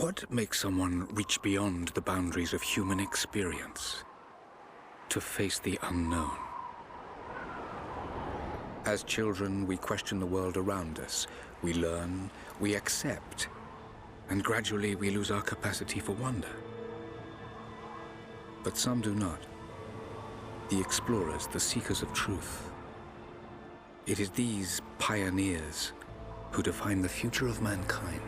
What makes someone reach beyond the boundaries of human experience to face the unknown? As children, we question the world around us. We learn, we accept, and gradually we lose our capacity for wonder. But some do not. The explorers, the seekers of truth. It is these pioneers who define the future of mankind.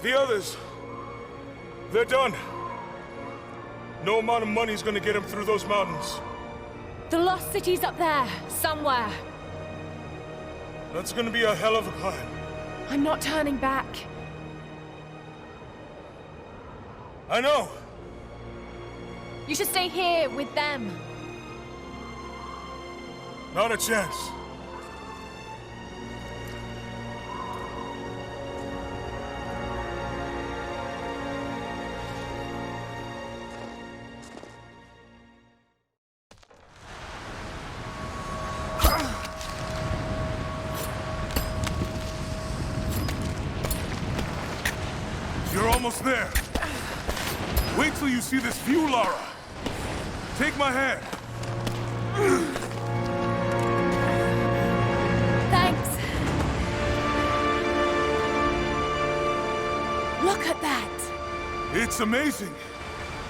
The others, they're done. No amount of money's gonna get them through those mountains. The lost city's up there, somewhere. That's gonna be a hell of a climb. I'm not turning back. I know. You should stay here with them. Not a chance. You're almost there. Wait till you see this view, Lara. Take my hand. Thanks. Look at that. It's amazing.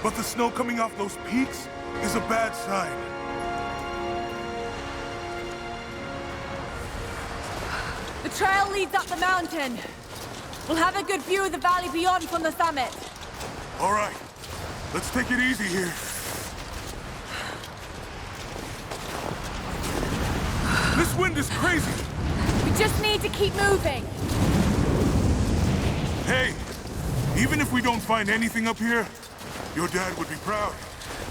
But the snow coming off those peaks is a bad sign. The trail leads up the mountain. We'll have a good view of the valley beyond from the summit. All right. Let's take it easy here. This wind is crazy. We just need to keep moving. Hey, even if we don't find anything up here, your dad would be proud.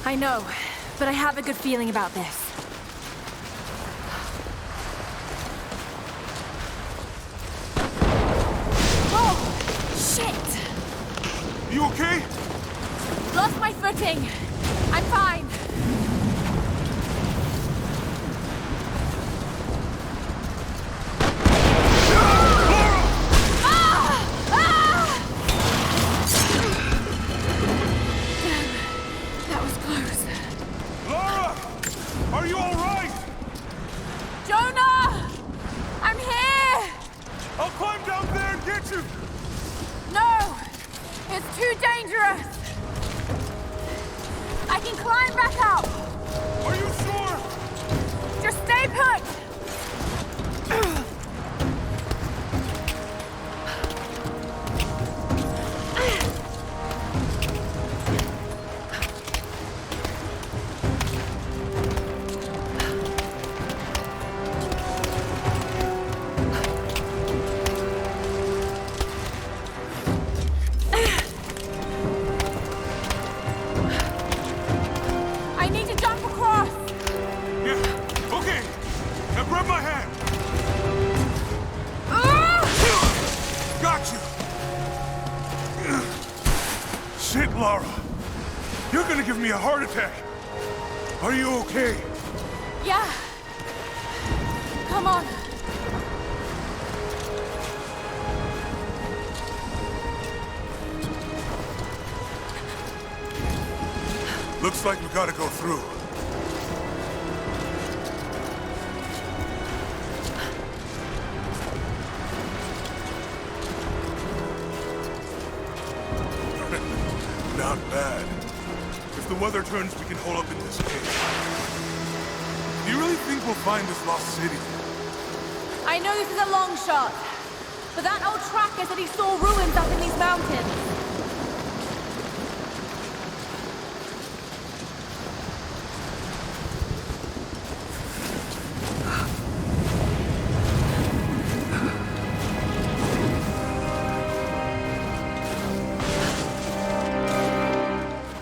I know, but I have a good feeling about this. Shit! You okay? Lost my footing. I'm fine. Damn, that was close. Lara! Are you all right? Jonah! I'm here! I'll climb down there and get you! No! It's too dangerous! I can climb back up! Are you sure? Just stay put! Shit, Lara. You're gonna give me a heart attack. Are you okay? Yeah. Come on. Looks like we gotta go through. Not bad. If the weather turns, we can hole up in this cave. Do you really think we'll find this lost city? I know this is a long shot, but that old tracker said he saw ruins up in these mountains.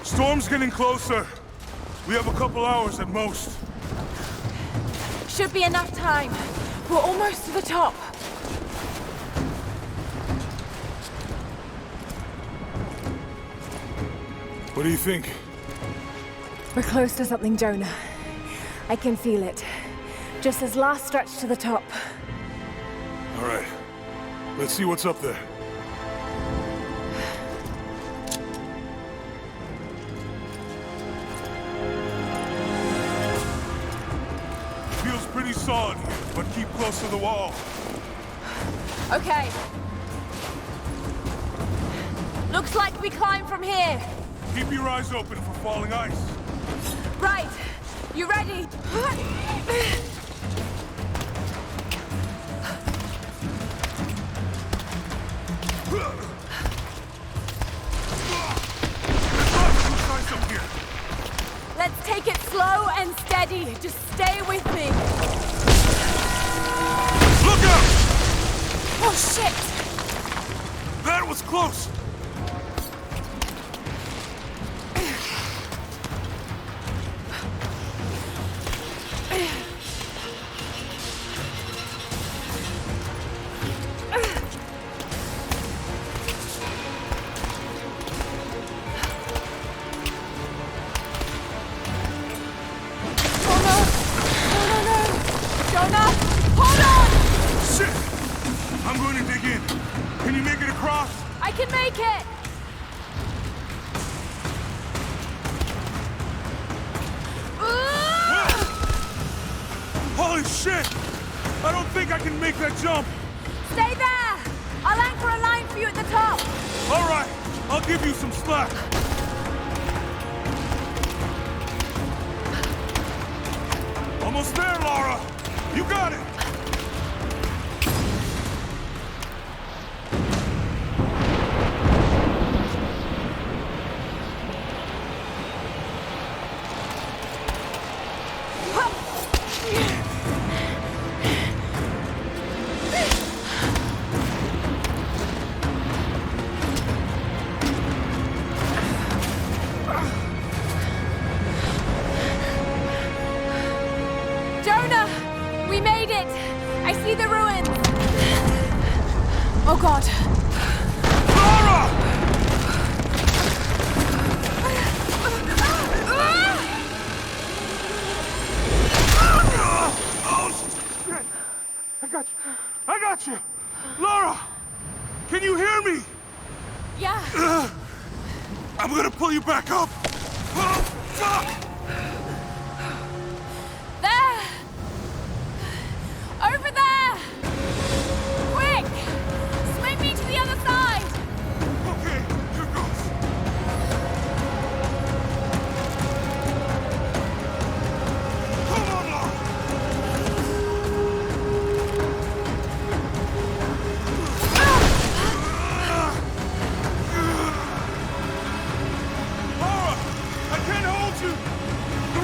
Storm's getting closer. We have a couple hours at most. Should be enough time. We're almost to the top. What do you think? We're close to something, Jonah. I can feel it. Just this last stretch to the top. All right. Let's see what's up there. Feels pretty solid here, but keep close to the wall. Okay. Looks like we climb from here. Keep your eyes open for falling ice. Right. You ready? Let's take it slow and steady. Just stay with me. Look out! Oh, shit! That was close! I can make it! Holy shit! I don't think I can make that jump! Stay there! I'll anchor a line for you at the top! Alright, I'll give you some slack. Almost there, Laura! You got it! Jonah! We made it! I see the ruins! Oh god. Laura! Oh, shit! I got you! Laura! Can you hear me? Yeah. I'm gonna pull you back up! Oh, fuck! There! Over there! Quick! Swing me to the other side! Okay, here goes. Come on, Laura! Laura! I can't hold you! The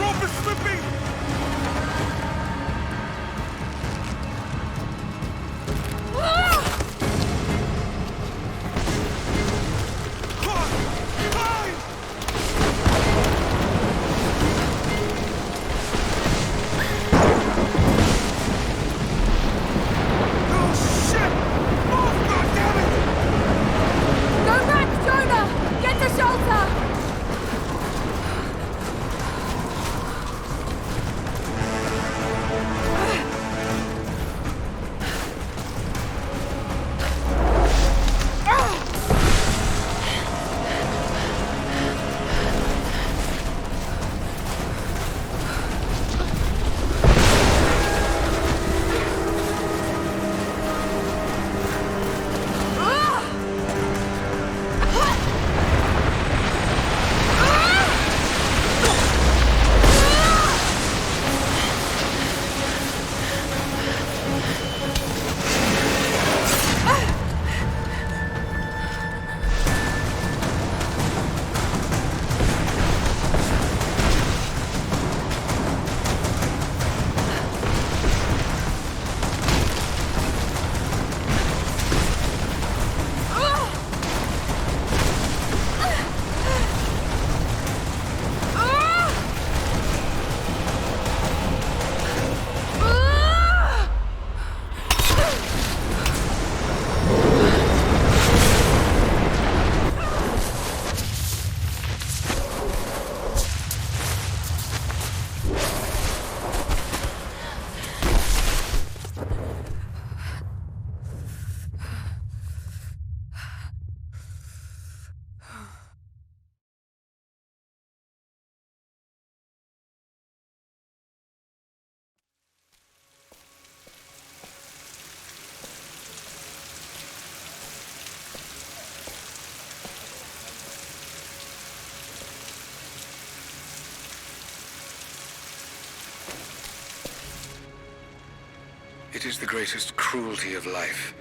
It is the greatest cruelty of life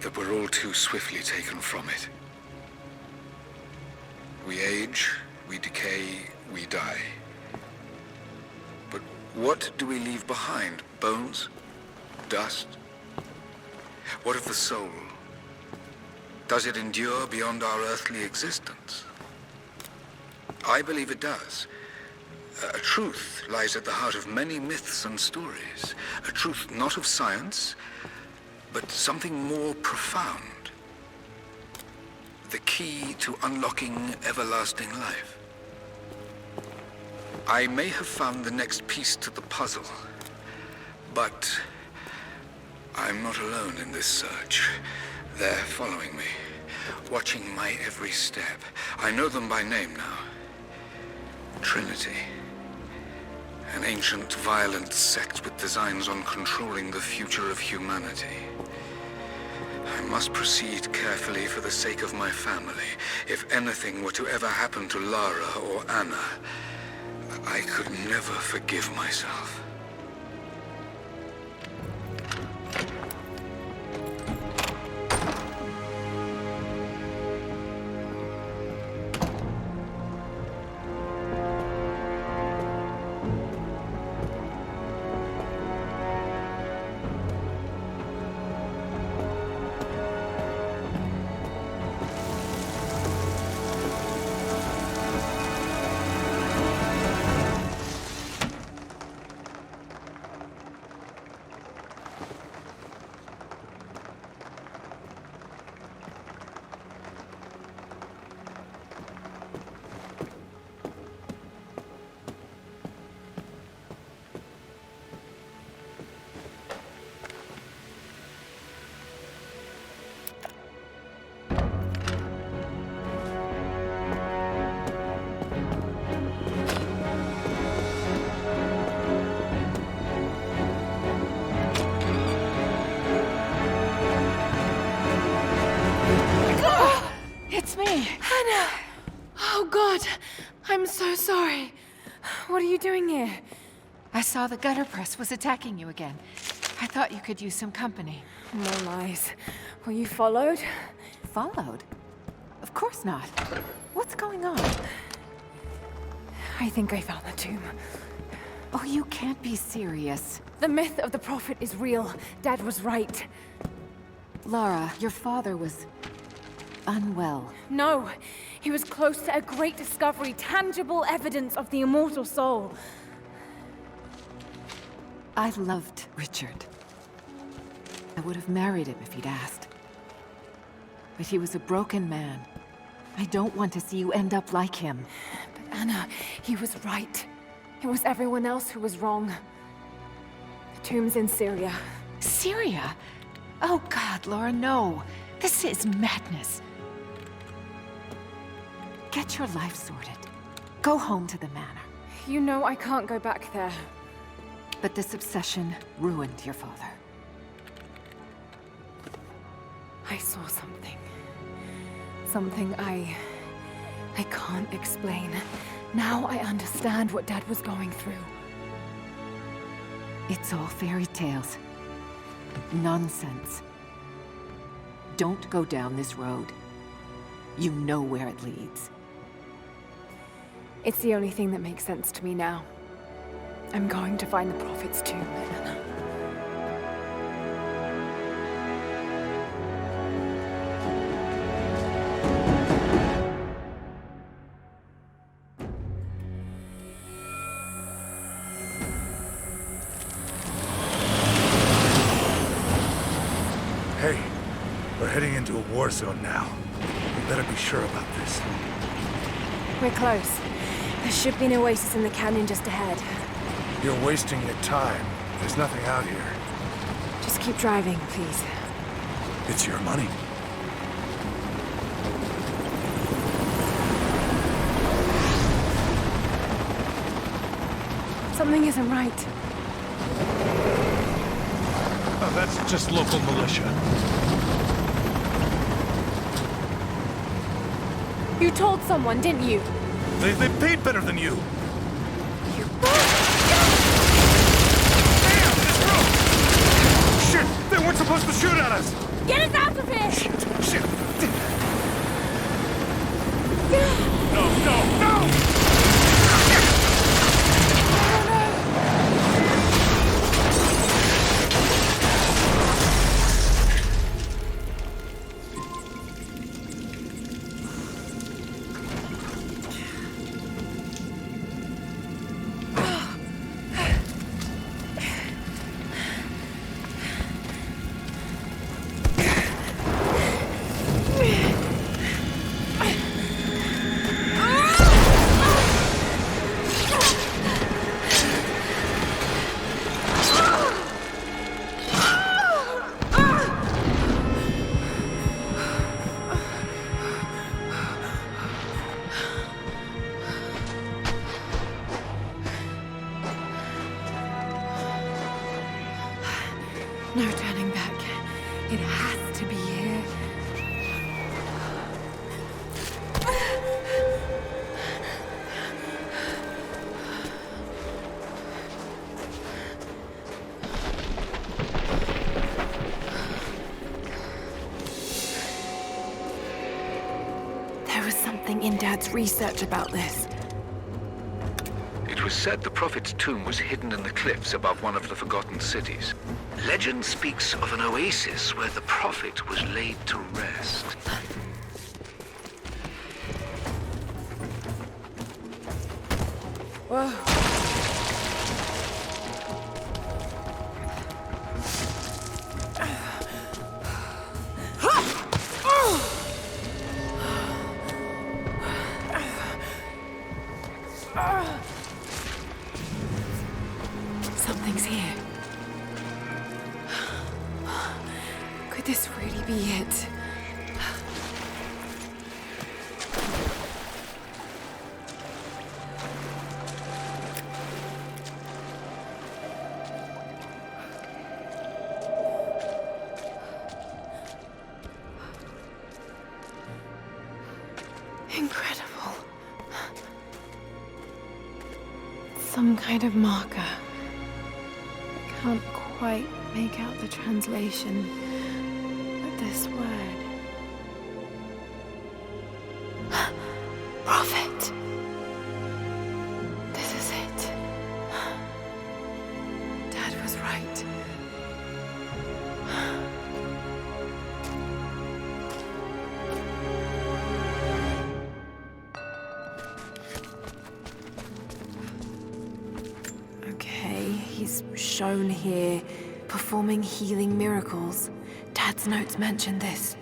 that we're all too swiftly taken from it. We age, we decay, we die. But what do we leave behind? Bones? Dust? What of the soul? Does it endure beyond our earthly existence? I believe it does. A truth lies at the heart of many myths and stories. A truth not of science, but something more profound. The key to unlocking everlasting life. I may have found the next piece to the puzzle, but I'm not alone in this search. They're following me, watching my every step. I know them by name now. Trinity. An ancient, violent sect with designs on controlling the future of humanity. I must proceed carefully for the sake of my family. If anything were to ever happen to Lara or Anna, I could never forgive myself. It's me. Hannah! Oh, God. I'm so sorry. What are you doing here? I saw the gutter press was attacking you again. I thought you could use some company. No lies. Were you followed? Followed? Of course not. What's going on? I think I found the tomb. Oh, you can't be serious. The myth of the Prophet is real. Dad was right. Lara, your father was unwell. No, he was close to a great discovery, tangible evidence of the immortal soul. I loved Richard. I would have married him if he'd asked. But he was a broken man. I don't want to see you end up like him. But Anna, he was right. It was everyone else who was wrong. The tomb's in Syria. Syria? Oh God, Laura, no. This is madness. Get your life sorted. Go home to the manor. You know I can't go back there. But this obsession ruined your father. I saw something. Something I can't explain. Now I understand what Dad was going through. It's all fairy tales. Nonsense. Don't go down this road. You know where it leads. It's the only thing that makes sense to me now. I'm going to find the Prophet's tomb, Anna. Hey, we're heading into a war zone now. We better be sure about this. We're close. There should be an oasis in the canyon just ahead. You're wasting your time. There's nothing out here. Just keep driving, please. It's your money. Something isn't right. Oh, that's just local militia. You told someone, didn't you? They paid better than you. You Damn, this road! supposed to shoot at us! Get us out of here! Shit! No, no, no! No turning back. It has to be here. There was something in Dad's research about this. It was said the Prophet's tomb was hidden in the cliffs above one of the forgotten cities. Legend speaks of an oasis where the Prophet was laid to rest. Whoa. Something's here. Could this really be it? Incredible. Some kind of marker. I can't quite make out the translation, but this word. Prophet. This is it. Dad was right. Okay, he's shown here performing healing miracles. Dad's notes mention this.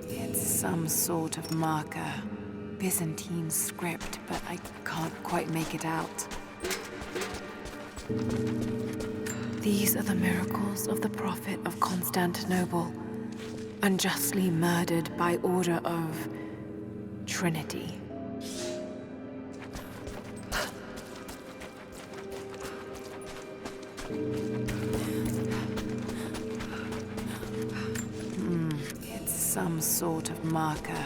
It's some sort of marker. Byzantine script, but I can't quite make it out. These are the miracles of the Prophet of Constantinople, unjustly murdered by order of Trinity. It's some sort of marker.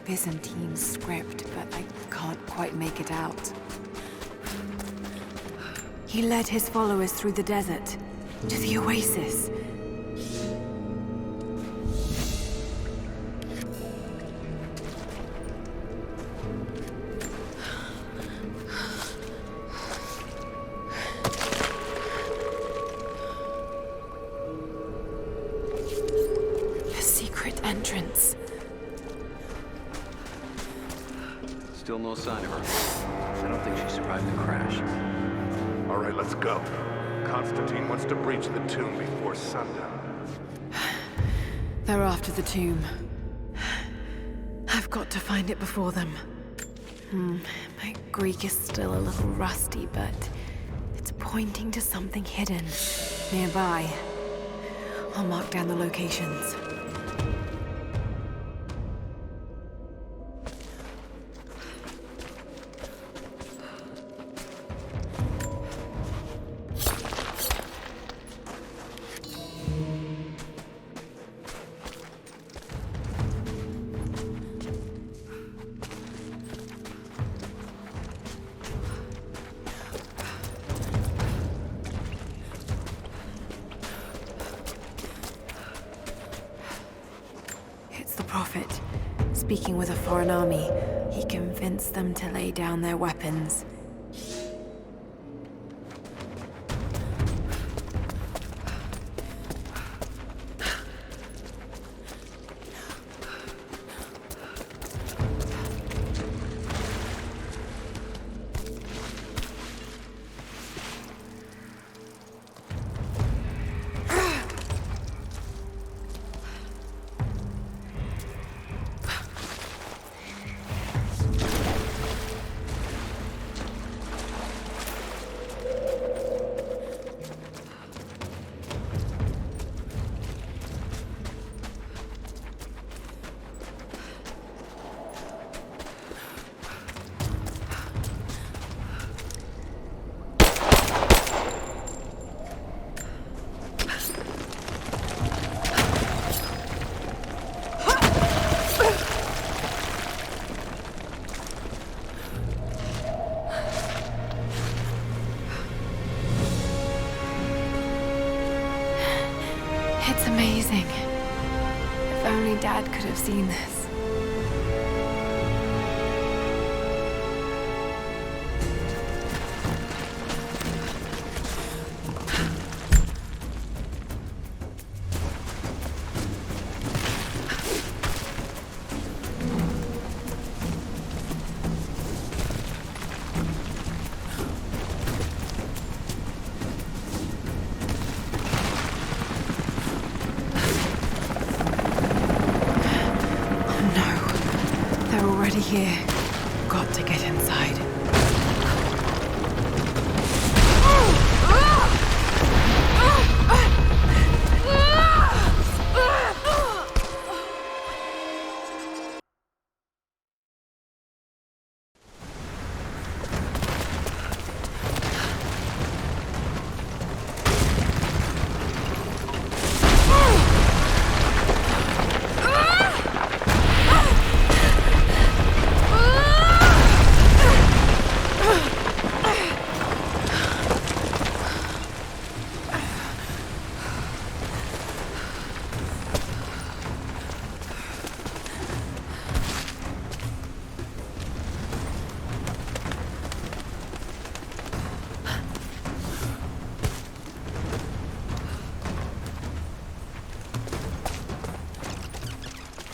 Byzantine script, but I can't quite make it out. He led his followers through the desert, to the oasis. A secret entrance. Still no sign of her. I don't think she survived the crash. All right, let's go. Constantine wants to breach the tomb before sundown. They're after the tomb. I've got to find it before them. My Greek is still a little rusty, but it's pointing to something hidden nearby. I'll mark down the locations. prophet. Speaking with a foreign army, he convinced them to lay down their weapons. It's amazing. If only Dad could have seen this. Here. Got to get inside.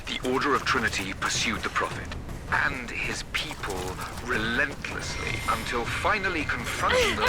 The Order of Trinity pursued the Prophet and his people relentlessly until finally confronting them.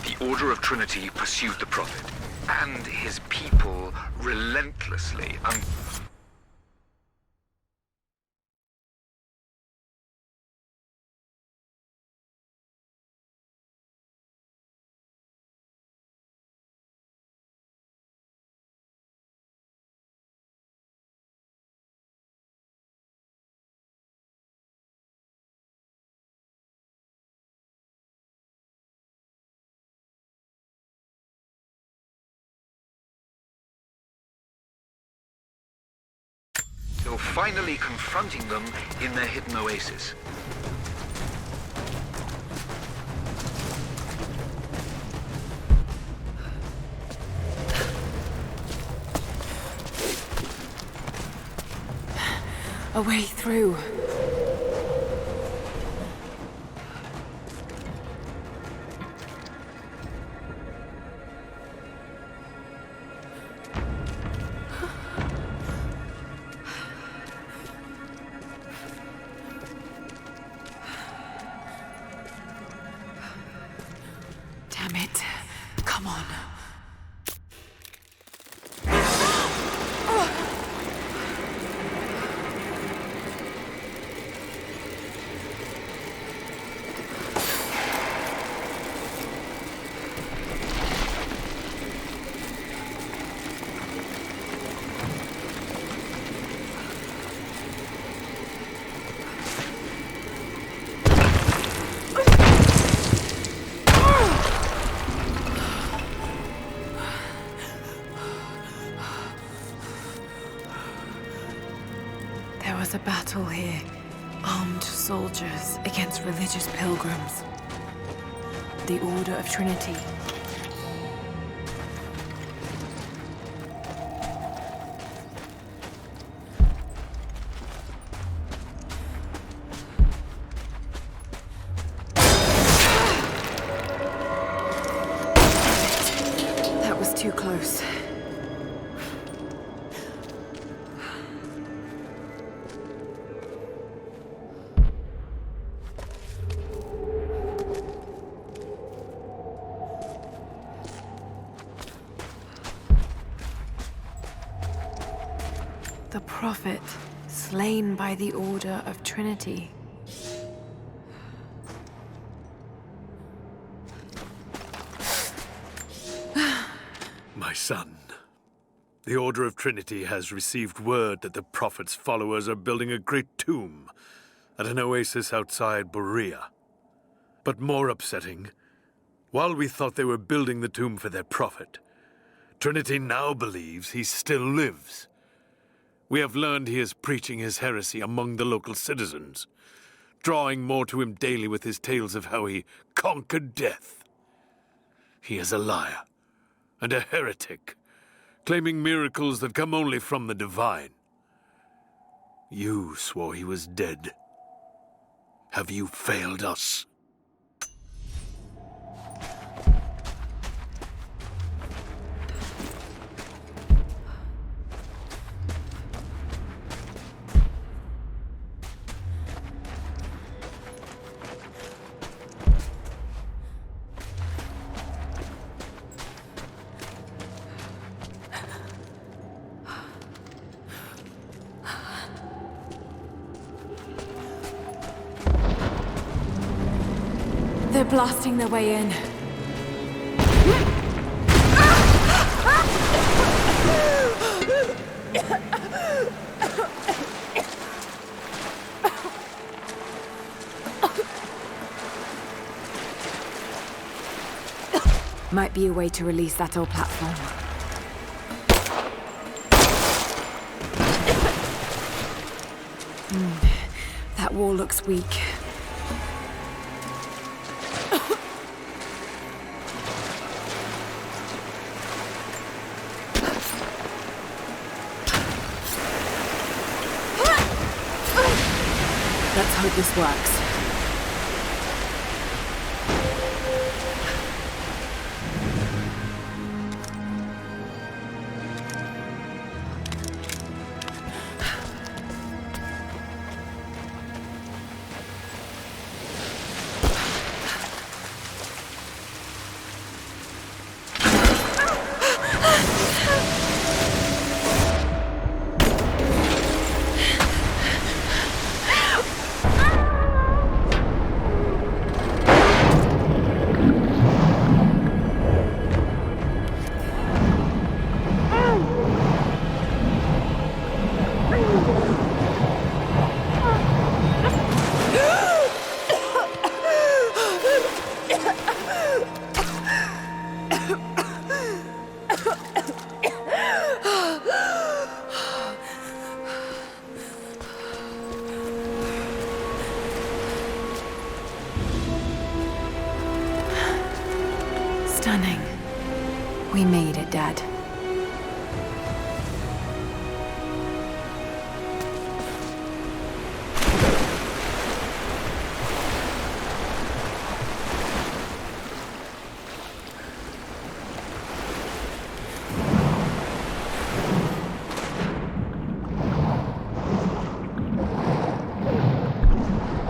The Order of Trinity pursued the Prophet and his people relentlessly until finally confronting them in their hidden oasis. A way through. Damn it. Come on. battle here. Armed soldiers against religious pilgrims. The Order of Trinity. That was too close. The Prophet, slain by the Order of Trinity. My son, the Order of Trinity has received word that the Prophet's followers are building a great tomb at an oasis outside Berea. But more upsetting, while we thought they were building the tomb for their Prophet, Trinity now believes he still lives. We have learned he is preaching his heresy among the local citizens, drawing more to him daily with his tales of how he conquered death. He is a liar and a heretic, claiming miracles that come only from the divine. You swore he was dead. Have you failed us? They're blasting their way in. Might be a way to release that old platform. That wall looks weak. Let's hope this works. Stunning. We made it, Dad.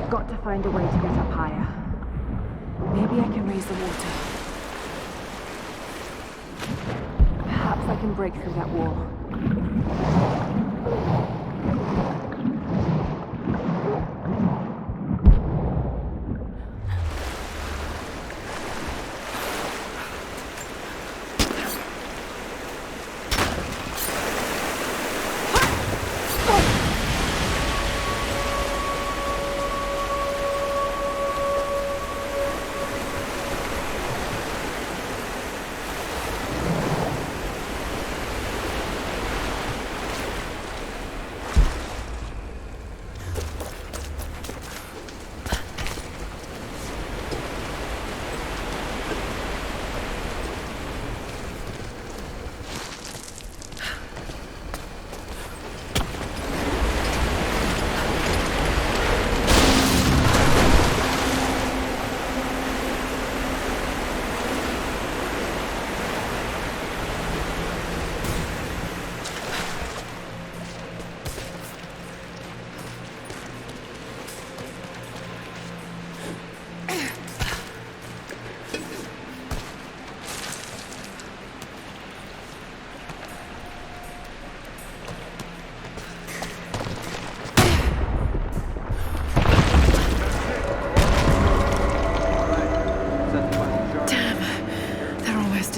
Got to find a way to get up higher. Maybe I can raise the water. Perhaps I can break through that wall.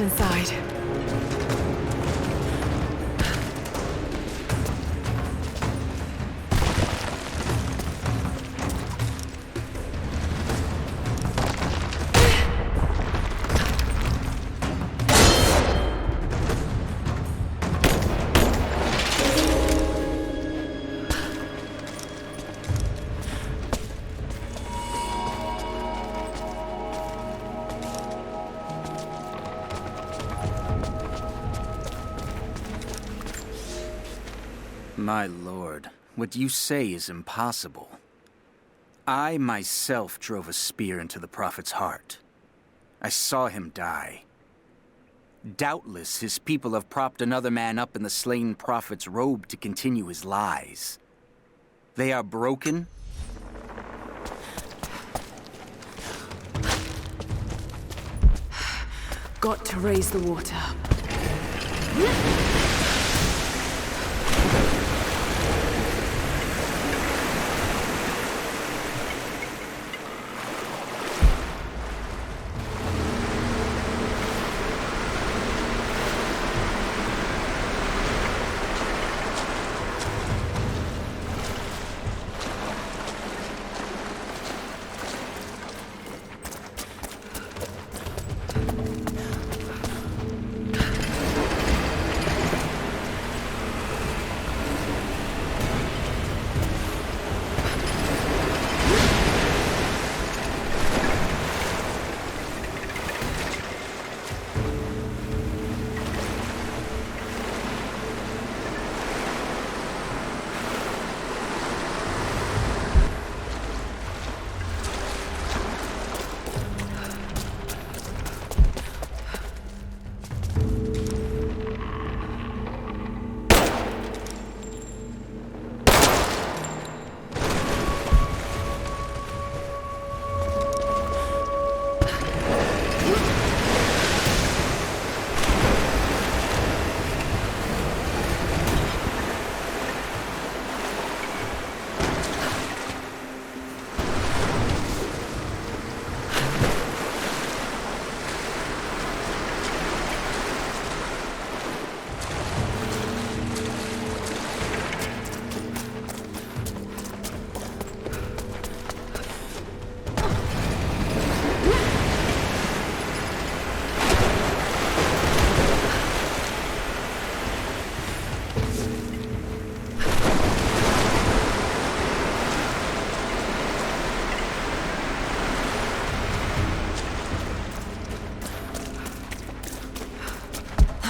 inside. My lord, what you say is impossible. I myself drove a spear into the Prophet's heart. I saw him die. Doubtless, his people have propped another man up in the slain Prophet's robe to continue his lies. They are broken. Got to raise the water.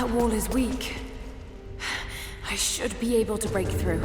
That wall is weak. I should be able to break through.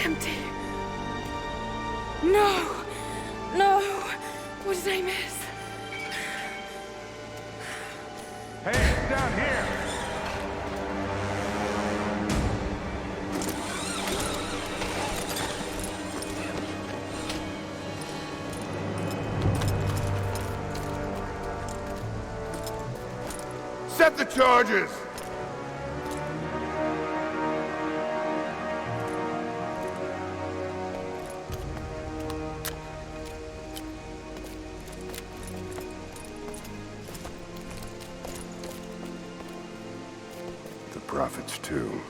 Empty. No! No! What did I miss? Hey, down here! set the charges! The Prophet's tomb.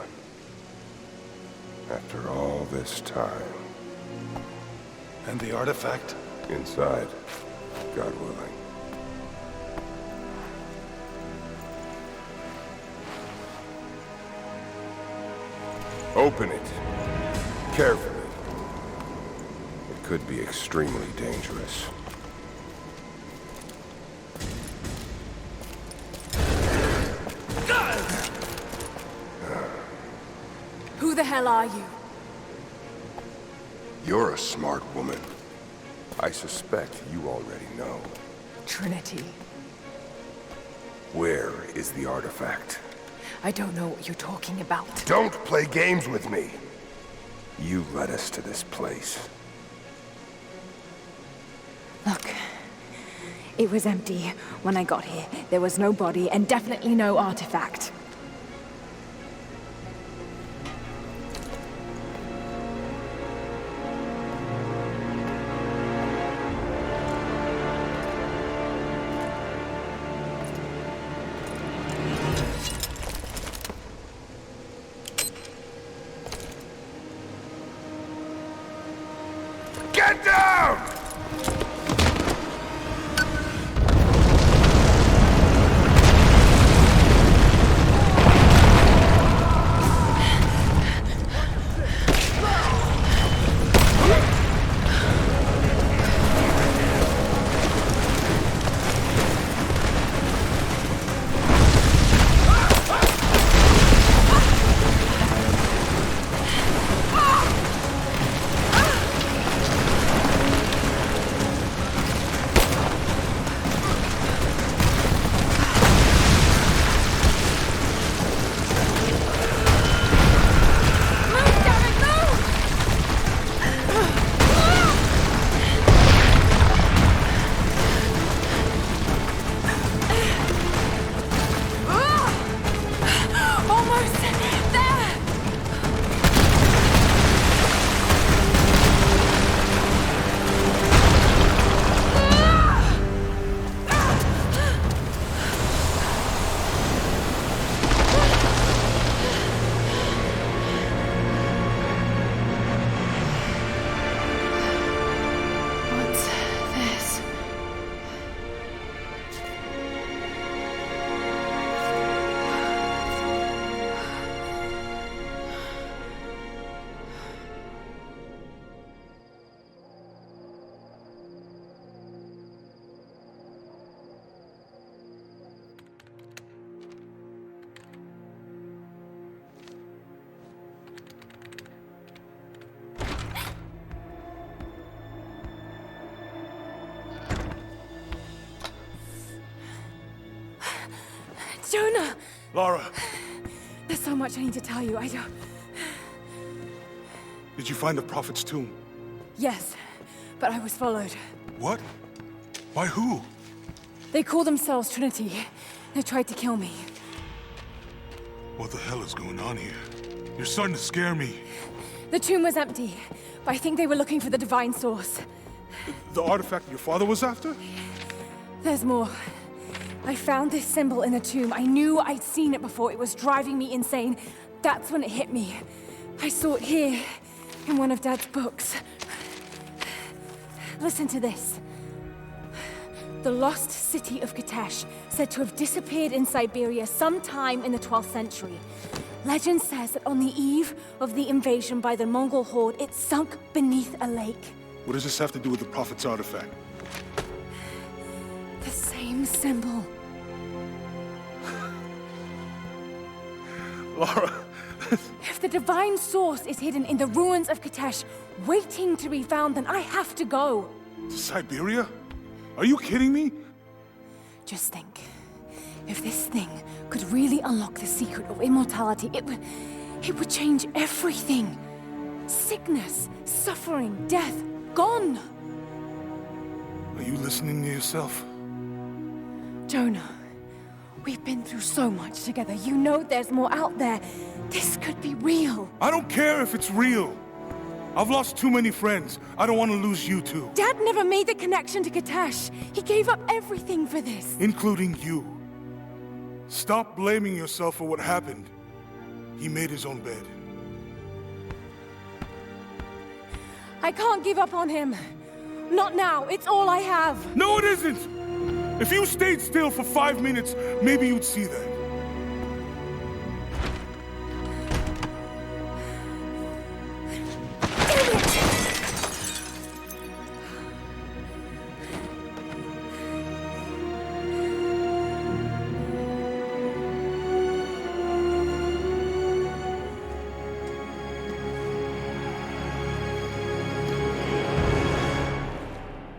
After all this time. And the artifact? Inside, God willing. Open it. Carefully. It could be extremely dangerous. Who the hell are you? You're a smart woman. I suspect you already know. Trinity. Where is the artifact? I don't know what you're talking about. Don't play games with me! You led us to this place. Look, it was empty when I got here. There was no body and definitely no artifact. Get down! Jonah! Lara, There's so much I need to tell you. I don't... did you find the Prophet's tomb? Yes, but I was followed. What? By who? They call themselves Trinity. They tried to kill me. What the hell is going on here? You're starting to scare me. The tomb was empty, but I think they were looking for the divine source. The artifact your father was after? There's more. I found this symbol in the tomb. I knew I'd seen it before. It was driving me insane. That's when it hit me. I saw it here, in one of Dad's books. Listen to this. The lost city of Katesh, said to have disappeared in Siberia sometime in the 12th century. Legend says that on the eve of the invasion by the Mongol horde, it sunk beneath a lake. What does this have to do with the Prophet's artifact? The same symbol. Lara, If the divine source is hidden in the ruins of Katesh, waiting to be found, then I have to go. to Siberia? Are you kidding me? Just think, if this thing could really unlock the secret of immortality, it would change everything. Sickness, suffering, death, gone. Are you listening to yourself? Jonah, We've been through so much together. You know there's more out there. This could be real. I don't care if it's real. I've lost too many friends. I don't want to lose you too. Dad never made the connection to Kitesh. He gave up everything for this. Including you. Stop blaming yourself for what happened. He made his own bed. I can't give up on him. Not now. It's all I have. No, it isn't! If you stayed still for 5 minutes, maybe you'd see that.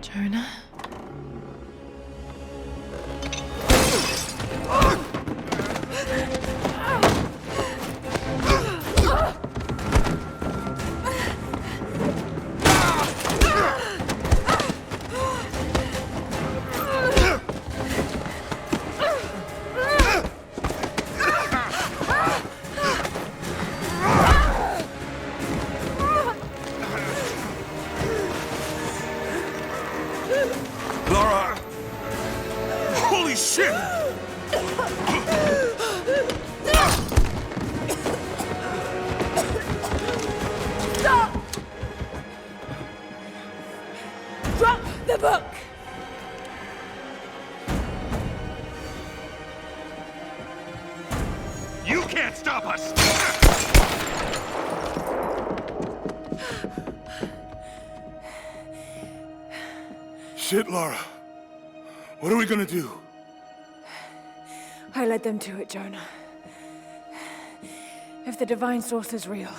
Jonah? Lara! Holy shit! Stop! Drop the book! You can't stop us! Shit, Lara. What are we gonna do? I led them to it, Jonah. If the divine source is real,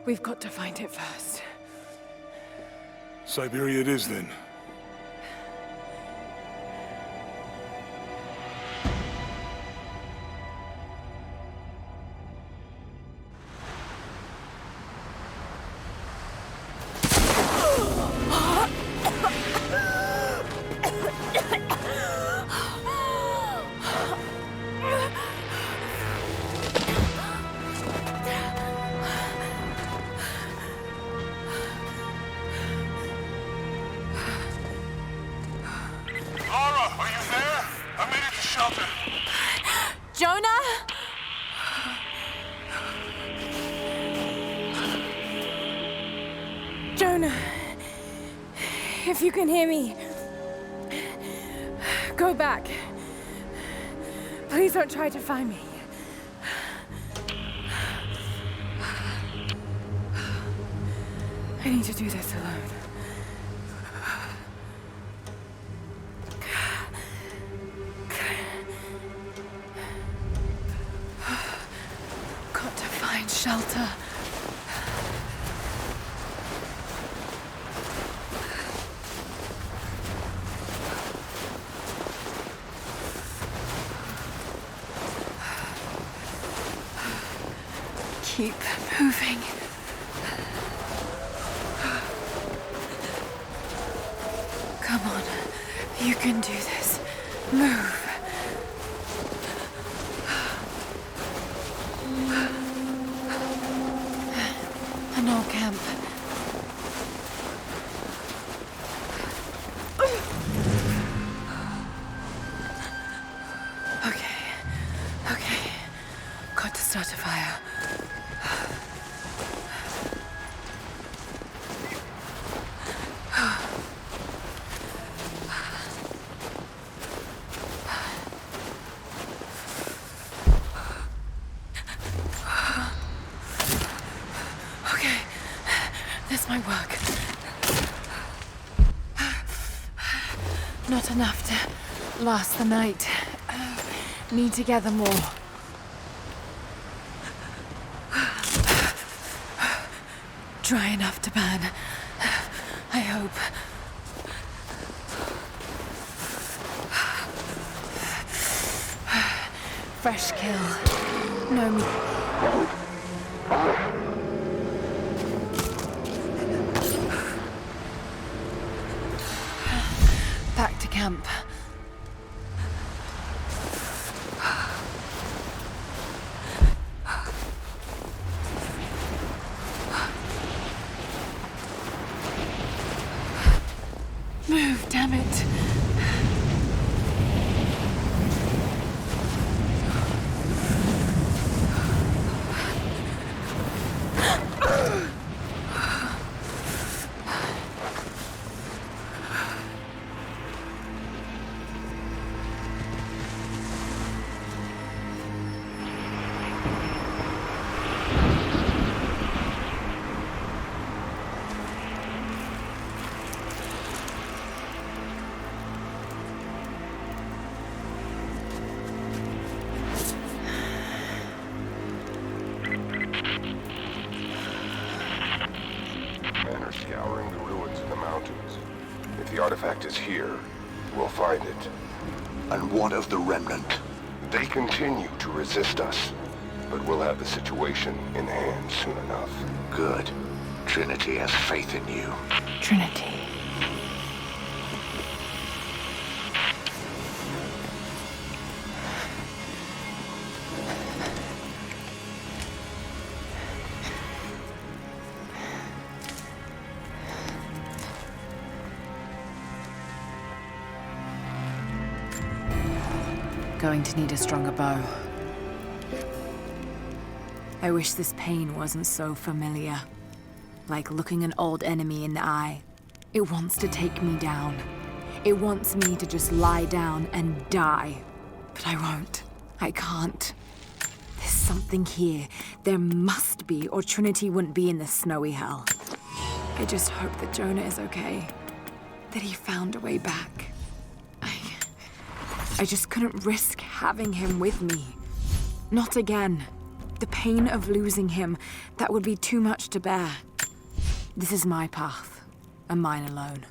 we've got to find it first. Siberia it is, then. Lara, are you there? I made it to shelter. Jonah? Jonah, if you can hear me, go back. Please don't try to find me. I need to do this alone. Got to find shelter. Keep moving. Come on, you can do this. Move. An old camp. Okay. Got to start a fire. Okay, this might work. Not enough to last the night. Need to gather more. Dry enough to burn. I hope. Fresh kill. No meat. Back to camp. Move, damn it. Men are scouring the ruins in the mountains. If the artifact is here, we'll find it. And what of the remnant? They continue to resist us, but we'll have the situation in hand soon enough. Good. Trinity has faith in you. Trinity. Going to need a stronger bow. I wish this pain wasn't so familiar. Like looking an old enemy in the eye. It wants to take me down. It wants me to just lie down and die. But I won't. I can't. There's something here. There must be, or Trinity wouldn't be in this snowy hell. I just hope that Jonah is okay. That he found a way back. I just couldn't risk having him with me. Not again. The pain of losing him, that would be too much to bear. This is my path, and mine alone.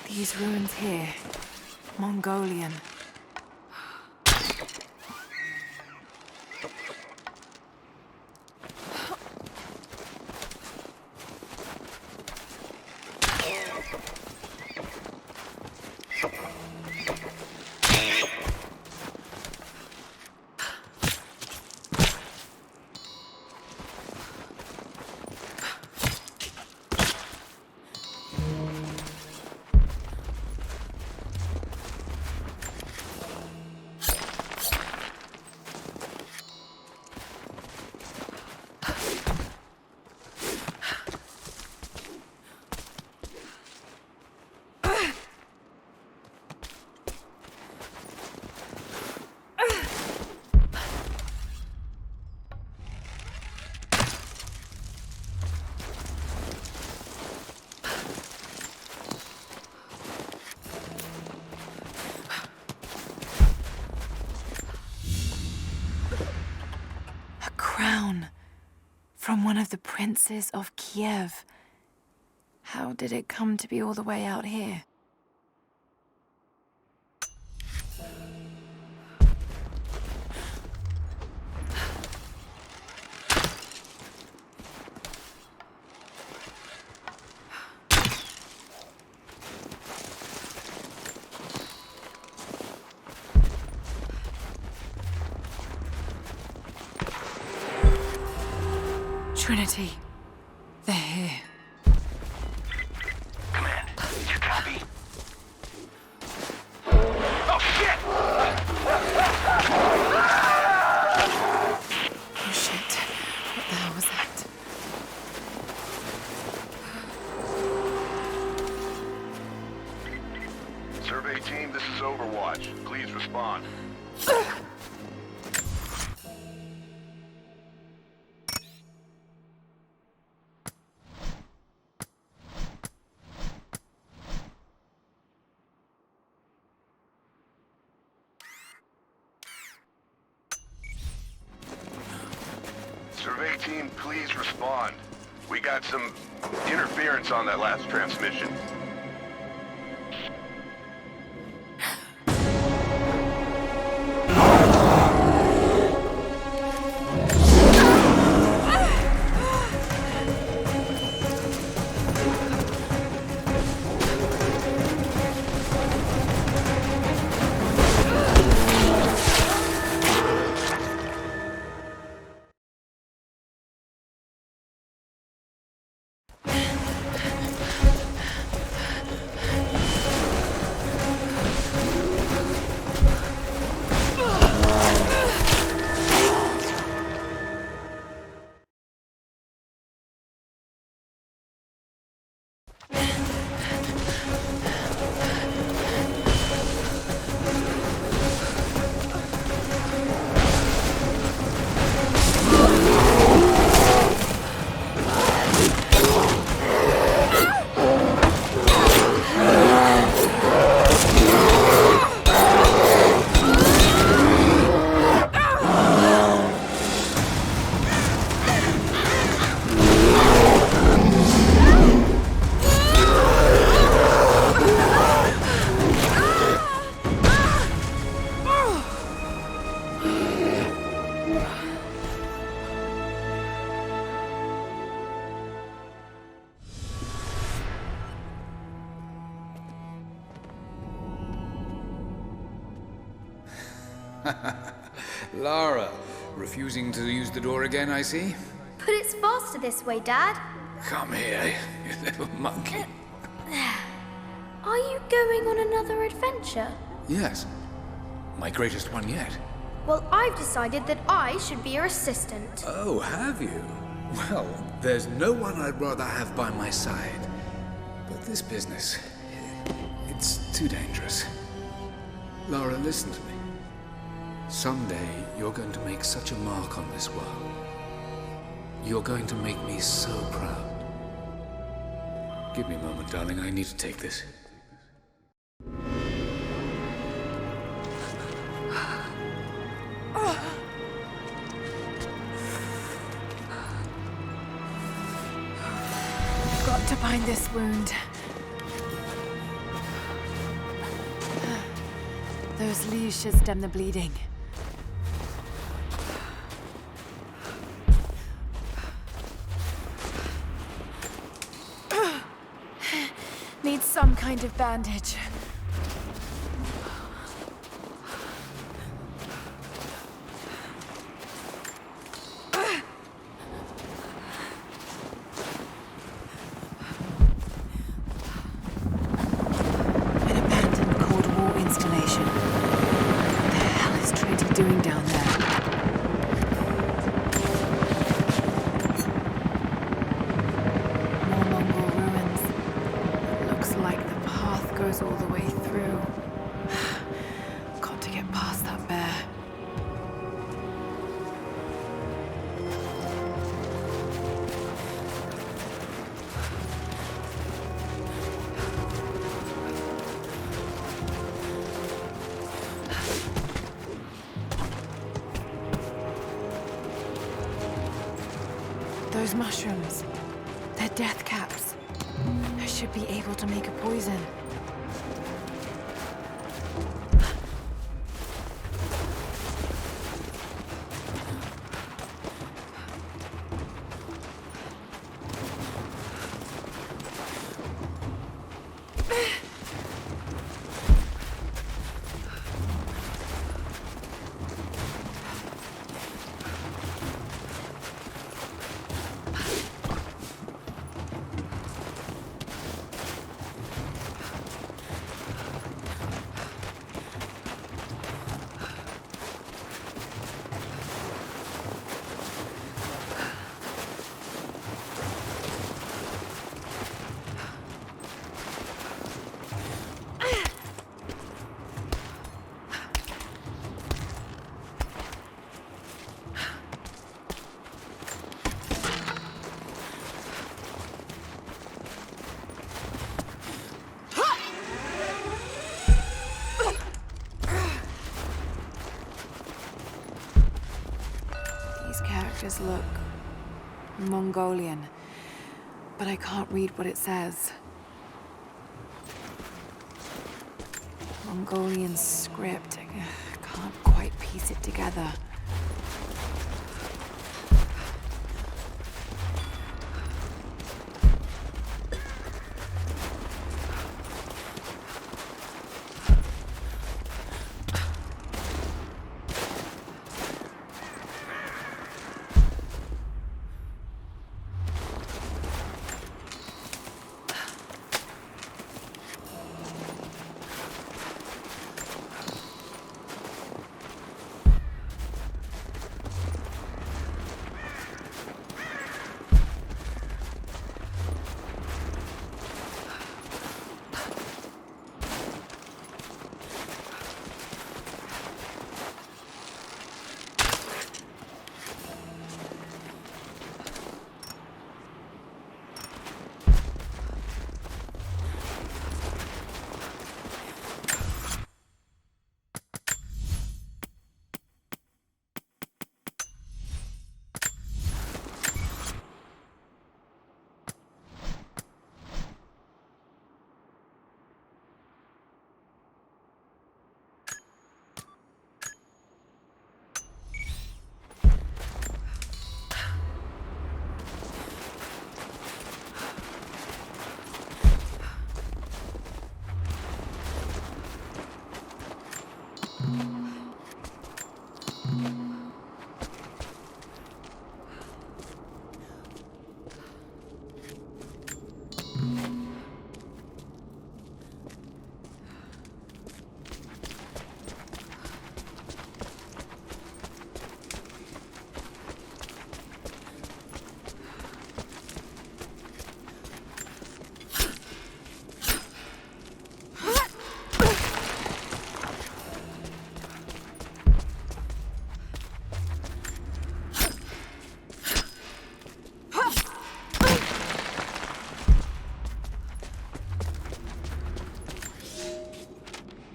These ruins here, Mongolian. From one of the princes of Kiev. How did it come to be all the way out here? Trinity. They're here. Command, did you copy? Oh, shit! Oh shit. What the hell was that? Survey team, this is Overwatch. Please respond. Survey team, please respond. We got some interference on that last transmission. Lara, refusing to use the door again, I see? But it's faster this way, Dad. Come here, you little monkey. Are you going on another adventure? Yes, my greatest one yet. Well, I've decided that I should be your assistant. Oh, have you? Well, there's no one I'd rather have by my side. But this business, it's too dangerous. Lara, listen to me. Someday, you're going to make such a mark on this world. You're going to make me so proud. Give me a moment, darling. I need to take this. Got to bind this wound. Those leaves should stem the bleeding. Need some kind of bandage. An abandoned Cold War installation. What the hell is Trinity doing down there? More Mongol ruins. Looks like the path goes all the way through. Got to get past that bear. Those mushrooms. They're death caps. I should be able to make a poison. These characters look Mongolian, but I can't read what it says. Mongolian script. I can't quite piece it together.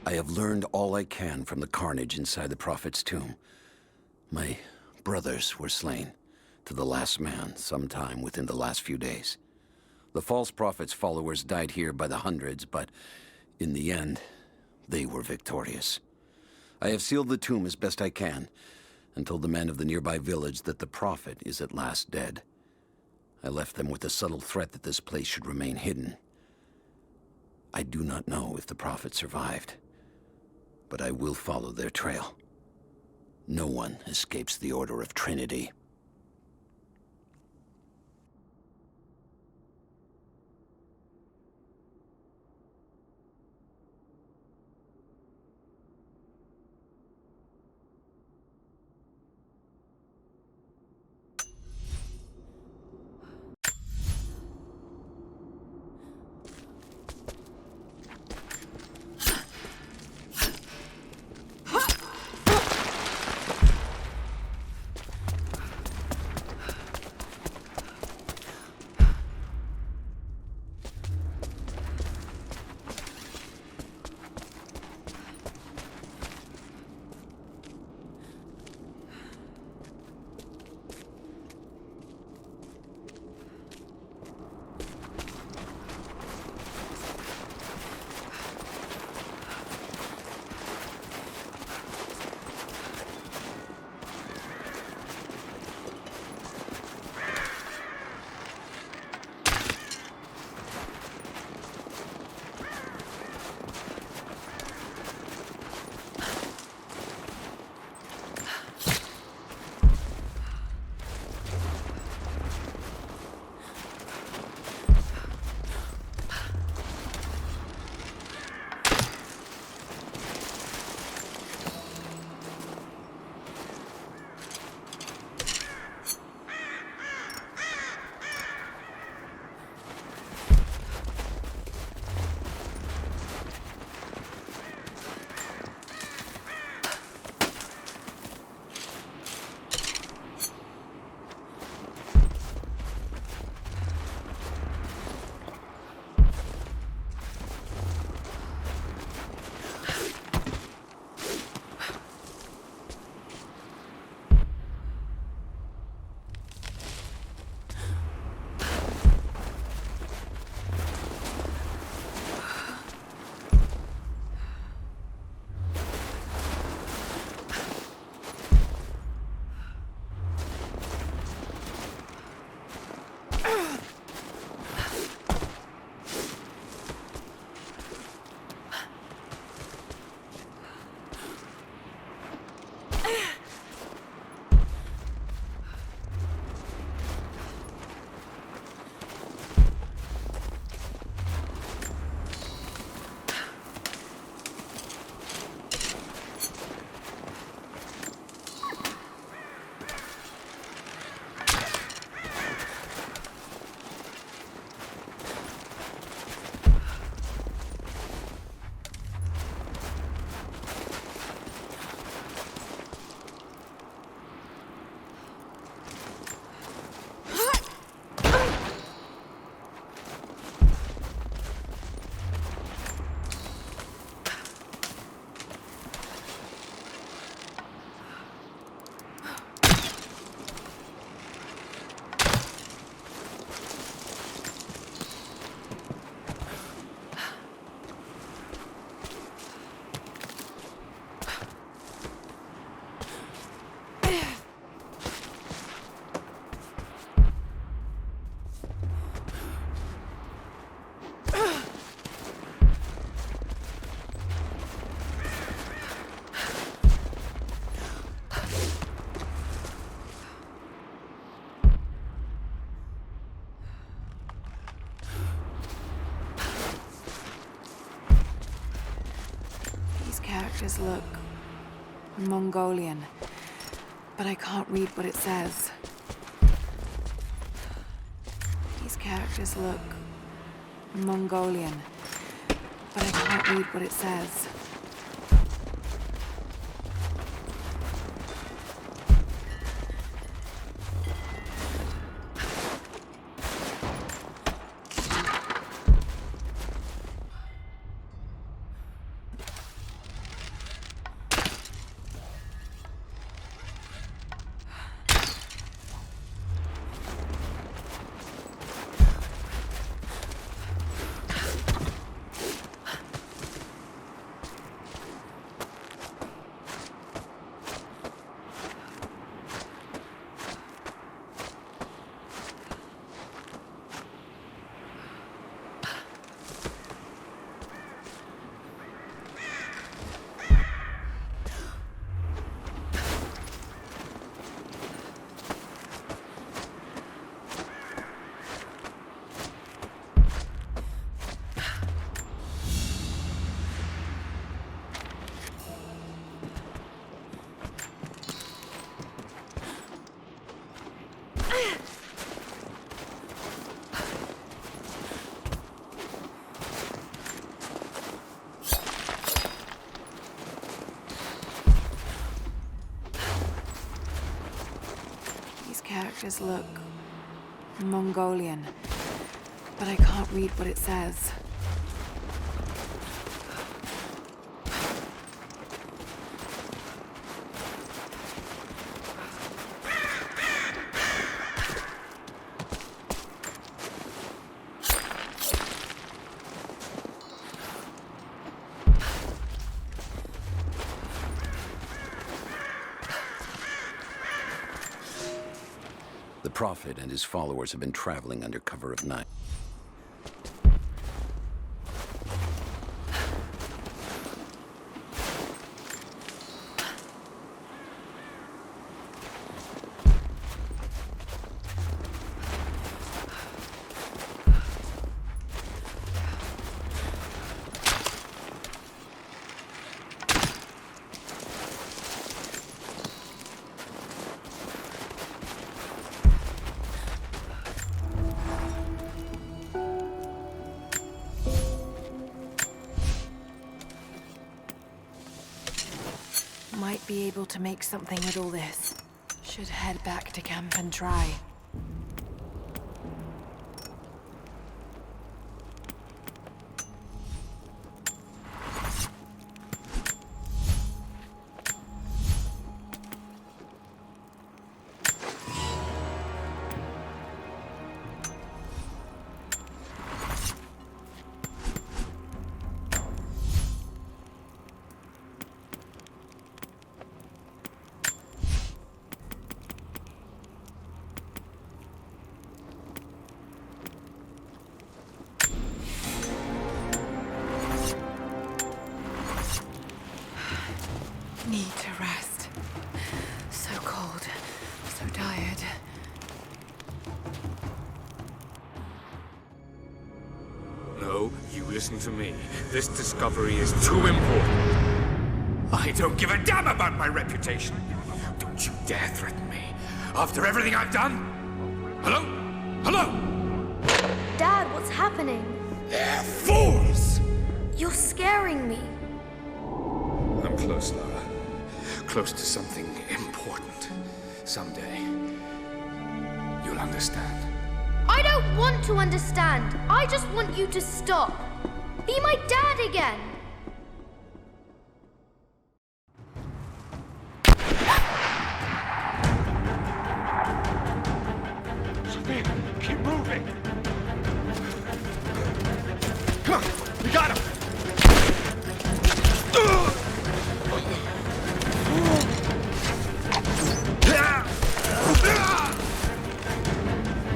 I have learned all I can from the carnage inside the Prophet's tomb. My brothers were slain, to the last man, sometime within the last few days. The false Prophet's followers died here by the hundreds, but in the end, they were victorious. I have sealed the tomb as best I can, and told the men of the nearby village that the Prophet is at last dead. I left them with the subtle threat that this place should remain hidden. I do not know if the Prophet survived, but I will follow their trail. No one escapes the Order of Trinity. characters look Mongolian, but I can't read what it says. These characters look Mongolian, but I can't read what it says. Characters look Mongolian, but I can't read what it says. The Prophet and his followers have been traveling under cover of night. Might be able to make something with all this. Should head back to camp and try. Need to rest. So cold, so tired. No, you listen to me. This discovery is too important. I don't give a damn about my reputation. Don't you dare threaten me. After everything I've done? Hello? Hello? Dad, what's happening? They're fools! You're scaring me. I'm close, Lara. Close to something important. Someday, you'll understand. I don't want to understand. I just want you to stop. Be my dad again. Sophia, keep moving. Come on, we got him.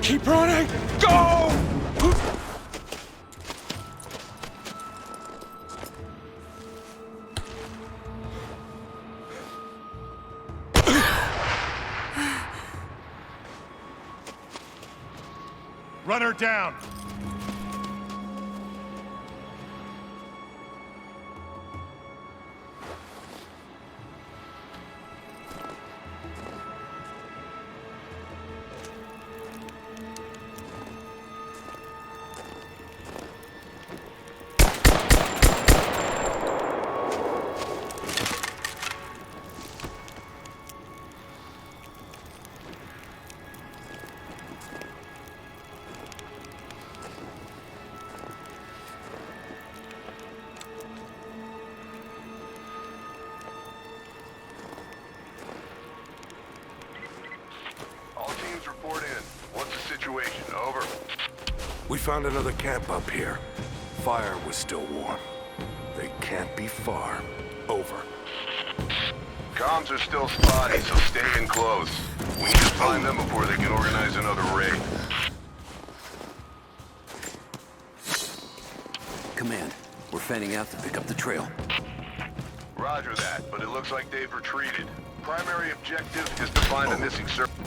Keep running! Go! Run her down! We found another camp up here. Fire was still warm. They can't be far. Over. Comms are still spotty, so stay in close. We need to find them before they can organize another raid. Command, we're fanning out to pick up the trail. Roger that, but it looks like they've retreated. Primary objective is to find the missing servant.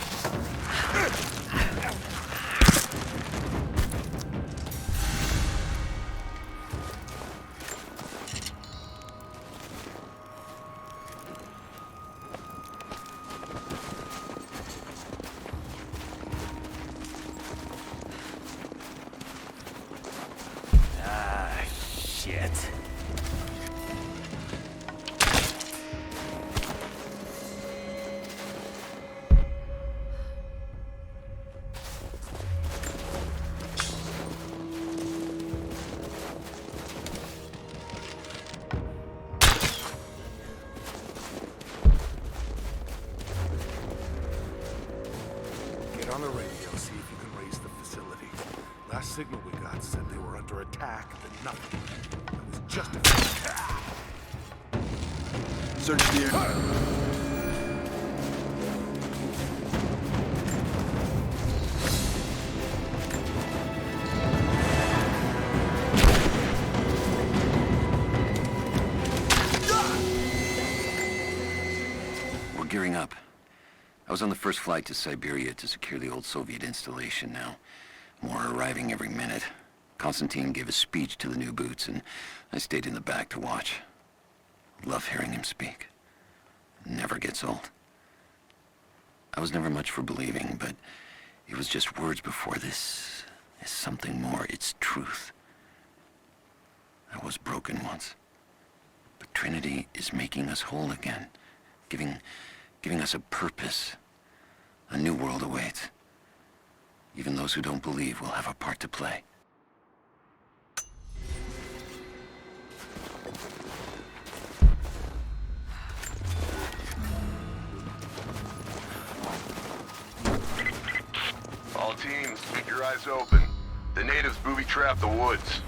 Shit. Get on the radio, see if you can raise the facility. Last signal we got said they were under attack, then nothing. It was just a... Search the area. We're gearing up. I was on the first flight to Siberia to secure the old Soviet installation now. More are arriving every minute. Konstantin gave a speech to the new boots, and I stayed in the back to watch. Love hearing him speak. Never gets old. I was never much for believing, but it was just words before. This is something more. It's truth. I was broken once. But Trinity is making us whole again. Giving us a purpose. A new world awaits. Even those who don't believe will have a part to play. All teams, keep your eyes open. The natives booby-trap the woods.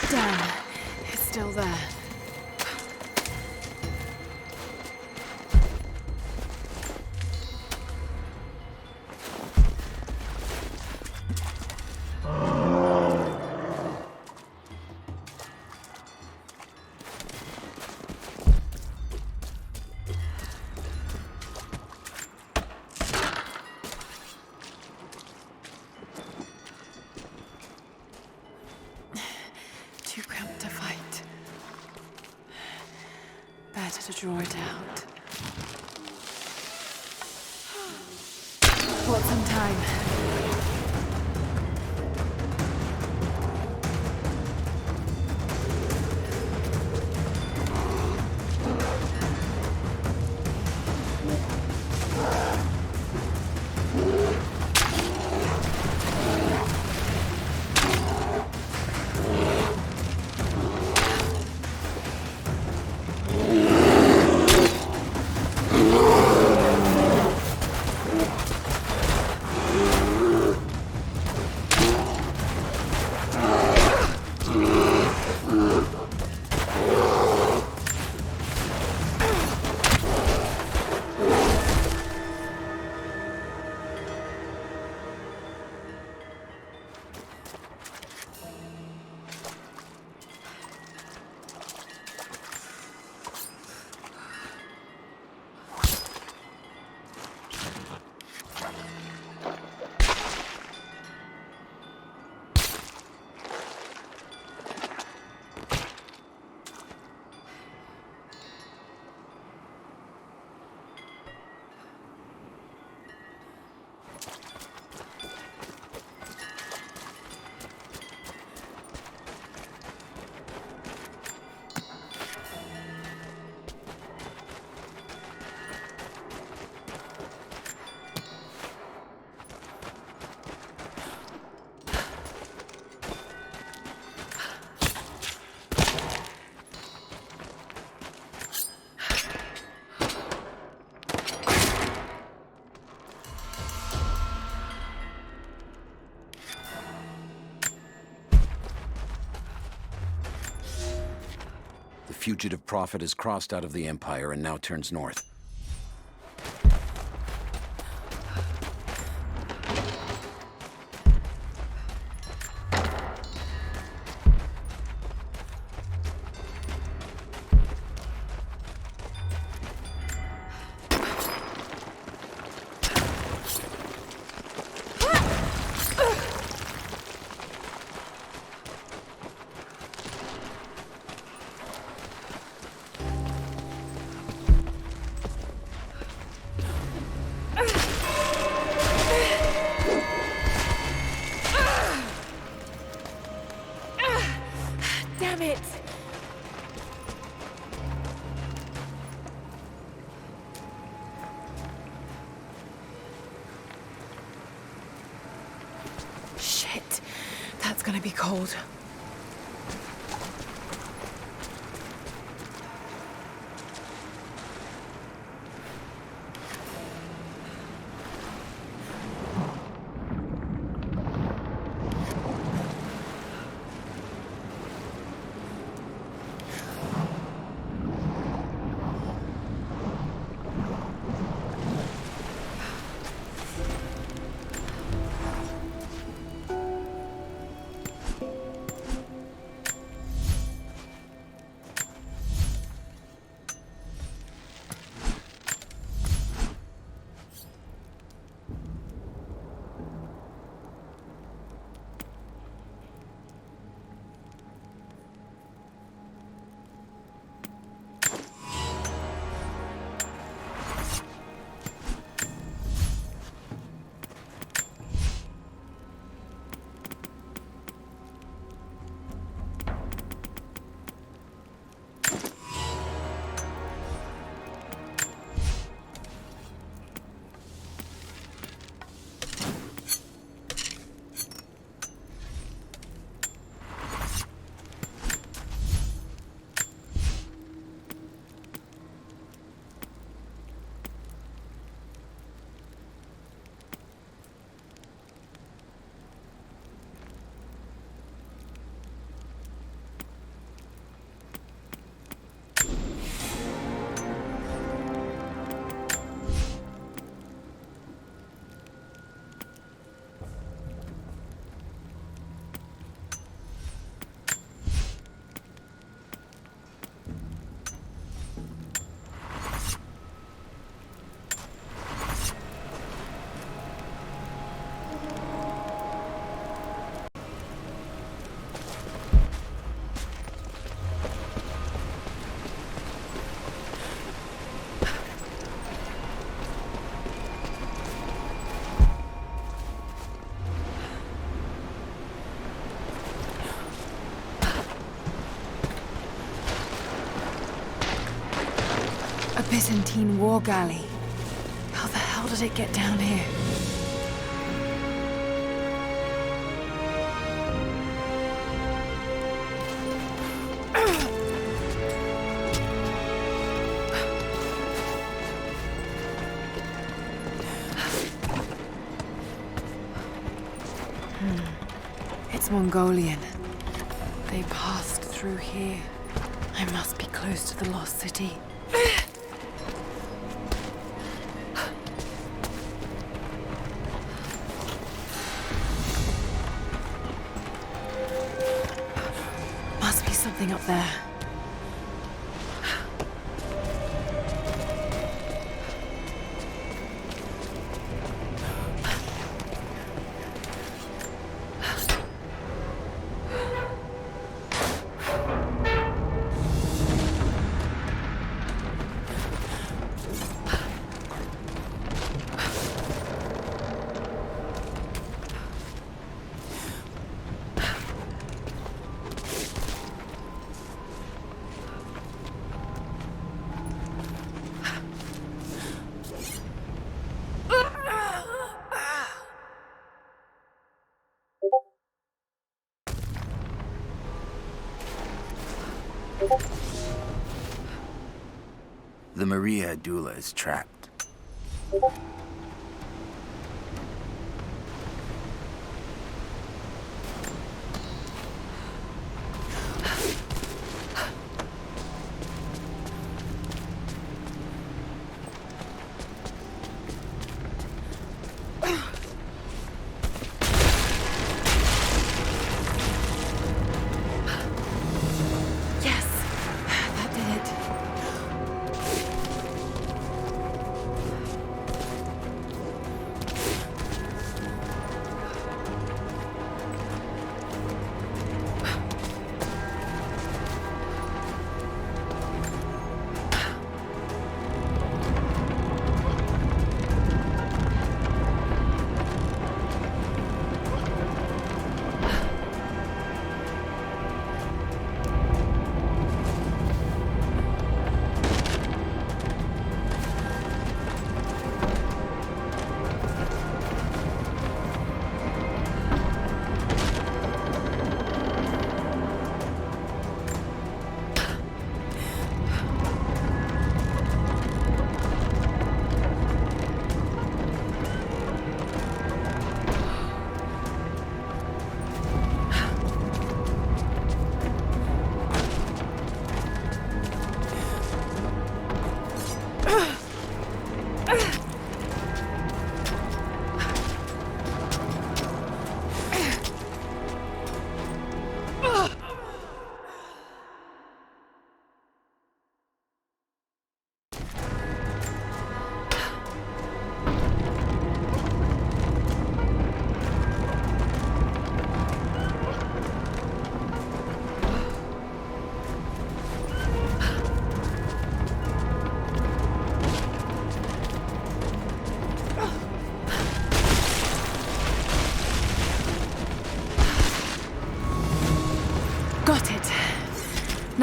Damn, it's still there. Too cramped to fight. Better to draw it out. Want some time. fugitive prophet has crossed out of the Empire and now turns north. Damn it! Shit. That's gonna be cold. A Byzantine war galley. How the hell did it get down here? It's Mongolian. They passed through here. I must be close to the lost city. Must be something up there. The Maria Adula is trapped.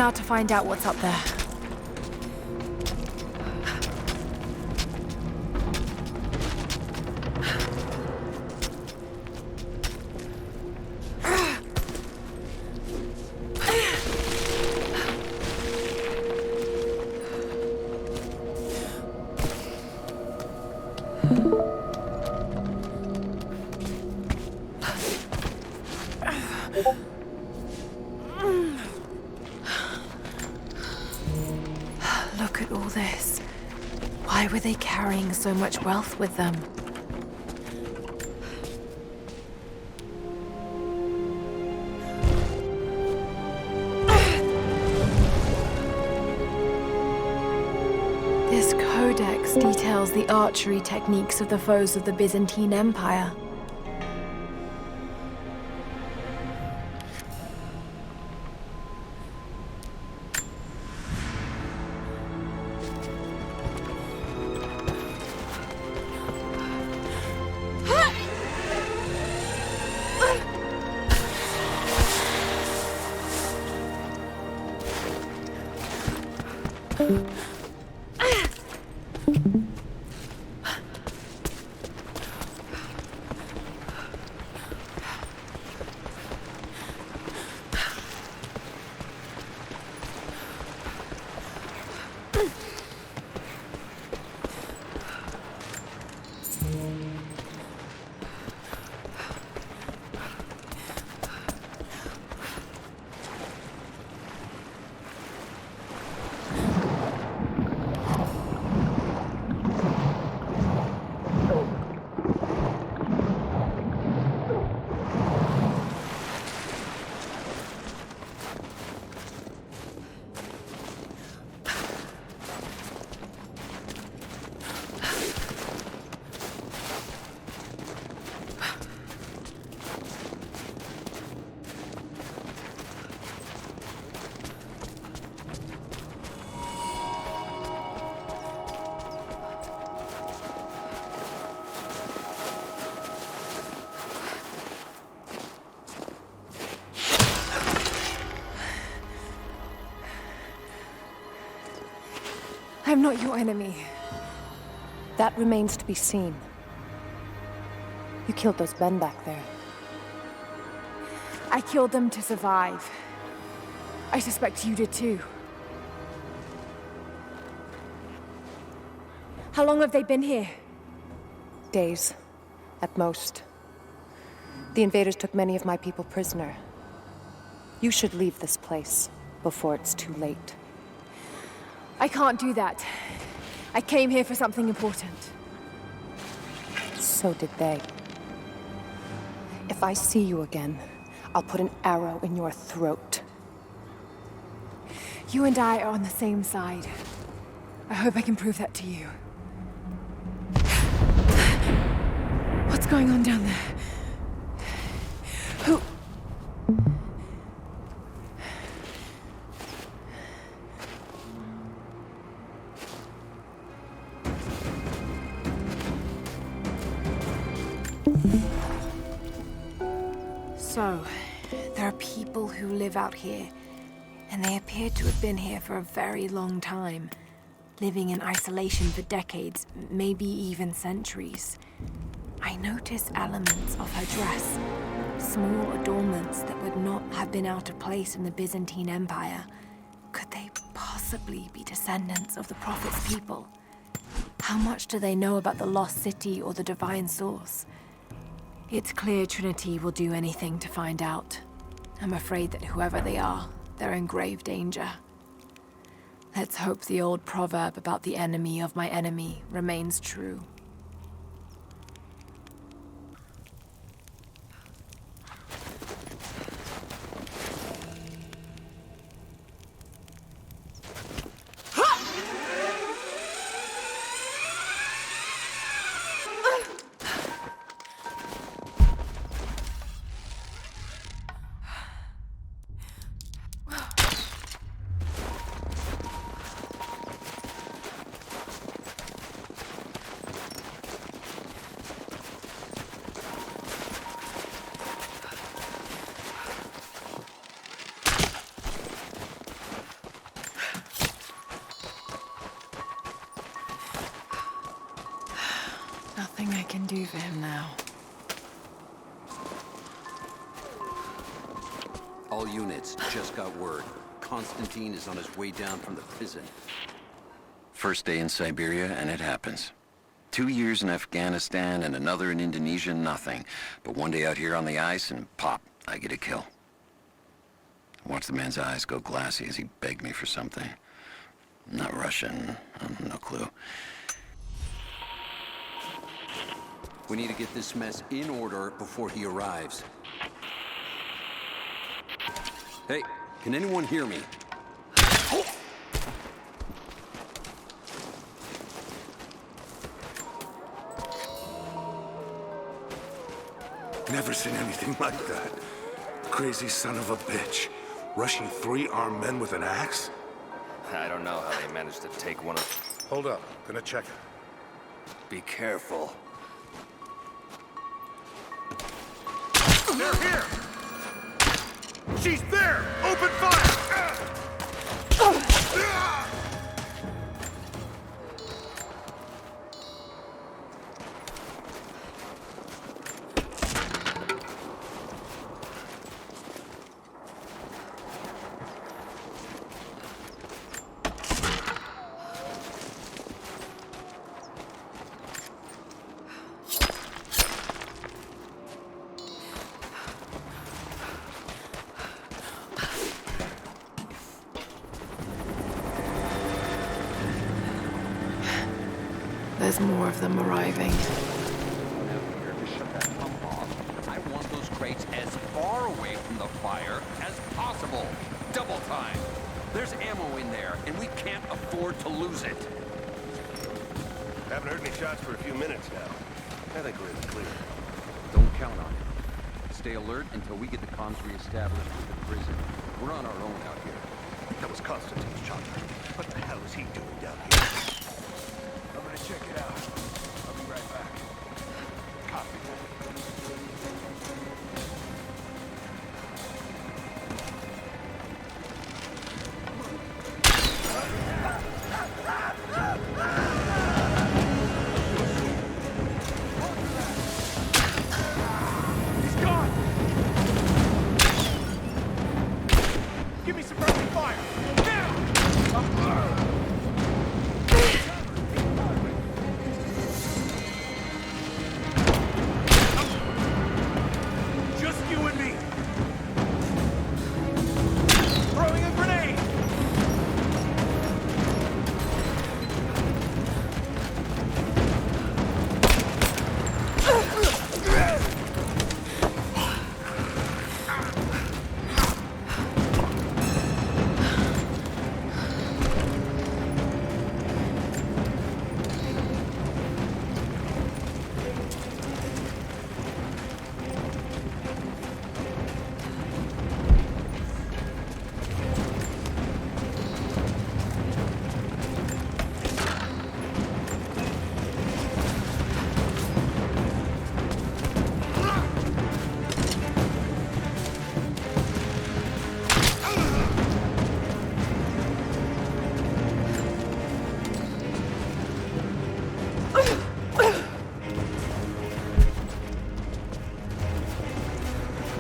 out to find out what's up there. Look at all this. Why were they carrying so much wealth with them? This codex details the archery techniques of the foes of the Byzantine Empire. I'm not your enemy. That remains to be seen. You killed those men back there. I killed them to survive. I suspect you did too. How long have they been here? Days, at most. The invaders took many of my people prisoner. You should leave this place before it's too late. I can't do that. I came here for something important. So did they. If I see you again, I'll put an arrow in your throat. You and I are on the same side. I hope I can prove that to you. What's going on down there? Who... So, there are people who live out here, and they appear to have been here for a very long time, living in isolation for decades, maybe even centuries. I notice elements of her dress, small adornments that would not have been out of place in the Byzantine Empire. Could they possibly be descendants of the Prophet's people? How much do they know about the lost city or the divine source? It's clear Trinity will do anything to find out. I'm afraid that whoever they are, they're in grave danger. Let's hope the old proverb about the enemy of my enemy remains true. happy for him now. All units, just got word. Constantine is on his way down from the prison. First day in Siberia, and it happens. 2 years in Afghanistan and another in Indonesia, nothing. But one day out here on the ice, and pop, I get a kill. Watch the man's eyes go glassy as he begged me for something. Not Russian, no clue. We need to get this mess in order before he arrives. Hey, can anyone hear me? Never seen anything like that. Crazy son of a bitch. Rushing 3 armed men with an axe? I don't know how they managed to take one of... Hold up, gonna check it. Be careful. They're here! She's there! Open fire! There's more of them arriving. I want those crates as far away from the fire as possible. Double time. There's ammo in there, and we can't afford to lose it. Haven't heard any shots for a few minutes now. I think we're in the clear. Don't count on it. Stay alert until we get the comms reestablished with the prison. We're on our own out here. That was Constantine's chopper. What the hell is he doing down here? I'm gonna check it out. I'll be right back. Copy that. He's gone! Give me some friendly fire! Now! Just you and me! Throwing a grenade!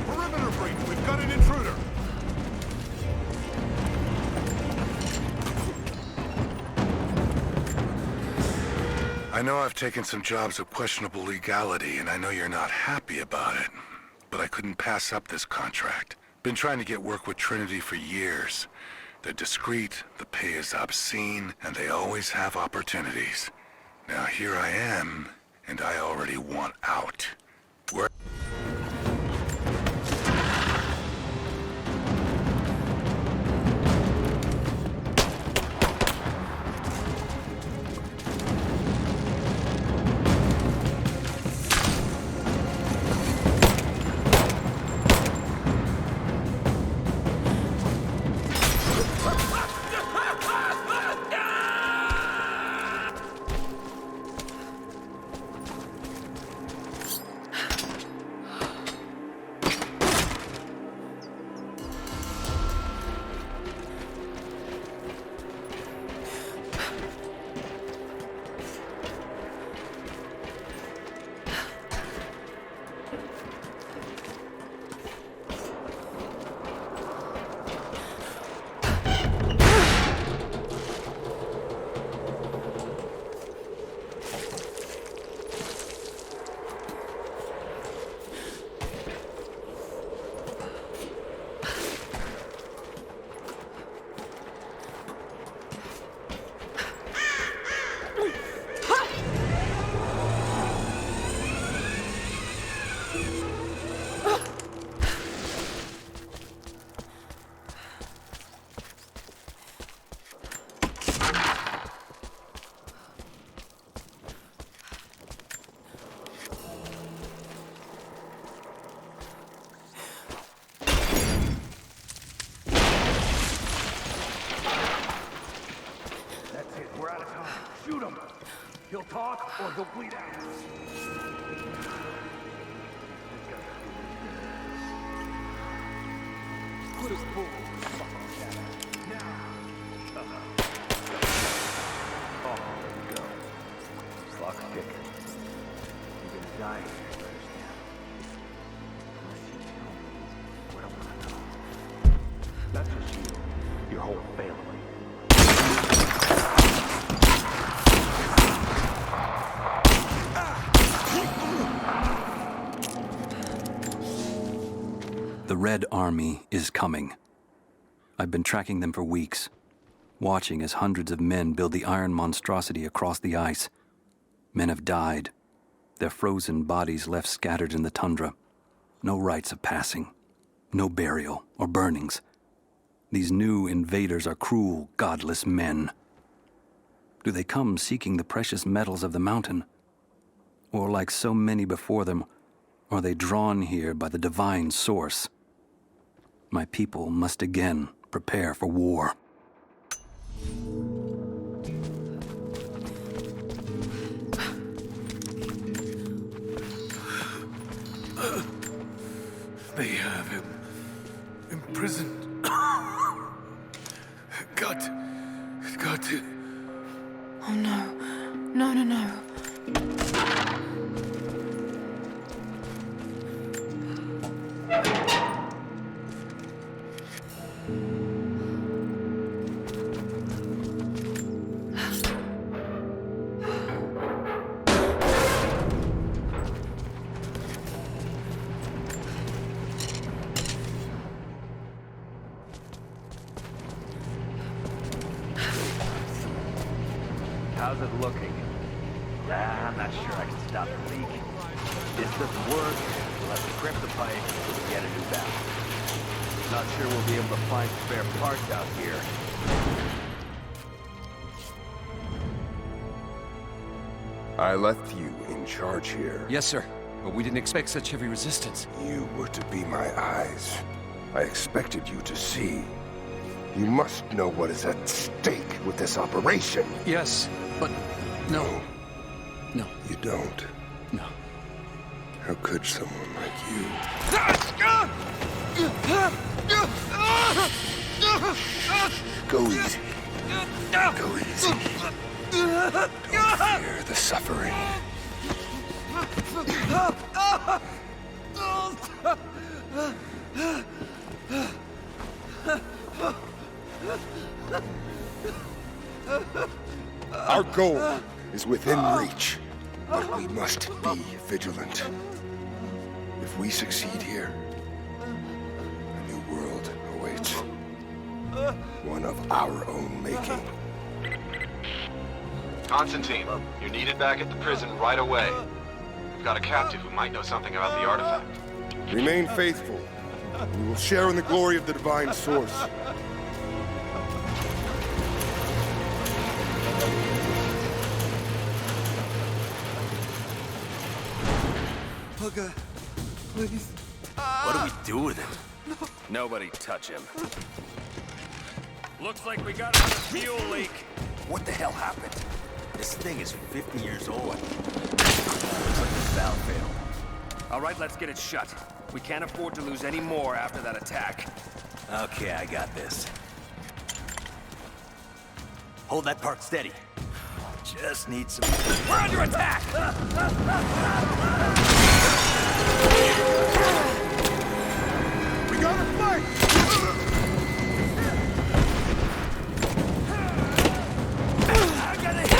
Perimeter breach, we've got an intruder! I know I've taken some jobs of questionable legality, and I know you're not happy about it. But I couldn't pass up this contract. Been trying to get work with Trinity for years. They're discreet, the pay is obscene, and they always have opportunities. Now here I am, and I already want out. Where... or he'll bleed out. Put his bull in the fucking cat. Now. Oh, there we go. Clock's ticking. You're gonna die here, you understand? Unless you tell me what I want to know. Not just you, your whole family. The Red Army is coming. I've been tracking them for weeks, watching as hundreds of men build the iron monstrosity across the ice. Men have died, their frozen bodies left scattered in the tundra. No rites of passing, no burial or burnings. These new invaders are cruel, godless men. Do they come seeking the precious metals of the mountain? Or, like so many before them, are they drawn here by the divine source? My people must again prepare for war. They have him imprisoned. Got to. Oh no. No. How's it looking? I'm not sure I can stop the leak. This doesn't work, we'll have to crimp the pipe and get a new valve. Not sure we'll be able to find spare parts out here. I left you in charge here. Yes, sir. But we didn't expect such heavy resistance. You were to be my eyes. I expected you to see. You must know what is at stake with this operation. Yes, but no. No. You don't? No. How could someone like you? Go easy. Go easy. Don't fear the suffering. Our goal is within reach, but we must be vigilant. If we succeed here, a new world awaits. One of our own making. Constantine, you're needed back at the prison right away. We've got a captive who might know something about the artifact. Remain faithful. We will share in the glory of the divine source. Pugga, please. What do we do with him? Nobody touch him. Looks like we got another fuel leak. What the hell happened? This thing is 50 years old. Looks like the valve failed. All right, let's get it shut. We can't afford to lose any more after that attack. Okay, I got this. Hold that part steady. Just need some... We're under attack! We gotta fight! I got it!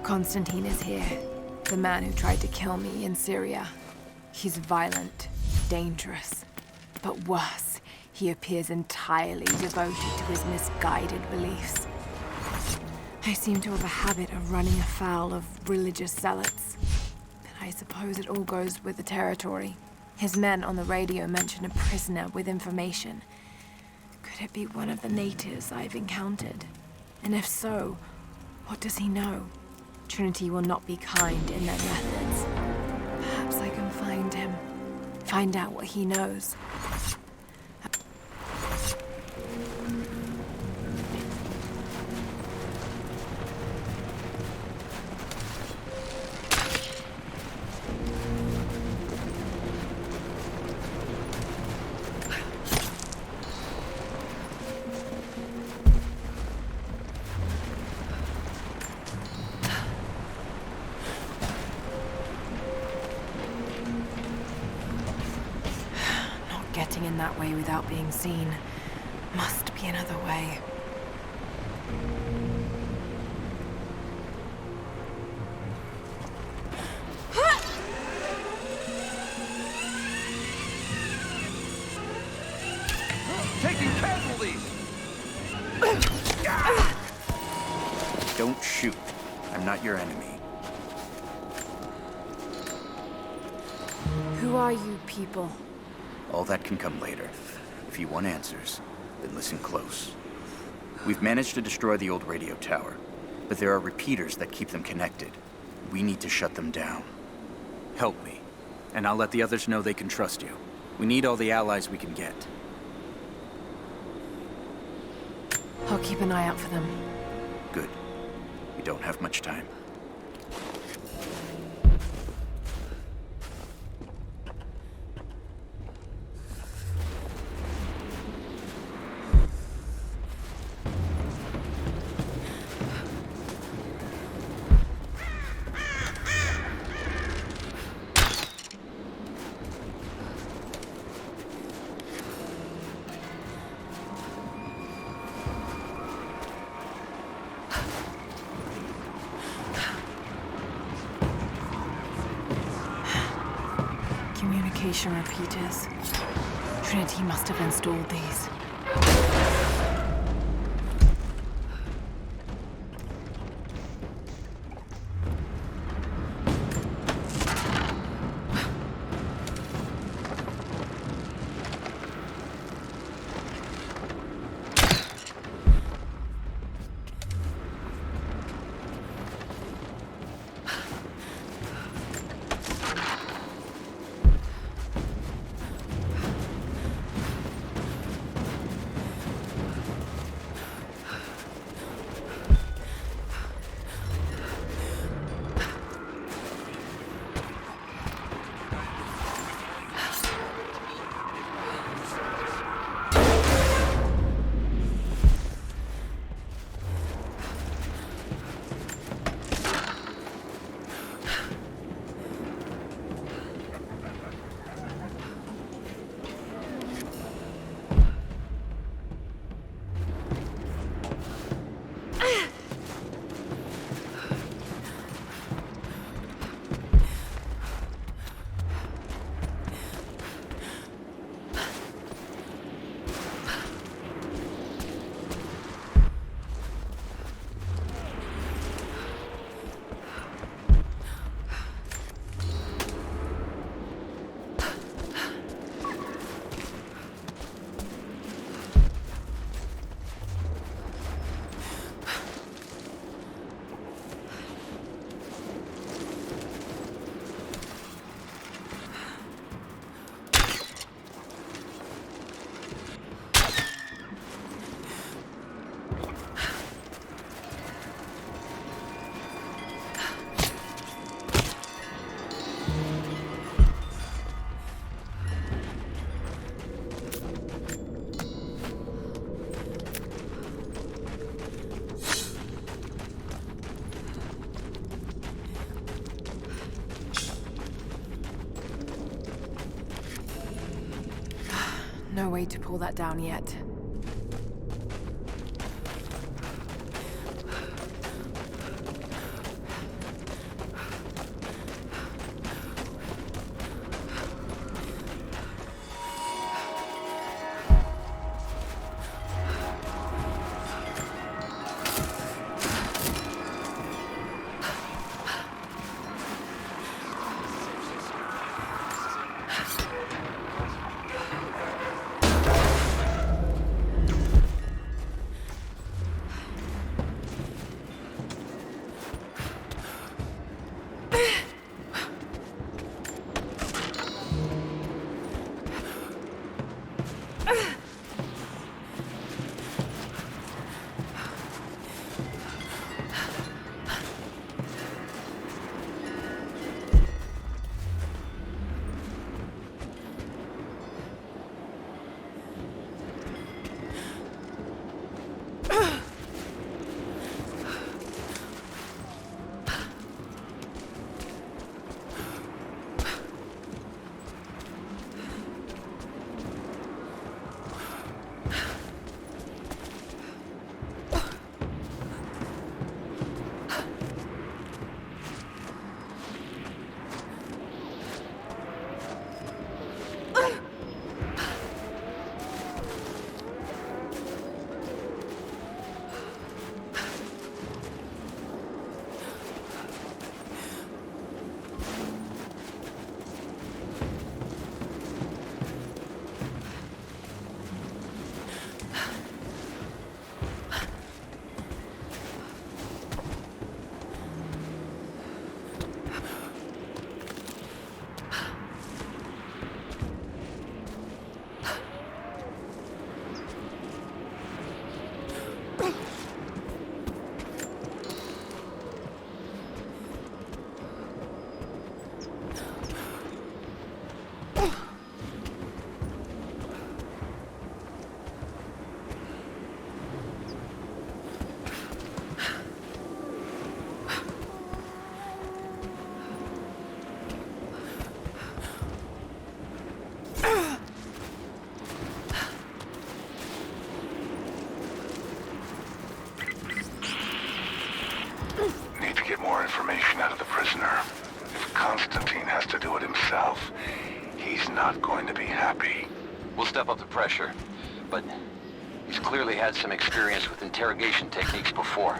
Constantine is here. The man who tried to kill me in Syria. He's violent, dangerous. But worse, he appears entirely devoted to his misguided beliefs. I seem to have a habit of running afoul of religious zealots. But I suppose it all goes with the territory. His men on the radio mention a prisoner with information. Could it be one of the natives I've encountered? And if so, what does he know? Trinity will not be kind in their methods. Perhaps I can find him. Find out what he knows. Getting in that way without being seen. Must be another way. Taking casualties! Don't shoot. I'm not your enemy. Who are you people? All that can come later. If you want answers, then listen close. We've managed to destroy the old radio tower, but there are repeaters that keep them connected. We need to shut them down. Help me, and I'll let the others know they can trust you. We need all the allies we can get. I'll keep an eye out for them. Good. We don't have much time. Communication repeaters. Trinity must have installed these. No way to pull that down yet. information out of the prisoner. If Constantine has to do it himself, he's not going to be happy. We'll step up the pressure, but he's clearly had some experience with interrogation techniques before.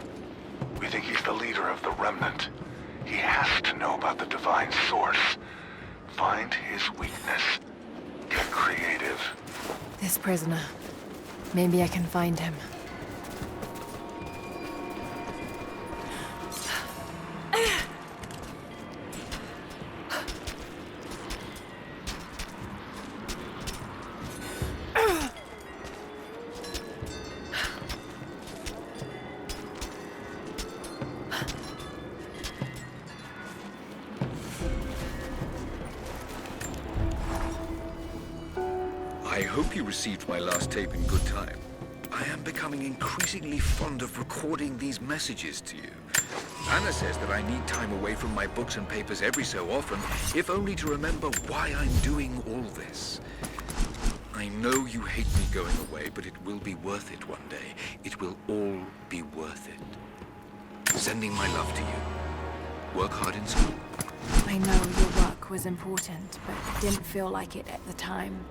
We think he's the leader of the Remnant. He has to know about the Divine Source. Find his weakness. Get creative. This prisoner. Maybe I can find him. I hope you received my last tape in good time. I am becoming increasingly fond of recording these messages to you. Anna says that I need time away from my books and papers every so often, if only to remember why I'm doing all this. I know you hate me going away, but it will be worth it one day. It will all be worth it. Sending my love to you. Work hard in school. I know your work was important, but it didn't feel like it at the time.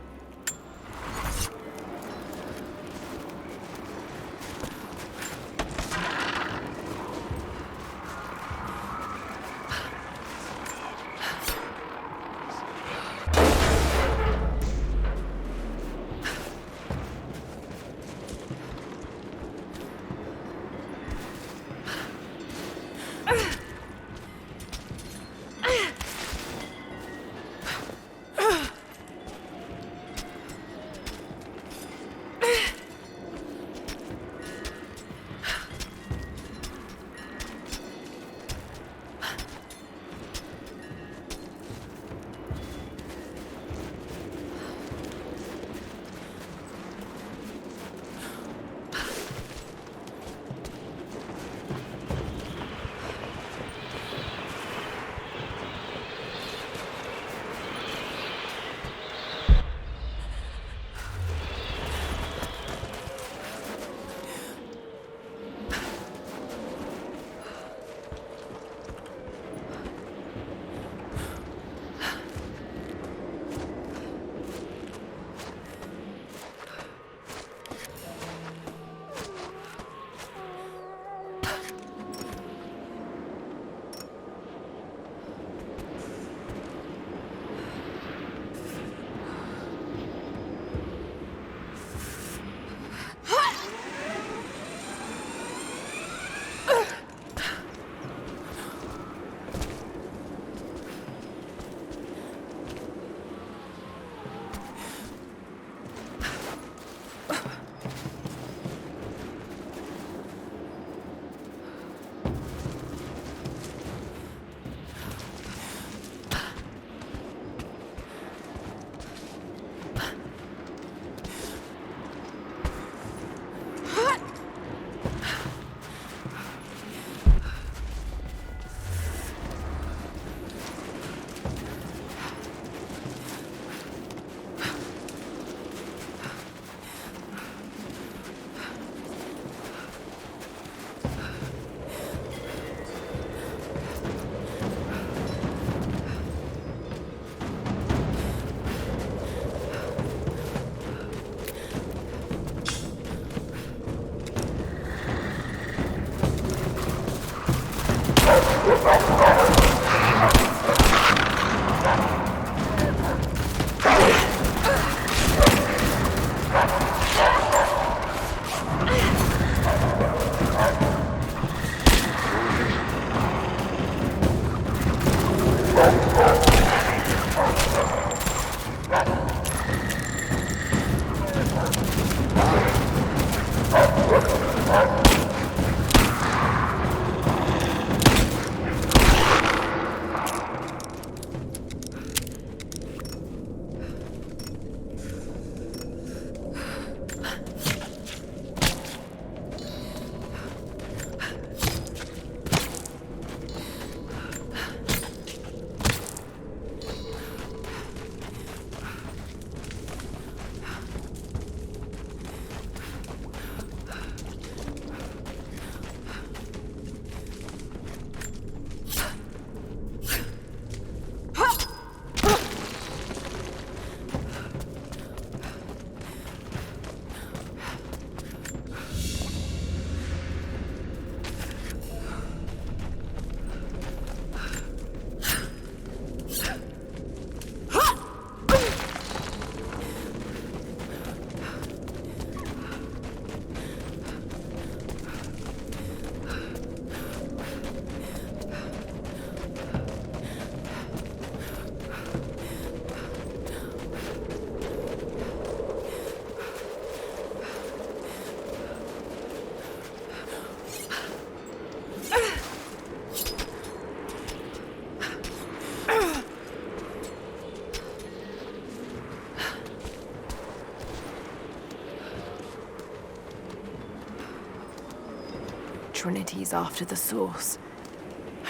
Trinity's after the source.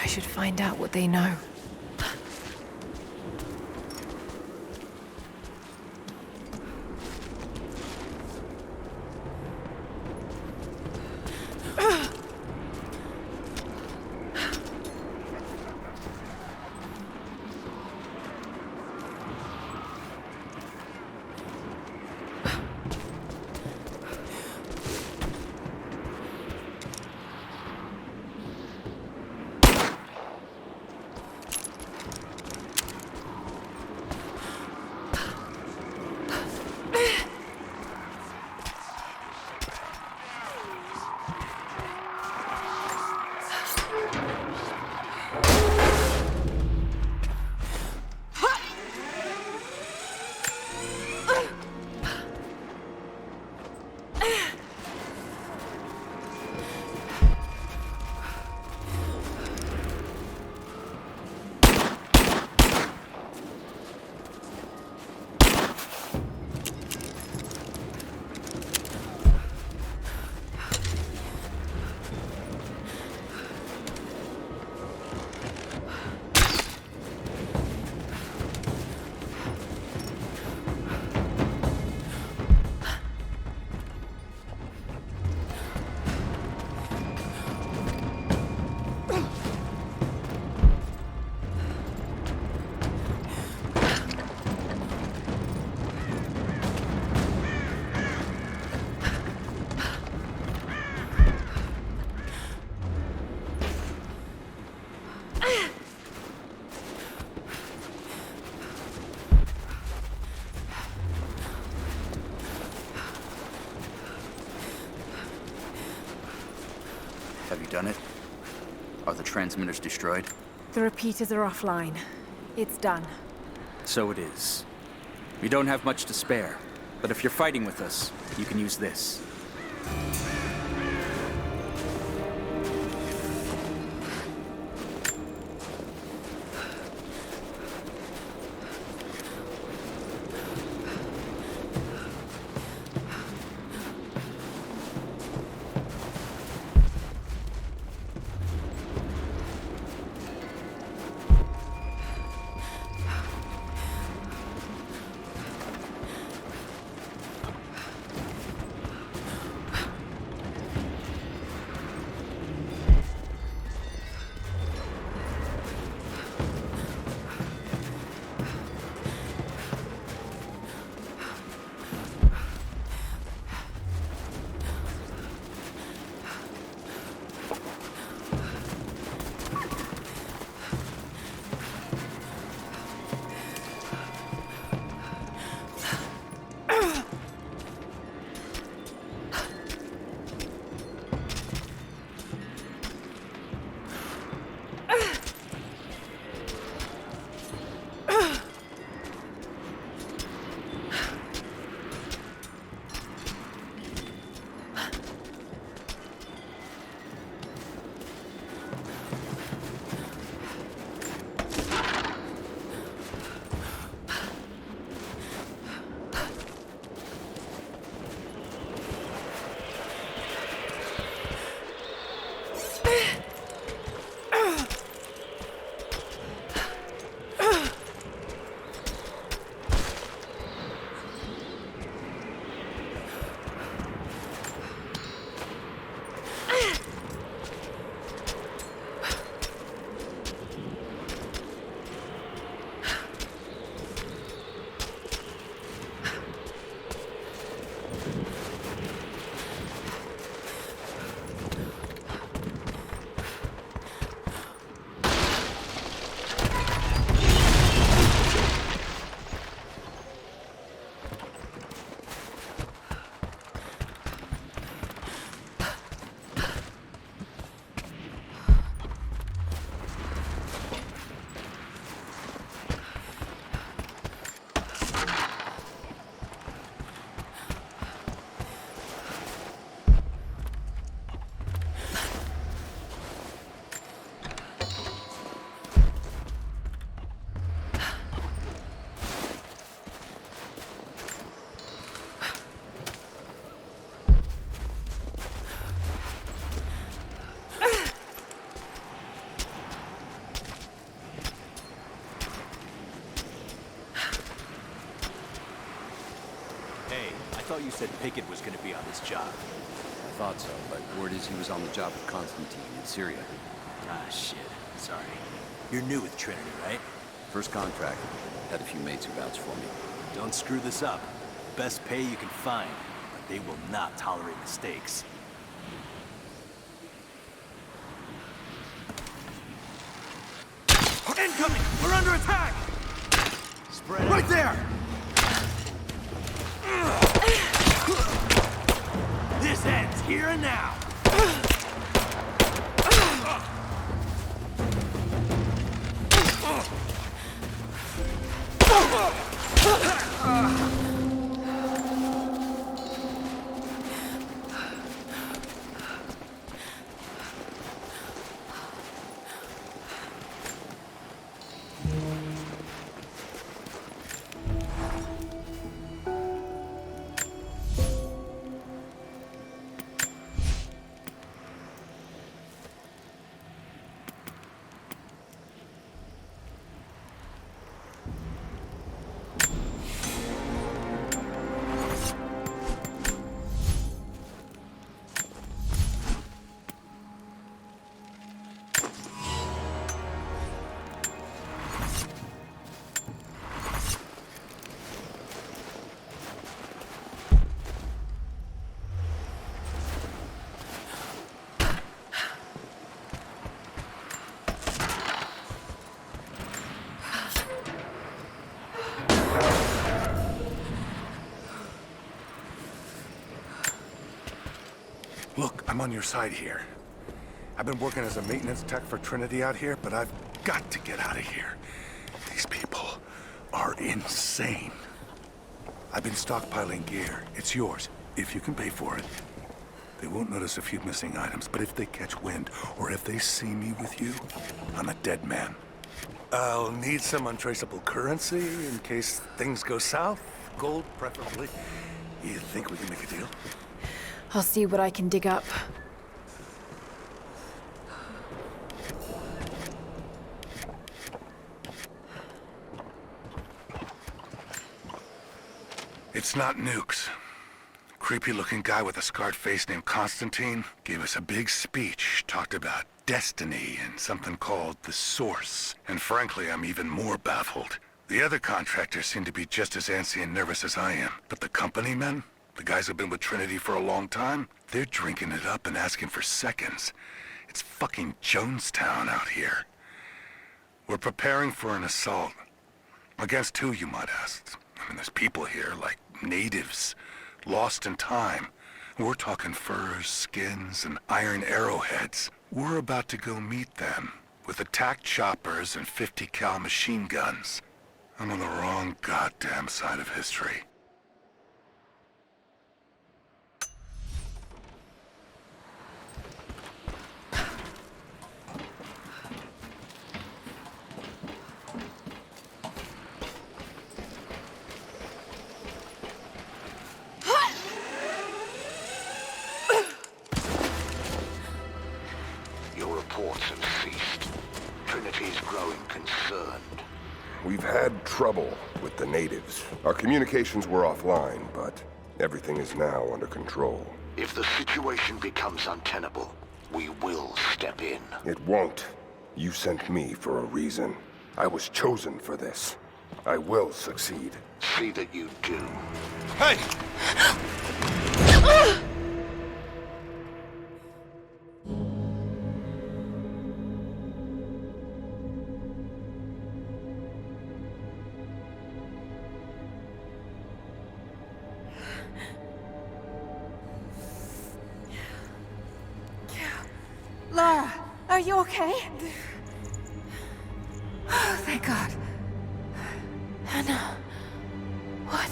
I should find out what they know. Have you done it? Are the transmitters destroyed? The repeaters are offline. It's done. So it is. We don't have much to spare, but if you're fighting with us, you can use this. thought you said Pickett was gonna be on this job. I thought so, but word is he was on the job with Constantine in Syria. Ah, shit. Sorry. You're new with Trinity, right? First contract. Had a few mates who vouched for me. Don't screw this up. Best pay you can find, but they will not tolerate mistakes. Incoming! We're under attack! Spread right there! This ends here and now! Look, I'm on your side here. I've been working as a maintenance tech for Trinity out here, but I've got to get out of here. These people are insane. I've been stockpiling gear. It's yours, if you can pay for it. They won't notice a few missing items, but if they catch wind, or if they see me with you, I'm a dead man. I'll need some untraceable currency in case things go south. Gold, preferably. You think we can make a deal? I'll see what I can dig up. It's not nukes. Creepy-looking guy with a scarred face named Constantine gave us a big speech, talked about destiny and something called the Source. And frankly, I'm even more baffled. The other contractors seem to be just as antsy and nervous as I am. But the company men, the guys who've been with Trinity for a long time, they're drinking it up and asking for seconds. It's fucking Jonestown out here. We're preparing for an assault. Against who, you might ask? I mean, there's people here, like natives, lost in time. We're talking furs, skins, and iron arrowheads. We're about to go meet them with attack choppers and 50 cal machine guns. I'm on the wrong goddamn side of history. Your reports have ceased. Trinity's growing concerned. We've had trouble with the natives. Our communications were offline, but everything is now under control. If the situation becomes untenable, we will step in. It won't. You sent me for a reason. I was chosen for this. I will succeed. See that you do. Hey! Lara, are you okay? Oh, thank God. Anna, what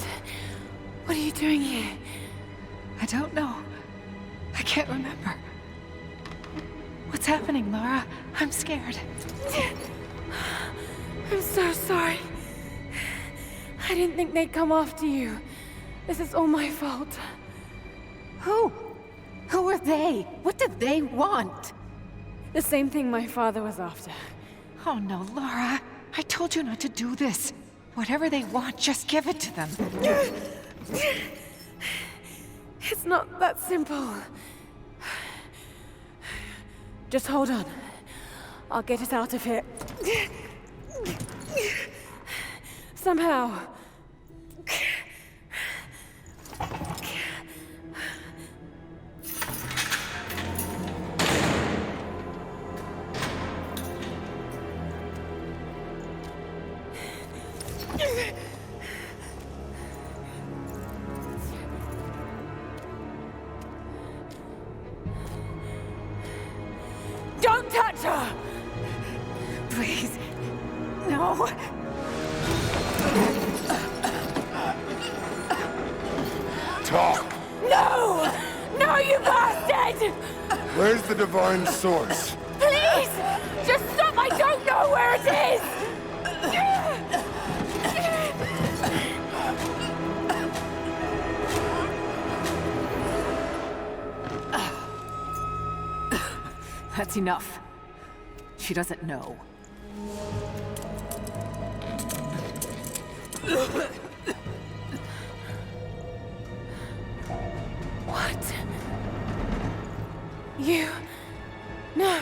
are you doing here? I don't know. I can't remember. What's happening, Lara? I'm scared. I'm so sorry. I didn't think they'd come after you. This is all my fault. Who? Who are they? What did they want? The same thing my father was after. Oh no, Lara. I told you not to do this. Whatever they want, just give it to them. It's not that simple. Just hold on. I'll get us out of here. Somehow. Don't touch her! Please. No. Talk! No! No, you bastard! Where's the divine source? Please! Just stop! I don't know where it is! That's enough. She doesn't know. What? You... No.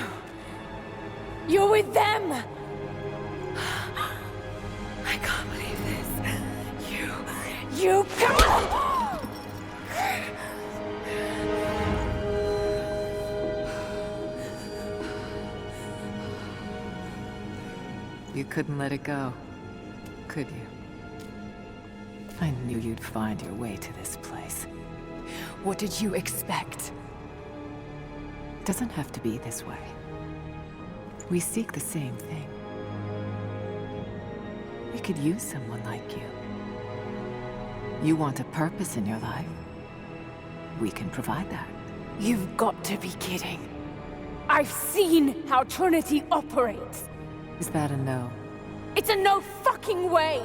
You're with them! I can't believe this. You can't! You couldn't let it go, could you? I knew you'd find your way to this place. What did you expect? It doesn't have to be this way. We seek the same thing. We could use someone like you. You want a purpose in your life? We can provide that. You've got to be kidding. I've seen how Trinity operates. Is that a no? It's a no fucking way!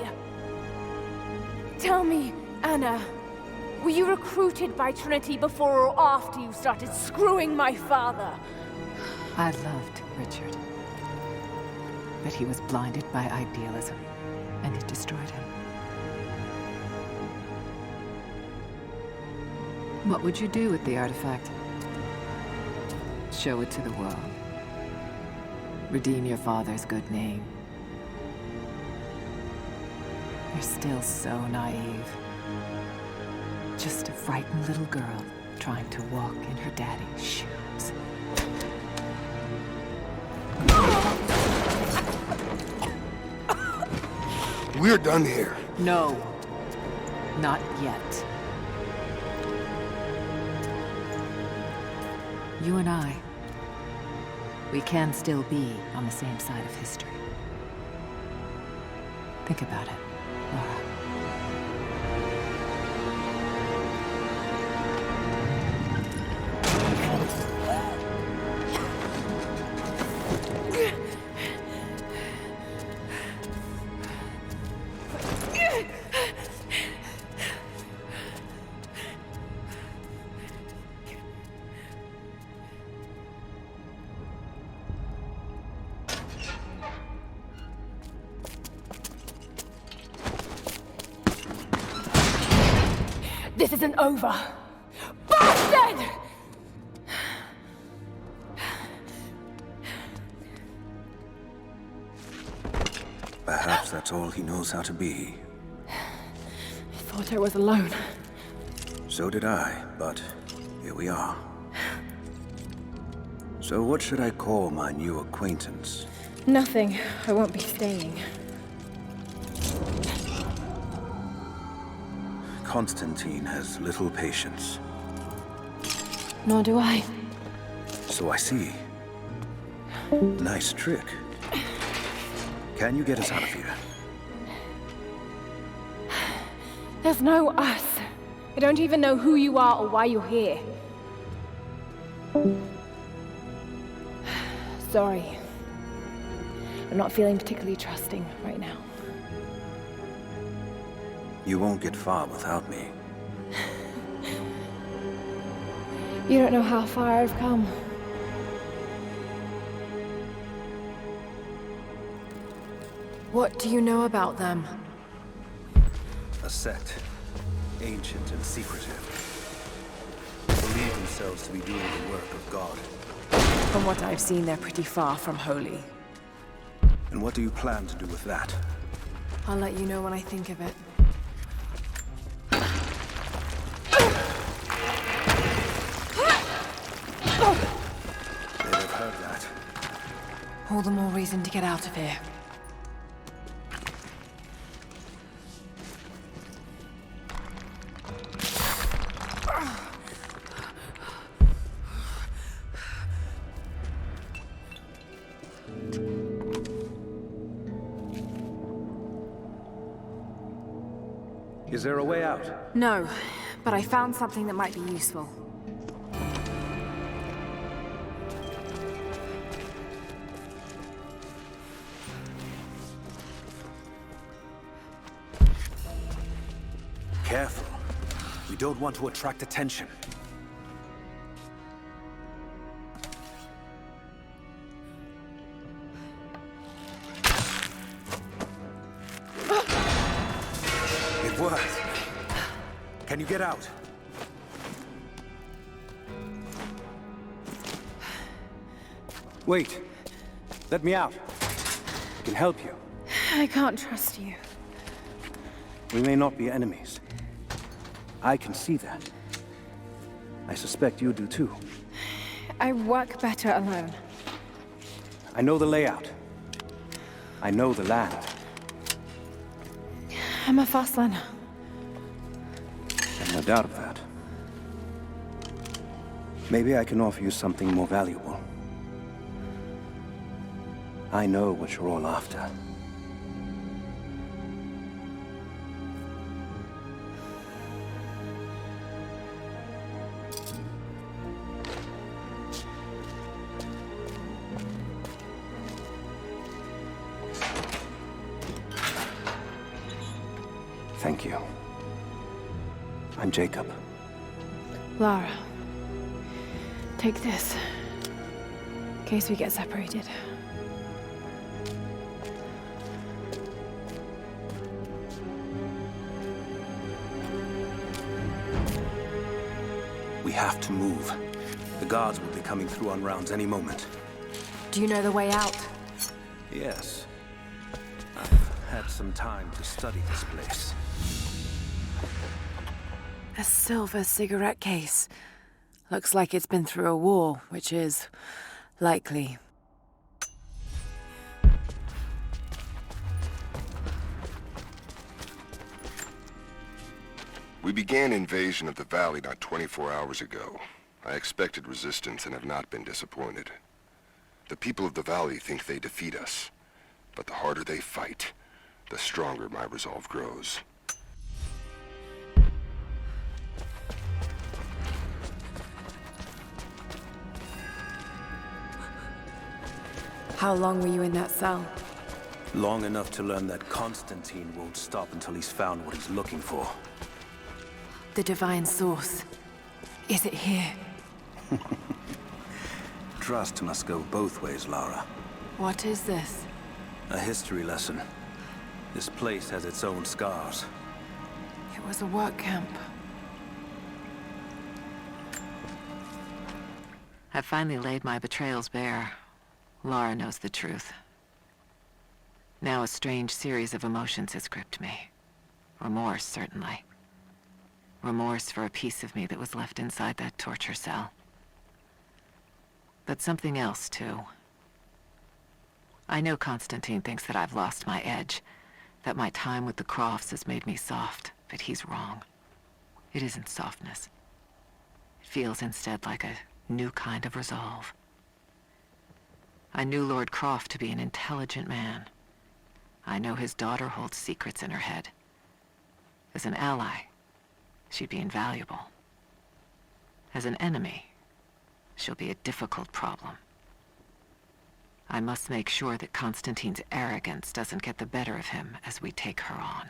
Tell me, Anna, were you recruited by Trinity before or after you started screwing my father? I loved Richard. But he was blinded by idealism, and it destroyed him. What would you do with the artifact? Show it to the world. Redeem your father's good name. You're still so naive. Just a frightened little girl trying to walk in her daddy's shoes. We're done here. No. Not yet. You and I, we can still be on the same side of history. Think about it, Laura. This isn't over. Bastard! Perhaps that's all he knows how to be. I thought I was alone. So did I, but here we are. So what should I call my new acquaintance? Nothing. I won't be staying. Constantine has little patience. Nor do I. So I see. Nice trick. Can you get us out of here? There's no us. I don't even know who you are or why you're here. Sorry. I'm not feeling particularly trusting right now. You won't get far without me. You don't know how far I've come. What do you know about them? A sect. Ancient and secretive. themselves to be doing the work of God. From what I've seen, they're pretty far from holy. And what do you plan to do with that? I'll let you know when I think of it. They'd have heard that. All the more reason to get out of here. Is there a way out? No, but I found something that might be useful. Careful. We don't want to attract attention. It worked. Can you get out? Wait. Let me out. I can help you. I can't trust you. We may not be enemies. I can see that. I suspect you do too. I work better alone. I know the layout. I know the land. I'm a fast learner. I've no doubt of that. Maybe I can offer you something more valuable. I know what you're all after. Thank you. I'm Jacob. Lara, take this. In case we get separated. We have to move. The guards will be coming through on rounds any moment. Do you know the way out? Yes. I've had some time to study this place. A silver cigarette case. Looks like it's been through a war, which is likely. We began invasion of the valley not 24 hours ago. I expected resistance and have not been disappointed. The people of the valley think they defeat us, but the harder they fight, the stronger my resolve grows. How long were you in that cell? Long enough to learn that Constantine won't stop until he's found what he's looking for. The divine source. Is it here? Trust must go both ways, Lara. What is this? A history lesson. This place has its own scars. It was a work camp. I've finally laid my betrayals bare. Lara knows the truth. Now a strange series of emotions has gripped me. Remorse, certainly. Remorse for a piece of me that was left inside that torture cell. But something else, too. I know Constantine thinks that I've lost my edge, that my time with the Crofts has made me soft, but he's wrong. It isn't softness. It feels instead like a new kind of resolve. I knew Lord Croft to be an intelligent man. I know his daughter holds secrets in her head. As an ally, she'd be invaluable. As an enemy, she'll be a difficult problem. I must make sure that Constantine's arrogance doesn't get the better of him as we take her on.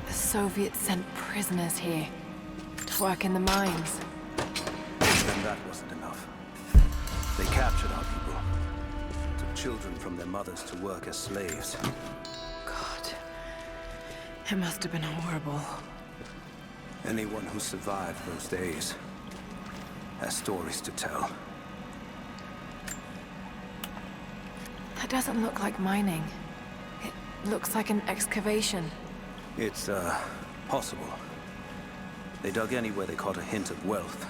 The Soviets sent prisoners here to work in the mines. Then that wasn't enough. They captured our people. Took children from their mothers to work as slaves. It must have been horrible. Anyone who survived those days has stories to tell. That doesn't look like mining. It looks like an excavation. It's, possible. They dug anywhere they caught a hint of wealth.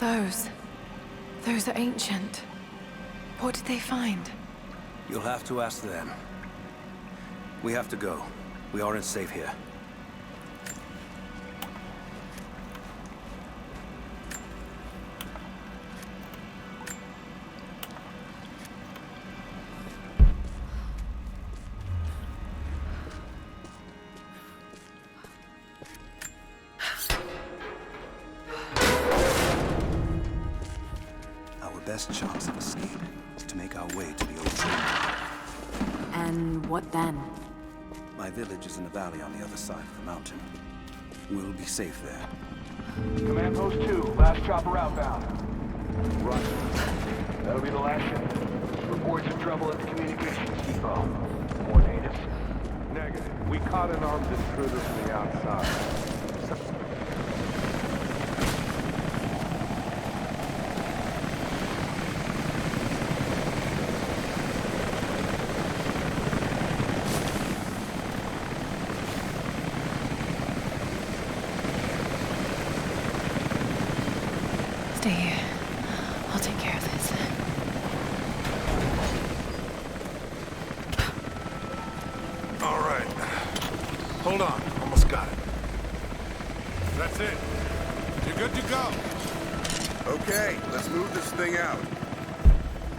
Those are ancient. What did they find? You'll have to ask them. We have to go. We aren't safe here. Our best chance of escape is to make our way to the ocean. And what then? My village is in a valley on the other side of the mountain. We'll be safe there. Command Post 2, last chopper outbound. Run. That'll be the last ship. Reports of trouble at the communications depot. More natives? Negative. We caught an armed intruder from the outside. Stay here. I'll take care of this. All right. Hold on. Almost got it. That's it. You're good to go. Okay, let's move this thing out.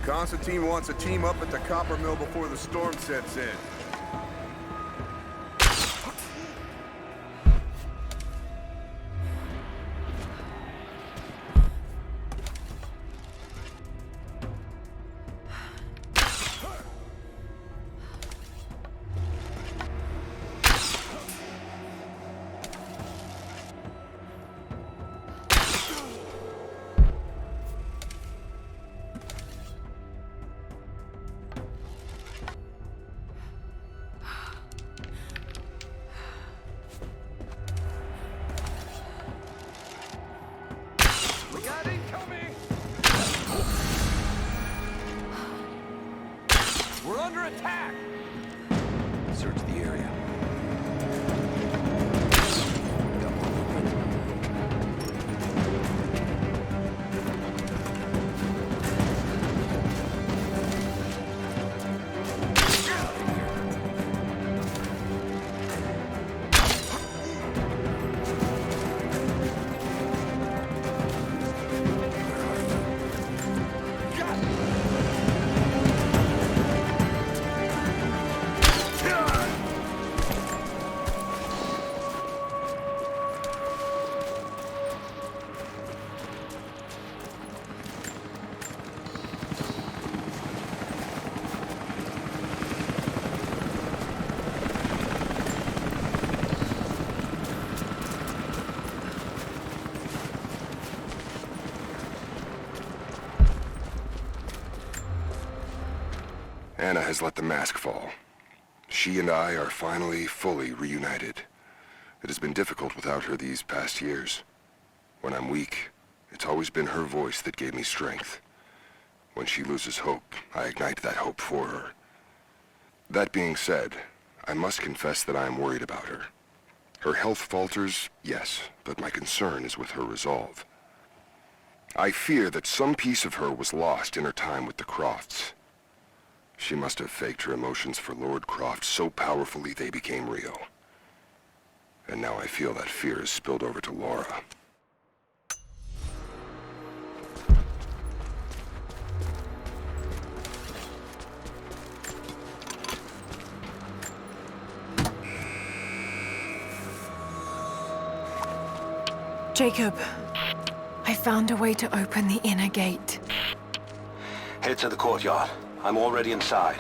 Constantine wants a team up at the copper mill before the storm sets in. We're under attack! Search the area. Anna has let the mask fall. She and I are finally fully reunited. It has been difficult without her these past years. When I'm weak, it's always been her voice that gave me strength. When she loses hope, I ignite that hope for her. That being said, I must confess that I am worried about her. Her health falters, yes, but my concern is with her resolve. I fear that some piece of her was lost in her time with the Crofts. She must have faked her emotions for Lord Croft so powerfully they became real. And now I feel that fear has spilled over to Laura. Jacob, I found a way to open the inner gate. Head to the courtyard. I'm already inside.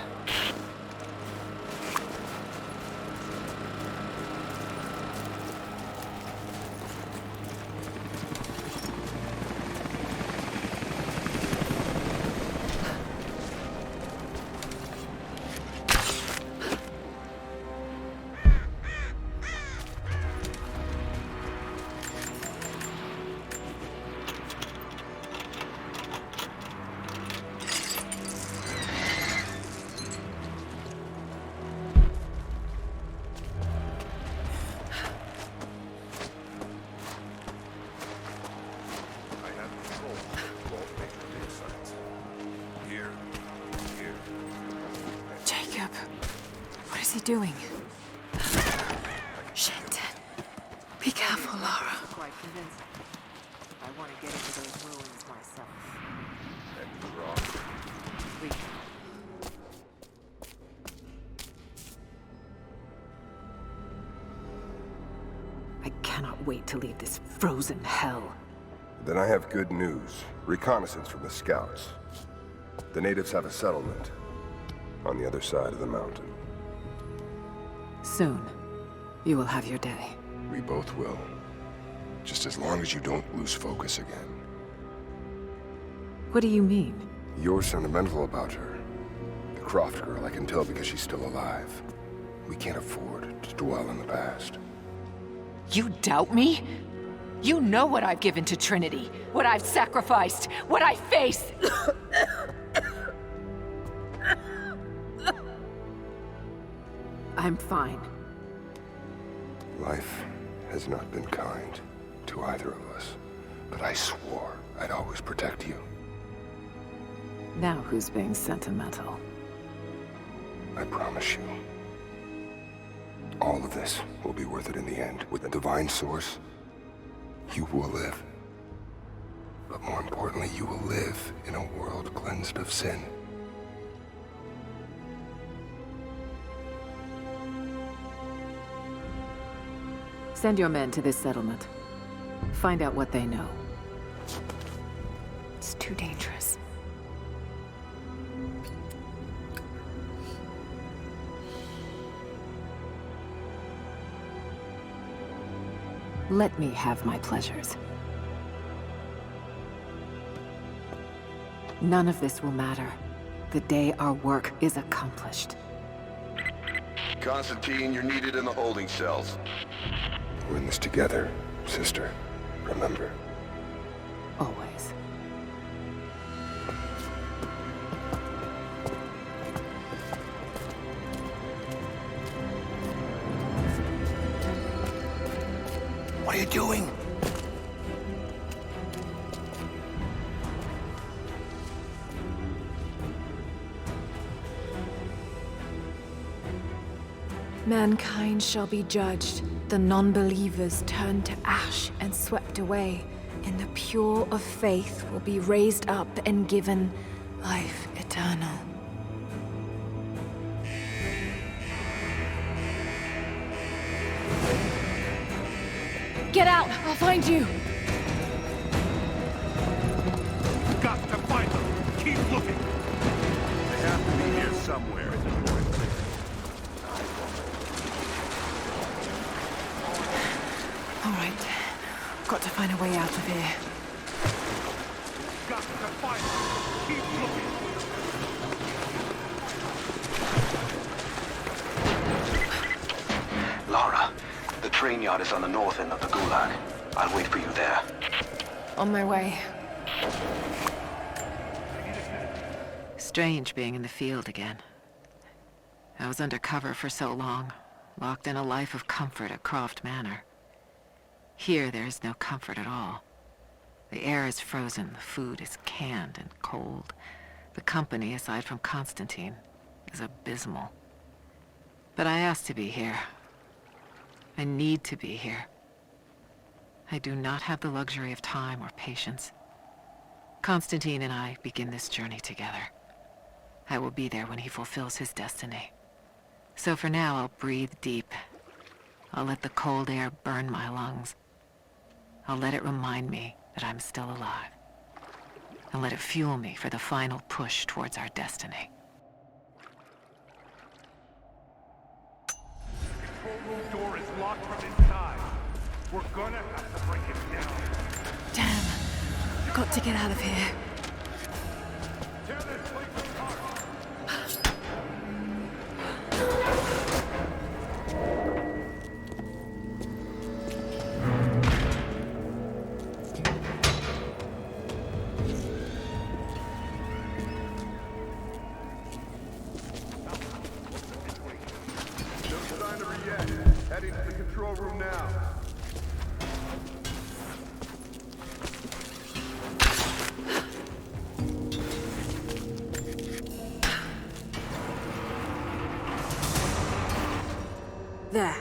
is he doing? Shit. Be careful, Lara. Quite convincing. I want to get into those ruins myself. We I cannot wait to leave this frozen hell. Then I have good news. Reconnaissance from the scouts. The natives have a settlement on the other side of the mountain. Soon, you will have your day. We both will. Just as long as you don't lose focus again. What do you mean? You're sentimental about her. The Croft girl, I can tell because she's still alive. We can't afford to dwell in the past. You doubt me? You know what I've given to Trinity, what I've sacrificed, what I face. I'm fine. Life has not been kind to either of us, but I swore I'd always protect you. Now who's being sentimental? I promise you. All of this will be worth it in the end. With the divine source, you will live. But more importantly, you will live in a world cleansed of sin. Send your men to this settlement. Find out what they know. It's too dangerous. Let me have my pleasures. None of this will matter the day our work is accomplished. Constantine, you're needed in the holding cells. We're in this together, sister. Remember. Always. What are you doing? Mankind shall be judged. The non-believers turned to ash and swept away, and the pure of faith will be raised up and given life eternal. Get out! I'll find you! Got to find them! Keep looking! They have to be here somewhere. All right. Got to find a way out of here. Got to find them! Keep looking! Lara, the train yard is on the north end of the Gulag. I'll wait for you there. On my way. Strange being in the field again. I was under cover for so long, locked in a life of comfort at Croft Manor. Here there is no comfort at all. The air is frozen, the food is canned and cold. The company, aside from Constantine, is abysmal. But I asked to be here. I need to be here. I do not have the luxury of time or patience. Constantine and I begin this journey together. I will be there when he fulfills his destiny. So for now, I'll breathe deep. I'll let the cold air burn my lungs. I'll let it remind me that I'm still alive. And let it fuel me for the final push towards our destiny. The control room door is locked from inside. We're gonna have to break it down. Damn. Got to get out of here. Tear this place apart! Heading to the control room now. There.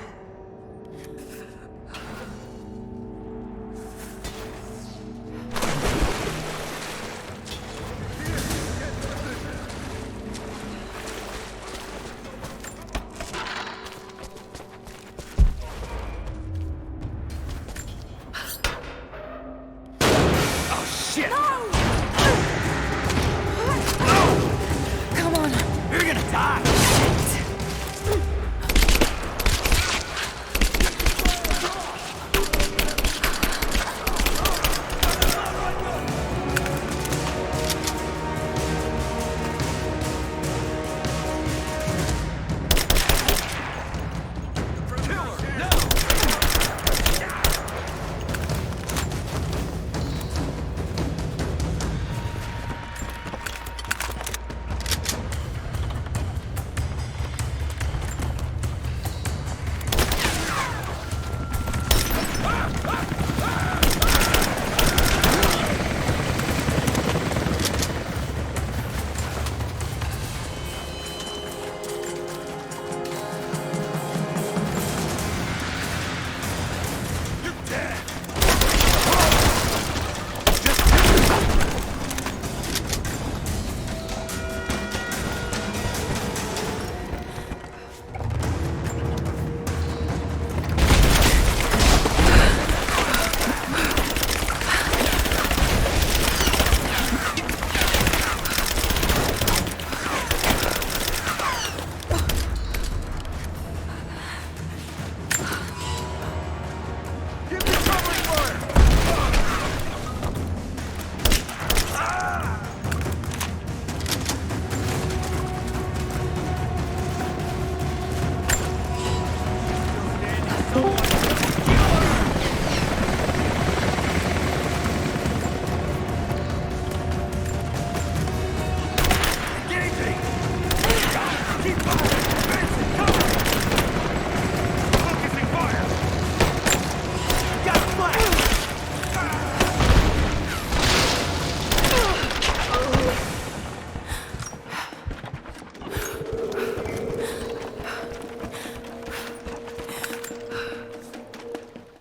Shit! Come on. You're gonna die!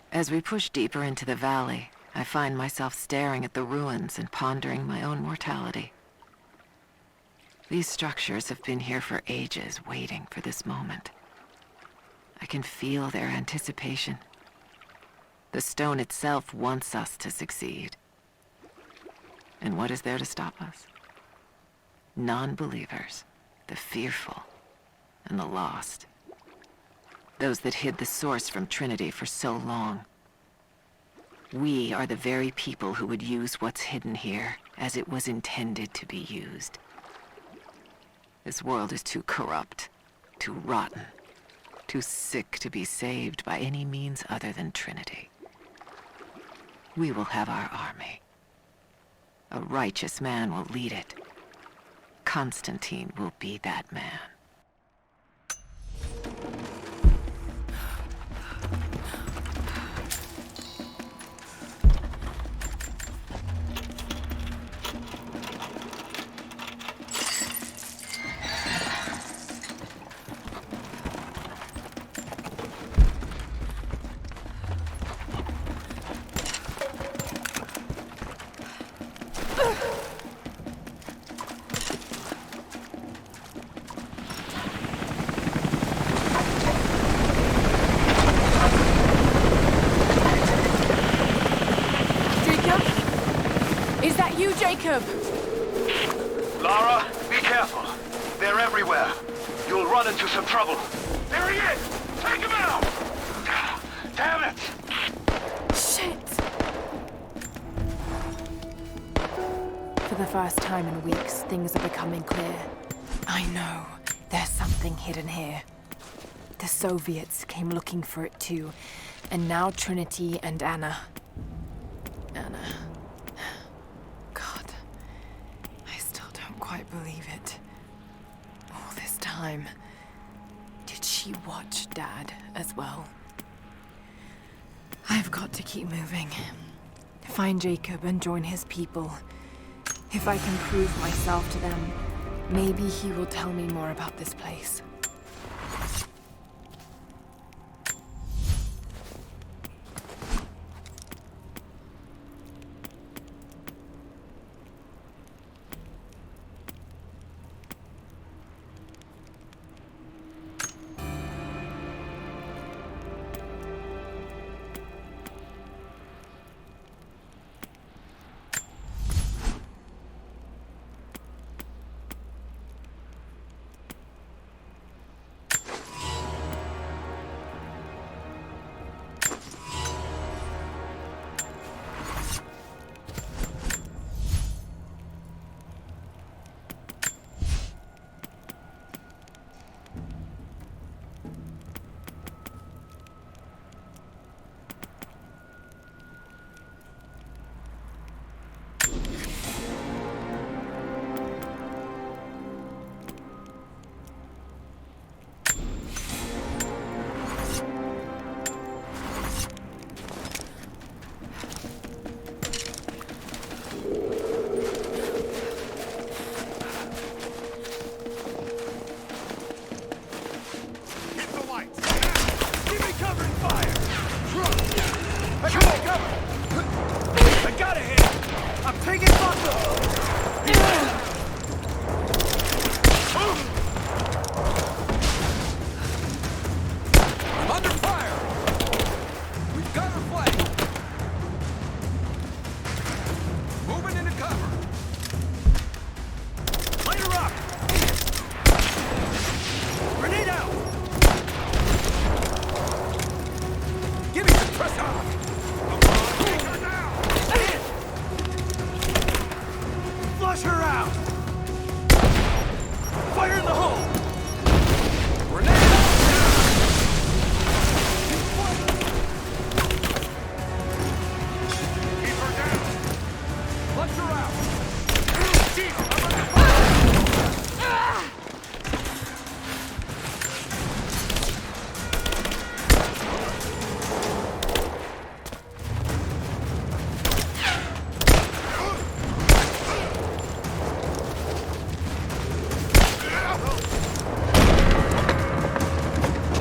As we push deeper into the valley, I find myself staring at the ruins and pondering my own mortality. These structures have been here for ages, waiting for this moment. I can feel their anticipation. The stone itself wants us to succeed. And what is there to stop us? Non-believers, the fearful, and the lost. Those that hid the source from Trinity for so long. We are the very people who would use what's hidden here as it was intended to be used. This world is too corrupt, too rotten, too sick to be saved by any means other than Trinity. We will have our army. A righteous man will lead it. Constantine will be that man. Jacob! Lara, be careful. They're everywhere. You'll run into some trouble. There he is! Take him out! Damn it! Shit! For the first time in weeks, things are becoming clear. I know. There's something hidden here. The Soviets came looking for it too. And now Trinity and Anna. Anna. God. I still don't quite believe it. All this time. Did she watch Dad as well? I've got to keep moving. Find Jacob and join his people. If I can prove myself to them, maybe he will tell me more about this place.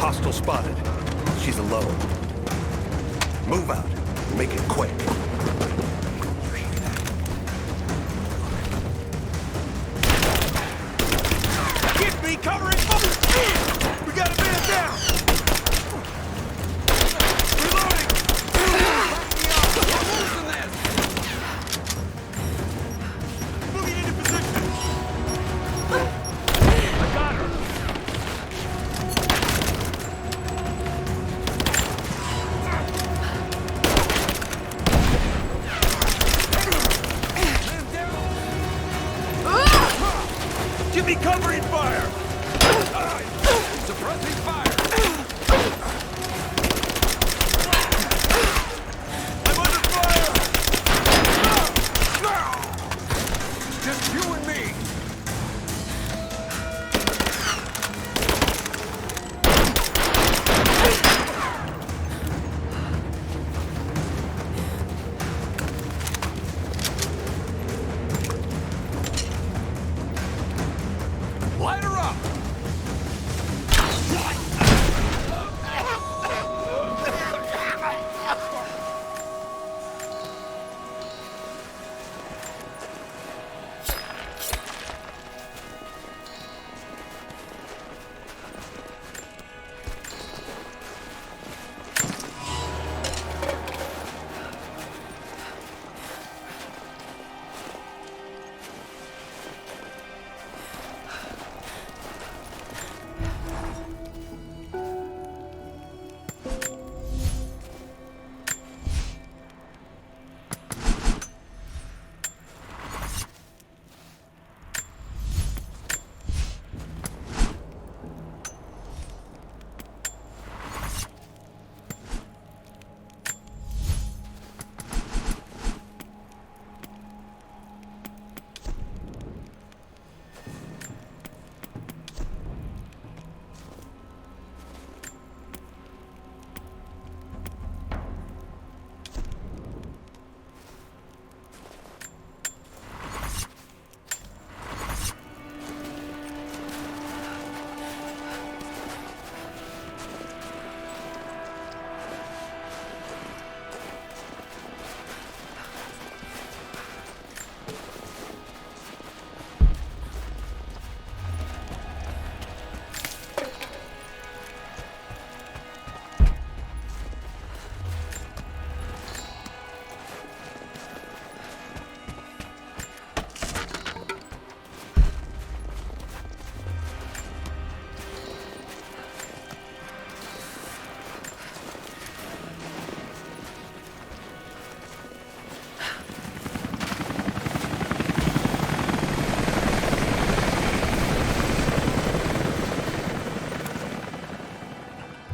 Hostile spotted. She's alone. Move out. Make it quick. Get me covering! We got a man down! Reloading! Losing this! Moving into position! I got her! Give me covering fire! Suppressing fire! I'm under fire! Just you and me! Light her up!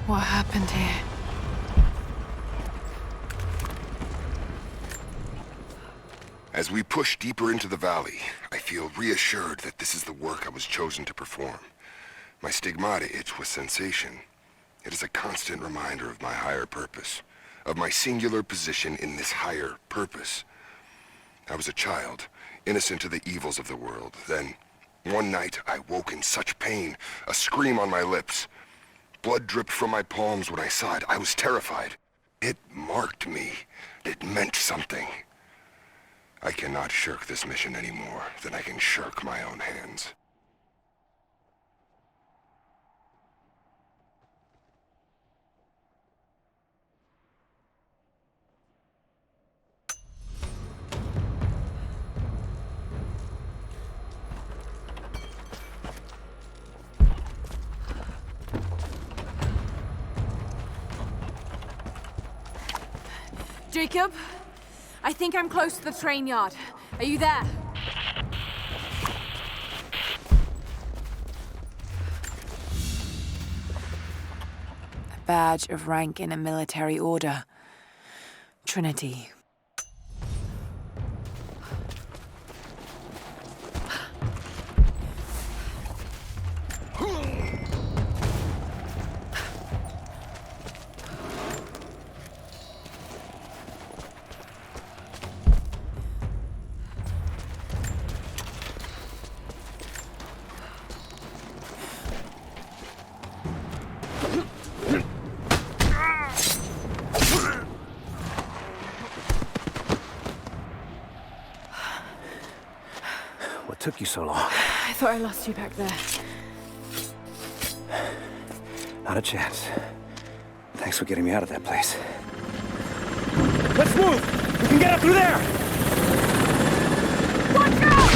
What happened here? As we push deeper into the valley, I feel reassured that this is the work I was chosen to perform. My stigmata itch with sensation. It is a constant reminder of my higher purpose, of my singular position in this higher purpose. I was a child, innocent to the evils of the world. Then, one night, I woke in such pain, a scream on my lips. Blood dripped from my palms when I saw it. I was terrified. It marked me. It meant something. I cannot shirk this mission any more than I can shirk my own hands. Jacob, I think I'm close to the train yard. Are you there? A badge of rank in a military order. Trinity. took you so long? I thought I lost you back there. Not a chance. Thanks for getting me out of that place. Let's move! We can get up through there! Watch out!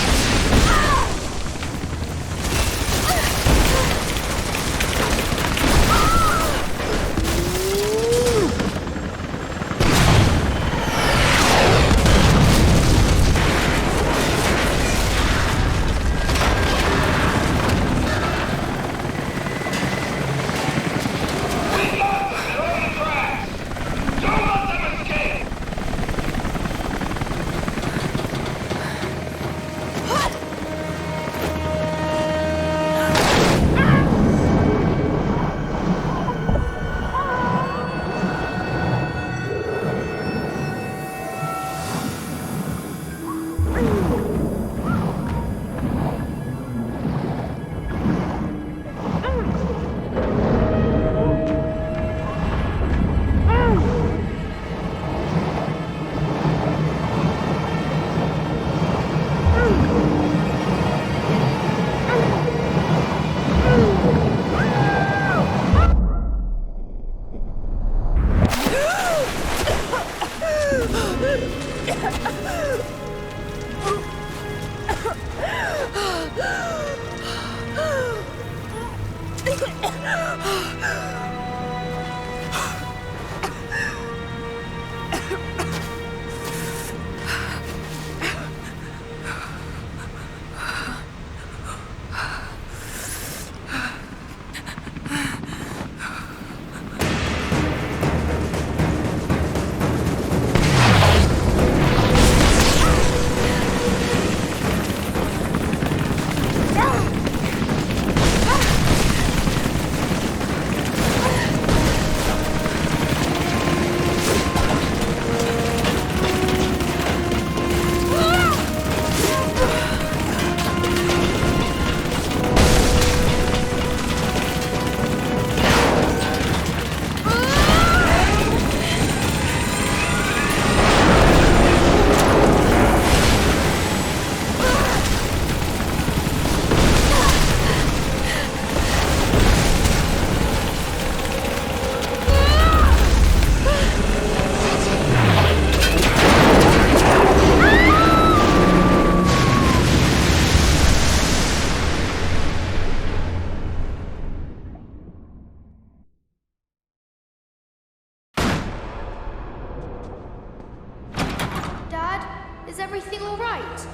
Is everything all right?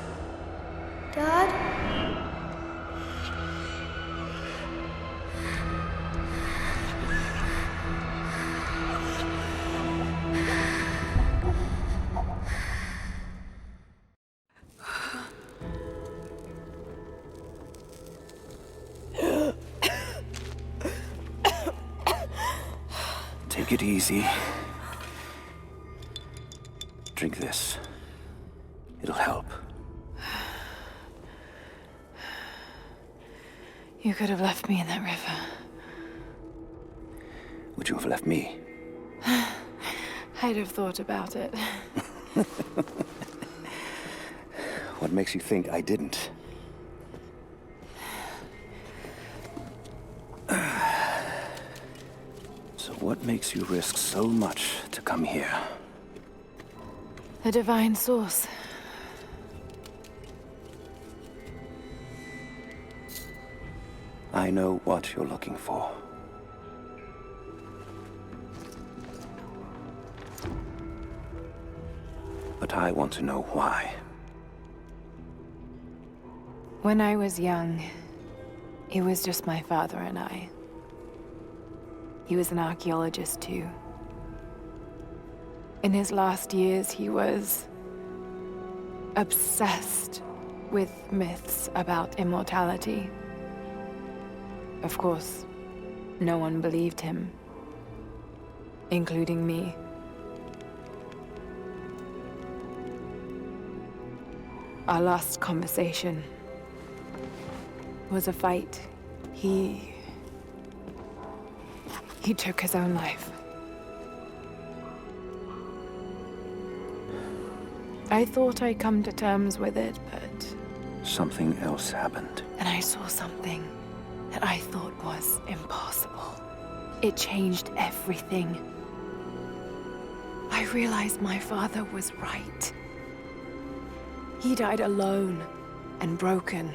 Dad? Take it easy. Drink this. It'll help. You could have left me in that river. Would you have left me? I'd have thought about it. What makes you think I didn't? So what makes you risk so much to come here? The divine source. I know what you're looking for. But I want to know why. When I was young, it was just my father and I. He was an archaeologist too. In his last years, he was obsessed with myths about immortality. Of course, no one believed him, including me. Our last conversation was a fight. He took his own life. I thought I'd come to terms with it, but... something else happened. And I saw something that I thought was impossible. It changed everything. I realized my father was right. He died alone and broken.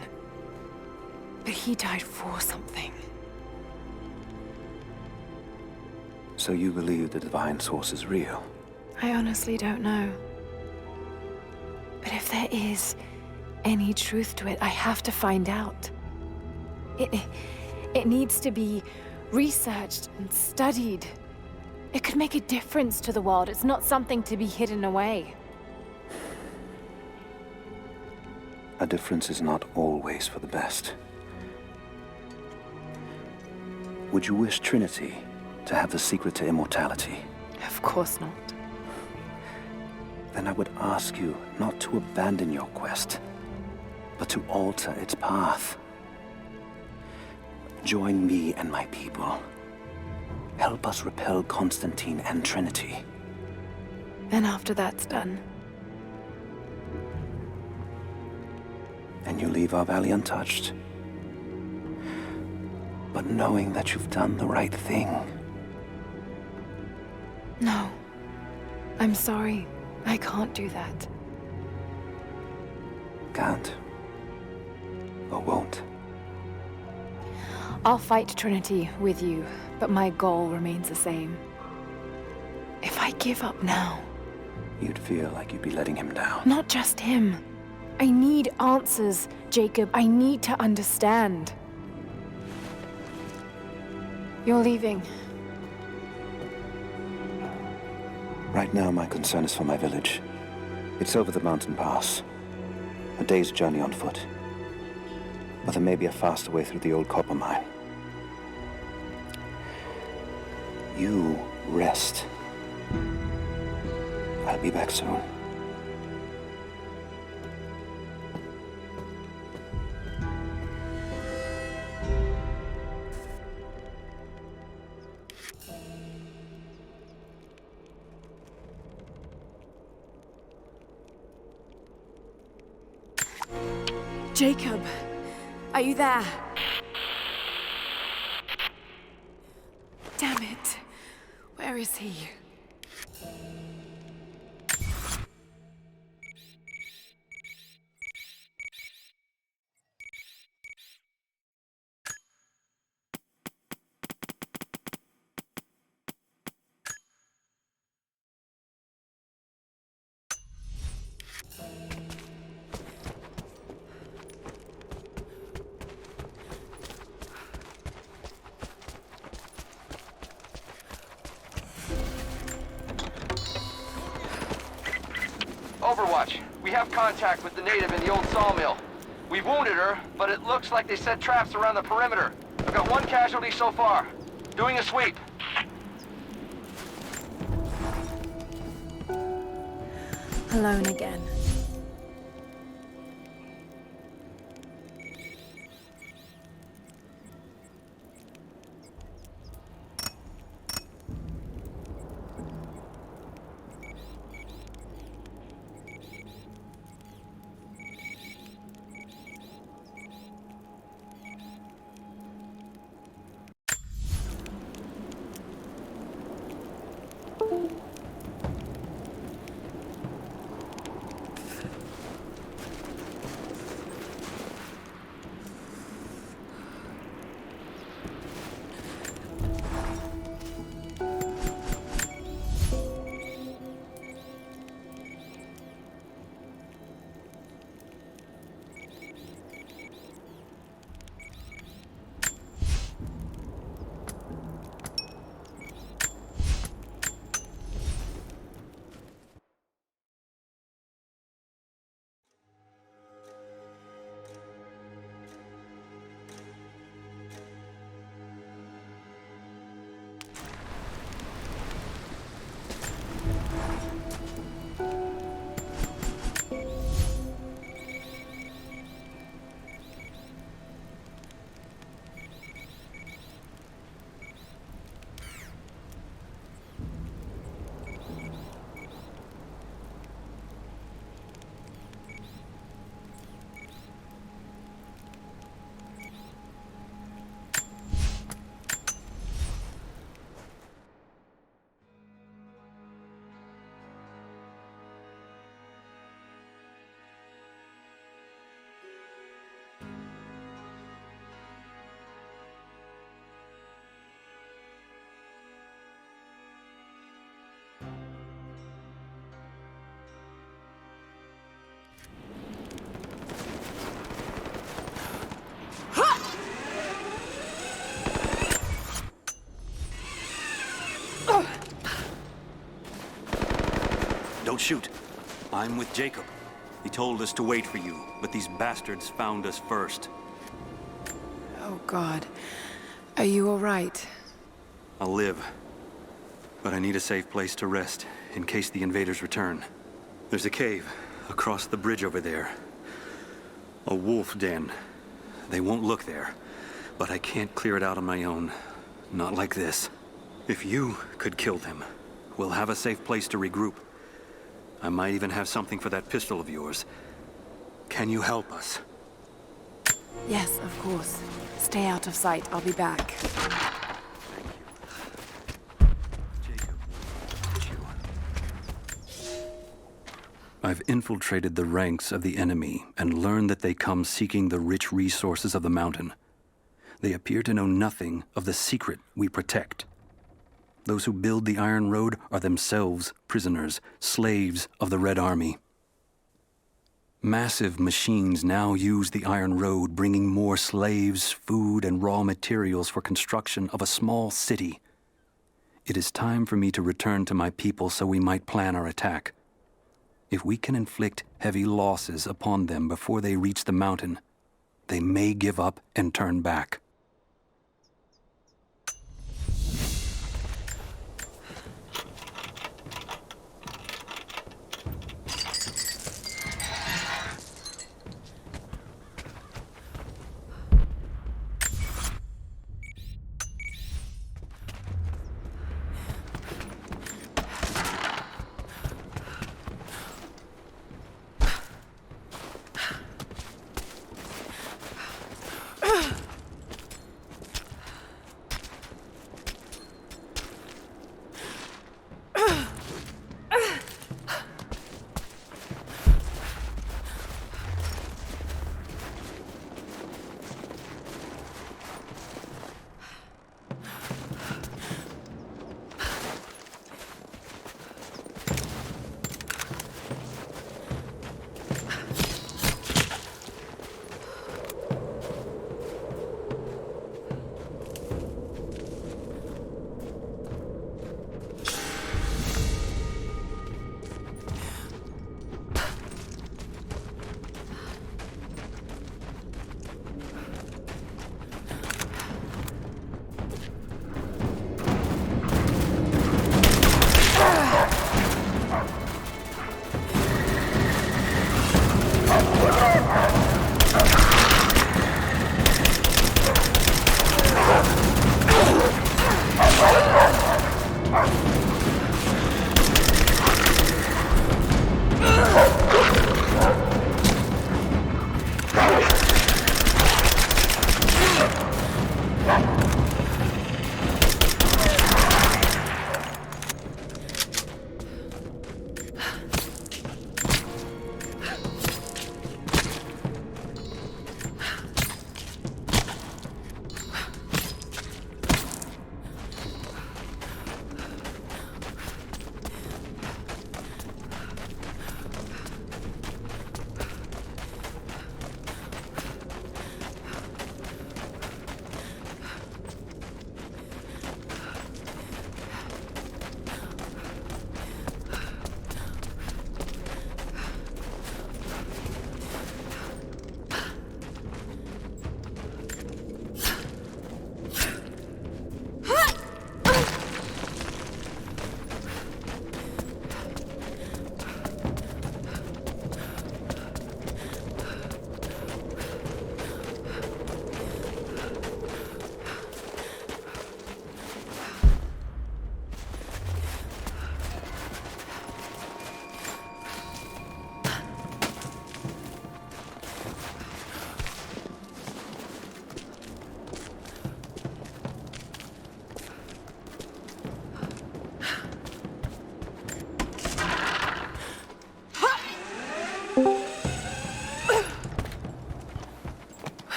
But he died for something. So you believe the divine source is real? I honestly don't know. But if there is any truth to it, I have to find out. It needs to be researched and studied. It could make a difference to the world. It's not something to be hidden away. A difference is not always for the best. Would you wish Trinity to have the secret to immortality? Of course not. Then I would ask you not to abandon your quest, but to alter its path. Join me and my people. Help us repel Constantine and Trinity. Then after that's done, and you leave our valley untouched, but knowing that you've done the right thing. no. I'm sorry. I can't do that. Can't. Or won't. I'll fight Trinity with you, but my goal remains the same. If I give up now... You'd feel like you'd be letting him down. Not just him. I need answers, Jacob. I need to understand. You're leaving. Right now, my concern is for my village. It's over the mountain pass. A day's journey on foot. But there may be a faster way through the old copper mine. You rest. I'll be back soon. Jacob, are you there? Damn it. Where is he? Overwatch, we have contact with the native in the old sawmill. We've wounded her, but it looks like they set traps around the perimeter. I've got one casualty so far. Doing a sweep. Alone again. Don't shoot. I'm with Jacob. He told us to wait for you, but these bastards found us first. Oh, God. Are you all right? I'll live. But I need a safe place to rest, in case the invaders return. There's a cave across the bridge over there. A wolf den. They won't look there, but I can't clear it out on my own. Not like this. If you could kill them, we'll have a safe place to regroup. I might even have something for that pistol of yours. Can you help us? Yes, of course. Stay out of sight. I'll be back. I've infiltrated the ranks of the enemy and learned that they come seeking the rich resources of the mountain. They appear to know nothing of the secret we protect. Those who build the Iron Road are themselves prisoners, slaves of the Red Army. Massive machines now use the Iron Road, bringing more slaves, food, and raw materials for construction of a small city. It is time for me to return to my people so we might plan our attack. If we can inflict heavy losses upon them before they reach the mountain, they may give up and turn back.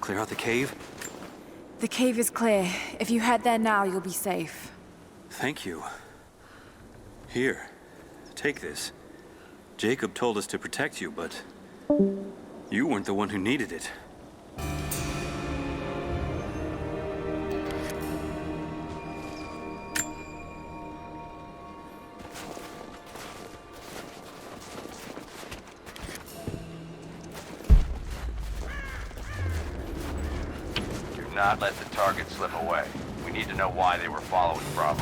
Clear out the cave? The cave is clear. If you head there now, you'll be safe. Thank you. Here, take this. Jacob told us to protect you, but you weren't the one who needed it. not let the target slip away. We need to know why they were following Bravo.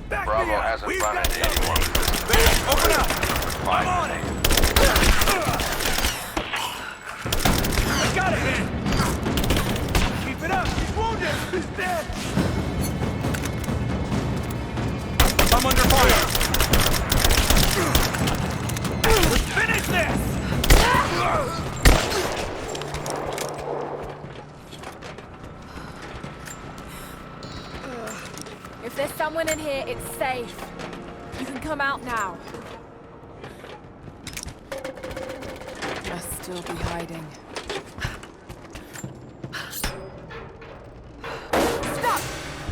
Bravo hasn't run into anyone. Open up! I'm on it! I got a hit! Keep it up! He's wounded! He's dead! I'm under fire! Let's finish this! If there's someone in here, it's safe. You can come out now. Must still be hiding. Stop!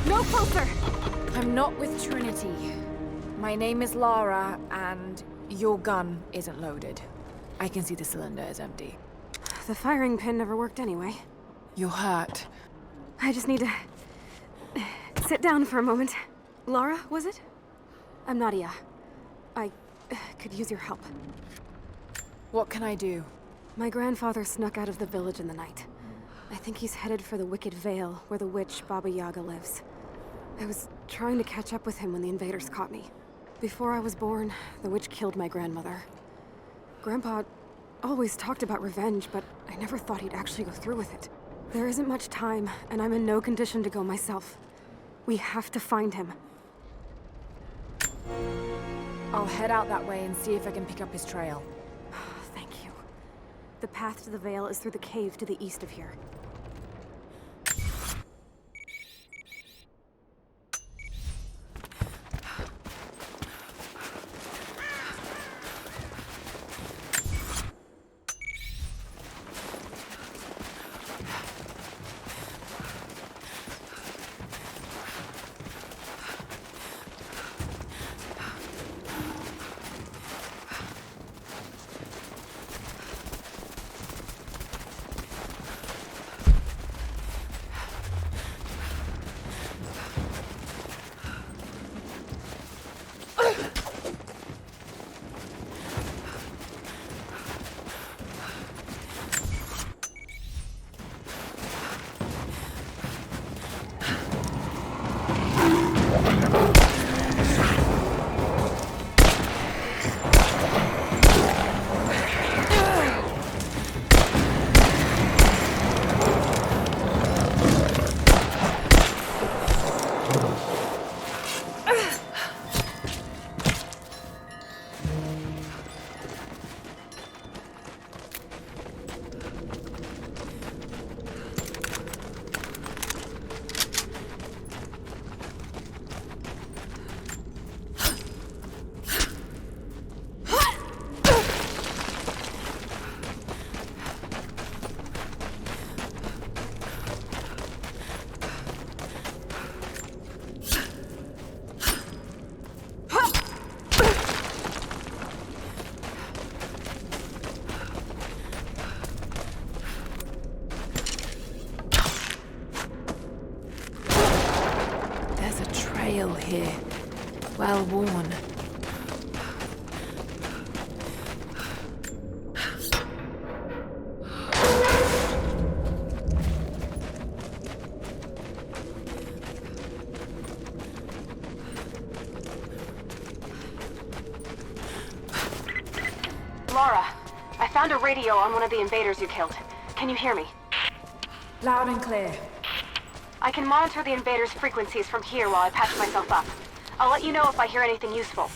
No closer! I'm not with Trinity. My name is Lara, and your gun isn't loaded. I can see the cylinder is empty. The firing pin never worked anyway. You're hurt. I just need to sit down for a moment. Lara, was it? I'm Nadia. I could use your help. What can I do? My grandfather snuck out of the village in the night. I think he's headed for the Wicked Vale, where the witch Baba Yaga lives. I was trying to catch up with him when the invaders caught me. Before I was born, the witch killed my grandmother. Grandpa always talked about revenge, but I never thought he'd actually go through with it. There isn't much time, and I'm in no condition to go myself. We have to find him. I'll head out that way and see if I can pick up his trail. Thank you. The path to the Vale is through the cave to the east of here. Here, well worn. Lara, I found a radio on one of the invaders you killed. Can you hear me? Loud and clear. I can monitor the invaders' frequencies from here while I patch myself up. I'll let you know if I hear anything useful.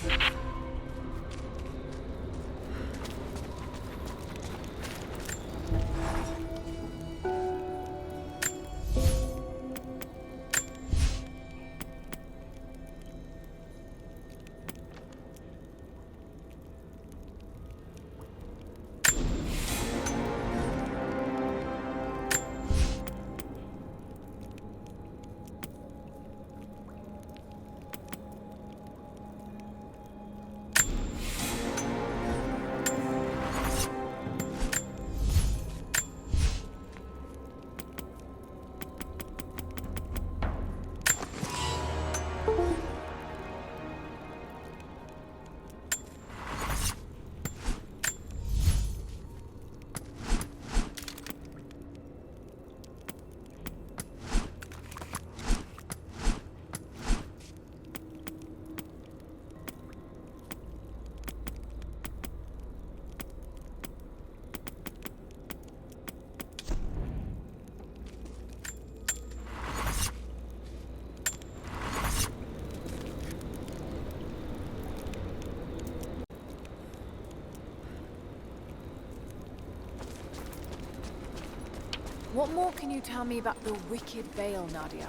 What more can you tell me about the Wicked Vale, Nadia?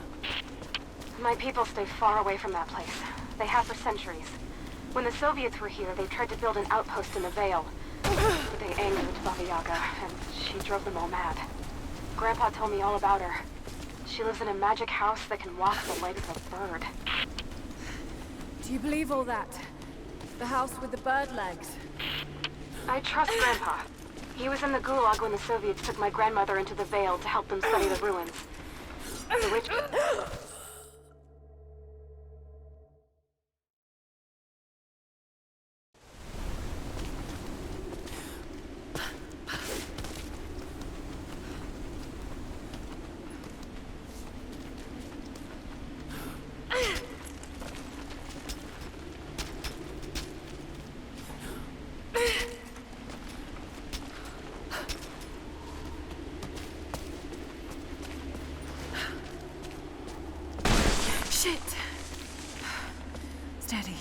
My people stay far away from that place. They have for centuries. When the Soviets were here, they tried to build an outpost in the Vale. But they angered Baba Yaga, and she drove them all mad. Grandpa told me all about her. She lives in a magic house that can walk the legs of a bird. Do you believe all that? The house with the bird legs? I trust Grandpa. He was in the Gulag when the Soviets took my grandmother into the Vale to help them study the ruins. The witch... Shit! Steady.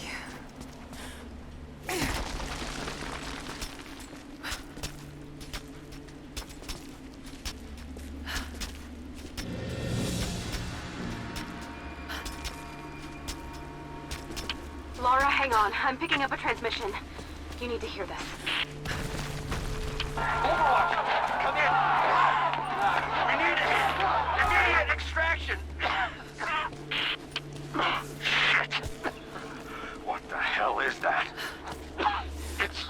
Lara, hang on. I'm picking up a transmission. You need to hear this. Overwatch! Come in! We need immediate extraction! Shit! What the hell is that? It's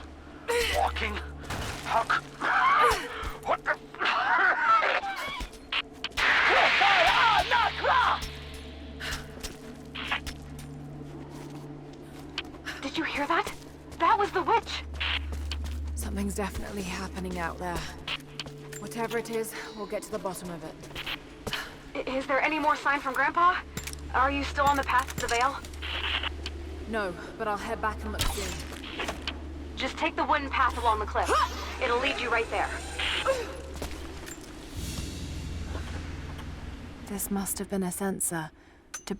walking? Huck? What the... Did you hear that? That was the witch! Something's definitely happening out there. Whatever it is, we'll get to the bottom of it. Is there any more sign from Grandpa? Are you still on the path to the Vale? No, but I'll head back and look soon. Just take the wooden path along the cliff. It'll lead you right there. This must have been a sensor. To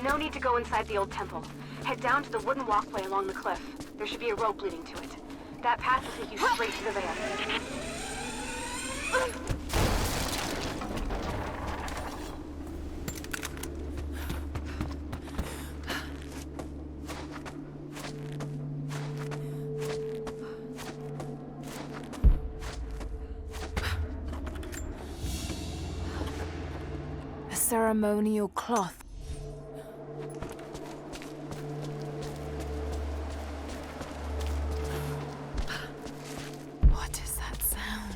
No need to go inside the old temple. Head down to the wooden walkway along the cliff. There should be a rope leading to it. That path will take you straight to the veil. A ceremonial cloth. What is that sound?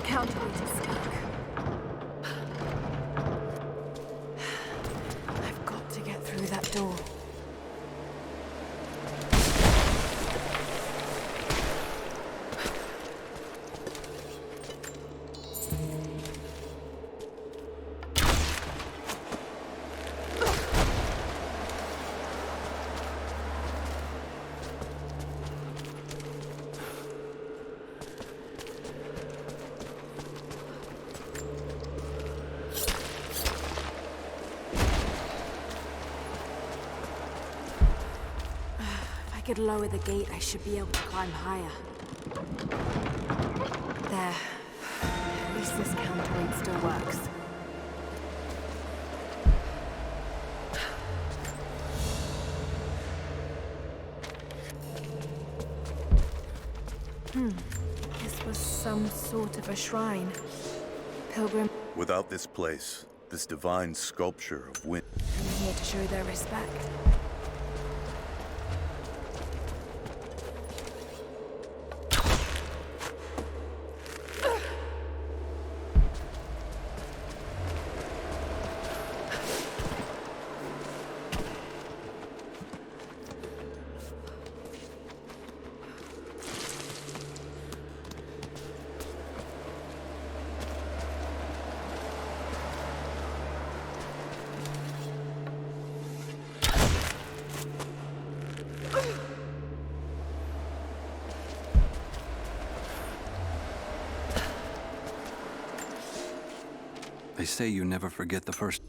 Counterweight is stuck. I've got to get through that door. If I could lower the gate, I should be able to climb higher. There. At least this counterweight still works. This was some sort of a shrine. Pilgrim. Without this place, this divine sculpture of wind. I'm here to show their respect. They say you never forget the first.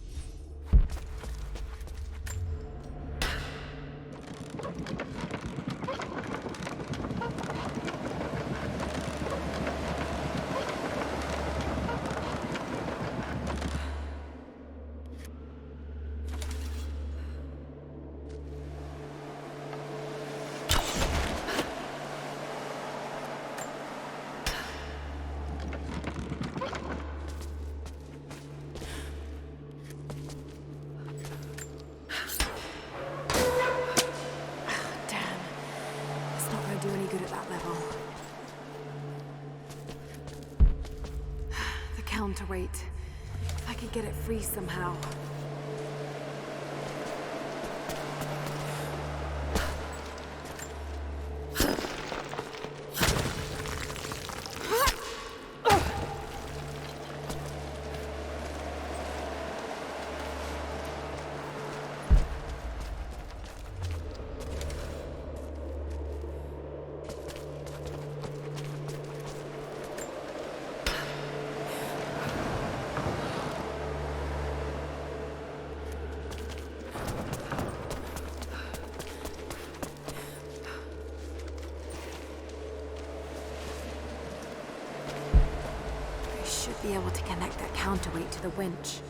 Do any good at that level. The counterweight. If I could get it free somehow. Be able to connect that counterweight to the winch.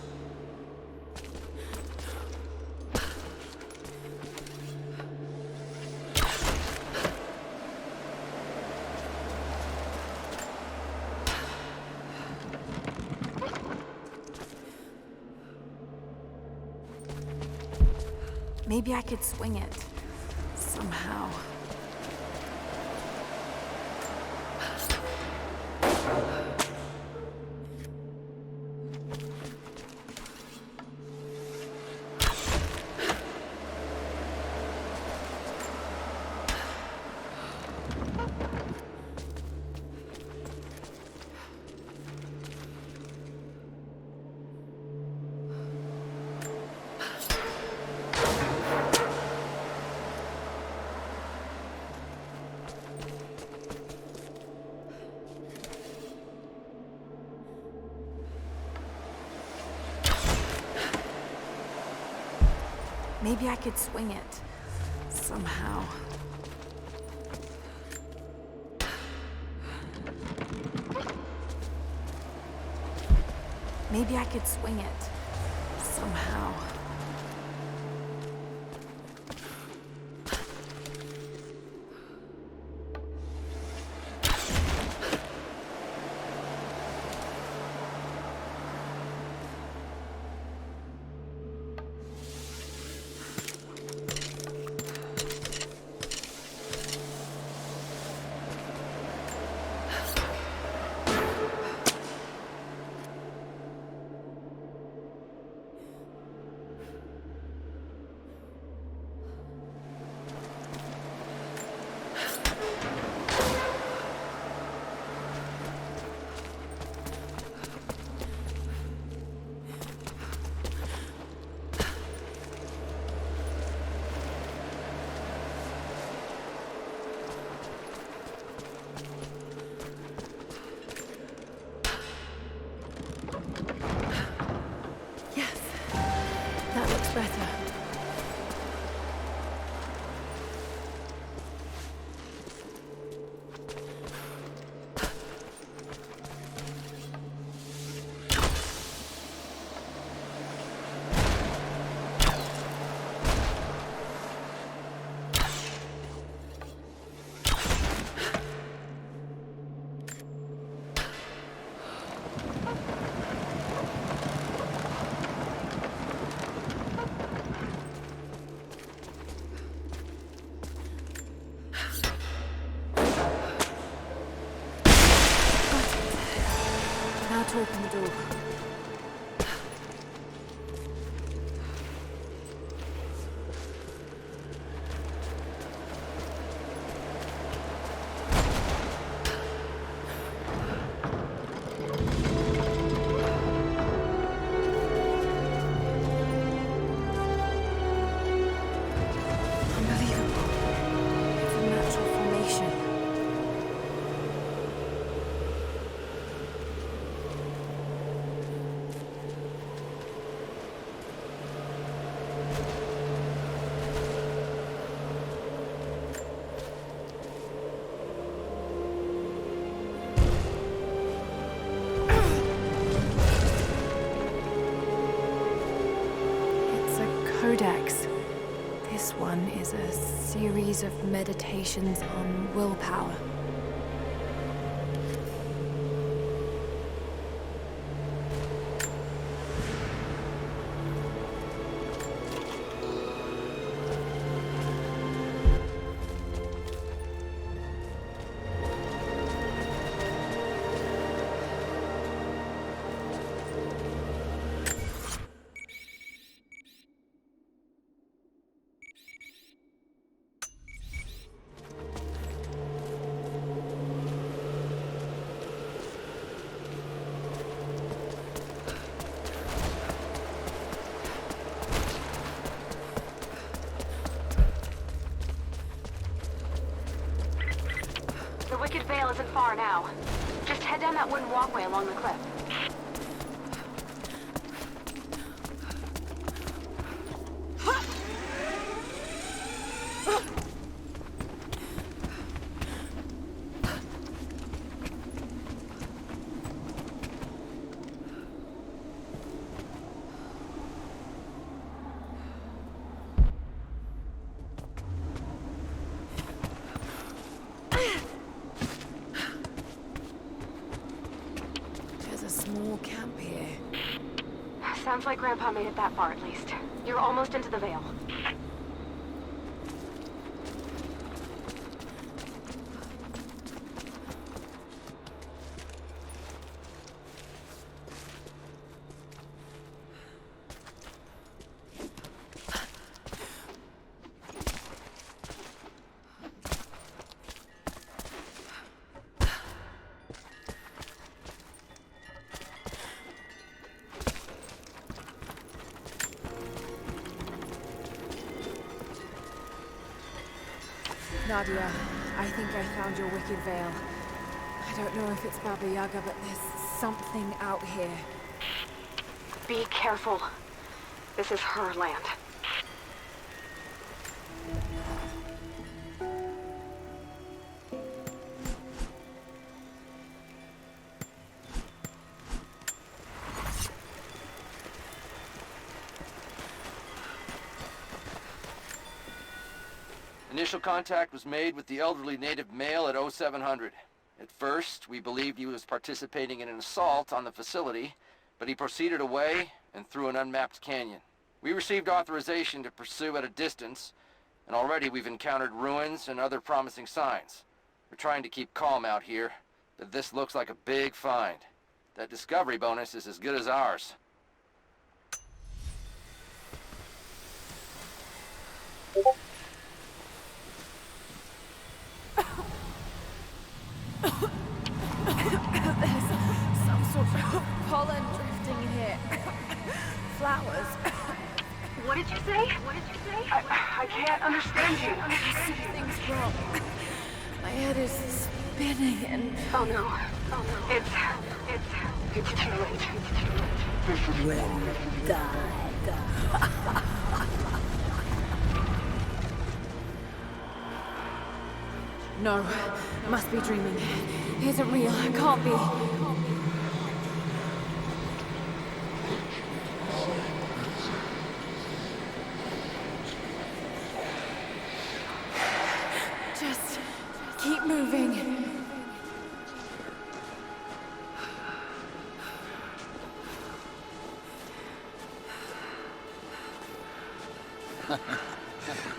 Maybe I could swing it somehow. Maybe I could swing it. Somehow. Maybe I could swing it. Somehow. Better. To open the door. Unbelievable. It's a natural formation. Codex. This one is a series of meditations on willpower. The Wicked Vale isn't far now. Just head down that wooden walkway along the cliff. Small camp here. Sounds like Grandpa made it that far at least. You're almost into the Vale. Nadia, I think I found your Wicked Vale. I don't know if it's Baba Yaga, but there's something out here. Be careful. This is her land. Initial contact was made with the elderly native male at 0700. At first, we believed he was participating in an assault on the facility, but he proceeded away and through an unmapped canyon. We received authorization to pursue at a distance, and already we've encountered ruins and other promising signs. We're trying to keep calm out here, but this looks like a big find. That discovery bonus is as good as ours. There's some sort of pollen drifting in here. Flowers. What did you say? What did you say? I can't understand you. Something's wrong. My head is spinning and... Oh no. Oh no. It's too late. It's too late. Well, No, must be dreaming. It isn't real. It can't be. Just keep moving.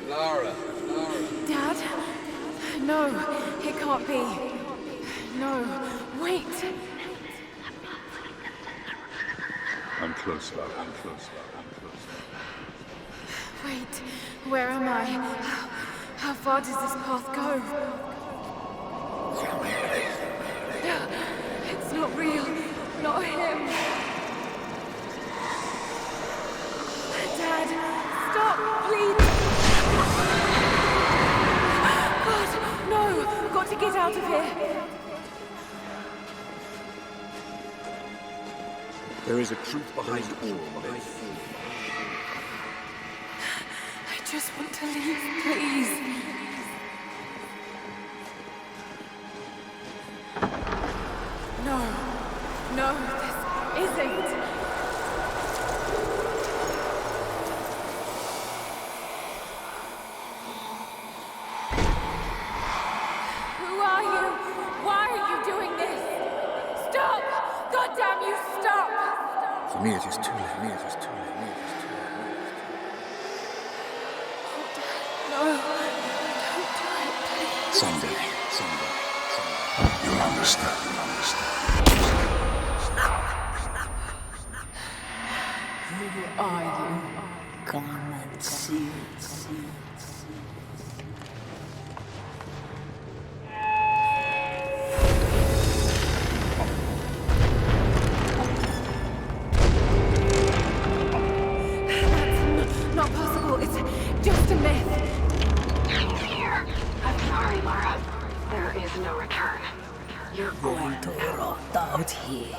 Lara. Dad? No, it can't be. No, wait. I'm close, love. I'm close, love. I'm close. Wait, where am I? How far does this path go? It's not real. Not him. Dad, stop, please. God, no! I've got to get out of here. There is a truth behind all of it. I just want to leave, please. No, this isn't. Who are you? Why are you doing this? Stop! God damn you, stop! For me, it is too late. No, don't do it, please. Someday. You'll understand. Who are you? Come and see. Not possible. It's just a myth. He's here. I'm sorry, Lara. There is no return. You're going to rot out here.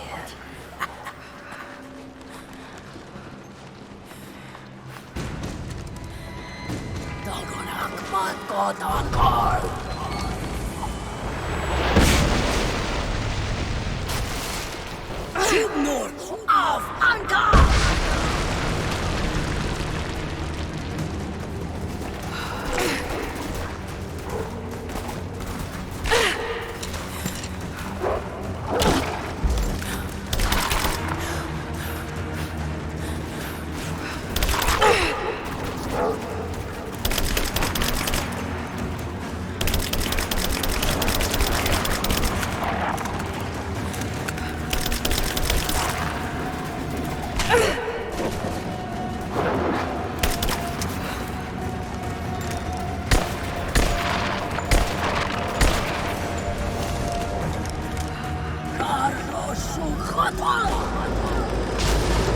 Signals of anchor!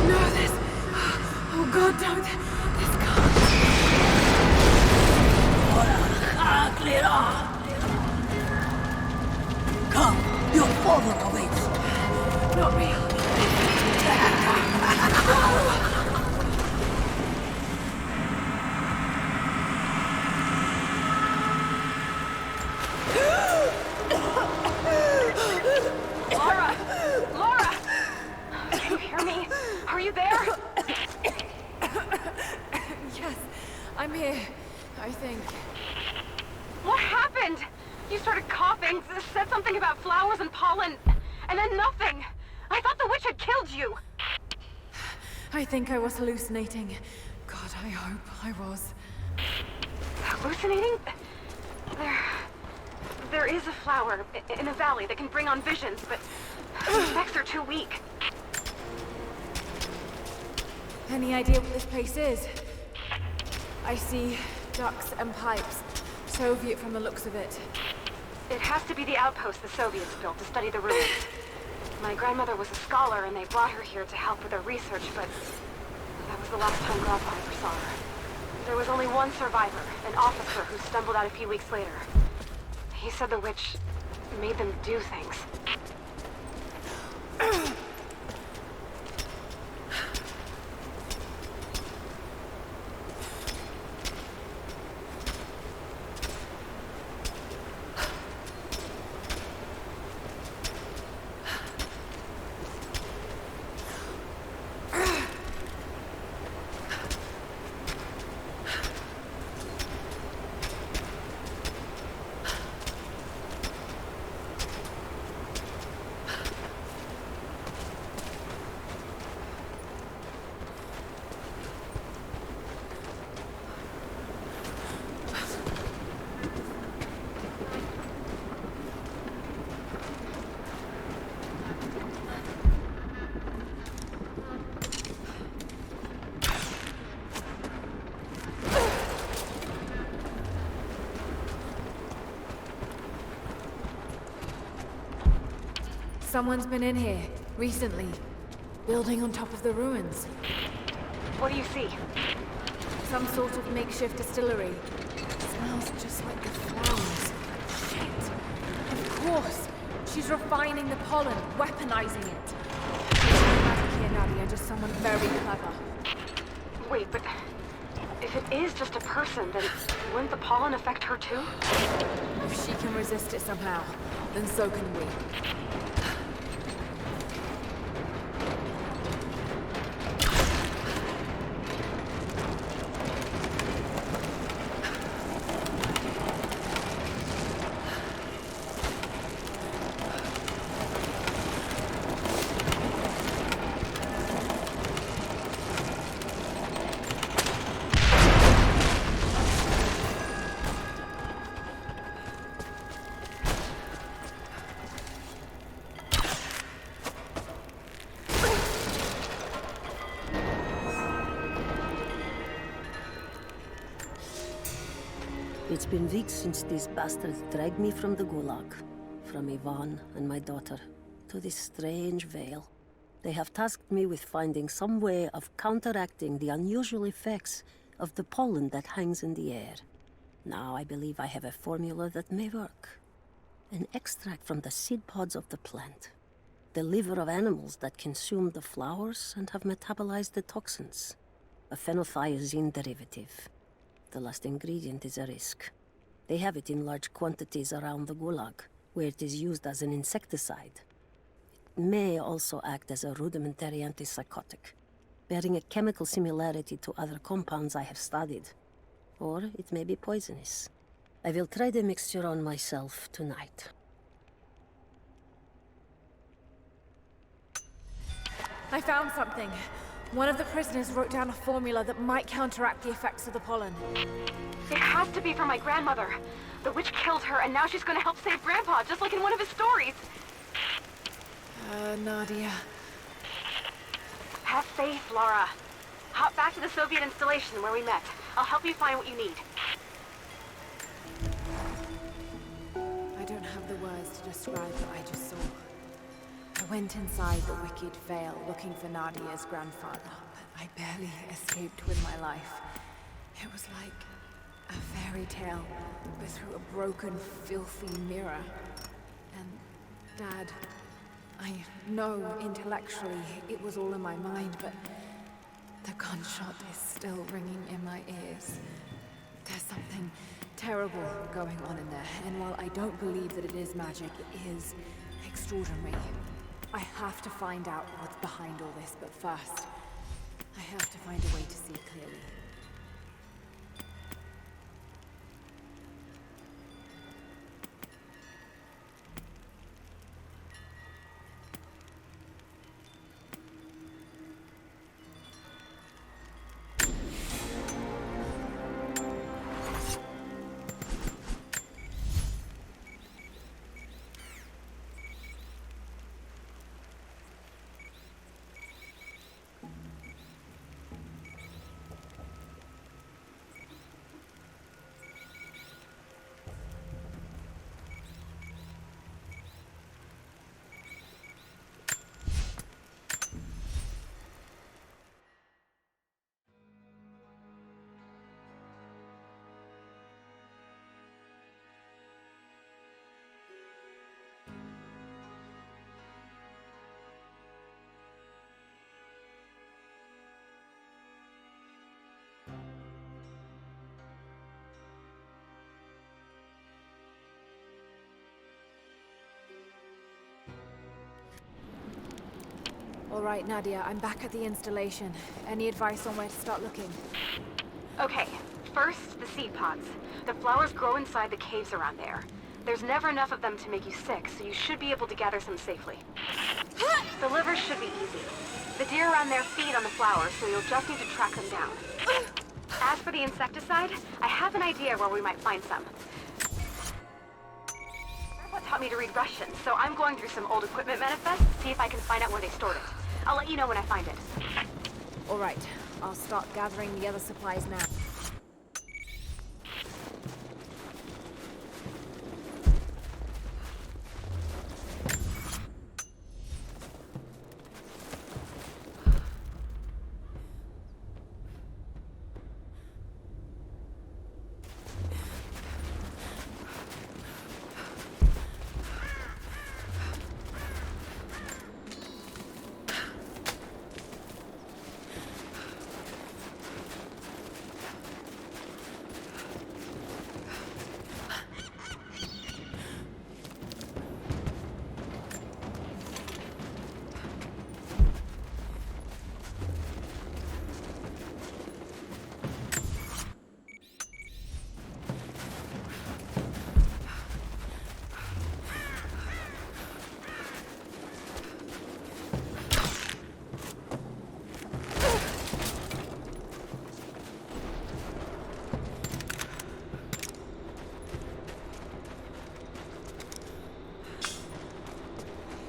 No, this... Oh God, don't... This can't... Come, your father awaits. Not real. Lara! Can you hear me? Are you there? Yes, I'm here, I think. things, said something about flowers and pollen, and then nothing. I thought the witch had killed you. I think I was hallucinating. God, I hope I was. Hallucinating? There is a flower in a valley that can bring on visions, but the effects are too weak. Any idea what this place is? I see ducts and pipes. Soviet from the looks of it. It has to be the outpost the Soviets built to study the ruins. My grandmother was a scholar and they brought her here to help with her research, but that was the last time Grandpa ever saw her. There was only one survivor, an officer who stumbled out a few weeks later. He said the witch made them do things. Someone's been in here, recently. Building on top of the ruins. What do you see? Some sort of makeshift distillery. Smells just like the flowers. Shit. Of course. She's refining the pollen, weaponizing it. She's not magic here, Nadia, just someone very clever. Wait, but if it is just a person, then wouldn't the pollen affect her too? If she can resist it somehow, then so can we. It's been weeks since these bastards dragged me from the Gulag, from Ivan and my daughter, to this strange vale. They have tasked me with finding some way of counteracting the unusual effects of the pollen that hangs in the air. Now I believe I have a formula that may work. An extract from the seed pods of the plant. The liver of animals that consume the flowers and have metabolized the toxins. A phenothiazine derivative. The last ingredient is a risk. They have it in large quantities around the Gulag, where it is used as an insecticide. It may also act as a rudimentary antipsychotic, bearing a chemical similarity to other compounds I have studied. Or it may be poisonous. I will try the mixture on myself tonight. I found something. One of the prisoners wrote down a formula that might counteract the effects of the pollen. It has to be for my grandmother. The witch killed her, and now she's gonna help save Grandpa, just like in one of his stories. Nadia. Have faith, Laura. Hop back to the Soviet installation where we met. I'll help you find what you need. I don't have the words to describe what I just saw. I went inside the wicked vale looking for Nadia's grandfather, but I barely escaped with my life. It was like a fairy tale, but through a broken, filthy mirror. And Dad, I know intellectually it was all in my mind, but the gunshot is still ringing in my ears. There's something terrible going on in there, and while I don't believe that it is magic, it is extraordinary. I have to find out what's behind all this, but first, I have to find a way to see clearly. All right, Nadia, I'm back at the installation. Any advice on where to start looking? Okay, first, the seed pods. The flowers grow inside the caves around there. There's never enough of them to make you sick, so you should be able to gather some safely. The livers should be easy. The deer around there feed on the flowers, so you'll just need to track them down. As for the insecticide, I have an idea where we might find some. Grandpa taught me to read Russian, so I'm going through some old equipment manifests to see if I can find out where they stored it. I'll let you know when I find it. All right, I'll start gathering the other supplies now.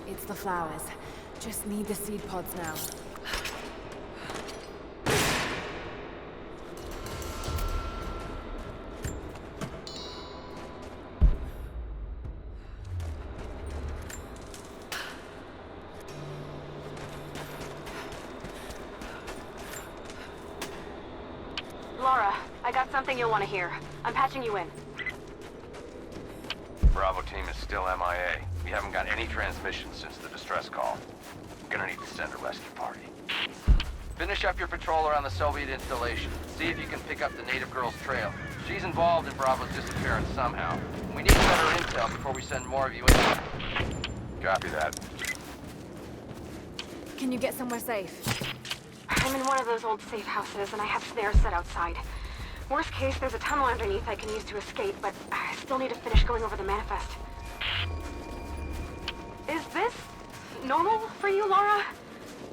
It's the flowers. Just need the seed pods now. Laura, I got something you'll want to hear. I'm patching you in. Bravo team is still MIA. We haven't got any transmissions since the distress call. We're gonna need to send a rescue party. Finish up your patrol around the Soviet installation. See if you can pick up the native girl's trail. She's involved in Bravo's disappearance somehow. We need better intel before we send more of you in. Copy that. Can you get somewhere safe? I'm in one of those old safe houses, and I have snares set outside. Worst case, there's a tunnel underneath I can use to escape, but I still need to finish going over the manifest. Is this normal for you, Laura?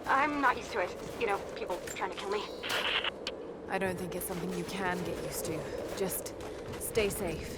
I'm not used to it. You know, people trying to kill me. I don't think it's something you can get used to. Just stay safe.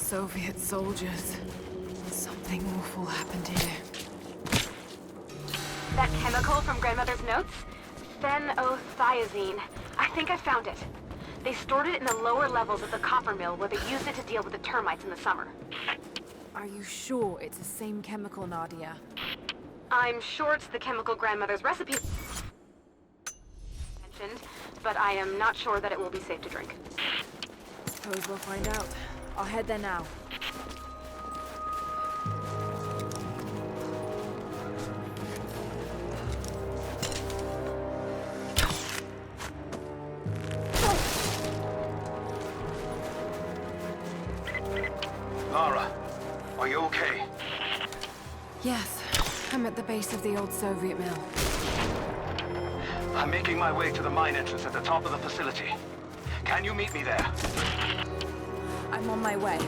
Soviet soldiers. Something awful happened here. That chemical from Grandmother's notes? Phenothiazine. I think I found it. They stored it in the lower levels of the copper mill where they used it to deal with the termites in the summer. Are you sure it's the same chemical, Nadia? I'm sure it's the chemical Grandmother's recipe mentioned, but I am not sure that it will be safe to drink. Suppose we'll find out. I'll head there now. Lara, are you okay? Yes, I'm at the base of the old Soviet mill. I'm making my way to the mine entrance at the top of the facility. Can you meet me there? I'm on my way.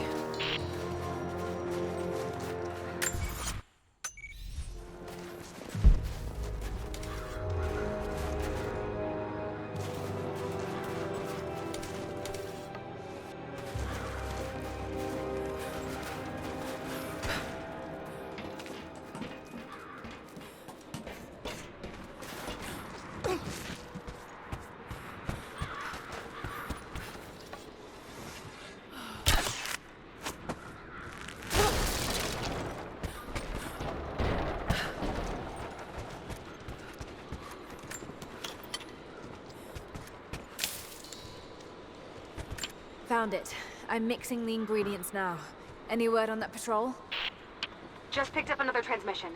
Found it. I'm mixing the ingredients now. Any word on that patrol? Just picked up another transmission.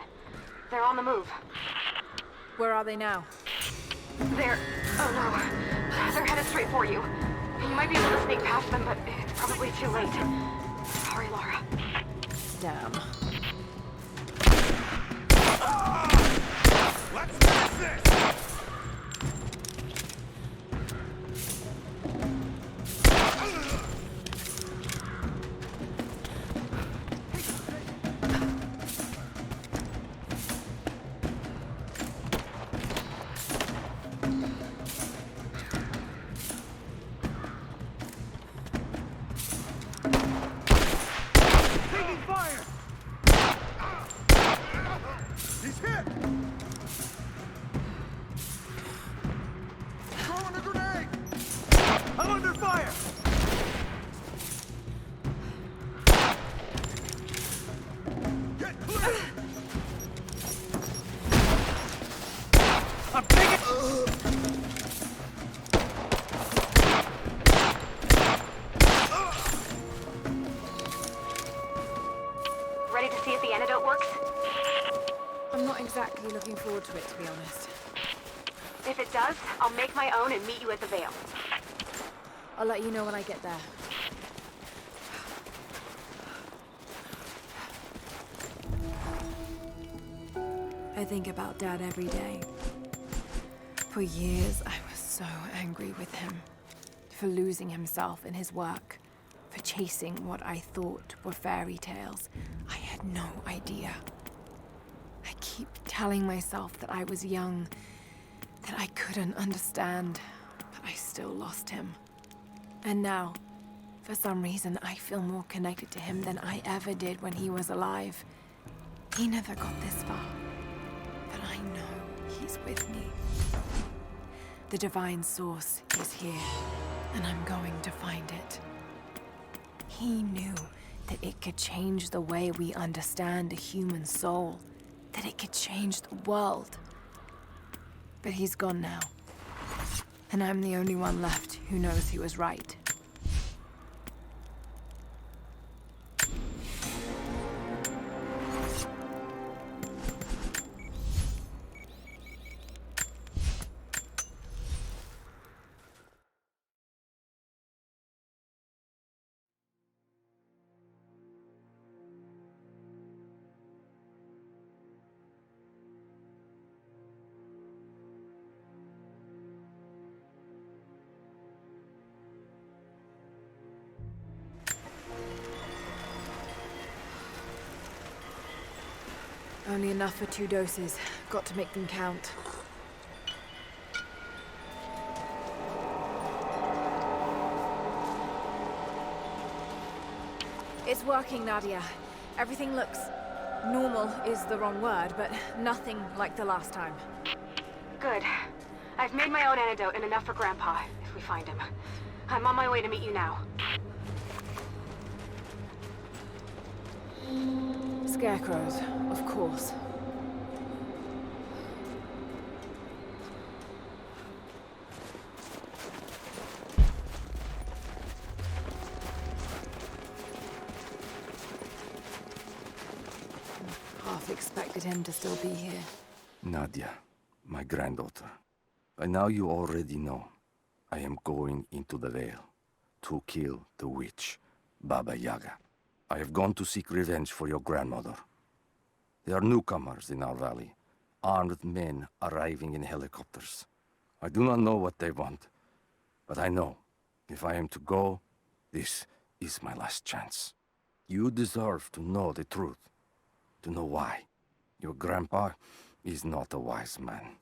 They're on the move. Where are they now? They're... oh no. They're headed straight for you. You might be able to sneak past them, but it's probably too late. Sorry, Lara. Damn. Let's finish this! Taking fire! He's hit! Throwing a grenade! I'm under fire! Get clear! I'm taking... Ready to see if the antidote works? I'm not exactly looking forward to it, to be honest. If it does, I'll make my own and meet you at the Vale. I'll let you know when I get there. I think about Dad every day. For years, I was so angry with him. For losing himself in his work. For chasing what I thought were fairy tales. I had no idea. I keep telling myself that I was young, that I couldn't understand, but I still lost him. And now, for some reason, I feel more connected to him than I ever did when he was alive. He never got this far, but I know he's with me. The divine source is here, and I'm going to find it. He knew that it could change the way we understand a human soul, that it could change the world. But he's gone now, and I'm the only one left who knows he was right. Only enough for 2 doses. Got to make them count. It's working, Nadia. Everything looks... normal is the wrong word, but nothing like the last time. Good. I've made my own antidote and enough for Grandpa, if we find him. I'm on my way to meet you now. Scarecrows, of course. Half expected him to still be here. Nadia, my granddaughter. By now you already know. I am going into the Vale to kill the witch, Baba Yaga. I have gone to seek revenge for your grandmother. There are newcomers in our valley, armed men arriving in helicopters. I do not know what they want, but I know if I am to go, this is my last chance. You deserve to know the truth, to know why. Your grandpa is not a wise man.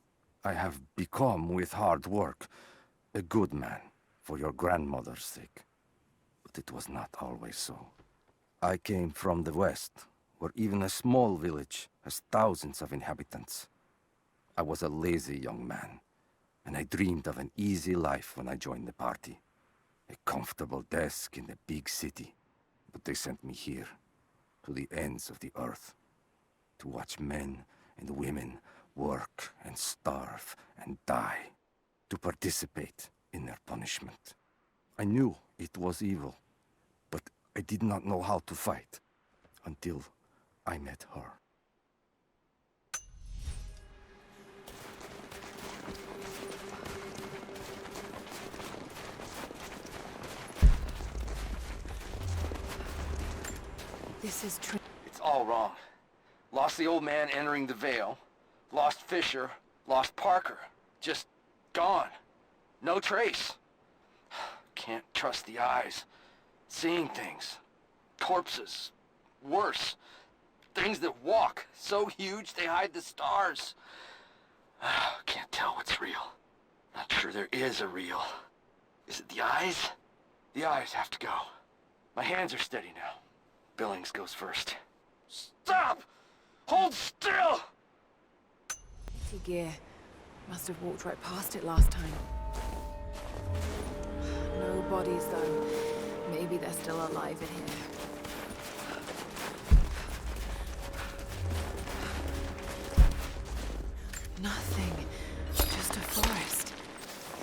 I have become, with hard work, a good man for your grandmother's sake. But it was not always so. I came from the west, where even a small village has thousands of inhabitants. I was a lazy young man, and I dreamed of an easy life when I joined the party. A comfortable desk in a big city. But they sent me here, to the ends of the earth, to watch men and women work and starve and die, to participate in their punishment. I knew it was evil, but I did not know how to fight until I met her. This is true. It's all wrong. Lost the old man entering the Vale. Lost Fisher. Lost Parker. Just gone. No trace. Can't trust the eyes. Seeing things. Corpses. Worse. Things that walk. So huge they hide the stars. Can't tell what's real. Not sure there is a real. Is it the eyes? The eyes have to go. My hands are steady now. Billings goes first. Stop! Hold still! Gear. Must have walked right past it last time. No bodies, though. Maybe they're still alive in here. Nothing. Just a forest.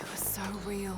It was so real.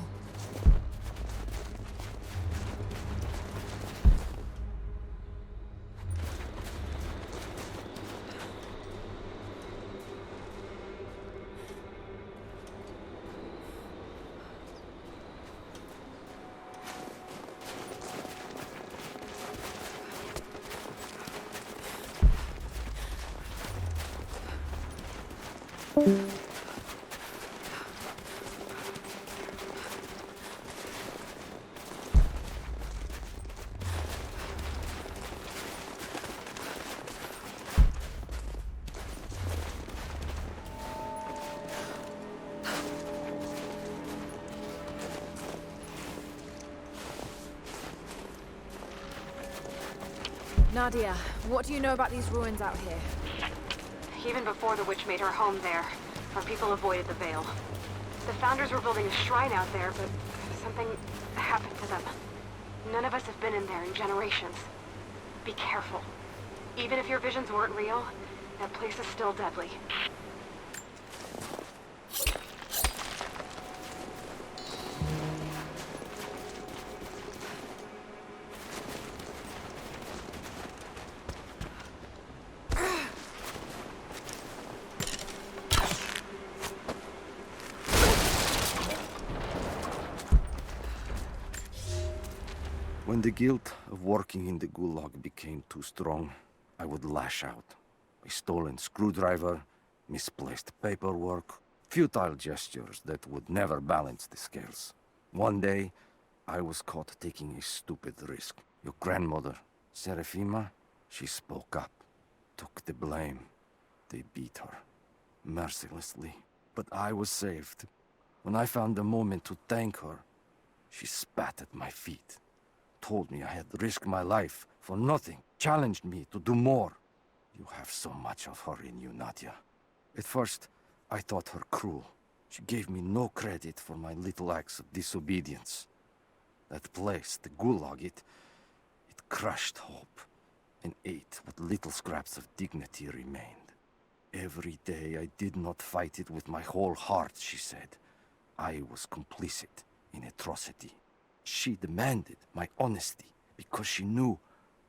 Nadia, what do you know about these ruins out here? Even before the witch made her home there, our people avoided the Vale. The Founders were building a shrine out there, but something happened to them. None of us have been in there in generations. Be careful. Even if your visions weren't real, that place is still deadly. When the guilt of working in the Gulag became too strong, I would lash out. A stolen screwdriver, misplaced paperwork, futile gestures that would never balance the scales. One day, I was caught taking a stupid risk. Your grandmother, Serafima, she spoke up, took the blame. They beat her, mercilessly. But I was saved. When I found the moment to thank her, she spat at my feet. told me I had risked my life for nothing, challenged me to do more. You have so much of her in you, Nadia. At first, I thought her cruel. She gave me no credit for my little acts of disobedience. That place, the Gulag, it crushed hope and ate what little scraps of dignity remained. Every day I did not fight it with my whole heart, she said. I was complicit in atrocity. She demanded my honesty because she knew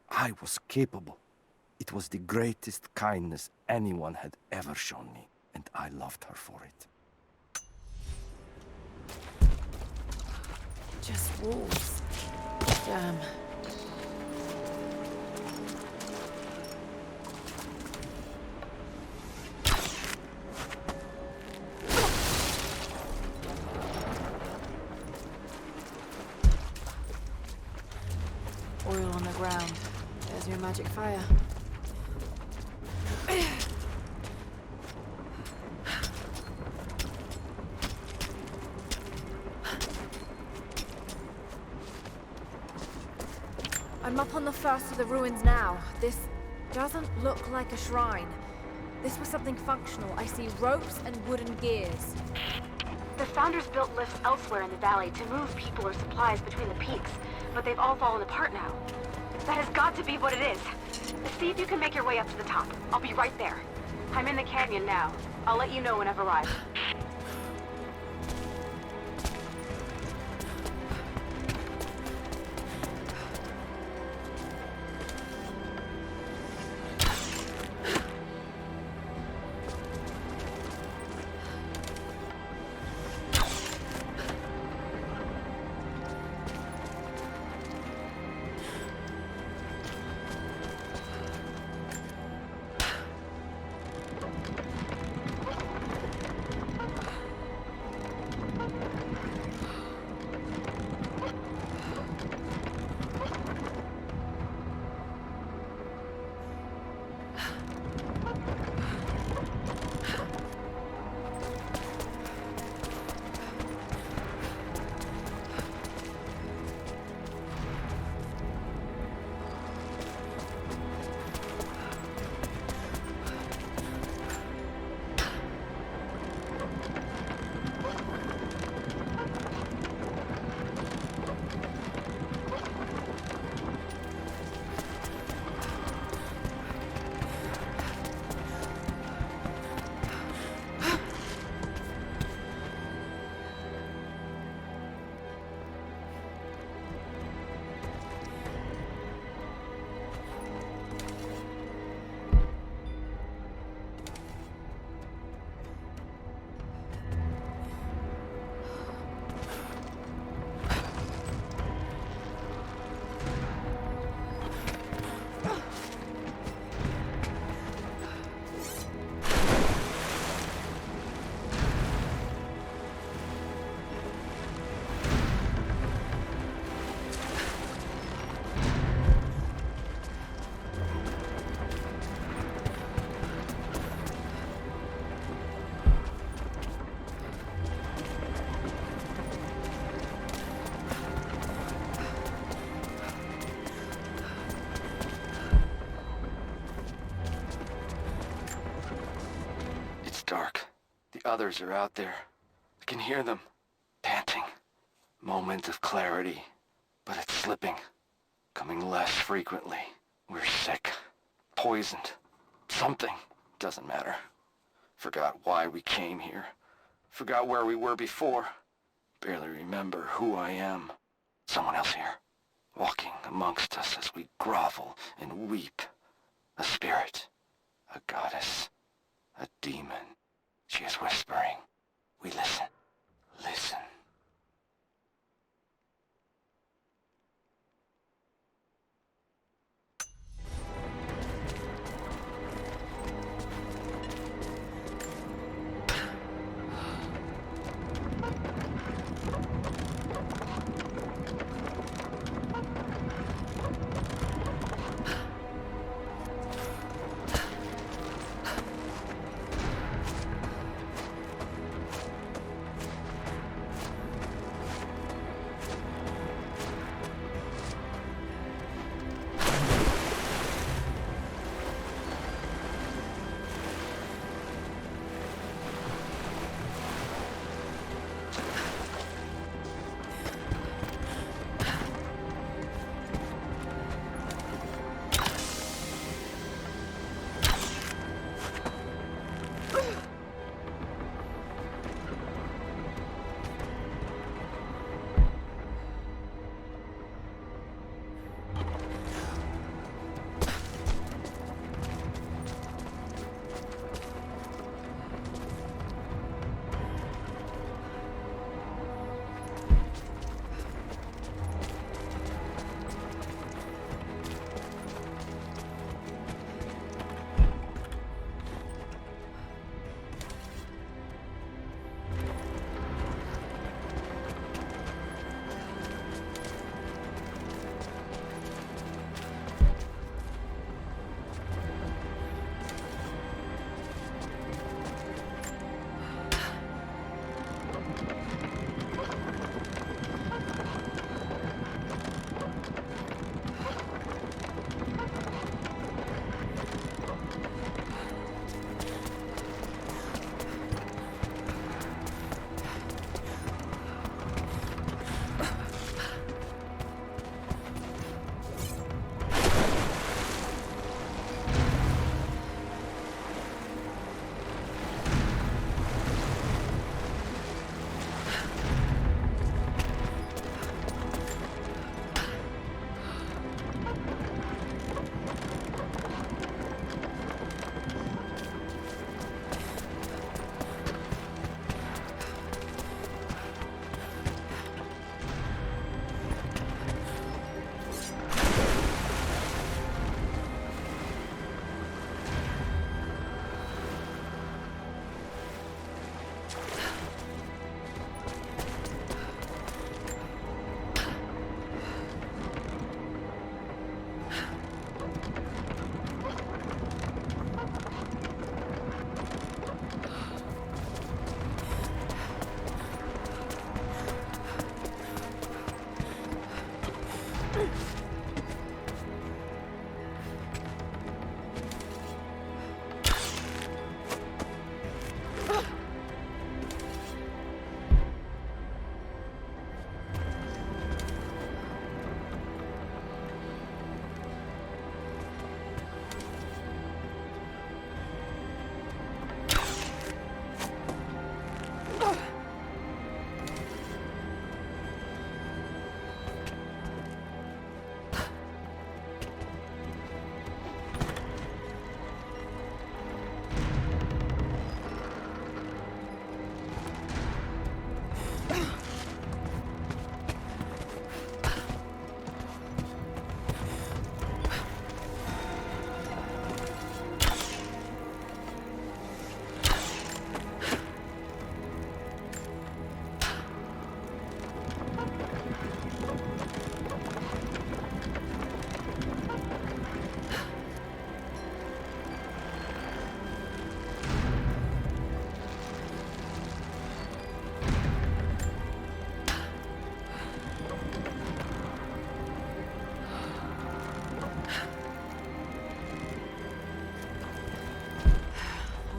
I was capable. It was the greatest kindness anyone had ever shown me, and I loved her for it. Just wolves. Damn. Oil on the ground. There's your magic fire. I'm up on the first of the ruins now. This doesn't look like a shrine. This was something functional. I see ropes and wooden gears. The Founders built lifts elsewhere in the valley to move people or supplies between the peaks, but they've all fallen apart now. That has got to be what it is. See if you can make your way up to the top. I'll be right there. I'm in the canyon now. I'll let you know when I've arrived. Dark. The others are out there. I can hear them, panting. Moment of clarity, but it's slipping, coming less frequently. We're sick, poisoned, something. Doesn't matter. Forgot why we came here. Forgot where we were before. Barely remember who I am. Someone else here, walking amongst us as we grovel and weep. A spirit, a goddess, a demon. She is whispering. We listen. Listen.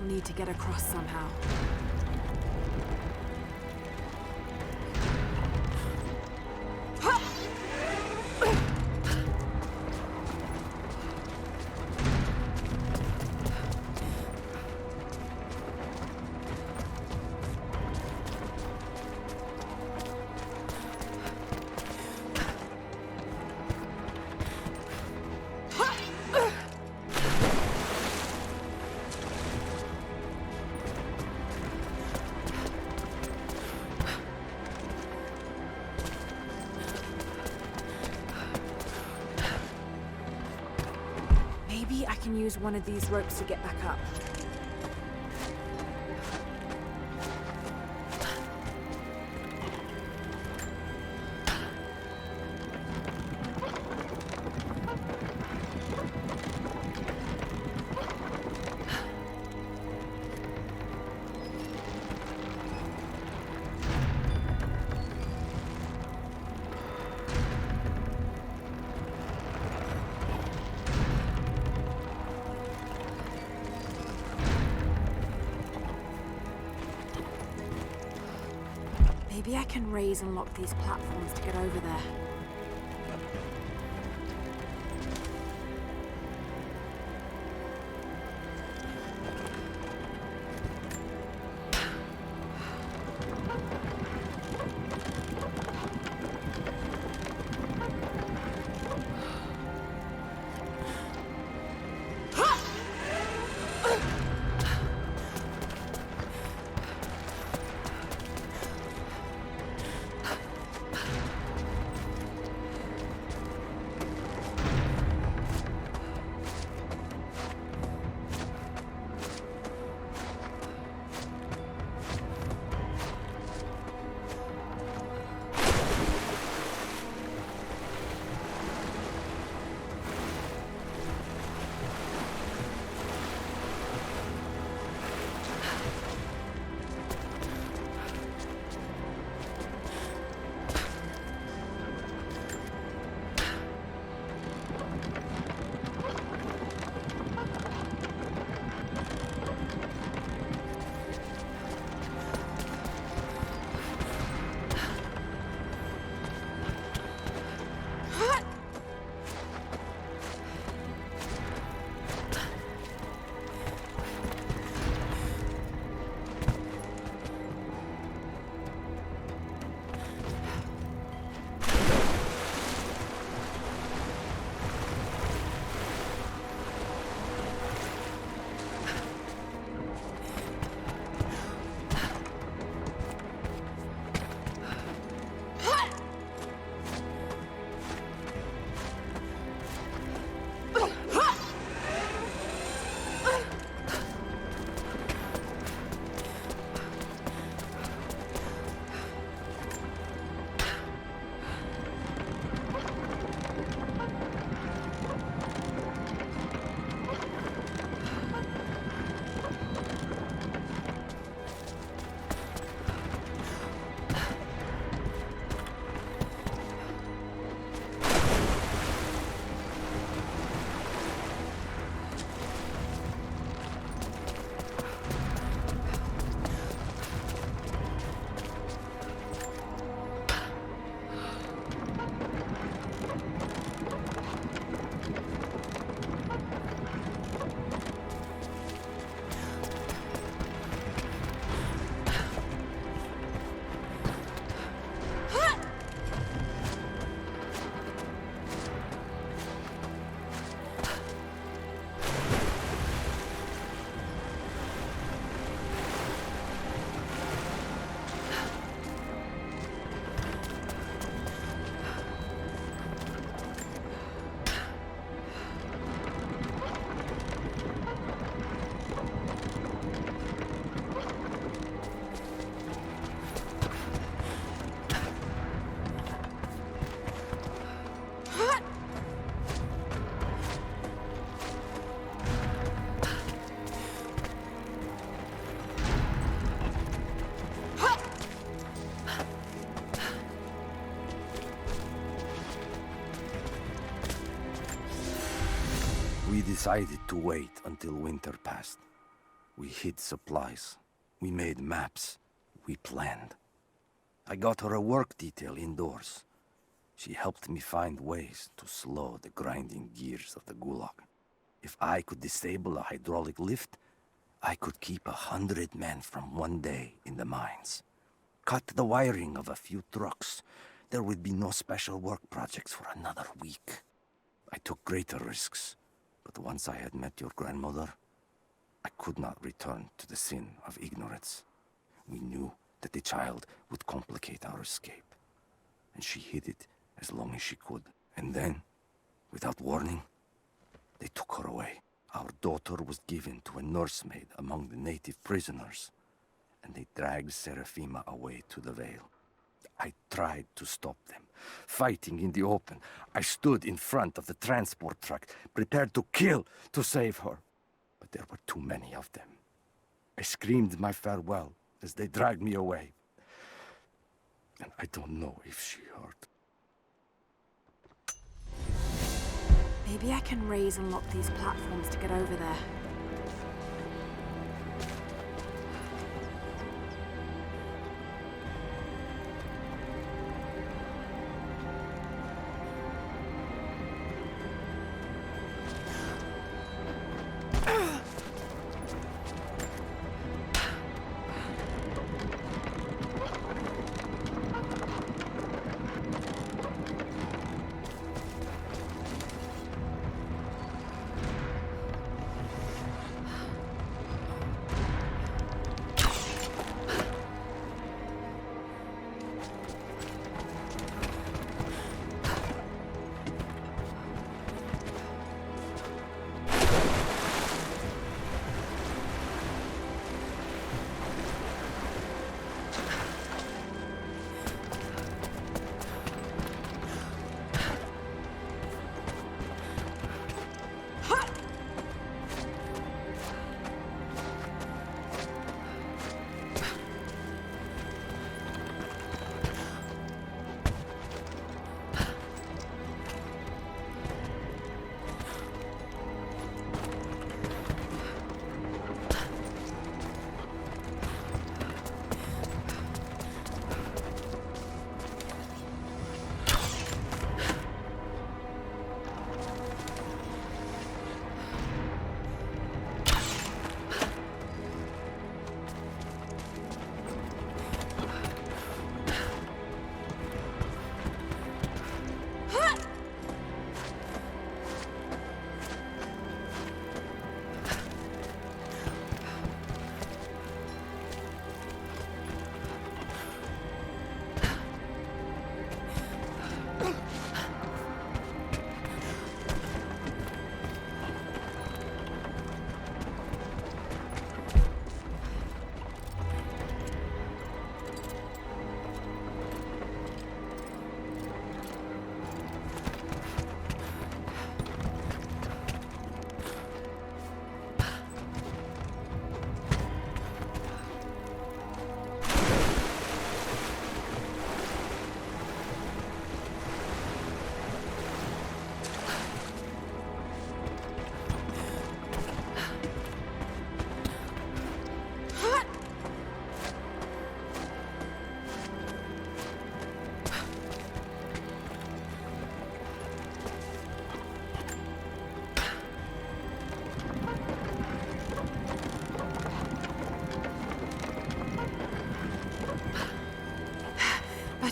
Need to get across somehow. Maybe I can use one of these ropes to get back up. Maybe I can raise and lock these platforms to get over there. We decided to wait until winter passed. We hid supplies. We made maps. We planned. I got her a work detail indoors. She helped me find ways to slow the grinding gears of the Gulag. If I could disable a hydraulic lift, I could keep 100 men from one day in the mines. Cut the wiring of a few trucks. There would be no special work projects for another week. I took greater risks, but once I had met your grandmother, I could not return to the sin of ignorance. We knew that the child would complicate our escape, and she hid it as long as she could. And then, without warning, they took her away. Our daughter was given to a nursemaid among the native prisoners, and they dragged Seraphima away to the Vale. I tried to stop them, fighting in the open. I stood in front of the transport truck, prepared to kill to save her. But there were too many of them. I screamed my farewell as they dragged me away. And I don't know if she heard. Maybe I can raise and lock these platforms to get over there.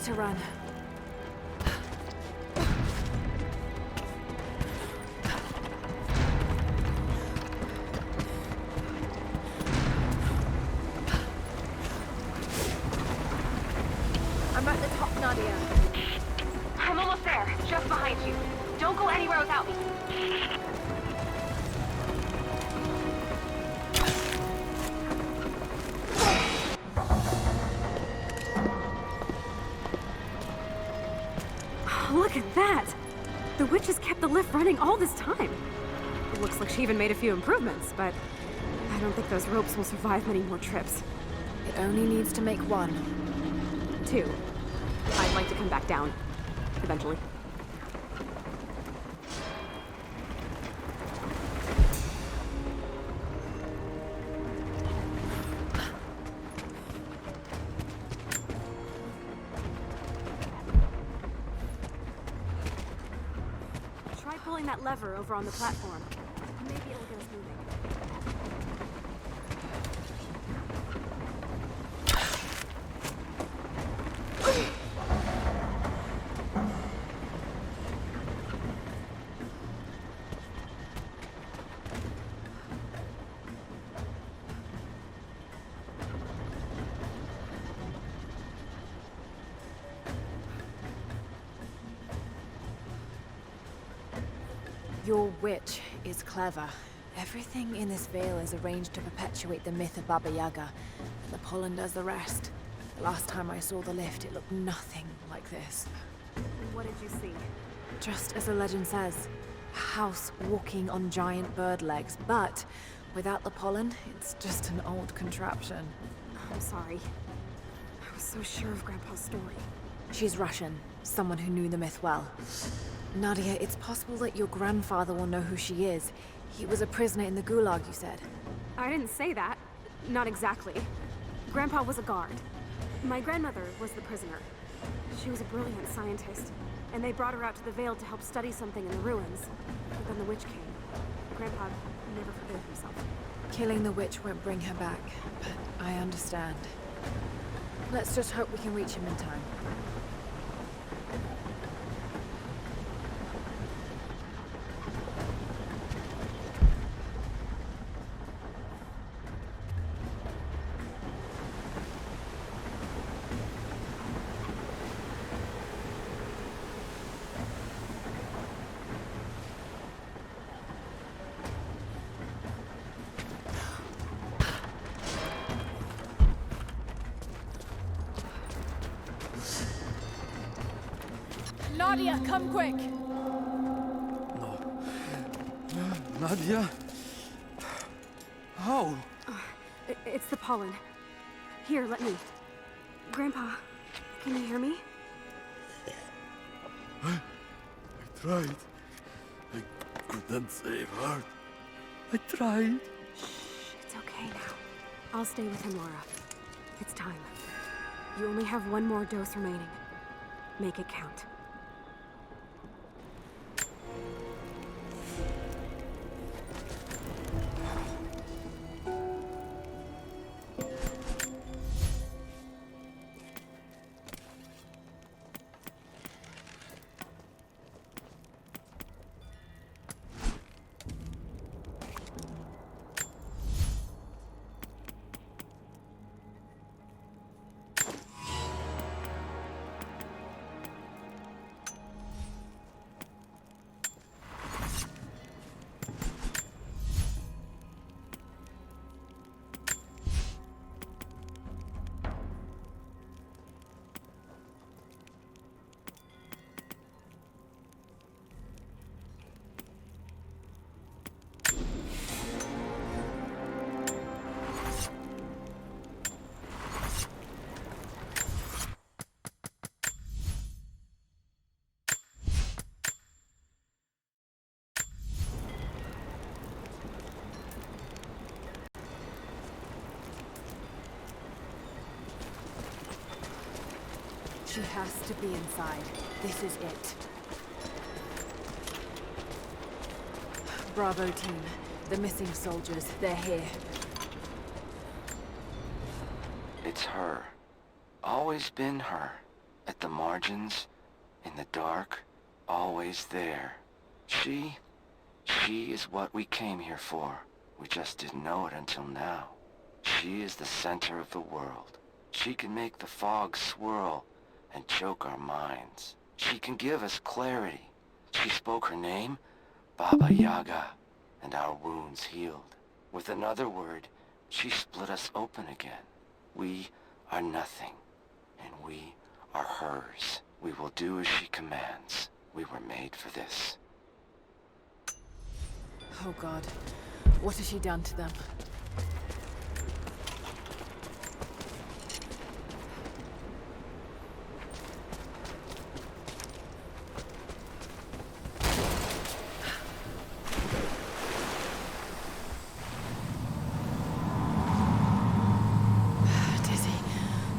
To run. I'm at the top, Nadia. I'm almost there, just behind you. Don't go anywhere without me. Look at that! The witch has kept the lift running all this time. It looks like she even made a few improvements, but I don't think those ropes will survive many more trips. It only needs to make one. 2. I'd like to come back down. Eventually. pulling that lever over on the platform. Maybe it'll get us moving. Your witch is clever. Everything in this veil is arranged to perpetuate the myth of Baba Yaga, and the pollen does the rest. The last time I saw the lift, it looked nothing like this. What did you see? Just as the legend says, a house walking on giant bird legs, but without the pollen, it's just an old contraption. I'm sorry. I was so sure of Grandpa's story. She's Russian, someone who knew the myth well. Nadia, it's possible that your grandfather will know who she is. He was a prisoner in the Gulag, you said. I didn't say that. Not exactly. Grandpa was a guard. My grandmother was the prisoner. She was a brilliant scientist, and they brought her out to the Vale to help study something in the ruins. But then the witch came. Grandpa never forgave himself. Killing the witch won't bring her back, but I understand. Let's just hope we can reach him in time. Nadia, come quick! No. Nadia? How? It's the pollen. Here, let me. Grandpa, can you hear me? I tried. I couldn't save her. I tried. Shh, it's okay now. I'll stay with him, Laura. It's time. You only have one more dose remaining. Make it count. She has to be inside. This is it. Bravo team. The missing soldiers, they're here. It's her. Always been her. At the margins, in the dark, always there. She is what we came here for. We just didn't know it until now. She is the center of the world. She can make the fog swirl and choke our minds. She can give us clarity. She spoke her name, Baba Yaga, and our wounds healed. With another word, she split us open again. We are nothing, and we are hers. We will do as she commands. We were made for this. Oh God, what has she done to them?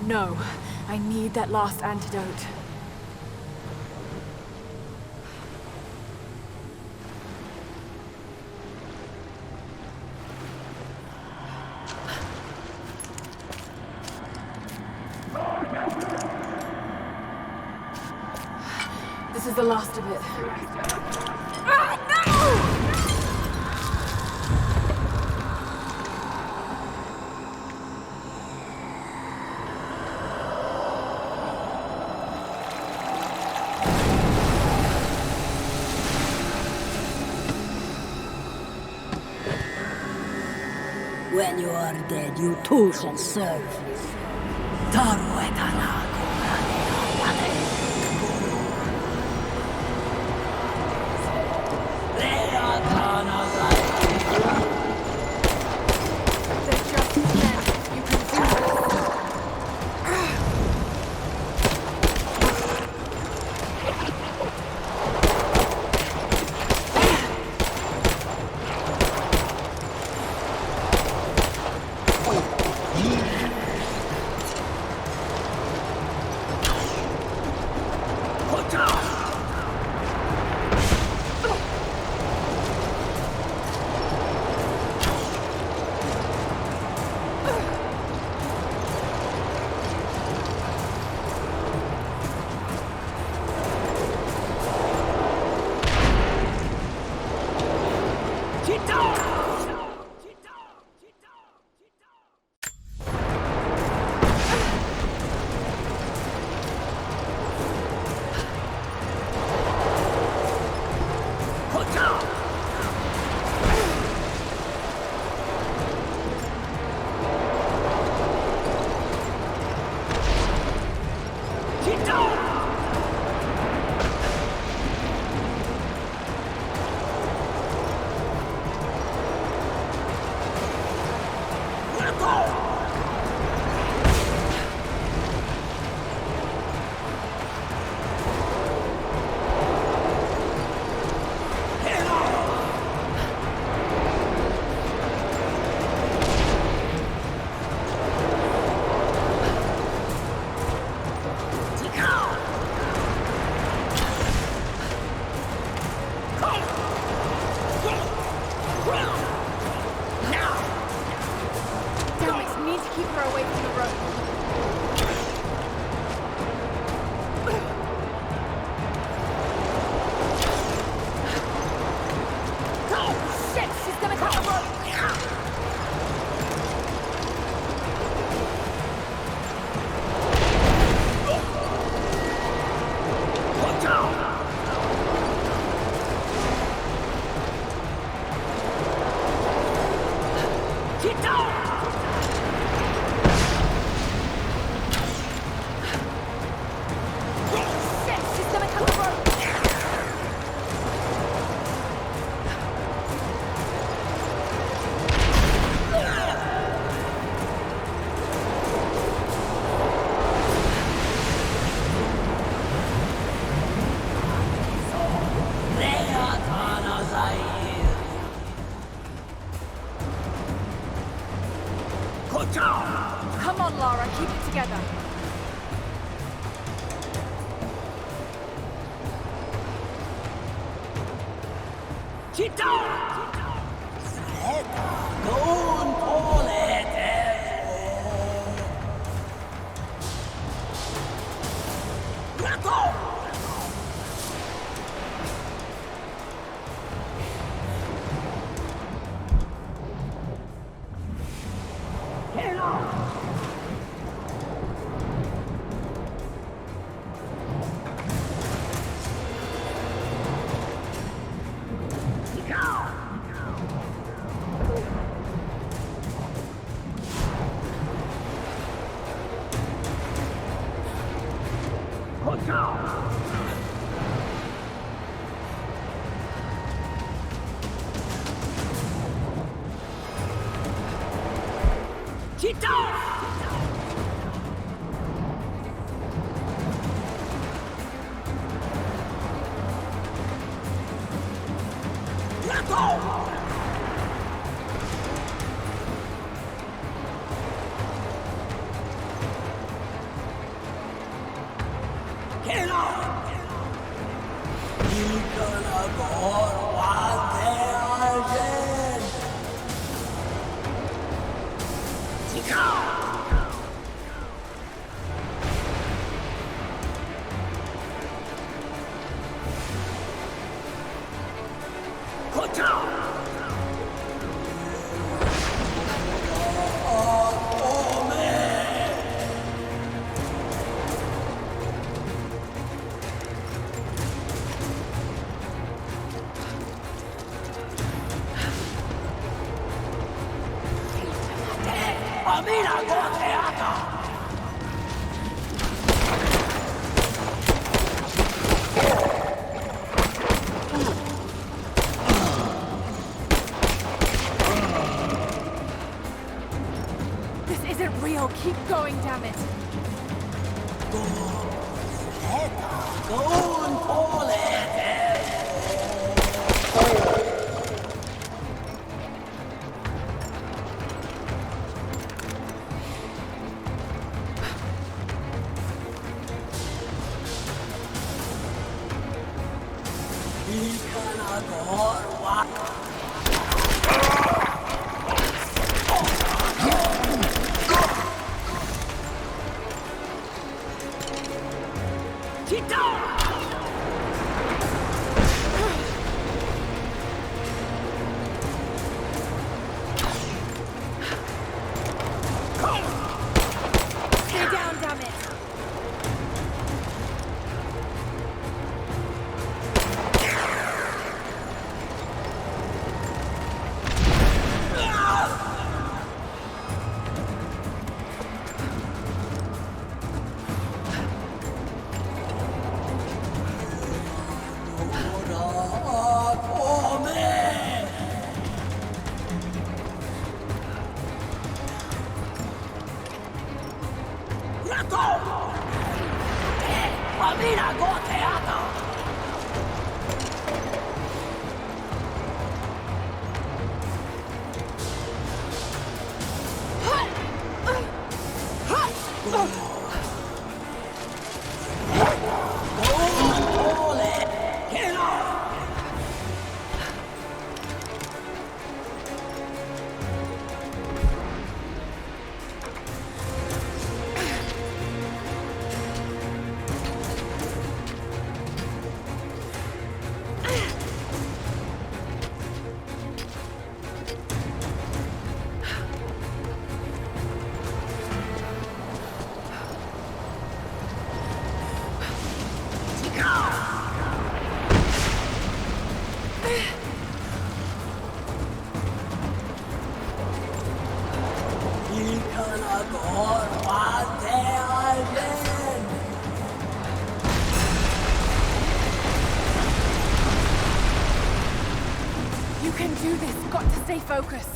No, I need that last antidote. This is the last of it. When you are dead, you too shall serve. Come on, Lara, keep it together. This isn't real. Keep going, damn it. Stay down, damn it. You can do this. Got to stay focused.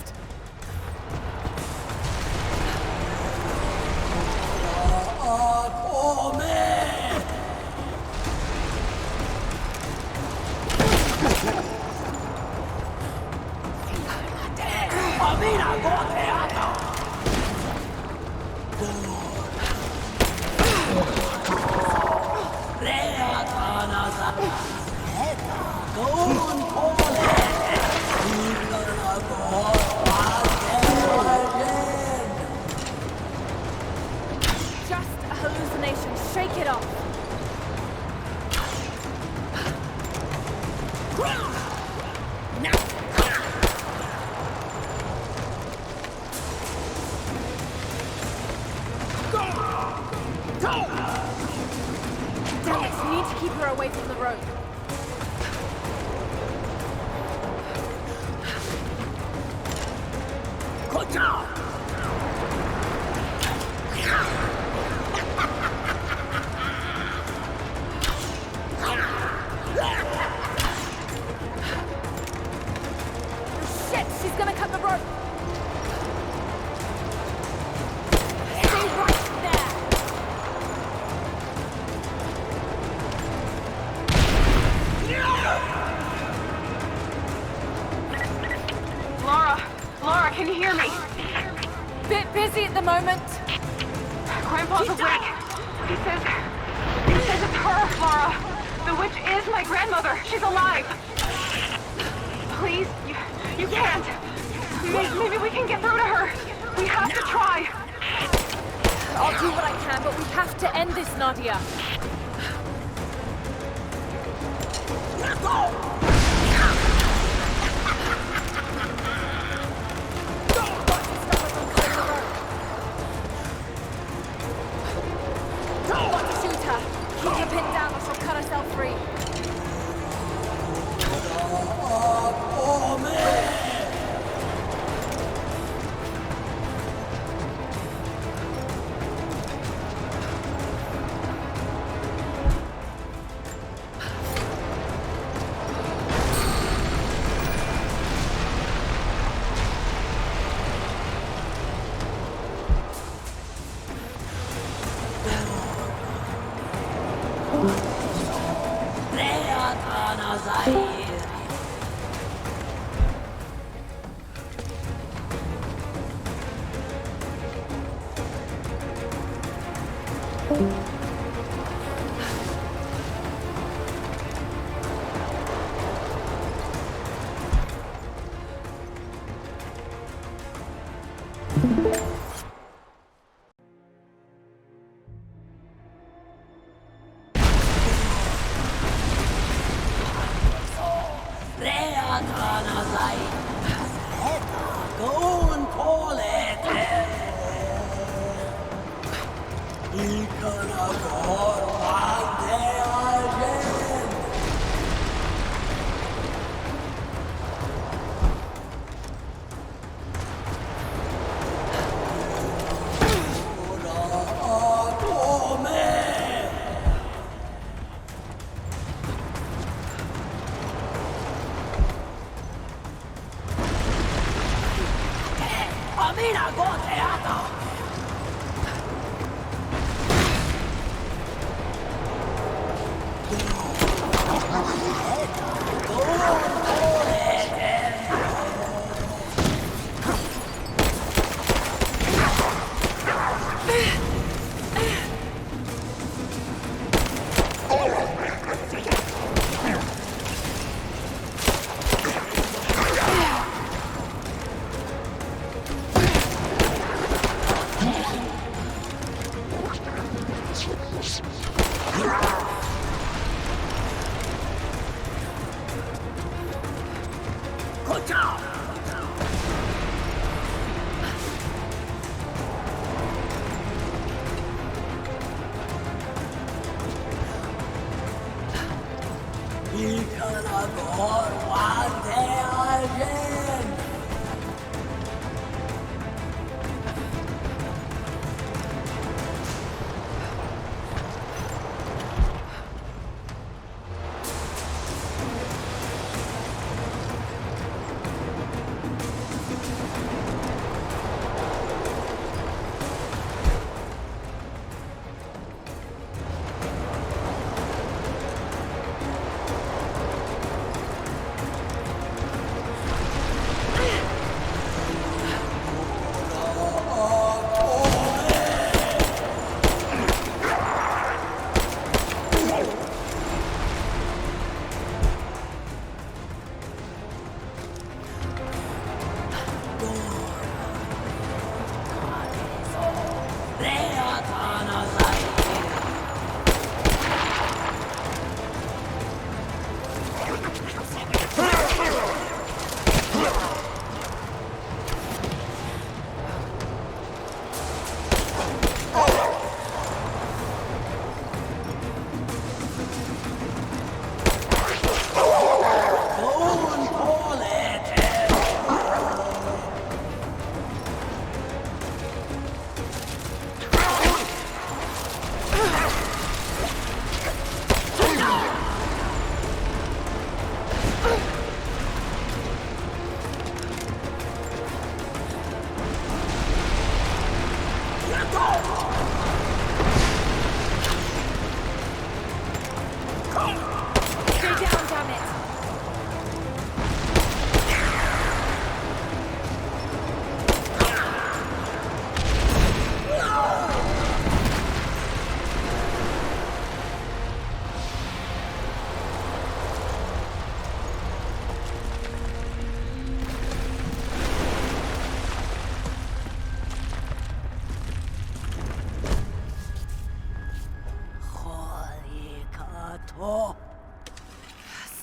Just a hallucination. Shake it off. Damn it, you need to keep her away from the road. Shit, she's gonna cut the rope. Stay right there. Laura, can you hear me? Bit busy at the moment. Grandpa's awake. He says it's her, Laura. The witch is my grandmother. She's alive. Please, you can't. Maybe we can get through to her. We have to try. I'll do what I can, but we have to end this, Nadia.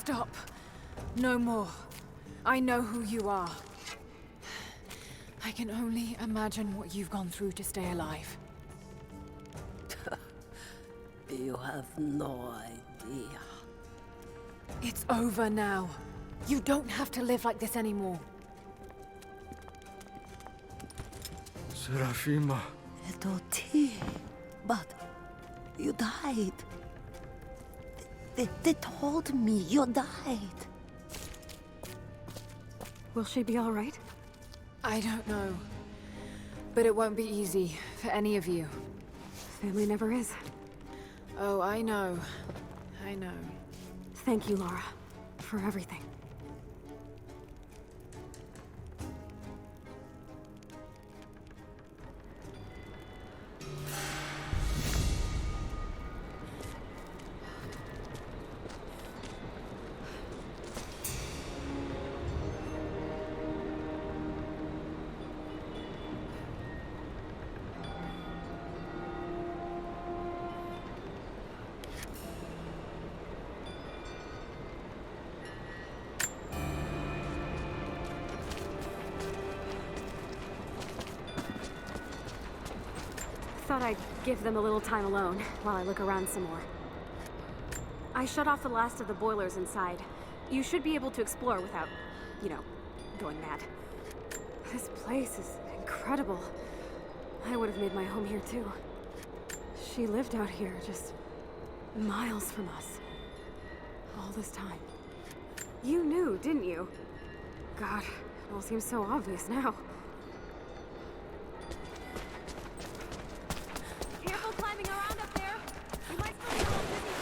Stop. No more. I know who you are. I can only imagine what you've gone through to stay alive. You have no idea. It's over now. You don't have to live like this anymore. Serafima. Edoti, but you died. They told me you died. Will she be all right? I don't know. But it won't be easy for any of you. Family never is. Oh, I know. I know. Thank you, Lara. for everything. Thought I'd give them a little time alone while I look around some more. I shut off the last of the boilers inside. You should be able to explore without, you know, going mad. This place is incredible. I would have made my home here too. She lived out here, just miles from us. All this time. You knew, didn't you? God, it all seems so obvious now. Careful climbing around up there. You might still be a little busy.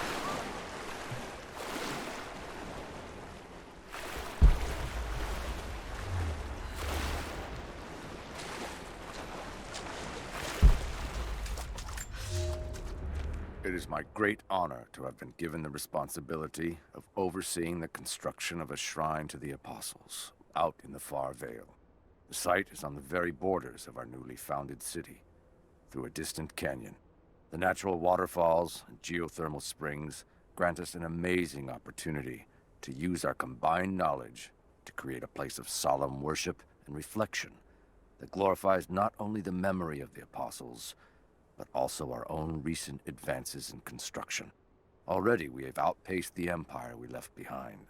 It is my great honor to have been given the responsibility of overseeing the construction of a shrine to the Apostles out in the far Vale. The site is on the very borders of our newly founded city, through a distant canyon. The natural waterfalls and geothermal springs grant us an amazing opportunity to use our combined knowledge to create a place of solemn worship and reflection that glorifies not only the memory of the Apostles, but also our own recent advances in construction. Already we have outpaced the empire we left behind.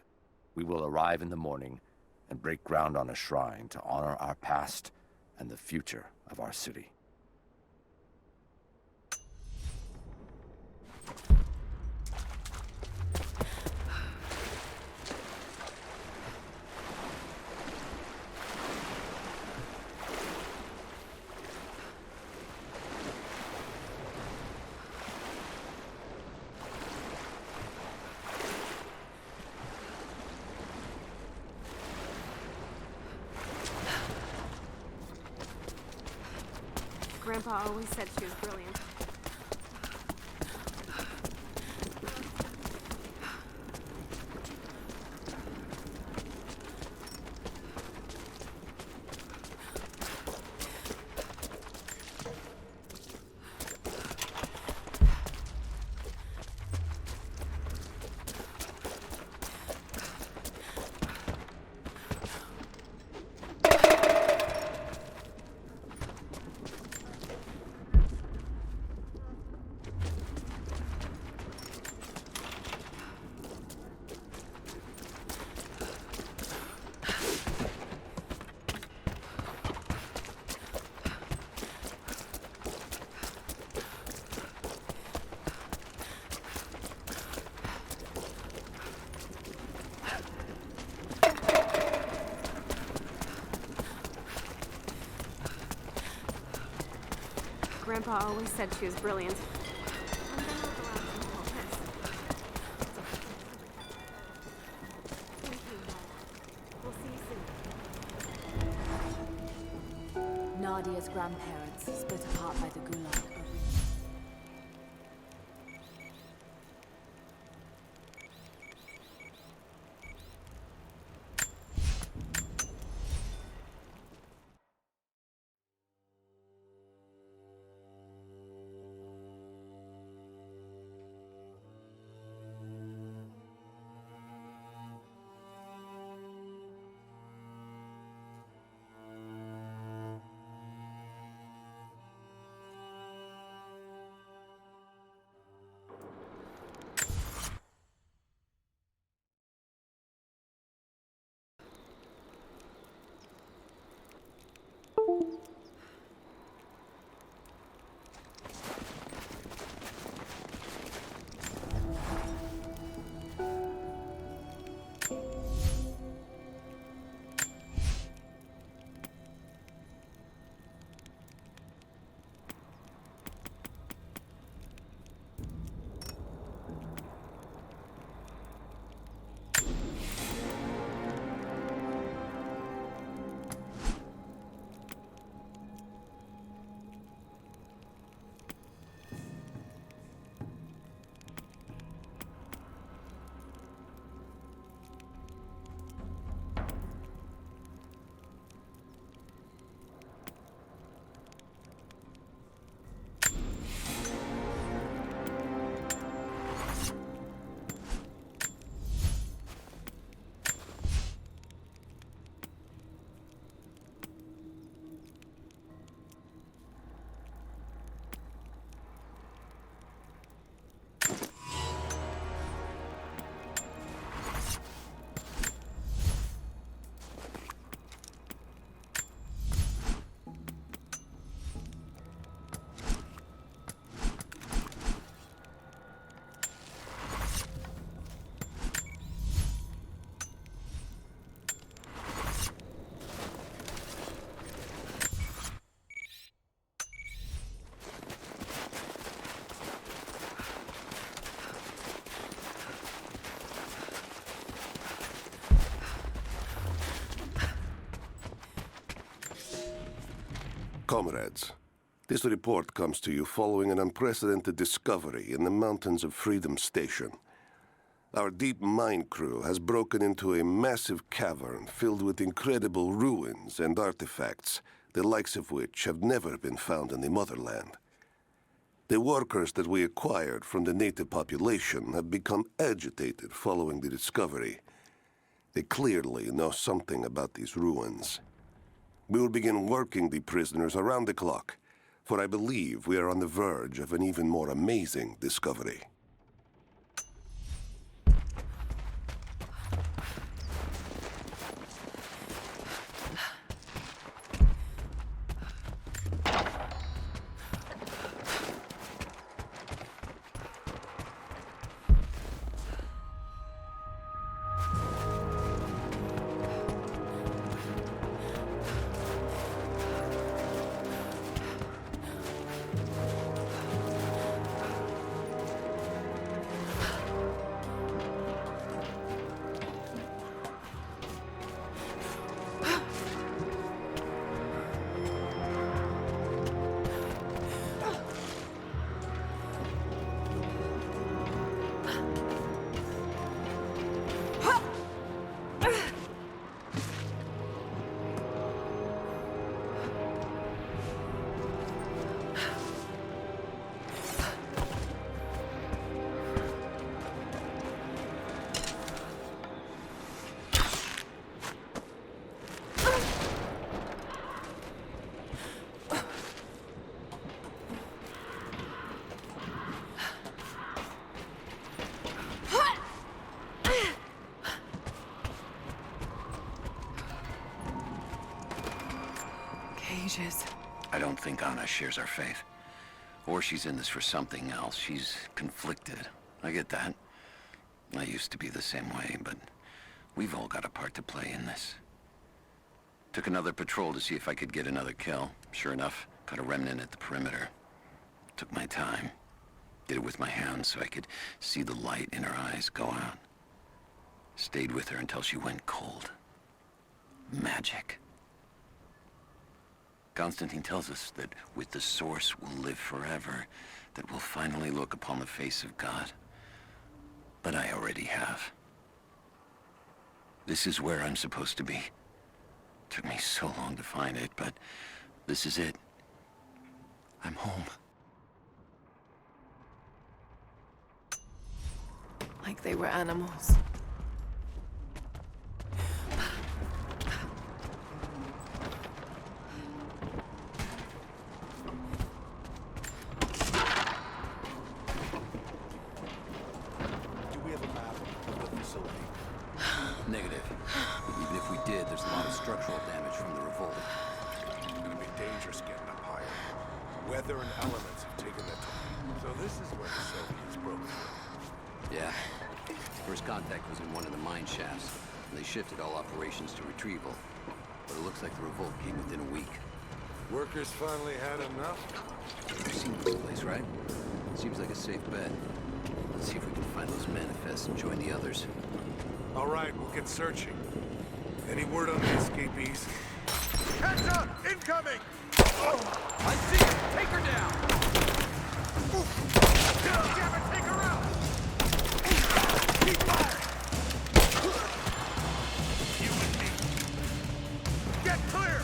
We will arrive in the morning and break ground on a shrine to honor our past and the future of our city. Grandpa always said she was brilliant. Grandpa always said she was brilliant. I'm gonna look around and all this. Thank you, Mom. We'll see you soon. Nadia's grandparents split apart by the Gulag. Comrades, this report comes to you following an unprecedented discovery in the mountains of Freedom Station. Our deep mine crew has broken into a massive cavern filled with incredible ruins and artifacts, the likes of which have never been found in the motherland. The workers that we acquired from the native population have become agitated following the discovery. They clearly know something about these ruins. We will begin working the prisoners around the clock, for I believe we are on the verge of an even more amazing discovery. I don't think Anna shares our faith. Or she's in this for something else. She's conflicted. I get that. I used to be the same way, but we've all got a part to play in this. Took another patrol to see if I could get another kill. Sure enough, caught a remnant at the perimeter. Took my time. Did it with my hands so I could see the light in her eyes go out. Stayed with her until she went cold. Magic. Constantine tells us that with the Source we'll live forever, that we'll finally look upon the face of God. But I already have. This is where I'm supposed to be. Took me so long to find it, but this is it. I'm home. Like they were animals. Negative. Even if we did, there's a lot of structural damage from the revolt. It's gonna be dangerous getting up higher. Weather and elements have taken their toll. So this is where the Soviets broke through. Yeah. First contact was in one of the mine shafts, and they shifted all operations to retrieval. But it looks like the revolt came within a week. Workers finally had enough? You've seen this place, right? Seems like a safe bet. Let's see if we can find those manifests and join the others. All right, we'll get searching. Any word on the escapees? Heads up! Incoming! I see it! Take her down! Damn it, take her out! Keep firing! You and me. Get clear!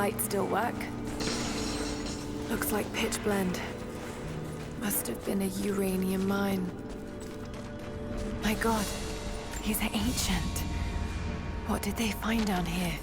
lights still work? Looks like pitch blende. Must have been a uranium mine. My god, these are ancient. What did they find down here?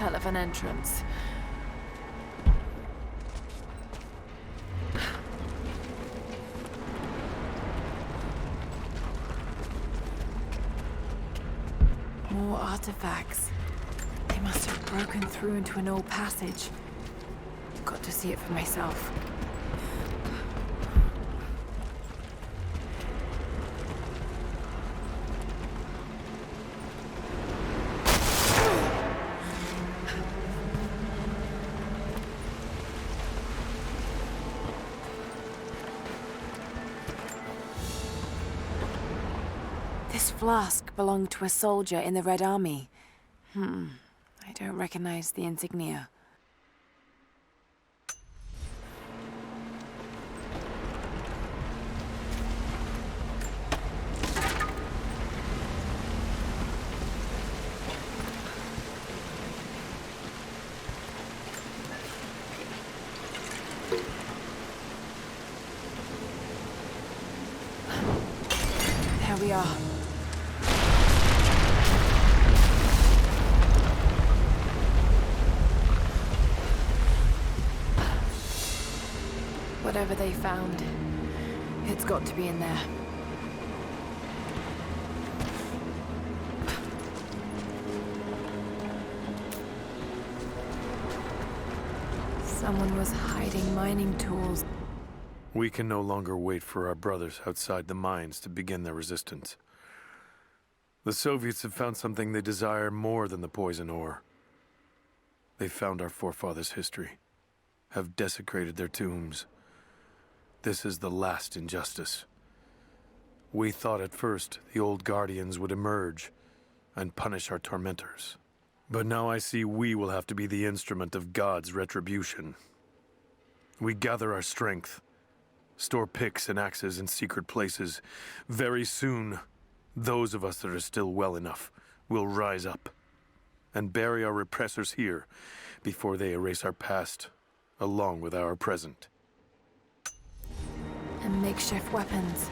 Hell of an entrance. More artifacts. They must have broken through into an old passage. Got to see it for myself. This flask belonged to a soldier in the Red Army. I don't recognize the insignia. There we are. Whatever they found, it's got to be in there. Someone was hiding mining tools. We can no longer wait for our brothers outside the mines to begin their resistance. The Soviets have found something they desire more than the poison ore. They found our forefathers' history, have desecrated their tombs. This is the last injustice. We thought at first the old guardians would emerge and punish our tormentors. But now I see we will have to be the instrument of God's retribution. We gather our strength, store picks and axes in secret places. Very soon, those of us that are still well enough will rise up and bury our repressors here before they erase our past along with our present. And makeshift weapons.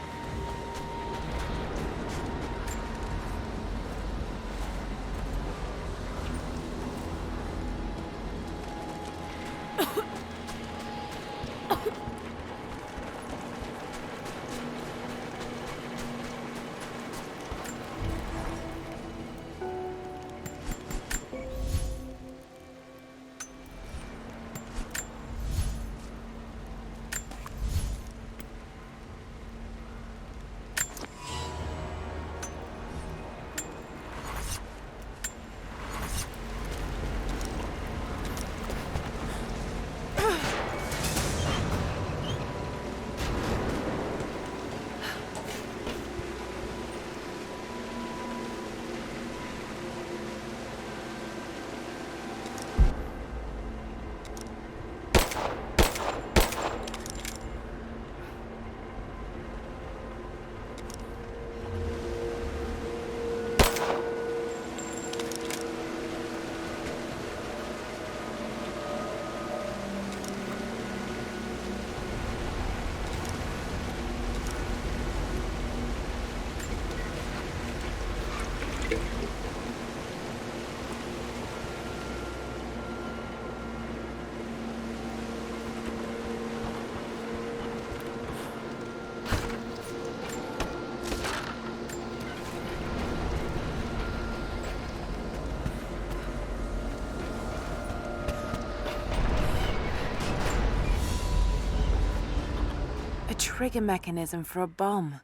A trigger mechanism for a bomb.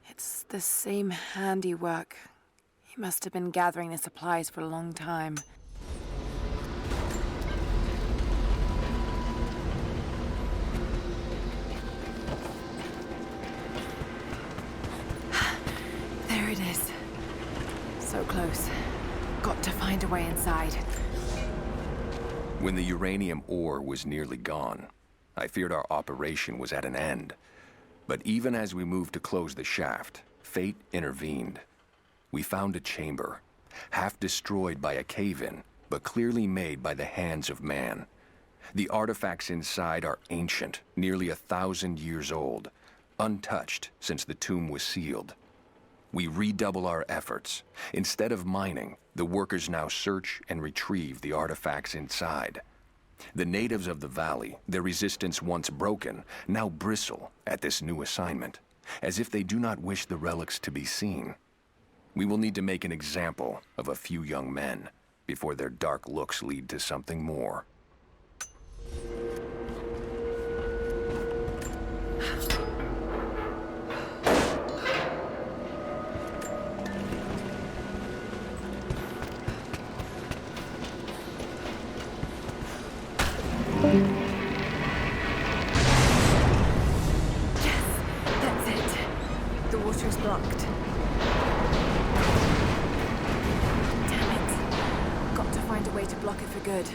It's the same handiwork. He must have been gathering the supplies for a long time. There it is. So close. Got to find a way inside. When the uranium ore was nearly gone, I feared our operation was at an end. But even as we moved to close the shaft, fate intervened. We found a chamber, half destroyed by a cave-in, but clearly made by the hands of man. The artifacts inside are ancient, nearly 1,000 years old, untouched since the tomb was sealed. We redouble our efforts. Instead of mining, the workers now search and retrieve the artifacts inside. The natives of the valley, their resistance once broken, now bristle at this new assignment, as if they do not wish the relics to be seen. We will need to make an example of a few young men before their dark looks lead to something more. Good.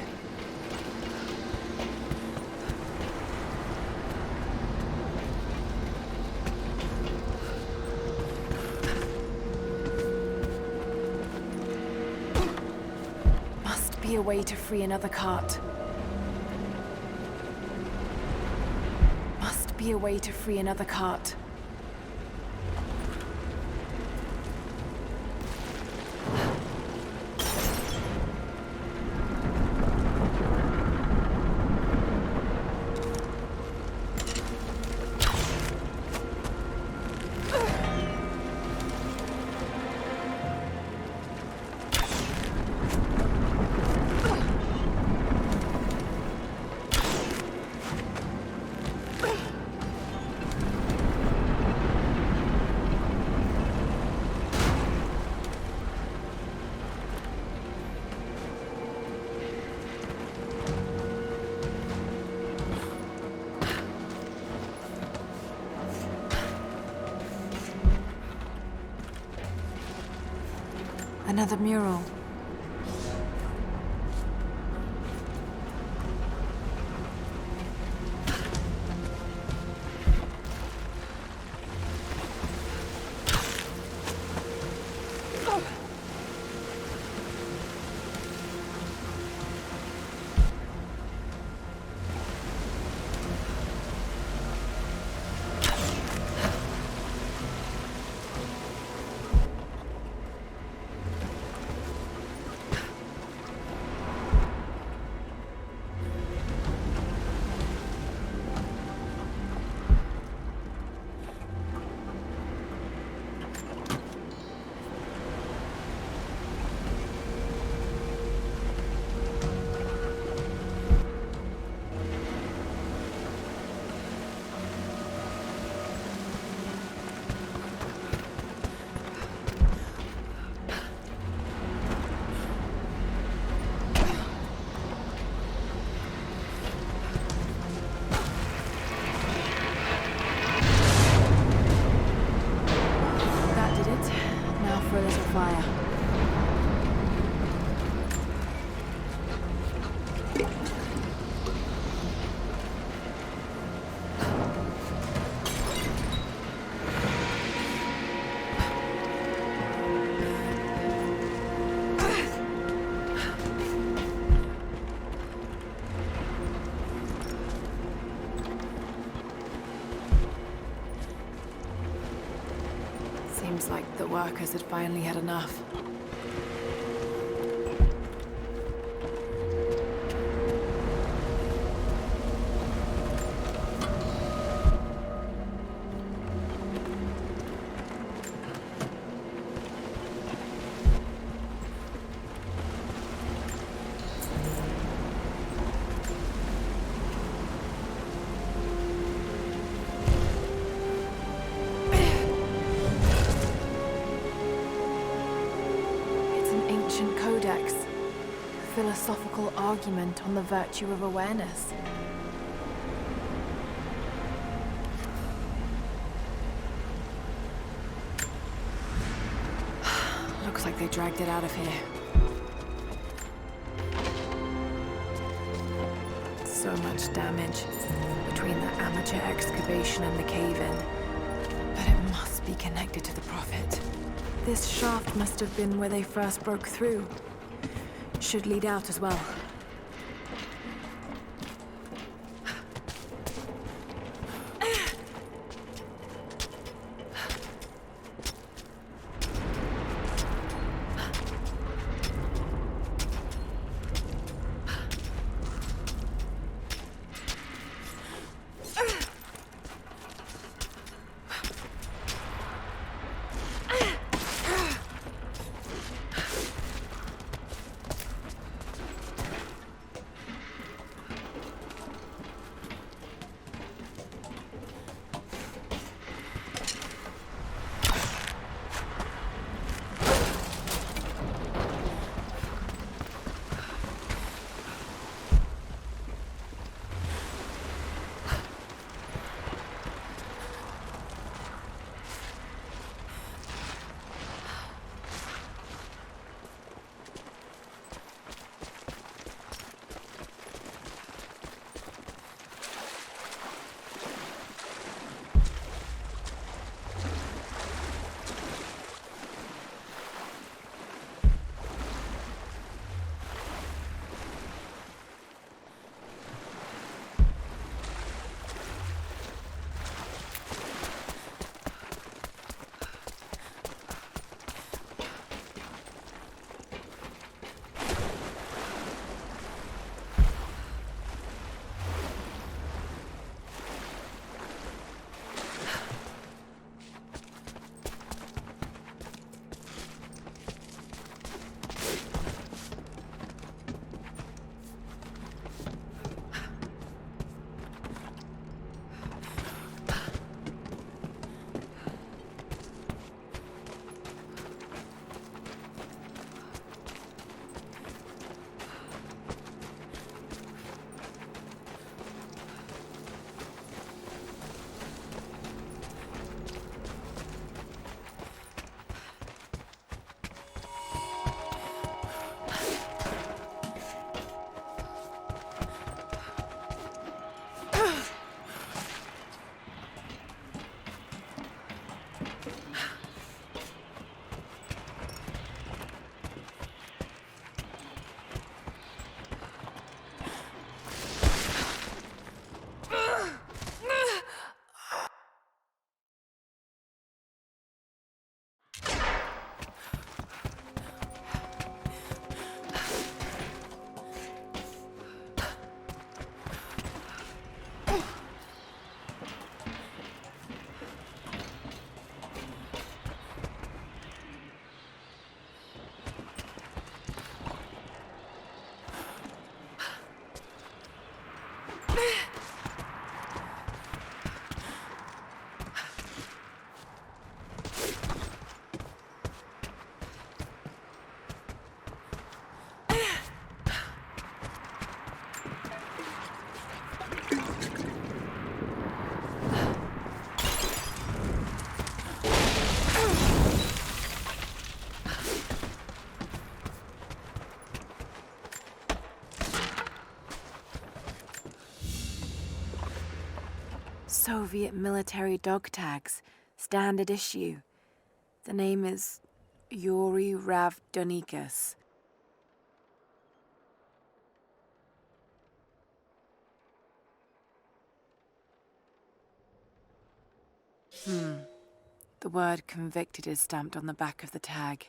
Must be a way to free another cart. Must be a way to free another cart. Another mural. Seems like the workers had finally had enough. philosophical argument on the virtue of awareness. Looks like they dragged it out of here. So much damage between the amateur excavation and the cave-in. But it must be connected to the Prophet. This shaft must have been where they first broke through. Should lead out as well. Soviet military dog tags, standard issue. The name is Yuri Ravdonikas. The word convicted is stamped on the back of the tag.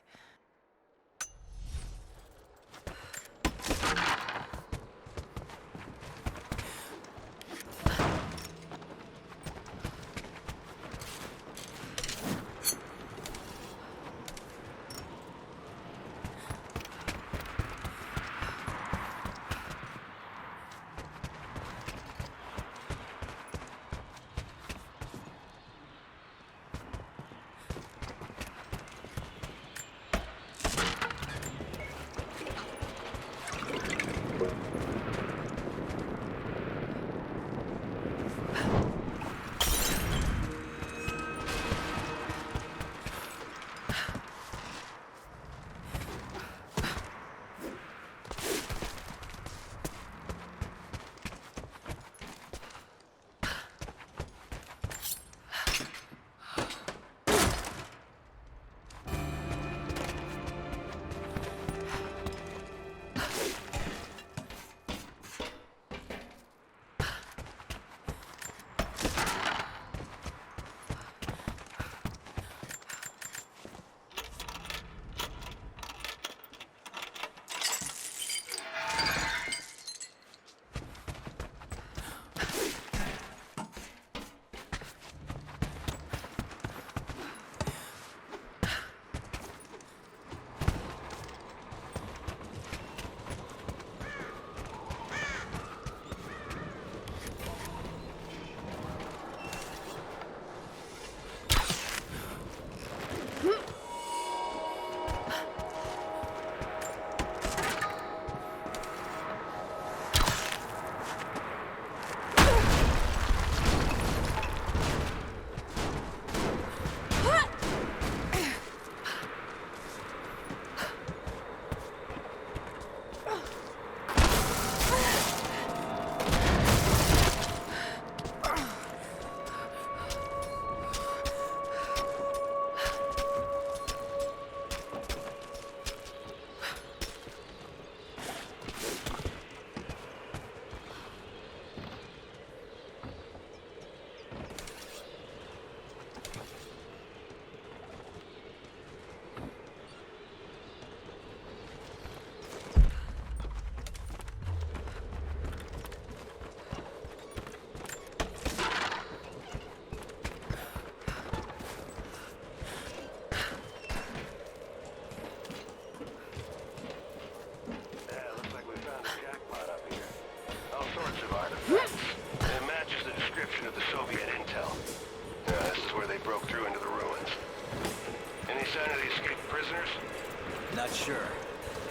Not sure.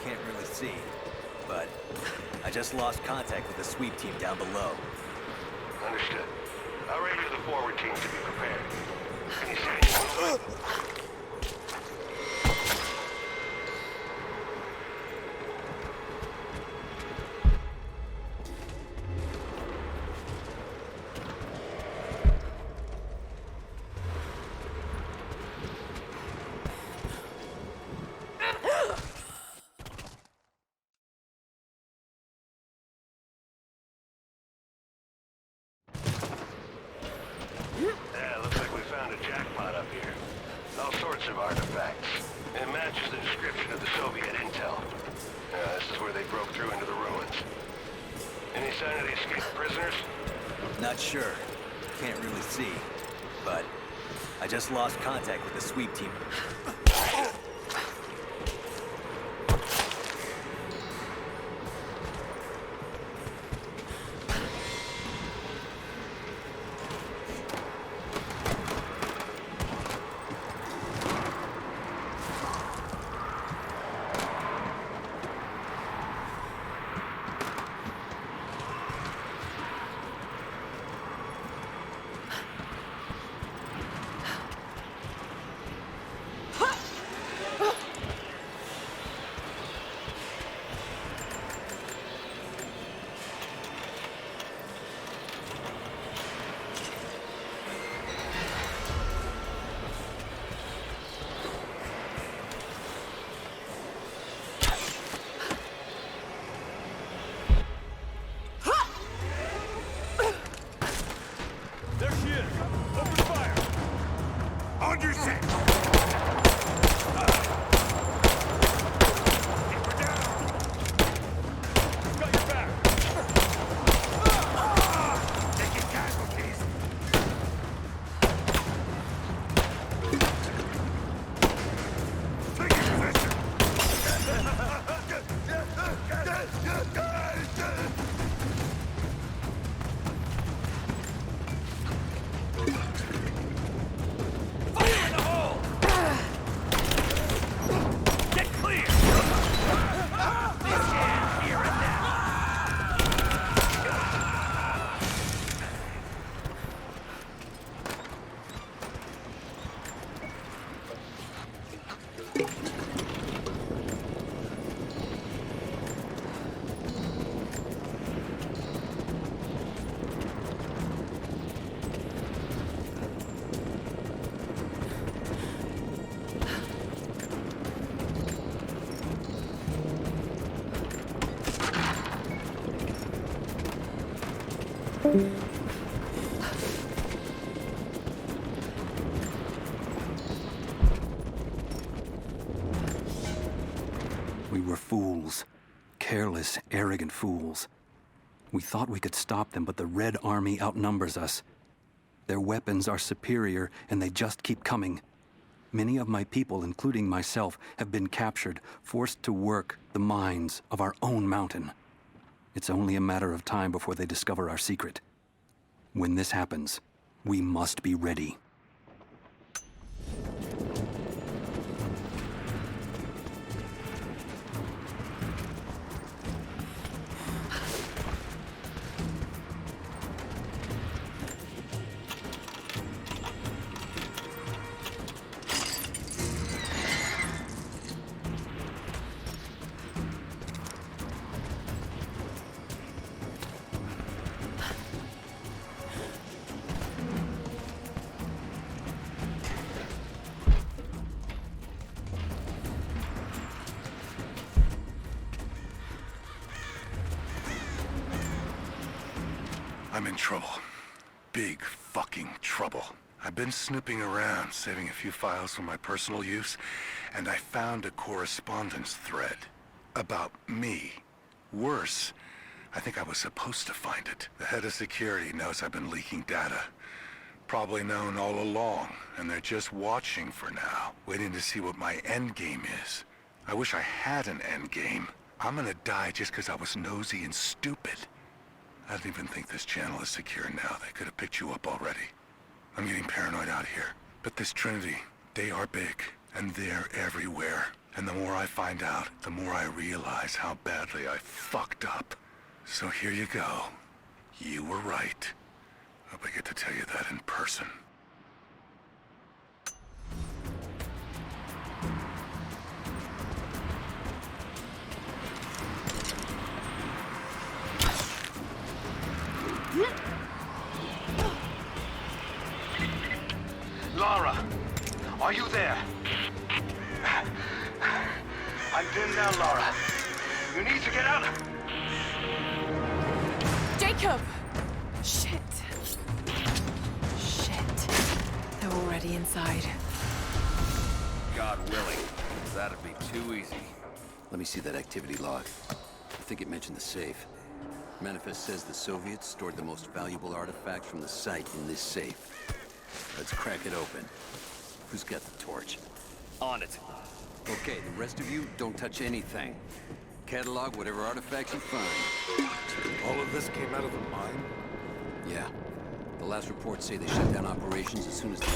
Can't really see. But I just lost contact with the sweep team down below. Understood. I'll radio the forward team to be prepared. Can you see anyone? Not sure. Can't really see. But I just lost contact with the sweep team. We were fools. Careless, arrogant fools. We thought we could stop them, but the Red Army outnumbers us. Their weapons are superior, and they just keep coming. Many of my people, including myself, have been captured, forced to work the mines of our own mountain. It's only a matter of time before they discover our secret. When this happens, we must be ready. I'm in trouble. Big fucking trouble. I've been snooping around, saving a few files for my personal use, and I found a correspondence thread about me. Worse, I think I was supposed to find it. The head of security knows I've been leaking data. Probably known all along, and they're just watching for now, waiting to see what my end game is. I wish I had an end game. I'm gonna die just because I was nosy and stupid. I don't even think this channel is secure now. They could have picked you up already. I'm getting paranoid out here. But this Trinity, they are big, and they're everywhere. And the more I find out, the more I realize how badly I fucked up. So here you go. You were right. Hope I get to tell you that in person. Lara, are you there? I'm pinned down, Lara. You need to get out. Jacob! Shit. They're already inside. God willing. That'd be too easy. Let me see that activity log. I think it mentioned the safe. Manifest says the Soviets stored the most valuable artifacts from the site in this safe. Let's crack it open. Who's got the torch? On it. Okay, the rest of you, don't touch anything. Catalog whatever artifacts you find. All of this came out of the mine? Yeah. The last reports say they shut down operations as soon as they...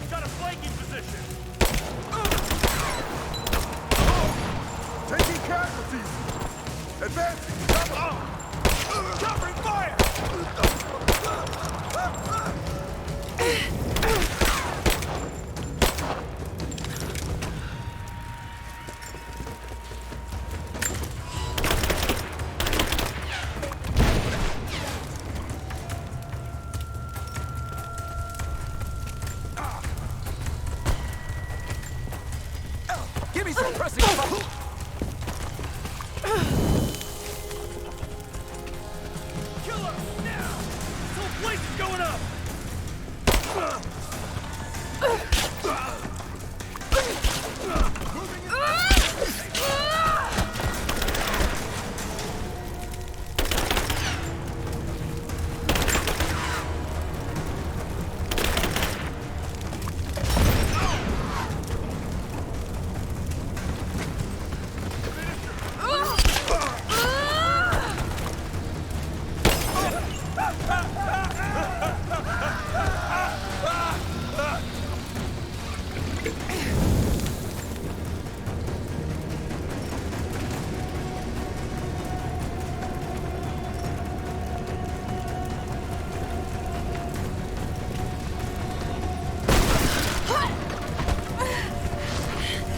Got a flanking position. Taking casualties! Advancing! Covering fire! Give me some pressing fire! Kill us now! This whole place is going up!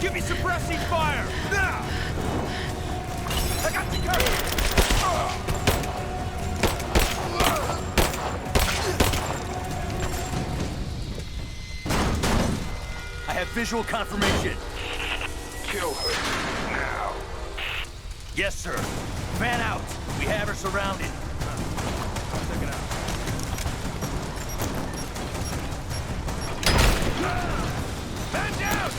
Give me suppressing fire! Now! I got you covered! I have visual confirmation. Kill her. Now. Yes, sir. Fan out. We have her surrounded. Check it out. Man down!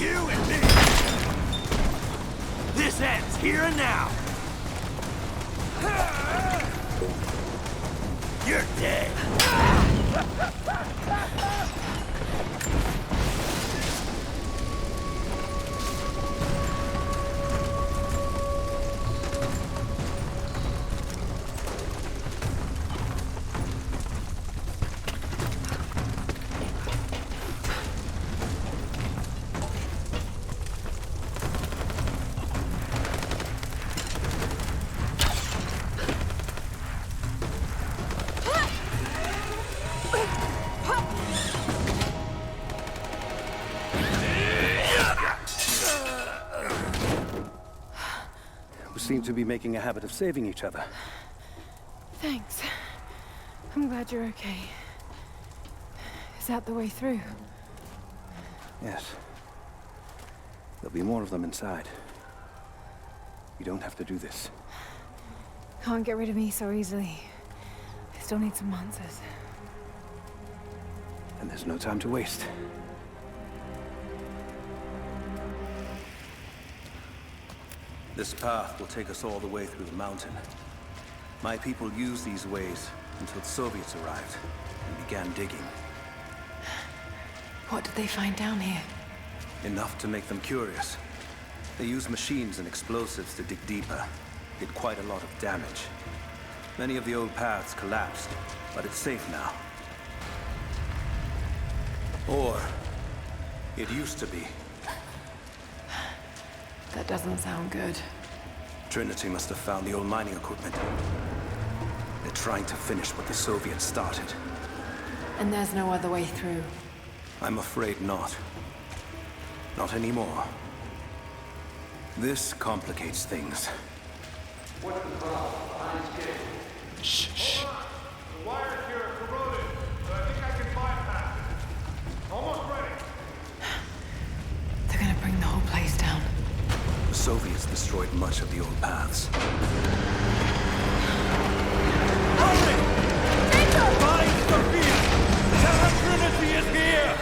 You and me! This ends here and now! You're dead! to be making a habit of saving each other. Thanks. I'm glad you're okay. Is that the way through? Yes. There'll be more of them inside. You don't have to do this. Can't get rid of me so easily. I still need some answers. And there's no time to waste. This path will take us all the way through the mountain. My people used these ways until the Soviets arrived and began digging. What did they find down here? Enough to make them curious. They used machines and explosives to dig deeper. Did quite a lot of damage. Many of the old paths collapsed, but it's safe now. Or it used to be. That doesn't sound good. Trinity must have found the old mining equipment. They're trying to finish what the Soviets started. And there's no other way through. I'm afraid not. Not anymore. This complicates things. What's the problem? Shh. The wires here are corroded, but I think I can bypass it. Almost ready. They're gonna bring the whole place down. The Soviets destroyed much of the old paths. Find Sophia! Tell her Trinity is here!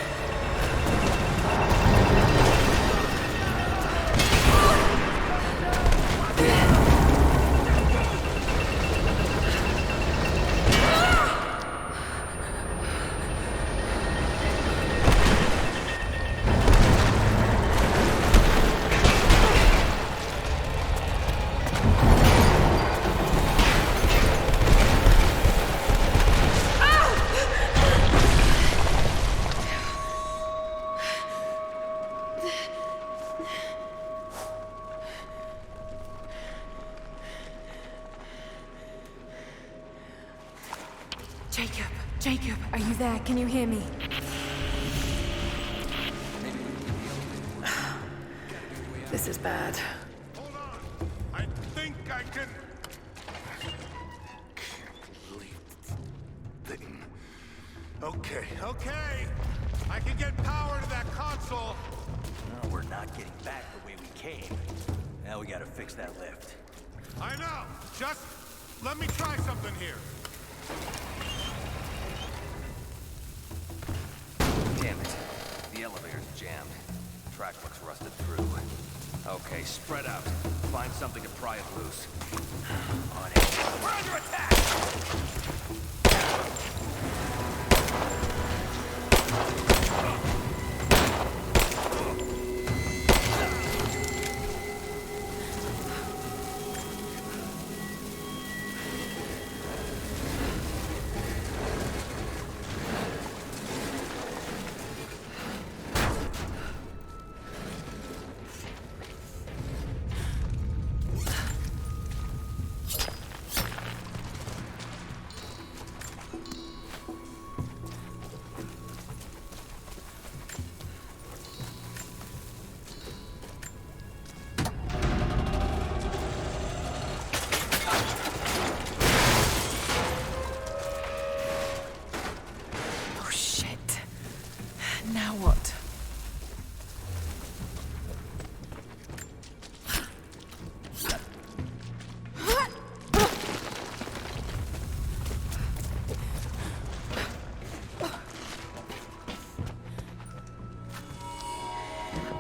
Jacob, are you there? Can you hear me? This is bad. Hold on. I think I can... Thing. Okay. I can get power to that console. No, we're not getting back the way we came. Now we gotta fix that lift. I know. Just let me try something here. Damn it. The elevator's jammed. The track looks rusted through. Okay, spread out. Find something to pry it loose. On it. We're under attack! Now what?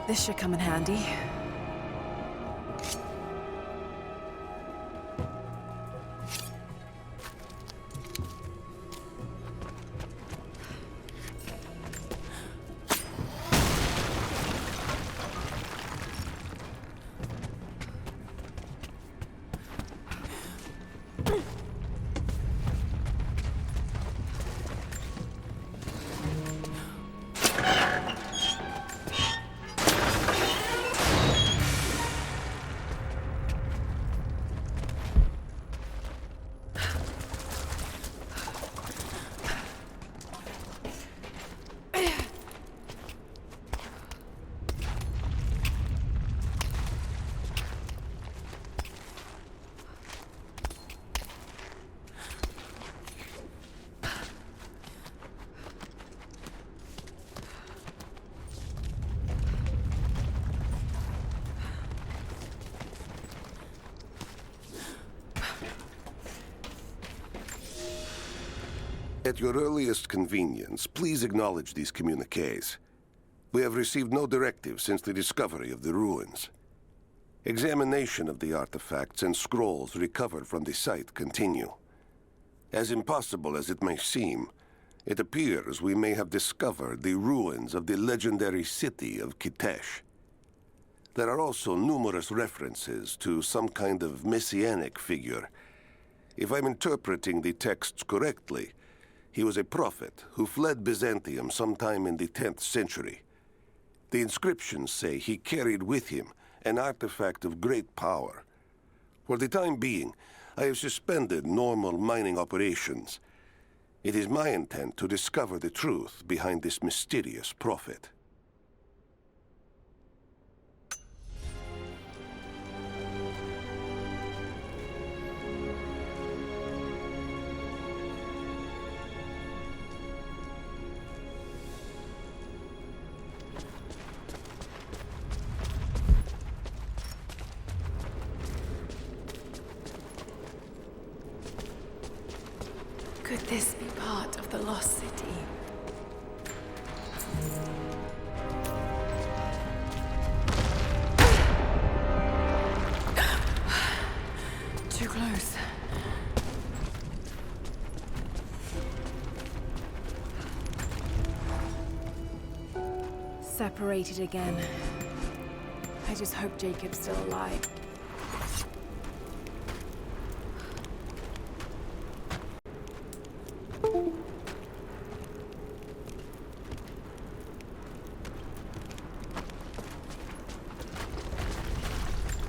This should come in handy. At your earliest convenience, please acknowledge these communiques. We have received no directive since the discovery of the ruins. Examination of the artifacts and scrolls recovered from the site continue. As impossible as it may seem, it appears we may have discovered the ruins of the legendary city of Kitesh. There are also numerous references to some kind of messianic figure. If I'm interpreting the texts correctly, he was a prophet who fled Byzantium sometime in the 10th century. The inscriptions say he carried with him an artifact of great power. For the time being, I have suspended normal mining operations. It is my intent to discover the truth behind this mysterious prophet. Could this be part of the lost city? Too close. Separated again. I just hope Jacob's still alive.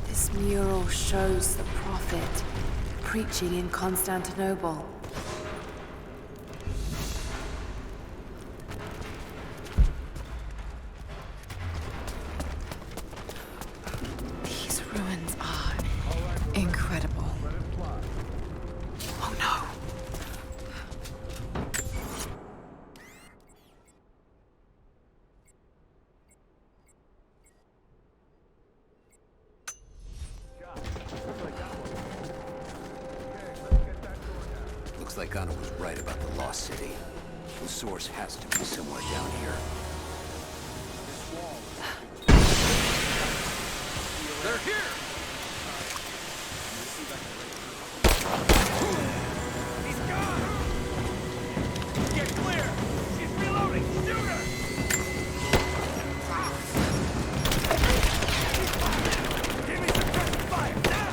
This mural shows the prophet preaching in Constantinople. These ruins are incredible. Oh no! Looks like Anna was right about the lost city. The source has to be somewhere down here. They're here! He's gone! Get clear! She's reloading! Shoot her! Give me suppressive fire! Now!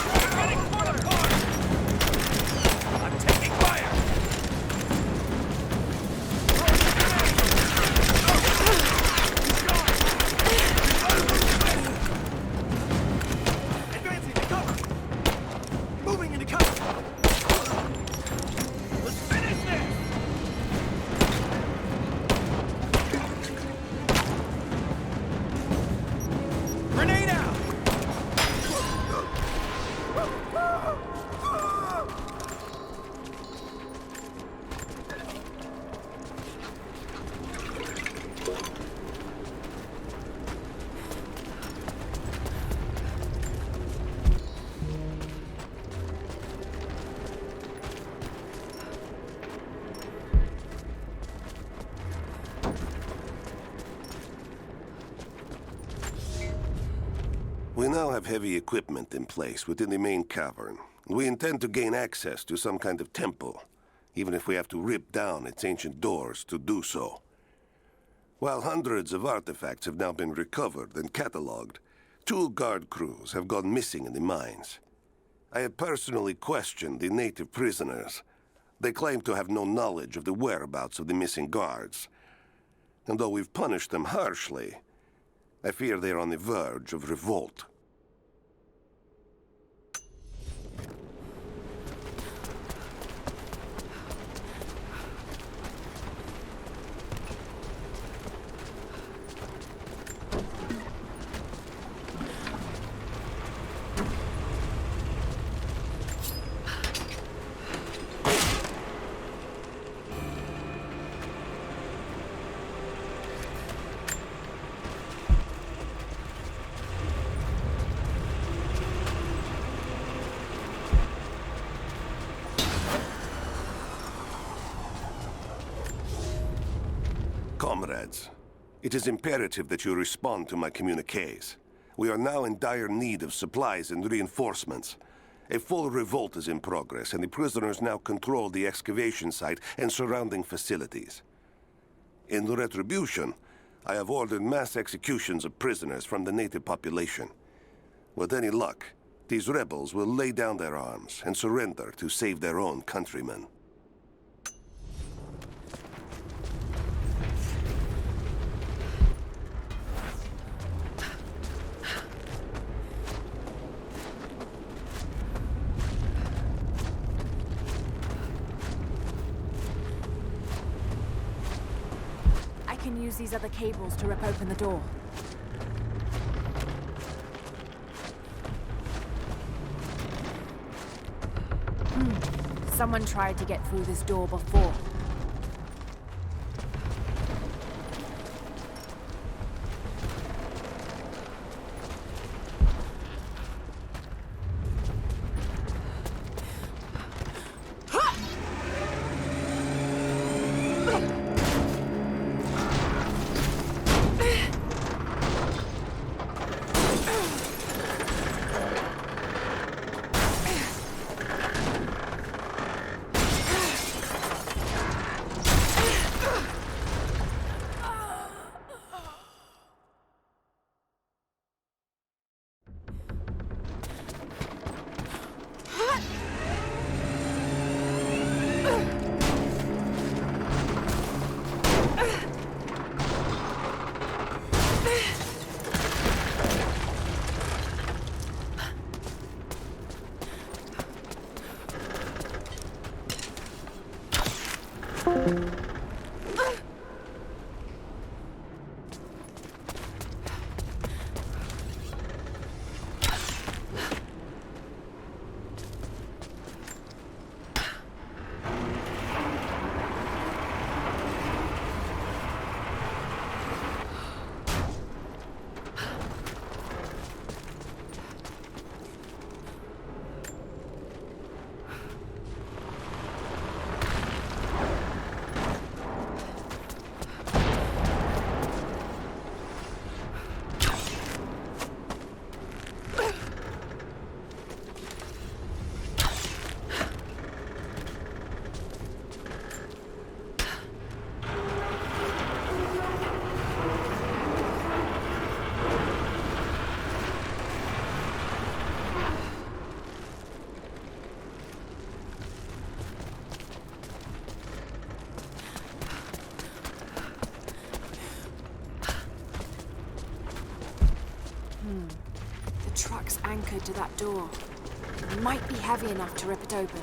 We're getting torn apart! I'm taking fire! Advancing to cover! Moving into cover! Let's finish this! Grenade out! We now have heavy equipment in place within the main cavern. We intend to gain access to some kind of temple, even if we have to rip down its ancient doors to do so. While hundreds of artifacts have now been recovered and cataloged, 2 guard crews have gone missing in the mines. I have personally questioned the native prisoners. They claim to have no knowledge of the whereabouts of the missing guards. And though we've punished them harshly, I fear they are on the verge of revolt. comrades. It is imperative that you respond to my communiques. We are now in dire need of supplies and reinforcements. A full revolt is in progress, and the prisoners now control the excavation site and surrounding facilities. In retribution, I have ordered mass executions of prisoners from the native population. With any luck, these rebels will lay down their arms and surrender to save their own countrymen. I can use these other cables to rip open the door. Someone tried to get through this door before. The truck's anchored to that door. It might be heavy enough to rip it open.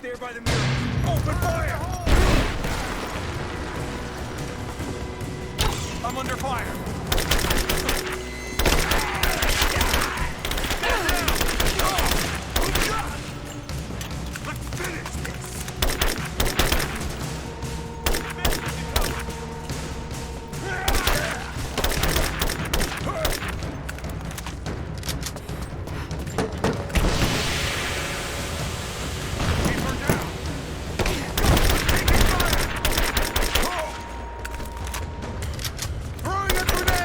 There by the mirror. Open fire! I'm under fire. Let's finish this. Throwing a grenade!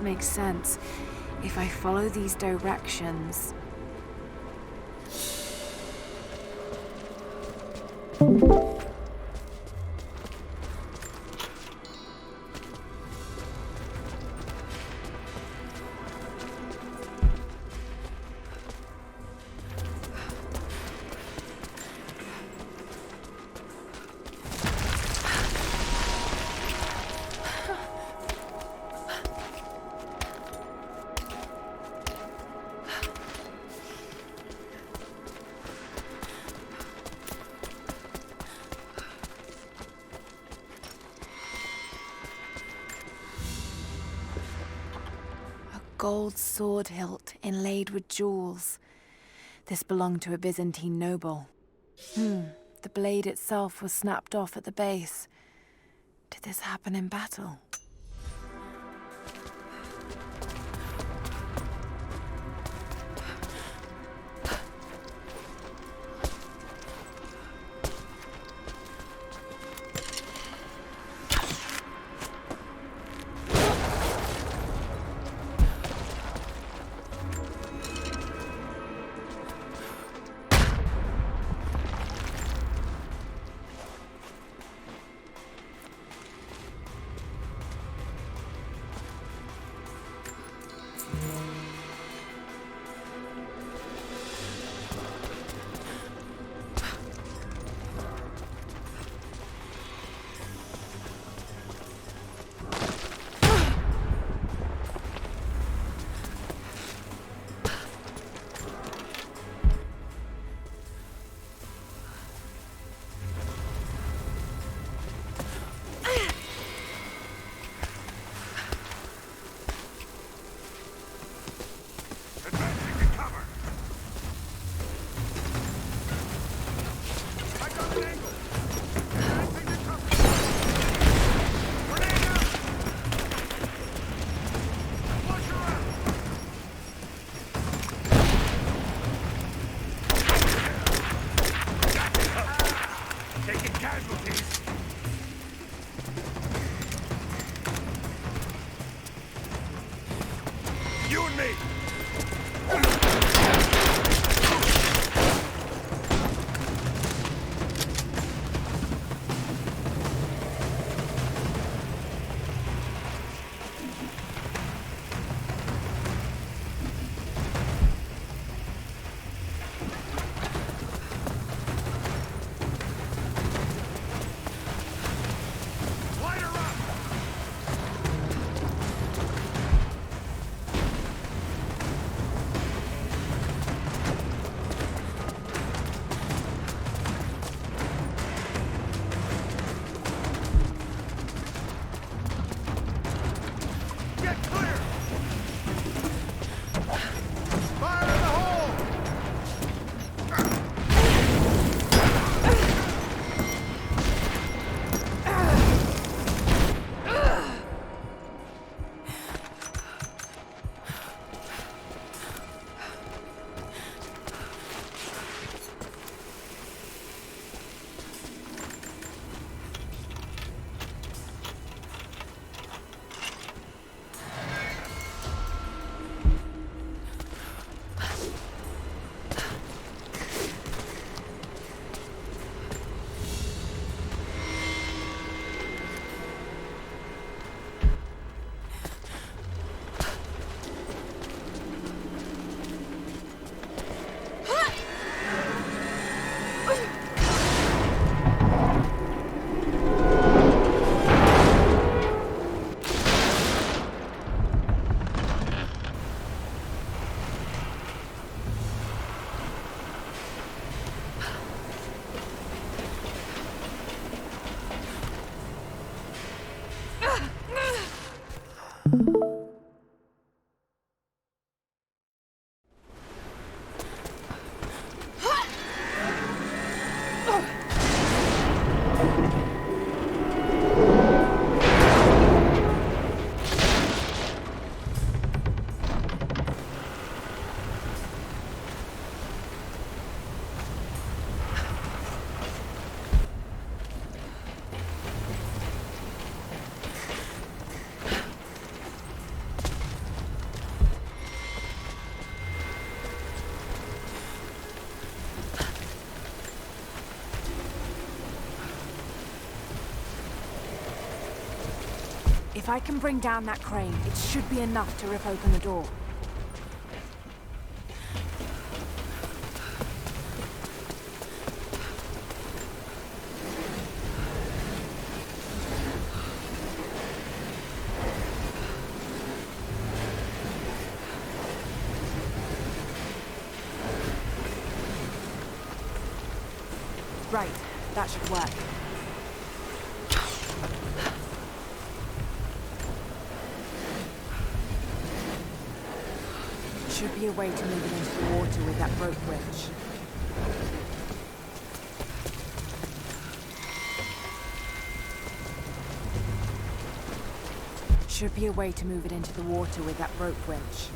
this makes sense. If I follow these directions... Gold sword hilt inlaid with jewels. This belonged to a Byzantine noble. The blade itself was snapped off at the base. Did this happen in battle? If I can bring down that crane, it should be enough to rip open the door. Right, that should work. Should be a way to move it into the water with that rope winch. Should be a way to move it into the water with that rope winch.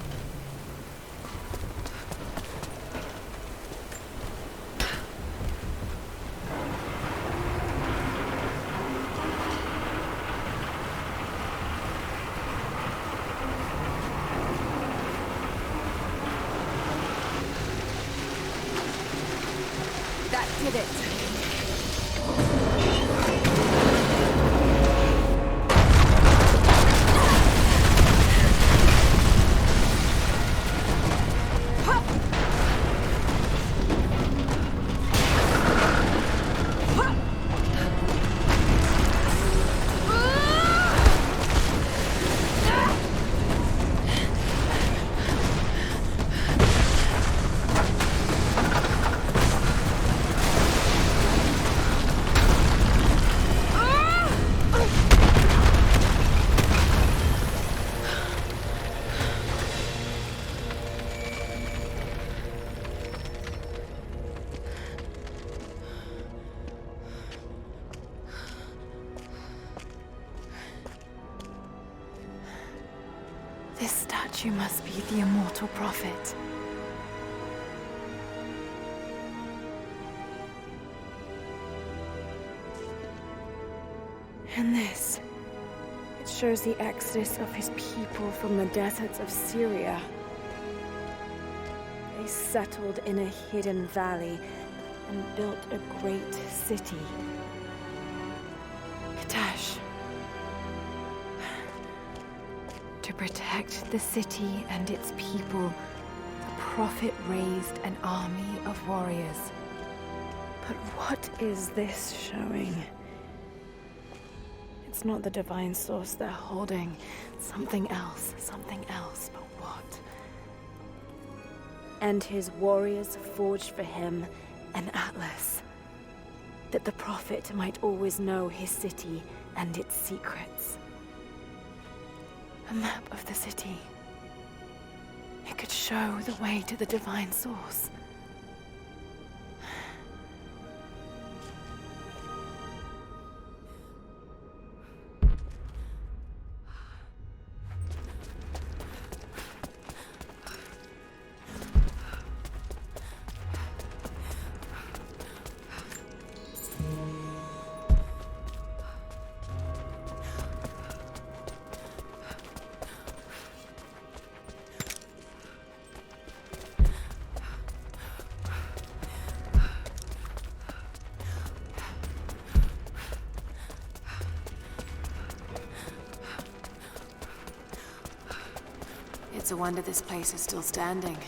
That did it. This statue must be the immortal prophet. And this, it shows the exodus of his people from the deserts of Syria. They settled in a hidden valley and built a great city. Katash. To protect the city and its people, the prophet raised an army of warriors. But what is this showing? It's not the divine source they're holding. Something else, but what? And his warriors forged for him an atlas, that the prophet might always know his city and its secrets. A map of the city. It could show the way to the divine source. It's a wonder this place is still standing.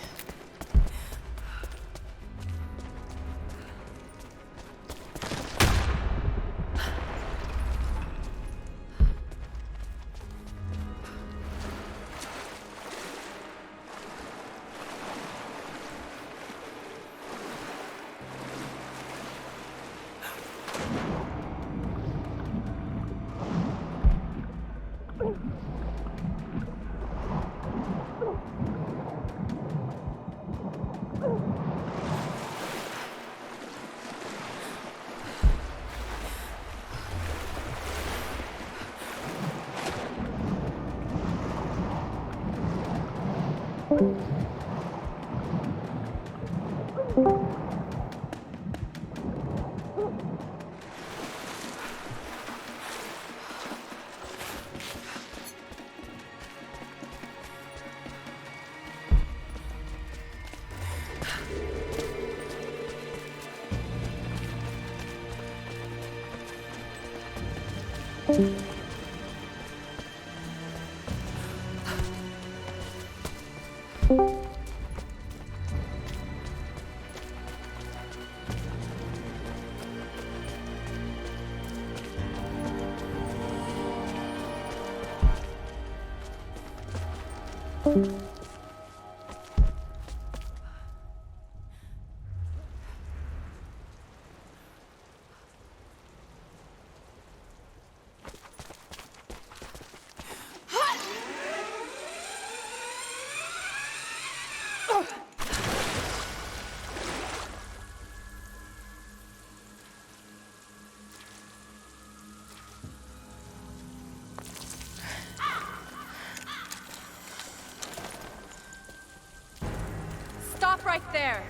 Stop right there!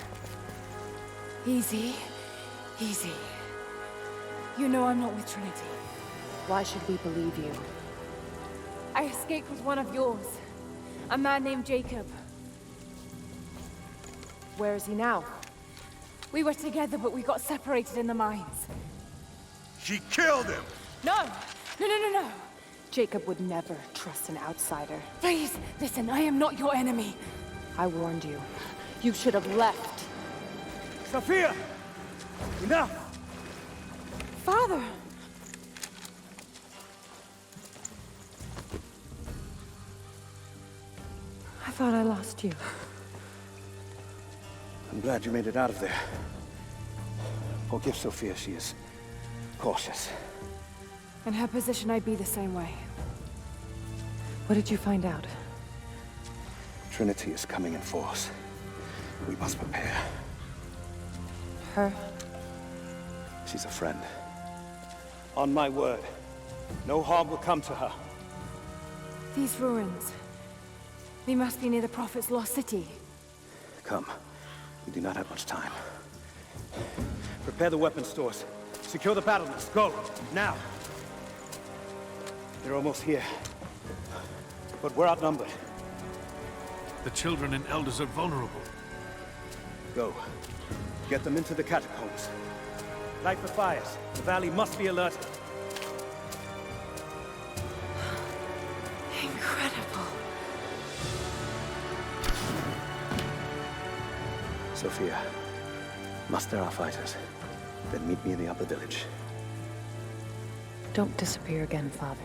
Easy. Easy. You know I'm not with Trinity. Why should we believe you? I escaped with one of yours. A man named Jacob. Where is he now? We were together, but we got separated in the mines. She killed him! No! No! Jacob would never trust an outsider. Please, listen, I am not your enemy. I warned you. You should have left. Sophia! Enough! Father! I thought I lost you. I'm glad you made it out of there. Forgive Sophia, she is cautious. In her position, I'd be the same way. What did you find out? Trinity is coming in force. We must prepare. Her? She's a friend. On my word, no harm will come to her. These ruins. They must be near the Prophet's lost city. Come. We do not have much time. Prepare the weapon stores. Secure the battlements. Go! Now! They're almost here. But we're outnumbered. The children and elders are vulnerable. Go. Get them into the catacombs. Light the fires. The valley must be alerted. Incredible. Sophia, muster our fighters. Then meet me in the upper village. Don't disappear again, Father.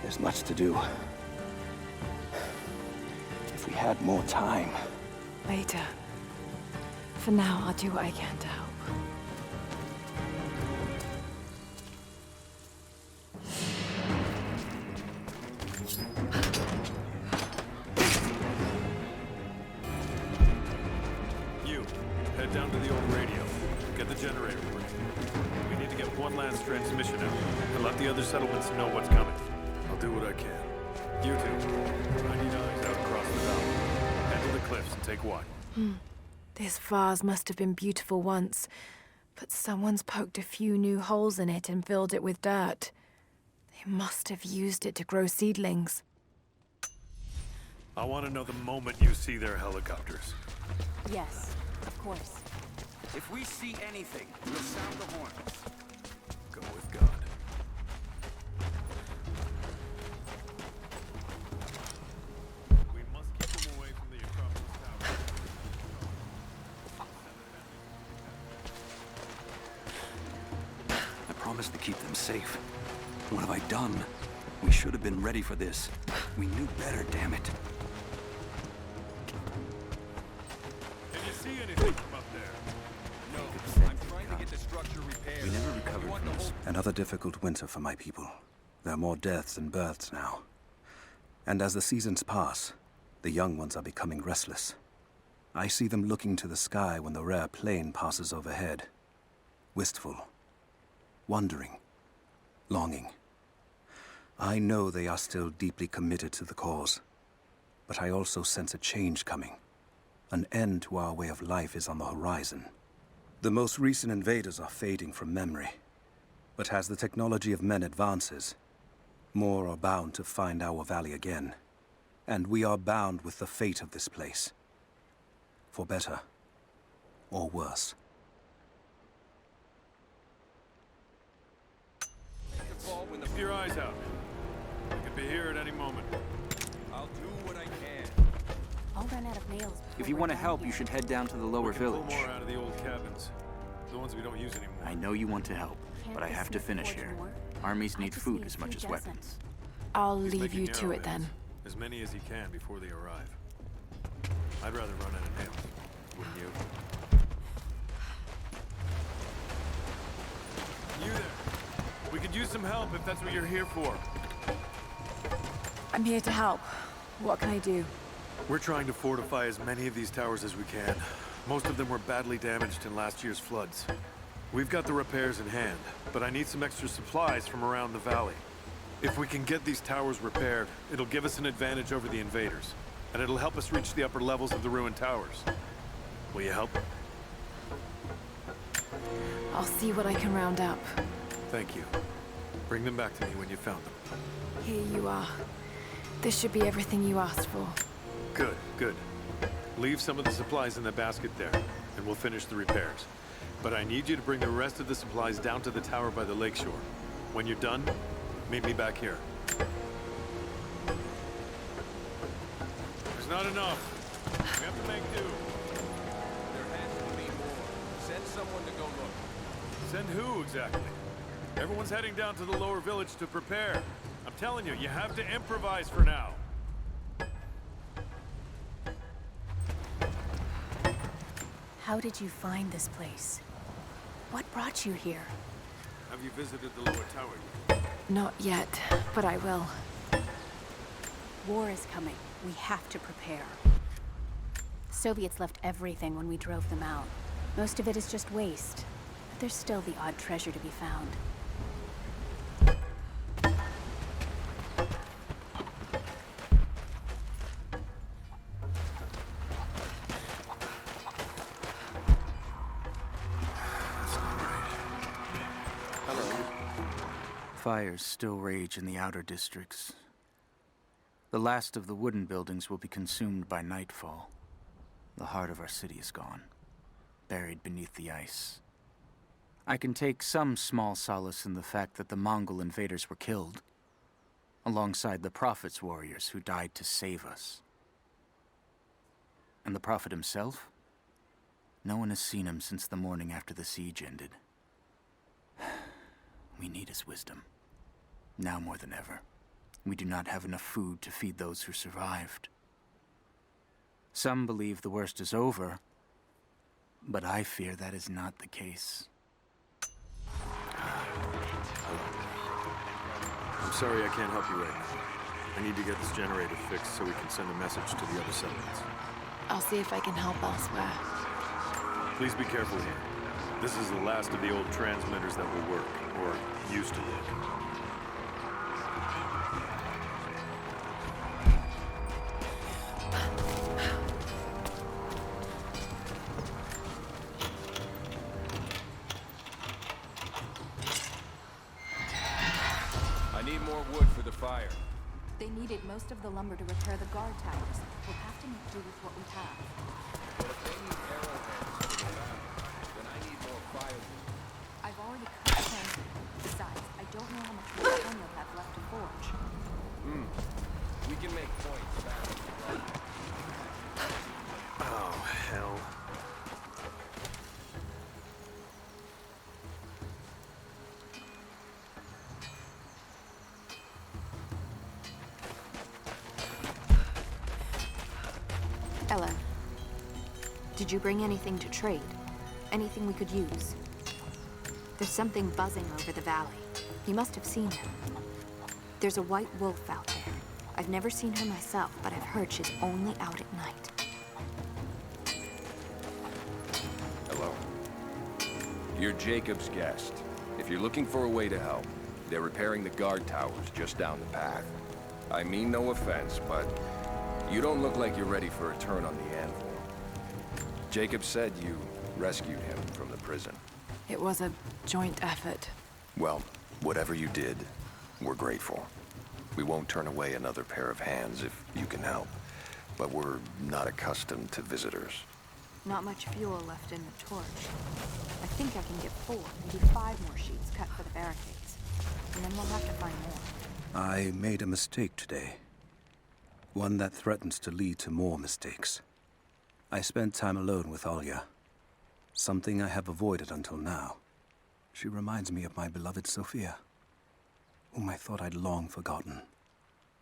There's much to do. If we had more time. Later. For now, I'll do what I can to help. You, head down to the old radio. Get the generator running. We need to get one last transmission out, and let the other settlements know what's coming. I'll do what I can. You two, I need eyes out across the valley. Head to the cliffs and take watch. This vase must have been beautiful once, but someone's poked a few new holes in it and filled it with dirt. They must have used it to grow seedlings. I want to know the moment you see their helicopters. Yes, of course. If we see anything, we'll sound the horns. Go with God. We must keep them away from the Acropolis Tower. I promised to keep them safe. What have I done? We should have been ready for this. We knew better, damn it. Can you see anything from up there? No, I'm trying to get the structure repaired. We never recovered from this. Another difficult winter for my people. There are more deaths than births now. And as the seasons pass, the young ones are becoming restless. I see them looking to the sky when the rare plane passes overhead. Wistful. Wondering. Longing. I know they are still deeply committed to the cause. But I also sense a change coming. An end to our way of life is on the horizon. The most recent invaders are fading from memory. But as the technology of men advances, more are bound to find our valley again. And we are bound with the fate of this place. For better or worse. Keep your eyes out. I could be here at any moment. I'll do what I can. I'll run out of nails. If you want to help, you should head down to the lower Pull village. more out of the old cabins. The ones we don't use anymore. I know you want to help, but I have to finish here. Armies need food as much as weapons. I'll He's leave making you to it then. arrowheads. As many as he can before they arrive. I'd rather run out of nails, wouldn't you? You there. We could use some help if that's what you're here for. I'm here to help. What can I do? We're trying to fortify as many of these towers as we can. Most of them were badly damaged in last year's floods. We've got the repairs in hand, but I need some extra supplies from around the valley. If we can get these towers repaired, it'll give us an advantage over the invaders, and it'll help us reach the upper levels of the ruined towers. Will you help? I'll see what I can round up. Thank you. Bring them back to me when you found them. Here you are. This should be everything you asked for. Good, good. Leave some of the supplies in the basket there, and we'll finish the repairs. But I need you to bring the rest of the supplies down to the tower by the lakeshore. When you're done, meet me back here. There's not enough. We have to make do. There has to be more. Send someone to go look. Send who, exactly? Everyone's heading down to the lower village to prepare. I'm telling you, you have to improvise for now. How did you find this place? What brought you here? Have you visited the lower tower? Not yet, but I will. War is coming. We have to prepare. Soviets left everything when we drove them out. Most of it is just waste. But there's still the odd treasure to be found. Fires still rage in the outer districts. The last of the wooden buildings will be consumed by nightfall. The heart of our city is gone, buried beneath the ice. I can take some small solace in the fact that the Mongol invaders were killed, alongside the Prophet's warriors who died to save us. And the Prophet himself? No one has seen him since the morning after the siege ended. We need his wisdom. Now more than ever. We do not have enough food to feed those who survived. Some believe the worst is over, but I fear that is not the case. I'm sorry I can't help you right now. I need to get this generator fixed so we can send a message to the other settlements. I'll see if I can help elsewhere. Please be careful here. This is the last of the old transmitters that will work, or used to work. I need more wood for the fire. They needed most of the lumber to repair the guard towers. We'll have to make do with what we have. But if they need arrowheads for the battle, then I need more firewood. I've already cut plans. Besides, I don't know how much more time you'll have left to forge. We can make points fast. Oh, hell. Ella, did you bring anything to trade? Anything we could use? There's something buzzing over the valley. You must have seen her. There's a white wolf out there. I've never seen her myself, but I've heard she's only out at night. Hello. You're Jacob's guest. If you're looking for a way to help, they're repairing the guard towers just down the path. I mean no offense, but you don't look like you're ready for a turn on the anvil. Jacob said you rescued him from the prison. It was a joint effort. Well, whatever you did, we're grateful. We won't turn away another pair of hands if you can help, but we're not accustomed to visitors. Not much fuel left in the torch. I think I can get 4, maybe 5 more sheets cut for the barricades. And then we'll have to find more. I made a mistake today. One that threatens to lead to more mistakes. I spent time alone with Olya. Something I have avoided until now. She reminds me of my beloved Sophia. whom I thought I'd long forgotten,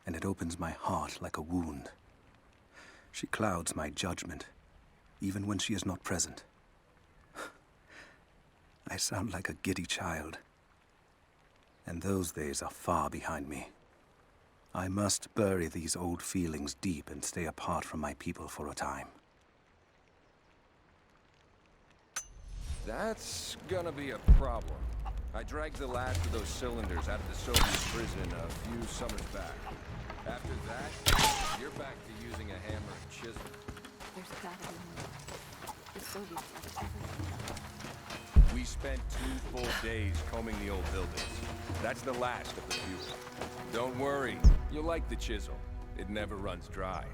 and it opens my heart like a wound. She clouds my judgment, even when she is not present. I sound like a giddy child, and those days are far behind me. I must bury these old feelings deep and stay apart from my people for a time. That's gonna be a problem. I dragged the last of those cylinders out of the Soviet prison a few summers back. After that, you're back to using a hammer and chisel. There's gotta be more. The Soviets left everything. We spent 2 full days combing the old buildings. That's the last of the fuel. Don't worry, you'll like the chisel. It never runs dry.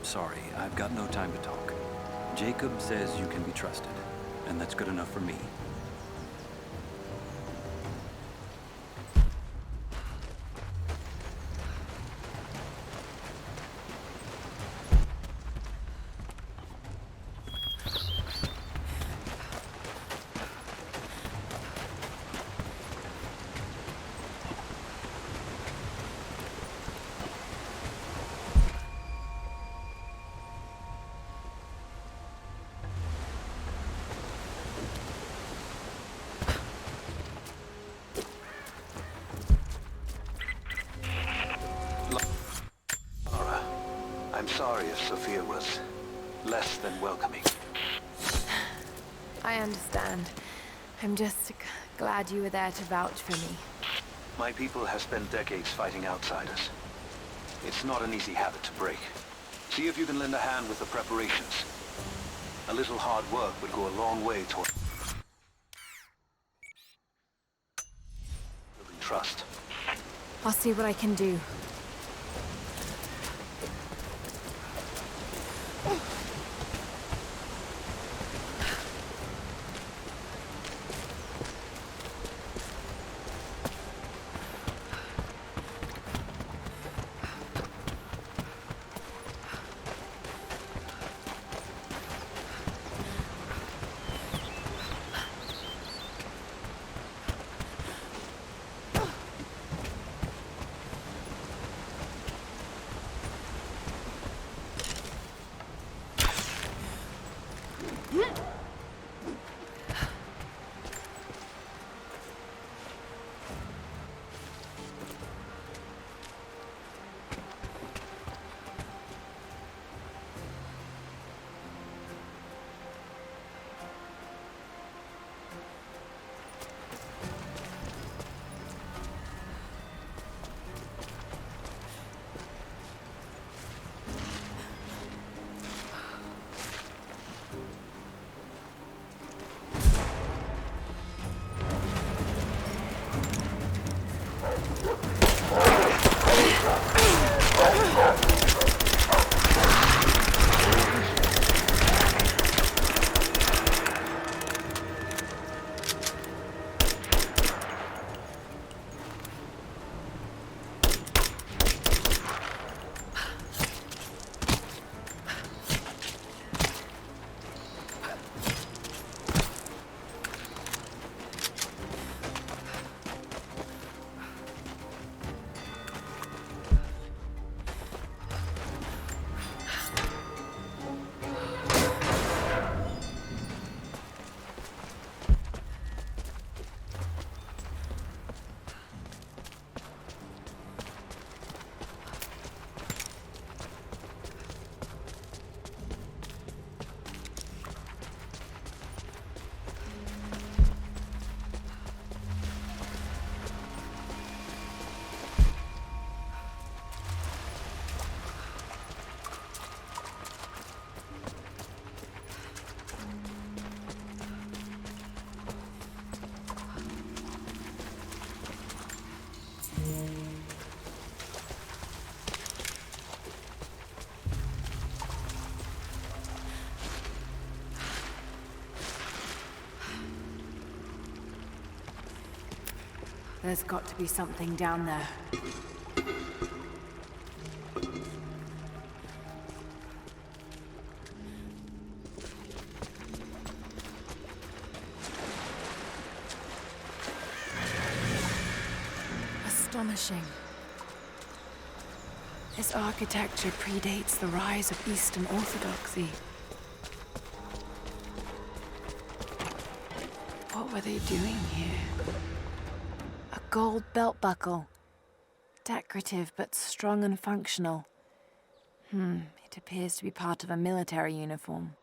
Sorry, I've got no time to talk. Jacob says you can be trusted, and that's good enough for me. I'm sorry if Sophia was less than welcoming. I understand. I'm just glad you were there to vouch for me. My people have spent decades fighting outsiders. It's not an easy habit to break. See if you can lend a hand with the preparations. A little hard work would go a long way toward building trust. I'll see what I can do. There's got to be something down there. Astonishing. This architecture predates the rise of Eastern Orthodoxy. What were they doing here? A gold belt buckle. Decorative but strong and functional. It appears to be part of a military uniform.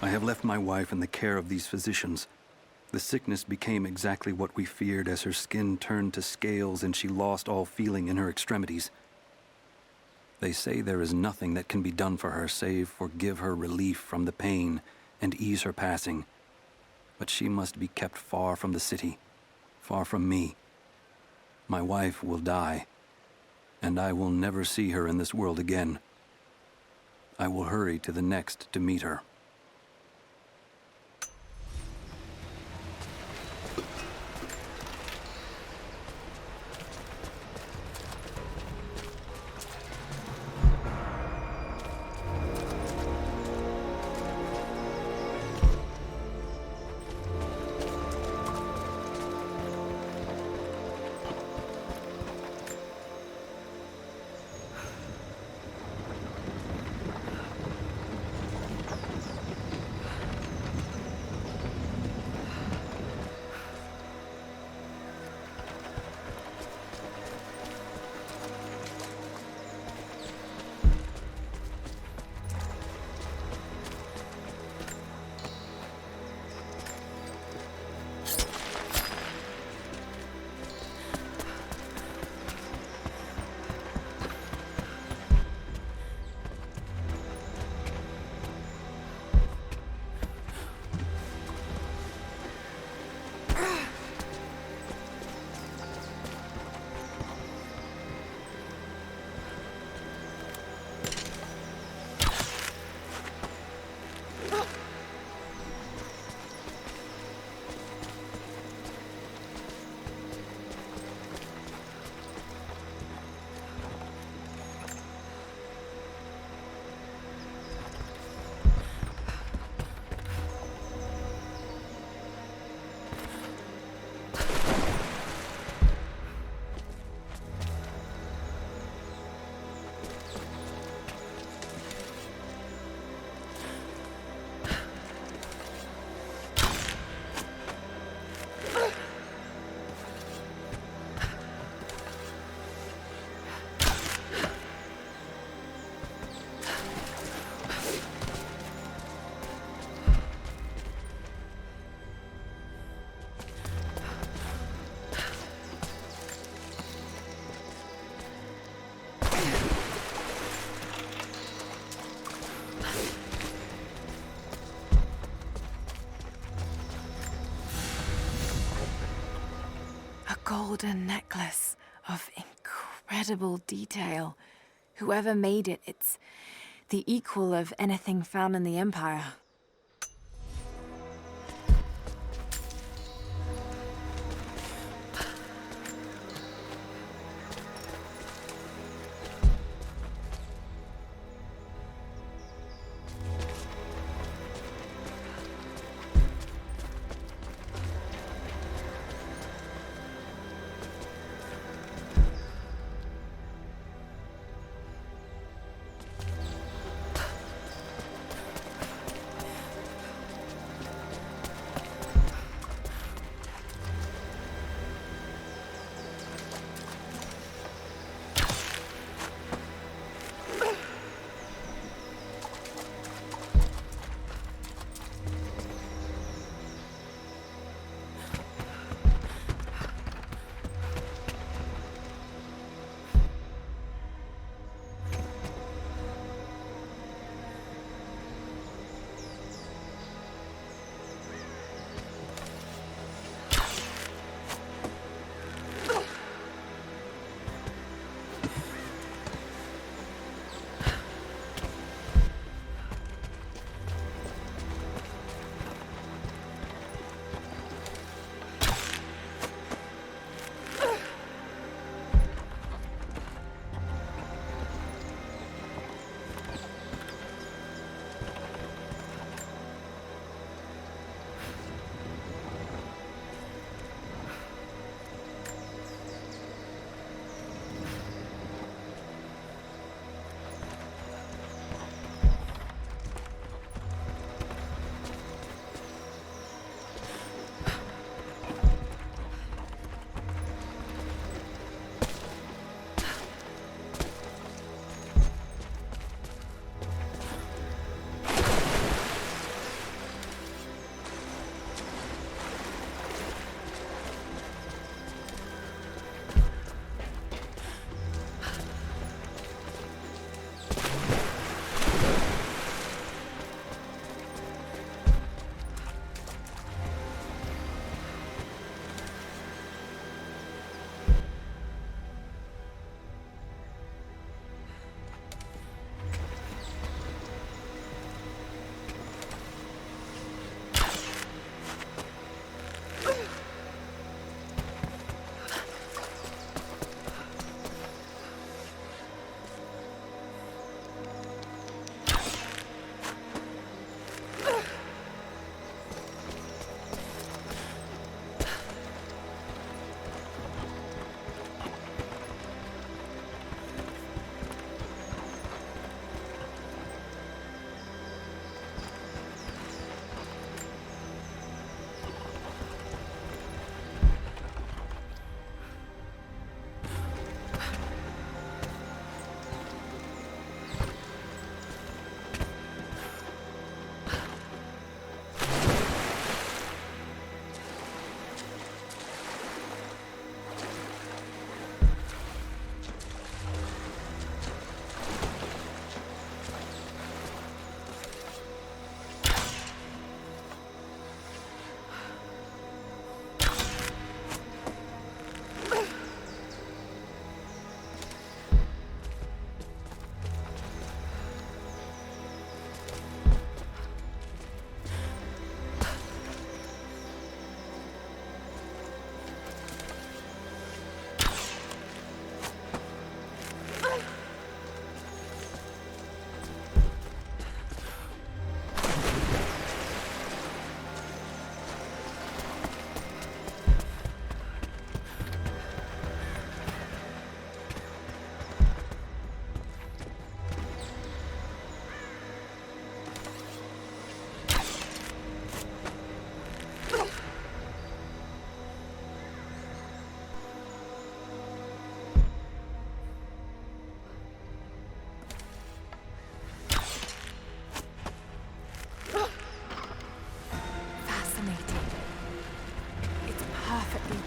I have left my wife in the care of these physicians. The sickness became exactly what we feared as her skin turned to scales and she lost all feeling in her extremities. They say there is nothing that can be done for her save for give her relief from the pain and ease her passing. But she must be kept far from the city, far from me. My wife will die, and I will never see her in this world again. I will hurry to the next to meet her. golden necklace of incredible detail. Whoever made it, it's the equal of anything found in the Empire.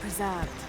preserved.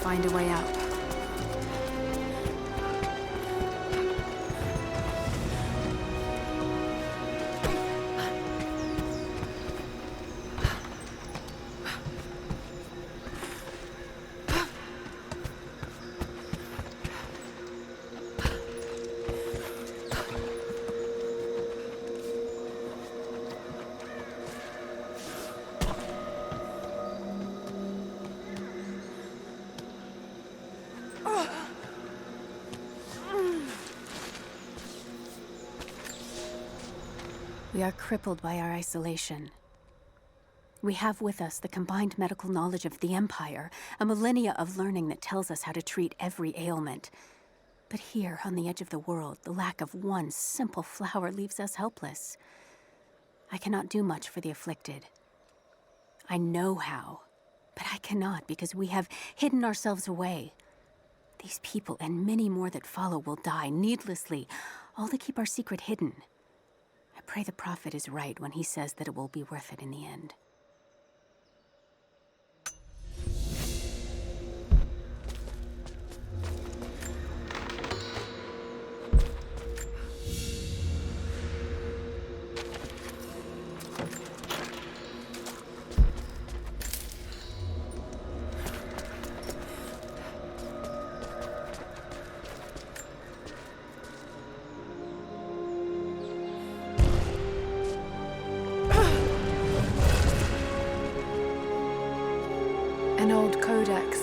find a way out. We are crippled by our isolation. We have with us the combined medical knowledge of the Empire, a millennia of learning that tells us how to treat every ailment. But here, on the edge of the world, the lack of one simple flower leaves us helpless. I cannot do much for the afflicted. I know how, but I cannot because we have hidden ourselves away. These people and many more that follow will die needlessly, all to keep our secret hidden. I pray the prophet is right when he says that it will be worth it in the end. An old codex.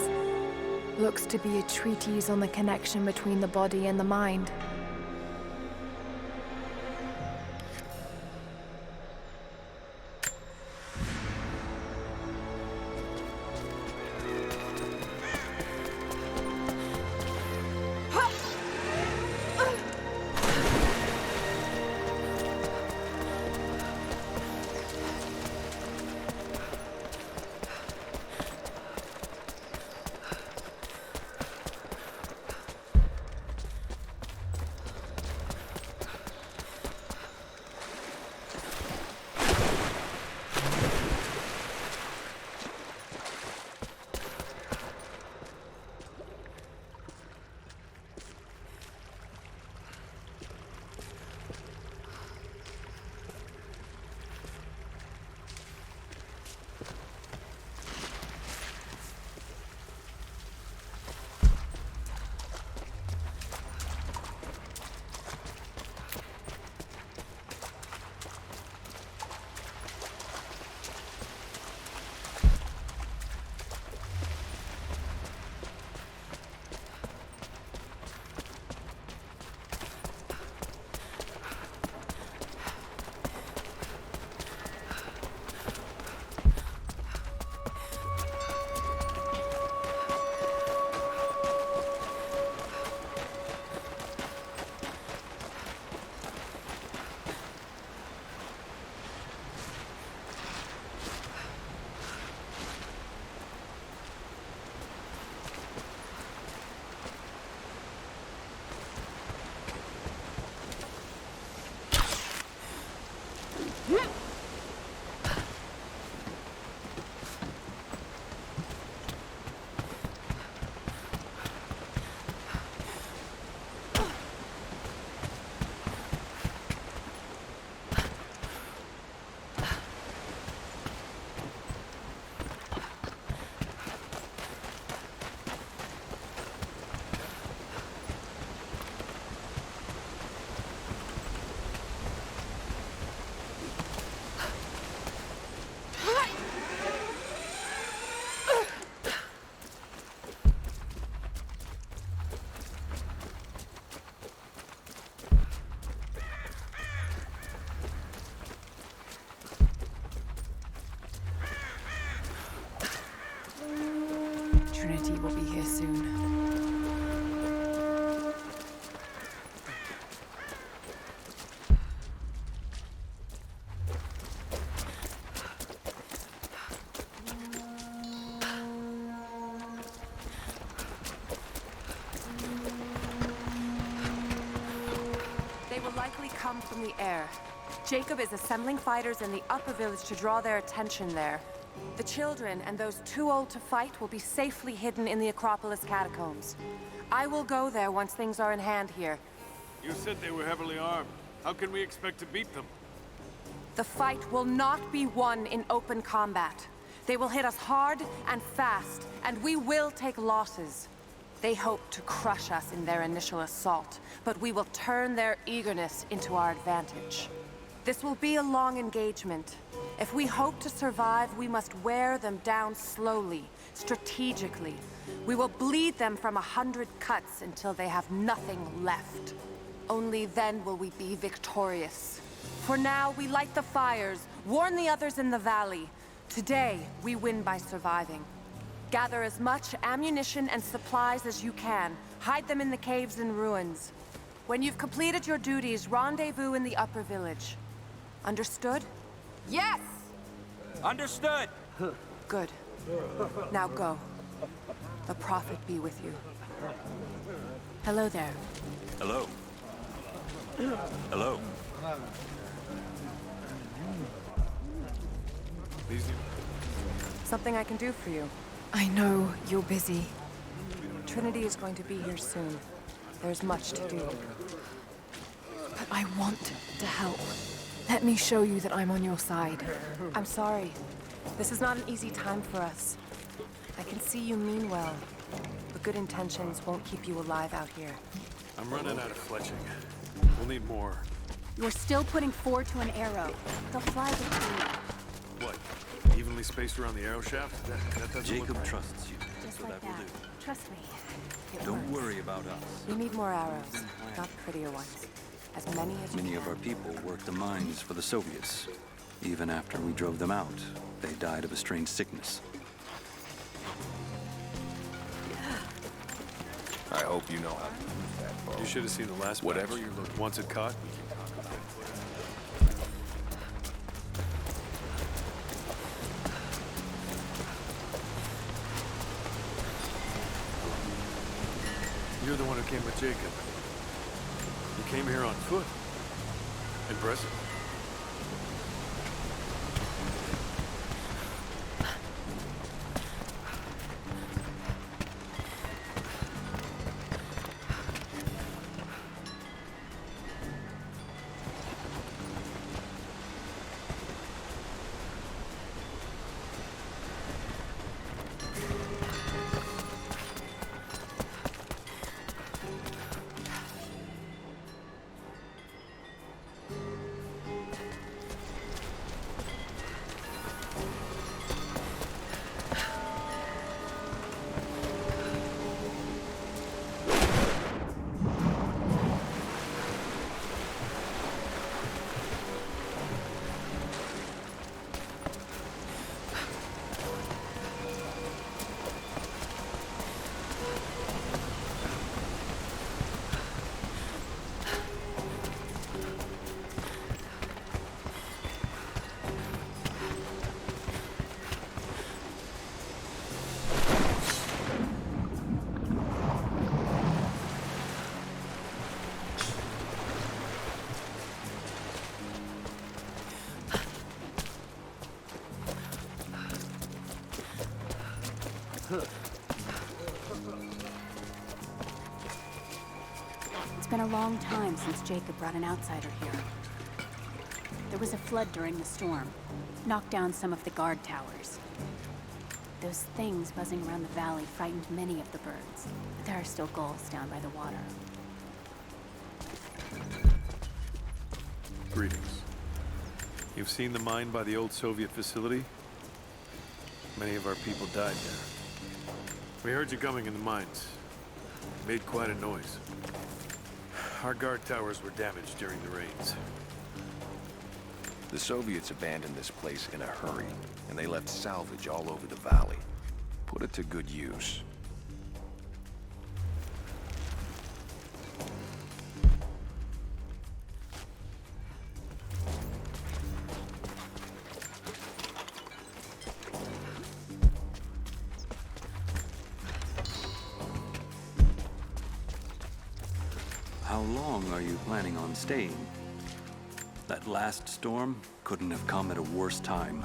Looks to be a treatise on the connection between the body and the mind. Trinity will be here soon. They will likely come from the air. Jacob is assembling fighters in the upper village to draw their attention there. The children and those too old to fight will be safely hidden in the Acropolis catacombs. I will go there once things are in hand here. You said they were heavily armed. How can we expect to beat them? The fight will not be won in open combat. They will hit us hard and fast, and we will take losses. They hope to crush us in their initial assault, but we will turn their eagerness into our advantage. This will be a long engagement. If we hope to survive, we must wear them down slowly, strategically. We will bleed them from 100 cuts until they have nothing left. Only then will we be victorious. For now, we light the fires, warn the others in the valley. Today, we win by surviving. Gather as much ammunition and supplies as you can. Hide them in the caves and ruins. When you've completed your duties, rendezvous in the upper village. Understood? Yes! Understood! Good. Now go. The Prophet be with you. Hello there. Hello. Hello. Something I can do for you. I know you're busy. Trinity is going to be here soon. There's much to do. But I want to help. Let me show you that I'm on your side. I'm sorry. This is not an easy time for us. I can see you mean well, but good intentions won't keep you alive out here. I'm running out of fletching. We'll need more. You're still putting 4 to an arrow. They'll fly between. What? Evenly spaced around the arrow shaft? That doesn't Jacob look right. trusts you, Just so like that will that. do. Trust me. It Don't works. worry about us. We need more arrows, not prettier ones. As many as you Many can. of our people worked the mines for the Soviets. Even after we drove them out, they died of a strange sickness. I hope you know how to use that bow. You should have seen the last Whatever batch. you're looking Once it caught, you're the one who came with Jacob. You came here on foot. Impressive. It's been a long time since Jacob brought an outsider here. There was a flood during the storm. Knocked down some of the guard towers. Those things buzzing around the valley frightened many of the birds. But there are still gulls down by the water. Greetings. You've seen the mine by the old Soviet facility? Many of our people died there. We heard you coming in the mines. Made quite a noise. Our guard towers were damaged during the raids. The Soviets abandoned this place in a hurry, and they left salvage all over the valley. Put it to good use. How long are you planning on staying? That last storm couldn't have come at a worse time.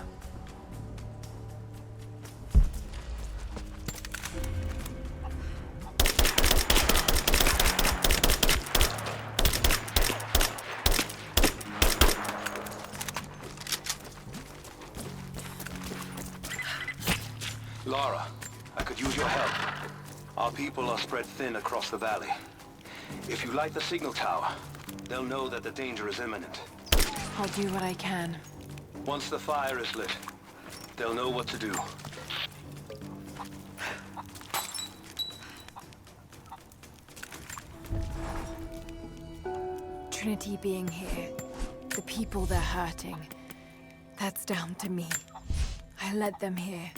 Lara, I could use your help. Our people are spread thin across the valley. If you light the signal tower, they'll know that the danger is imminent. I'll do what I can. Once the fire is lit, they'll know what to do. Trinity being here, the people they're hurting, that's down to me. I led them here.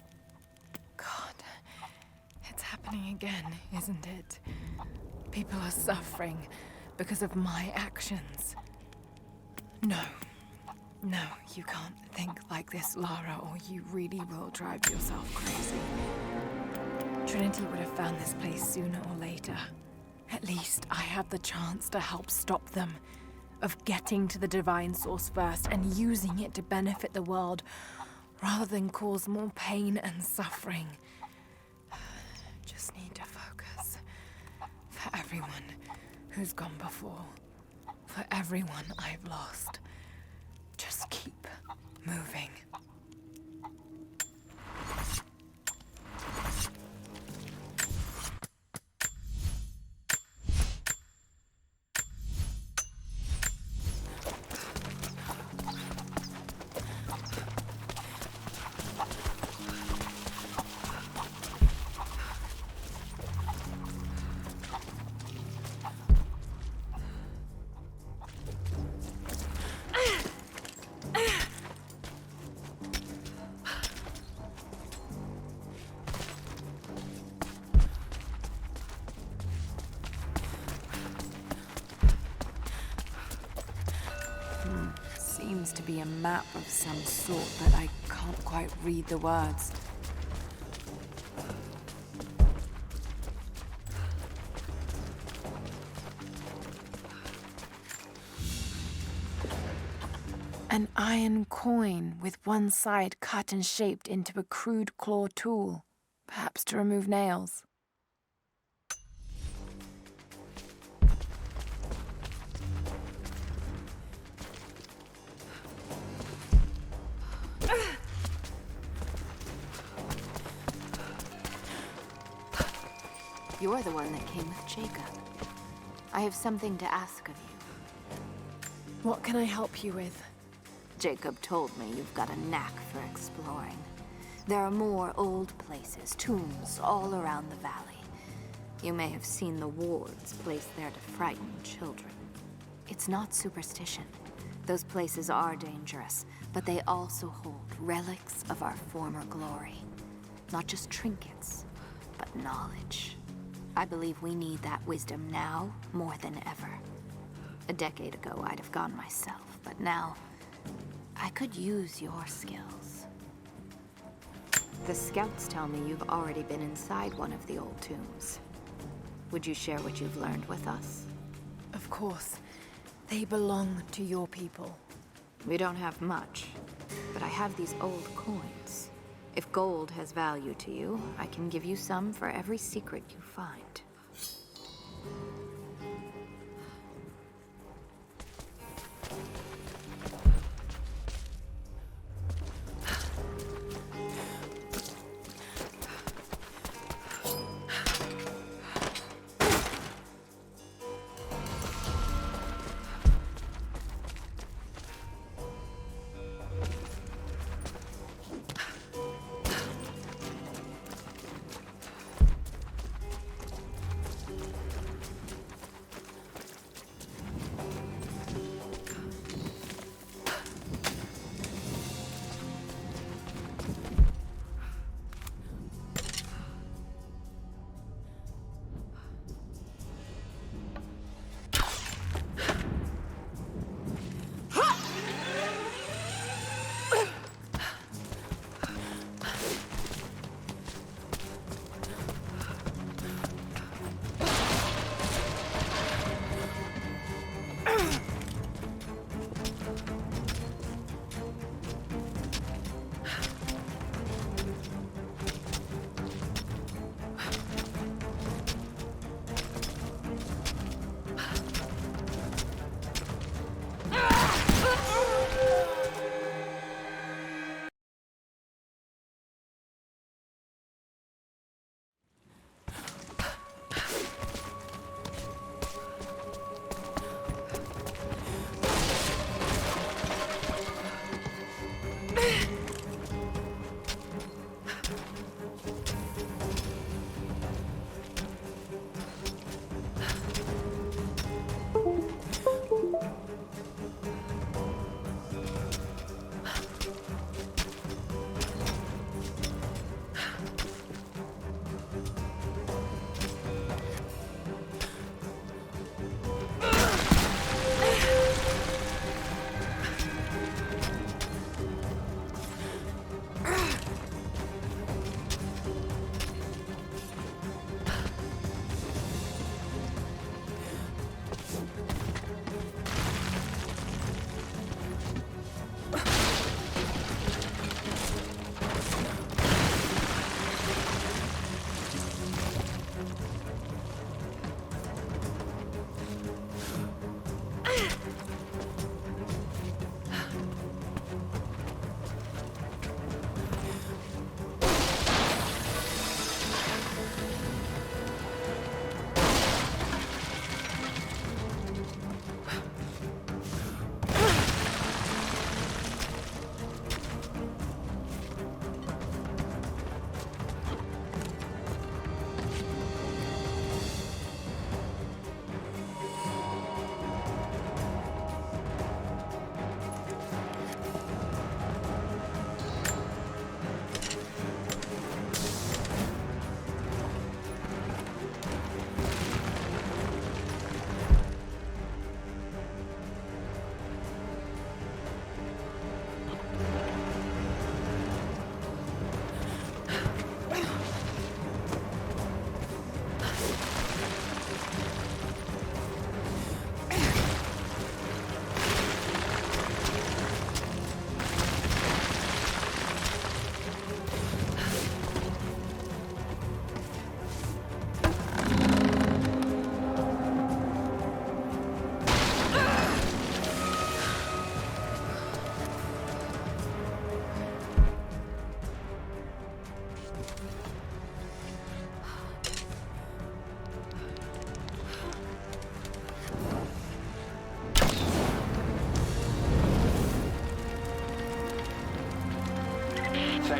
God, it's happening again, isn't it? People are suffering because of my actions. No. No, you can't think like this, Lara, or you really will drive yourself crazy. Trinity would have found this place sooner or later. At least I have the chance to help stop them. Of getting to the Divine Source first and using it to benefit the world, rather than cause more pain and suffering. Just need to focus. For everyone who's gone before. For everyone I've lost. Just keep moving. Seems to be a map of some sort, but I can't quite read the words. An iron coin with one side cut and shaped into a crude claw tool, perhaps to remove nails. You're the one that came with Jacob. I have something to ask of you. What can I help you with? Jacob told me you've got a knack for exploring. There are more old places, tombs, all around the valley. You may have seen the wards placed there to frighten children. It's not superstition. Those places are dangerous, but they also hold relics of our former glory. Not just trinkets, but knowledge. I believe we need that wisdom now more than ever. A decade ago, I'd have gone myself, but now, I could use your skills. The scouts tell me you've already been inside one of the old tombs. Would you share what you've learned with us? Of course. They belong to your people. We don't have much, but I have these old coins. If gold has value to you, I can give you some for every secret you find.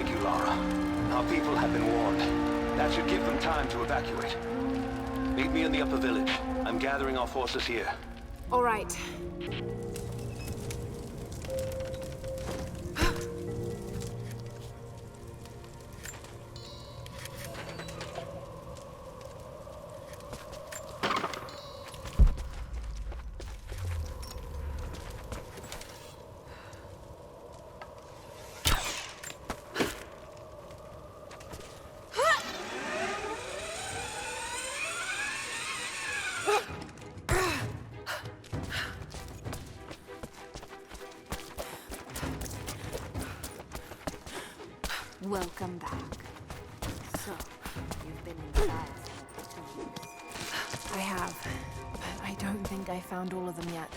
Thank you, Lara. Our people have been warned. That should give them time to evacuate. Meet me in the upper village. I'm gathering our forces here. All right. Welcome back. So, you've been inside for 2 years. I have, but I don't think I found all of them yet.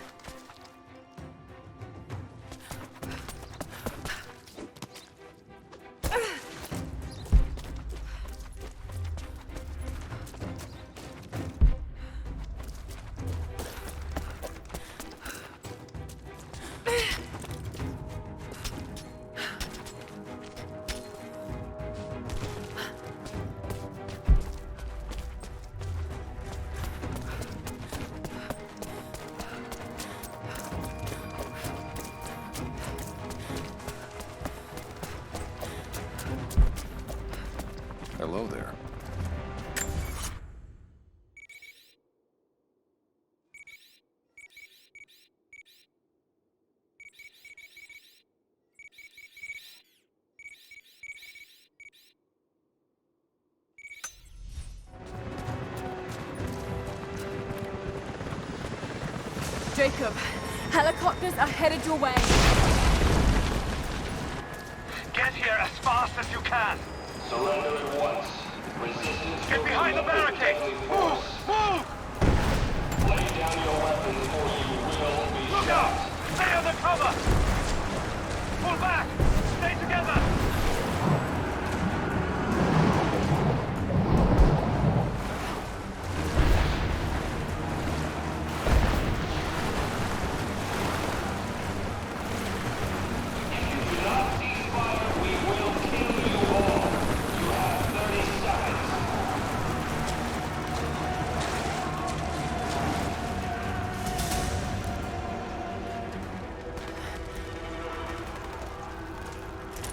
Hello there. Jacob, helicopters are headed your way. Get here as fast as you can. Surrender at once. Resistance. Get behind the barricade. Move! Move! Lay down your weapons or you will be Look shot. out! Stay under cover! Pull back! Stay together!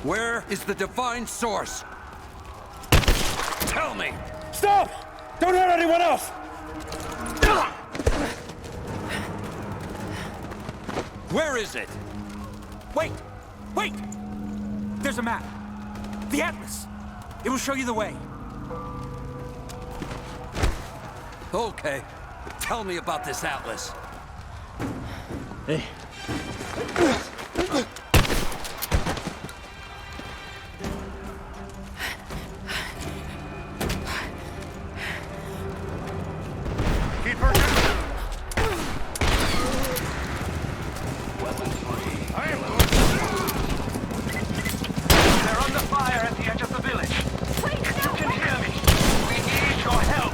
Where is the divine source? Tell me! Stop! Don't hurt anyone else! Where is it? Wait! Wait! There's a map. The Atlas. It will show you the way. Okay. Tell me about this Atlas. Hey. Keep her down. Weapons free. I am good. They're under fire at the edge of the village. You can hear me. We need your help.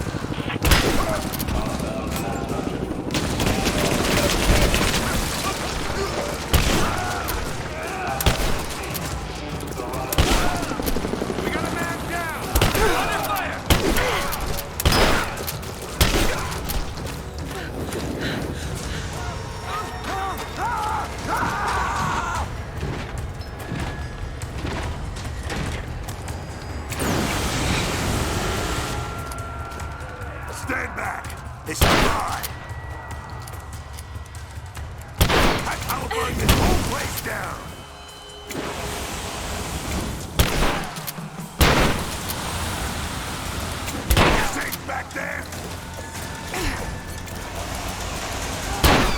We got a man down. Under fire. Stand back! It's a lie! I power burn this whole place down! Safe back there!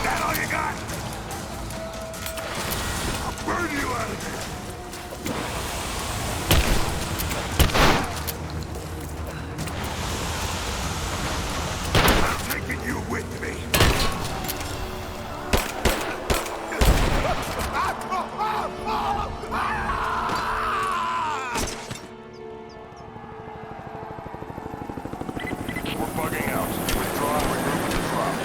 That all you got? I'll burn you out of here! I'm taking you with me! We're bugging out. Withdraw and regroup at the drop.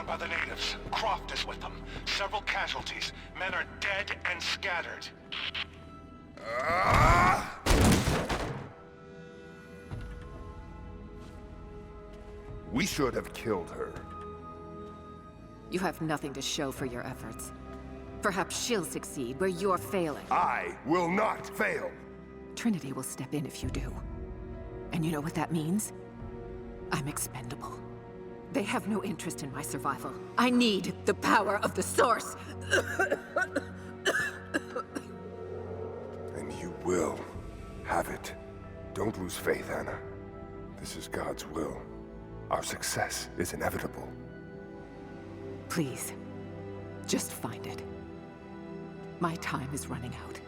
on by the natives. Croft is with them. Several casualties. Men are dead and scattered. We should have killed her. You have nothing to show for your efforts. Perhaps she'll succeed where you're failing. I will not fail! Trinity will step in if you do. And you know what that means? I'm expendable. They have no interest in my survival. I need the power of the Source! And you will have it. Don't lose faith, Anna. This is God's will. Our success is inevitable. Please, just find it. My time is running out.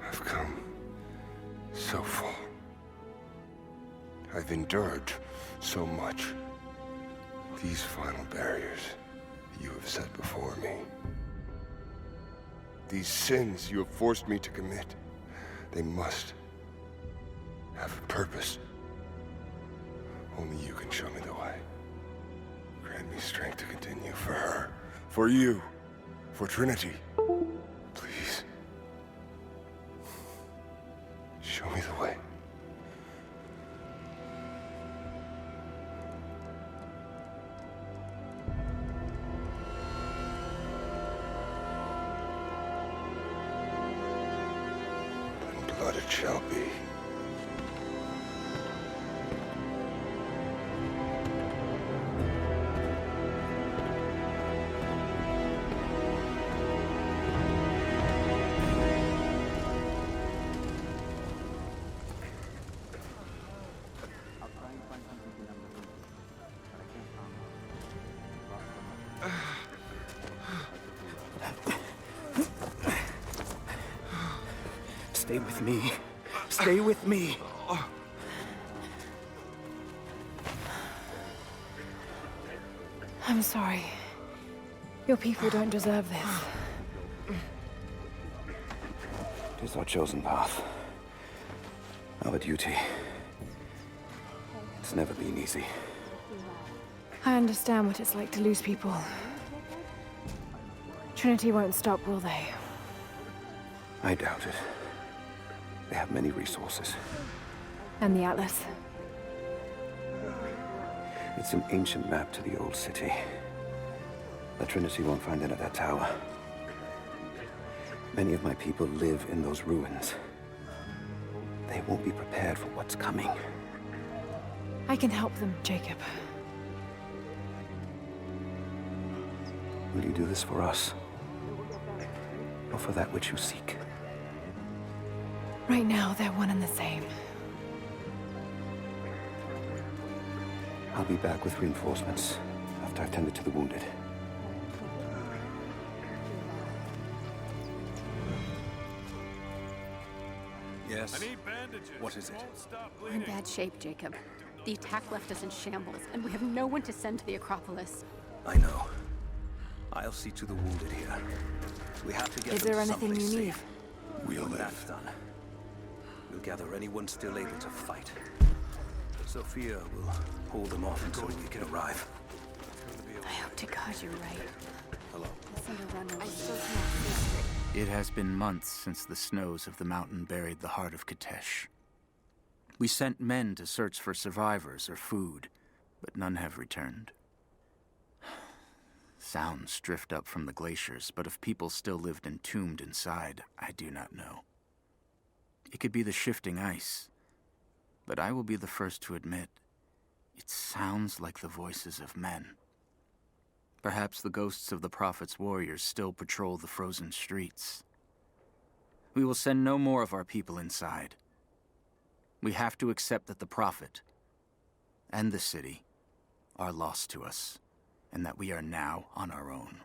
I've come so far. I've endured so much. These final barriers you have set before me. These sins you have forced me to commit, they must have a purpose. Only you can show me the way. Grant me strength to continue for her, for you, for Trinity. Please. Show me the way. Blood it shall be. Stay with me. Stay with me. I'm sorry. Your people don't deserve this. It is our chosen path. Our duty. It's never been easy. I understand what it's like to lose people. Trinity won't stop, will they? I doubt it. They have many resources. And the Atlas? It's an ancient map to the old city. The Trinity won't find it at that tower. Many of my people live in those ruins. They won't be prepared for what's coming. I can help them, Jacob. Will you do this for us? Or for that which you seek? Right now, they're one and the same. I'll be back with reinforcements after I've tended to the wounded. Yes? I need bandages. What is it? We're in bad shape, Jacob. The attack left us in shambles, and we have no one to send to the Acropolis. I know. I'll see to the wounded here. We have to get Is them there anything someplace you need? safe. We'll When live. that's done, we'll gather anyone still able to fight. Sophia will hold them off until we can arrive. I hope to God you're right. Hello. It has been months since the snows of the mountain buried the heart of Katesh. We sent men to search for survivors or food, but none have returned. Sounds drift up from the glaciers, but if people still lived entombed inside, I do not know. It could be the shifting ice, but I will be the first to admit, it sounds like the voices of men. Perhaps the ghosts of the Prophet's warriors still patrol the frozen streets. We will send no more of our people inside. We have to accept that the Prophet and the city are lost to us, and that we are now on our own.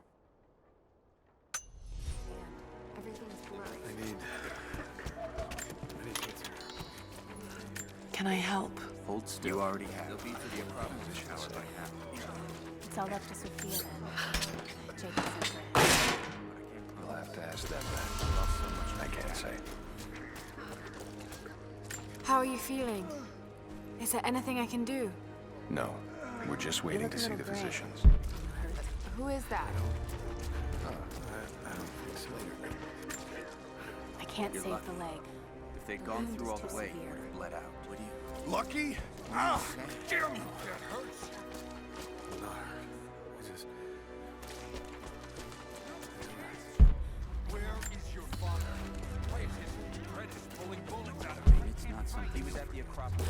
Can I help? Hold still. You already have. They'll be to the Acropolis by now. It's all up to Sophia then. Jacob's in her. You'll have to ask them that. I can't say. How are you feeling? Is there anything I can do? No. We're just waiting to see the physicians. Who is that? I don't think so. I can't You're save lucky. the leg. If they'd The gone wound through is all the too way, severe. you would have bled out. Would you? Lucky? Ah! Damn! That hurts. Where is your father? Why is his apprentice pulling bullets out of me? It's not something. He was at the Acropolis.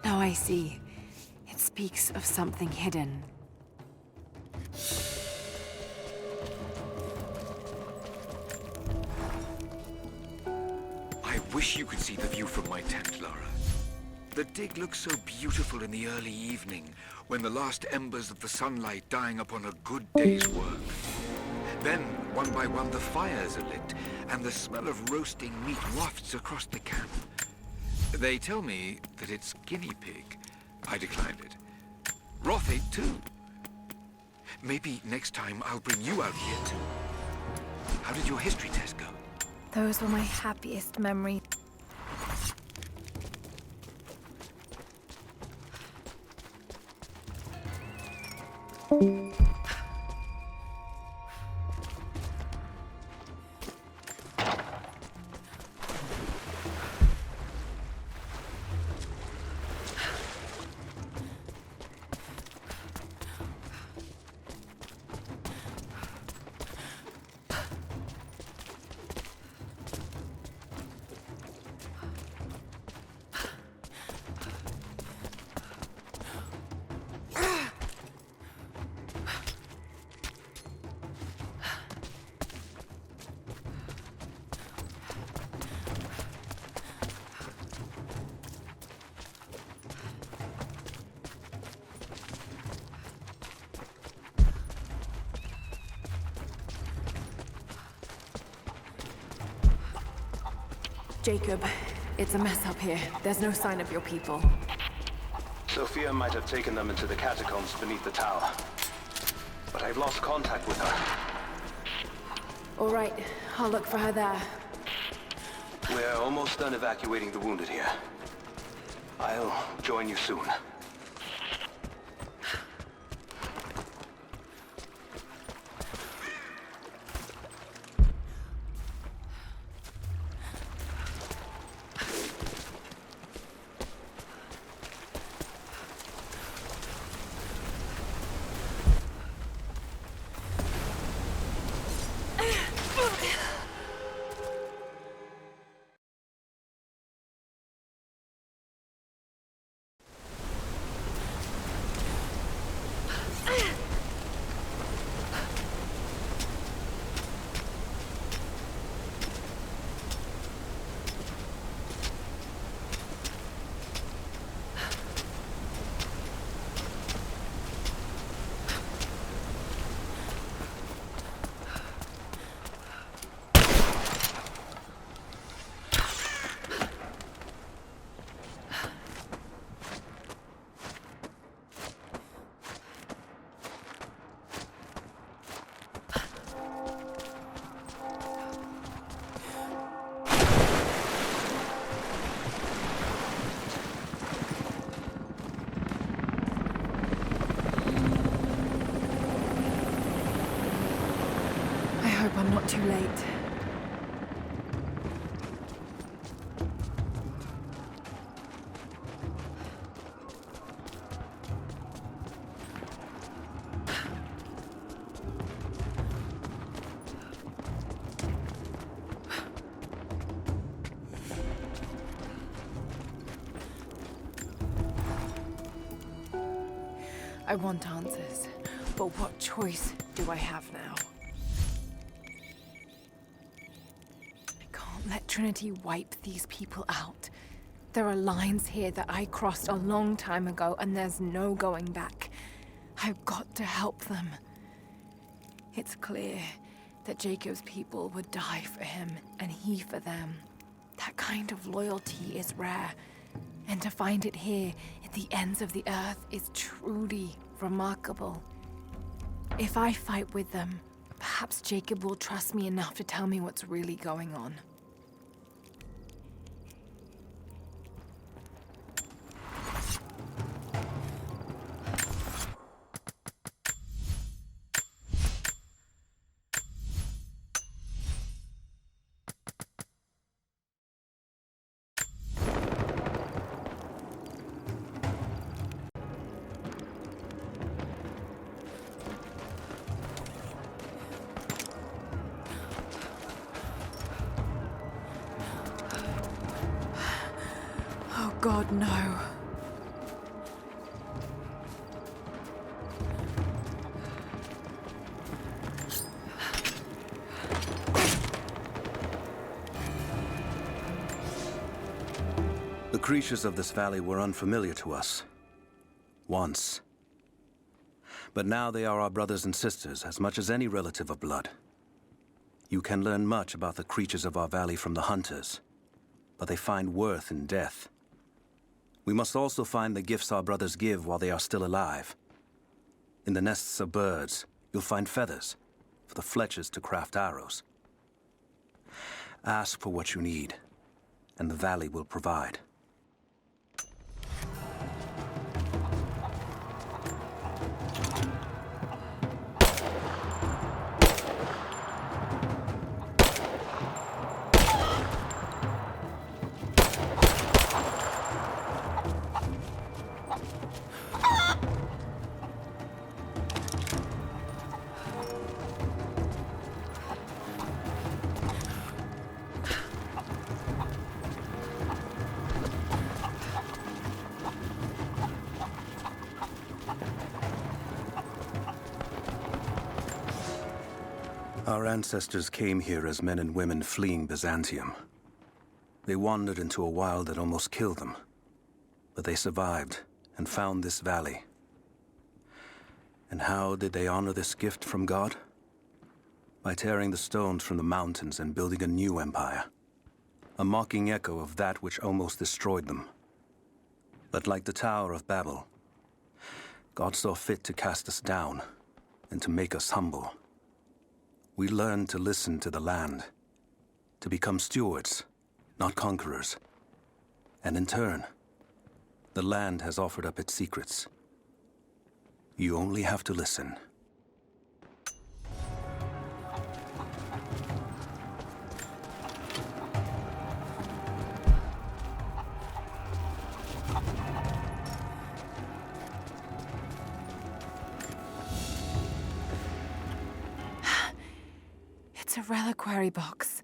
Now I see. It speaks of something hidden. I wish you could see the view from my tent, Lara. The dig looks so beautiful in the early evening, when the last embers of the sunlight dying upon a good day's work. Then, one by one, the fires are lit, and the smell of roasting meat wafts across the camp. They tell me that it's guinea pig. I declined it. Roth ate too. Maybe next time I'll bring you out here too. How did your history test go? Those were my happiest memories. Jacob, it's a mess up here. There's no sign of your people. Sophia might have taken them into the catacombs beneath the tower. But I've lost contact with her. All right, I'll look for her there. We're almost done evacuating the wounded here. I'll join you soon. I hope I'm not too late. I want answers. But what choice do I have now? I can't let Trinity wipe these people out. There are lines here that I crossed a long time ago, and there's no going back. I've got to help them. It's clear that Jacob's people would die for him, and he for them. That kind of loyalty is rare, and to find it here at the ends of the earth is truly remarkable. If I fight with them, perhaps Jacob will trust me enough to tell me what's really going on. Oh God, no. The creatures of this valley were unfamiliar to us. Once. But now they are our brothers and sisters as much as any relative of blood. You can learn much about the creatures of our valley from the hunters, but they find worth in death. We must also find the gifts our brothers give while they are still alive. In the nests of birds, you'll find feathers for the fletchers to craft arrows. Ask for what you need, and the valley will provide. Our ancestors came here as men and women fleeing Byzantium. They wandered into a wild that almost killed them. But they survived and found this valley. And how did they honor this gift from God? By tearing the stones from the mountains and building a new empire. A mocking echo of that which almost destroyed them. But like the Tower of Babel, God saw fit to cast us down and to make us humble. We learned to listen to the land, to become stewards, not conquerors. And in turn, the land has offered up its secrets. You only have to listen. It's a reliquary box.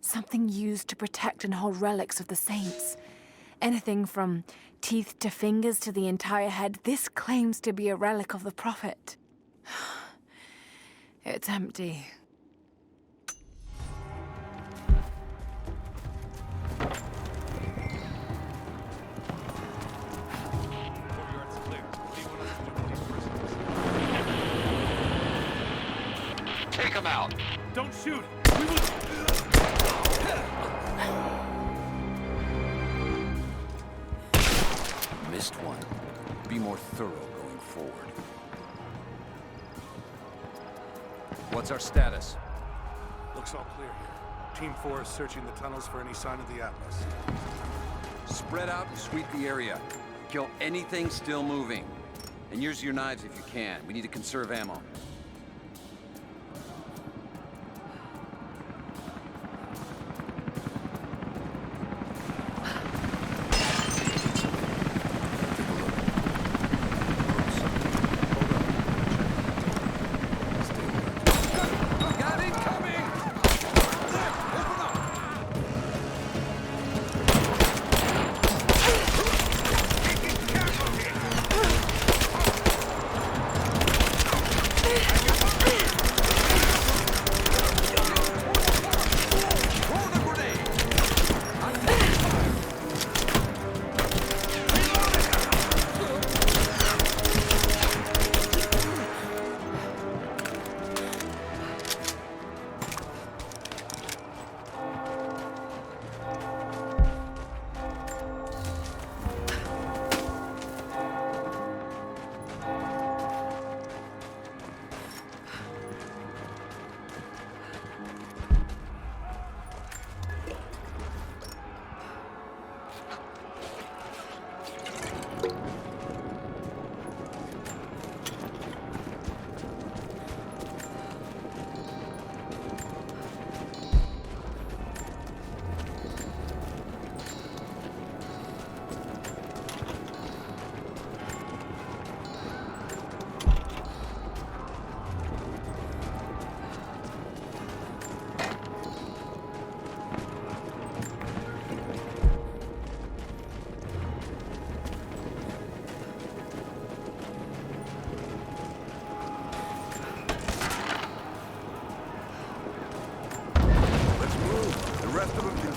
Something used to protect and hold relics of the saints. Anything from teeth to fingers to the entire head, this claims to be a relic of the Prophet. It's empty. Take him out! Don't shoot! Missed one. Be more thorough going forward. What's our status? Looks all clear here. Team 4 is searching the tunnels for any sign of the Atlas. Spread out and sweep the area. Kill anything still moving. And use your knives if you can. We need to conserve ammo.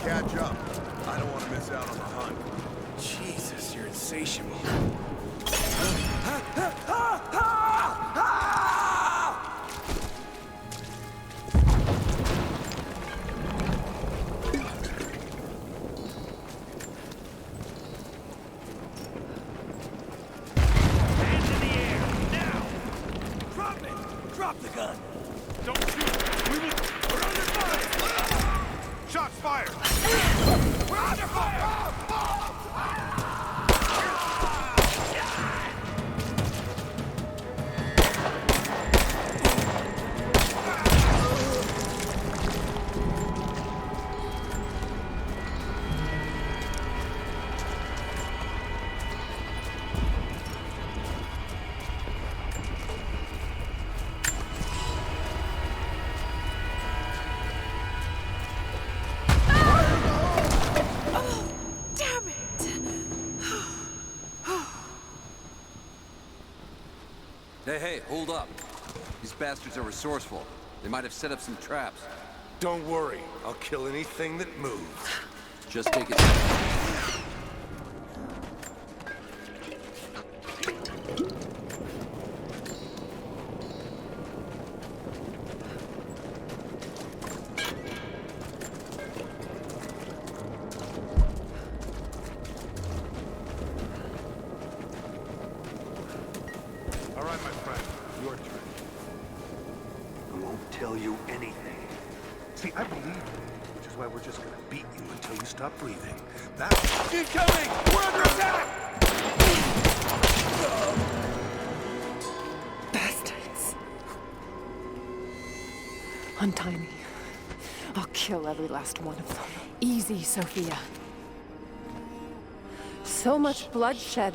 catch up. I don't want to miss out on the hunt. Jesus, you're insatiable. Hands in the air, now! Drop it! Drop the gun! Don't shoot! We're under fire! Shots fired! We're under fire! Hey, hold up. These bastards are resourceful. They might have set up some traps. Don't worry. I'll kill anything that moves. Just take it. All right, my friend. Your turn. I won't tell you anything. See, I believe you, which is why we're just gonna beat you until you stop breathing. That's incoming! We're under attack! Bastards. Untie me. I'll kill every last one of them. Easy, Sophia. So much bloodshed.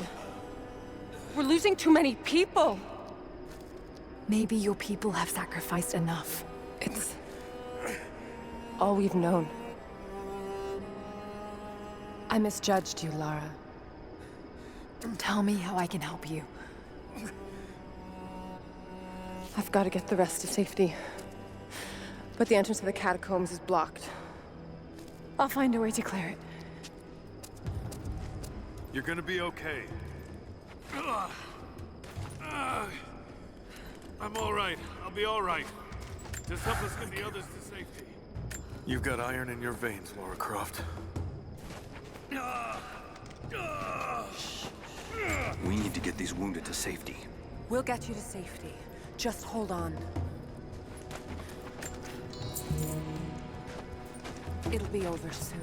We're losing too many people. Maybe your people have sacrificed enough. It's all we've known. I misjudged you, Lara. Tell me how I can help you. I've got to get the rest to safety. But the entrance to the catacombs is blocked. I'll find a way to clear it. You're gonna be okay. I'm all right. I'll be all right. Just help us get the others to safety. You've got iron in your veins, Lara Croft. We need to get these wounded to safety. We'll get you to safety. Just hold on. It'll be over soon.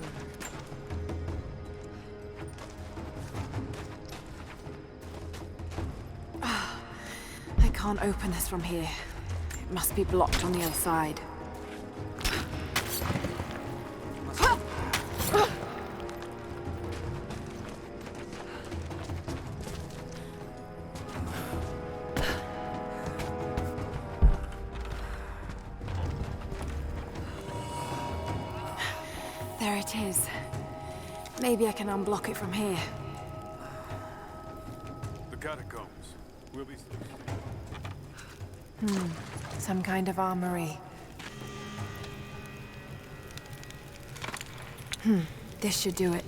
I can't open this from here. It must be blocked on the other side. There it is. Maybe I can unblock it from here. The catacombs. We'll be... Some kind of armory. This should do it.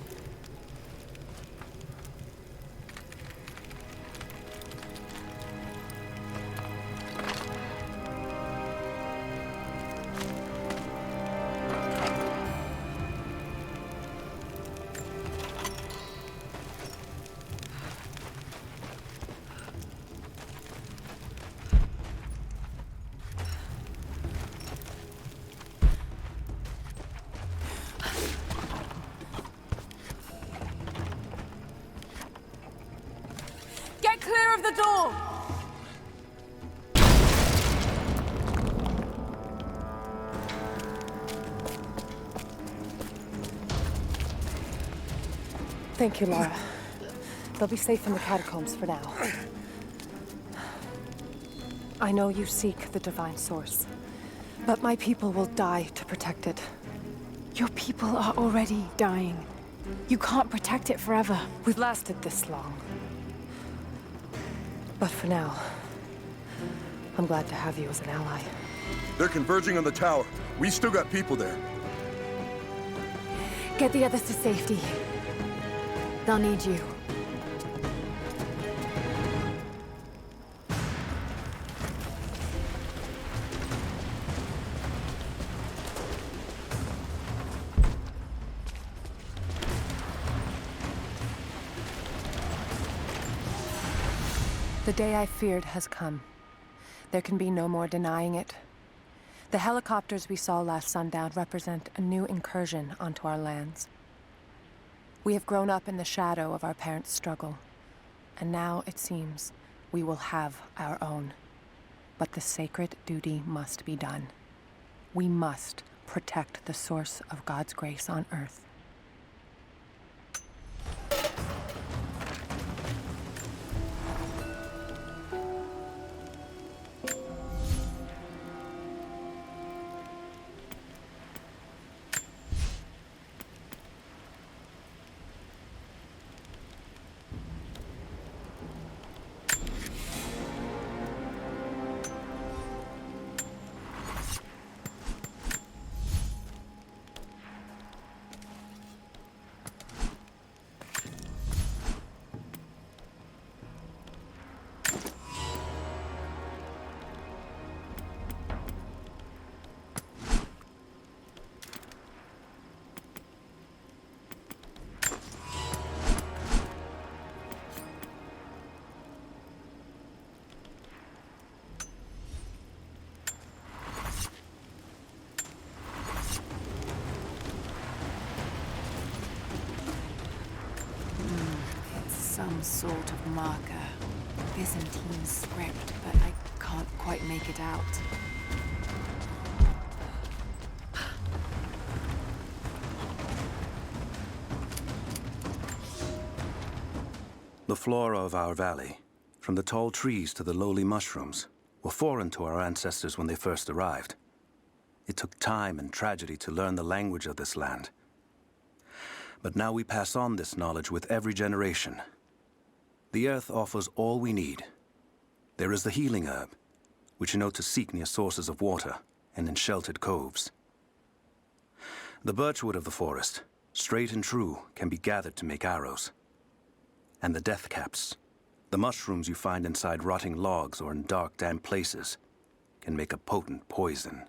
Get clear of the door! Thank you, Lara. They'll be safe in the catacombs for now. I know you seek the divine source, but my people will die to protect it. Your people are already dying. You can't protect it forever. We've lasted this long. But for now, I'm glad to have you as an ally. They're converging on the tower. We still got people there. Get the others to safety. They'll need you. The day I feared has come. There can be no more denying it. The helicopters we saw last sundown represent a new incursion onto our lands. We have grown up in the shadow of our parents' struggle, and now, it seems, we will have our own. But the sacred duty must be done. We must protect the source of God's grace on Earth. Some sort of marker. Byzantine script, but I can't quite make it out. The flora of our valley, from the tall trees to the lowly mushrooms, were foreign to our ancestors when they first arrived. It took time and tragedy to learn the language of this land. But now we pass on this knowledge with every generation. The earth offers all we need. There is the healing herb, which you know to seek near sources of water and in sheltered coves. The birchwood of the forest, straight and true, can be gathered to make arrows. And the death caps, the mushrooms you find inside rotting logs or in dark, damp places, can make a potent poison.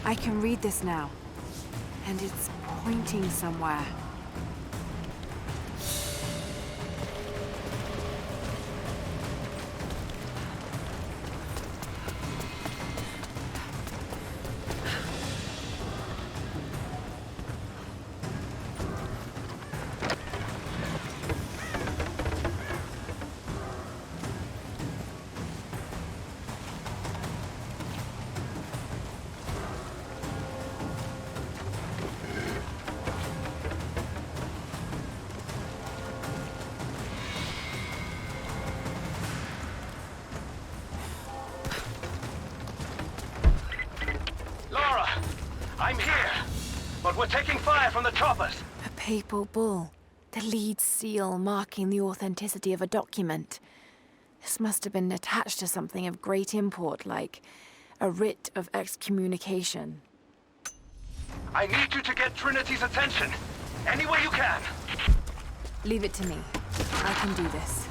I can read this now, and it's pointing somewhere. I'm here, but we're taking fire from the choppers. A papal bull. The lead seal marking the authenticity of a document. This must have been attached to something of great import, like a writ of excommunication. I need you to get Trinity's attention. Any way you can. Leave it to me. I can do this.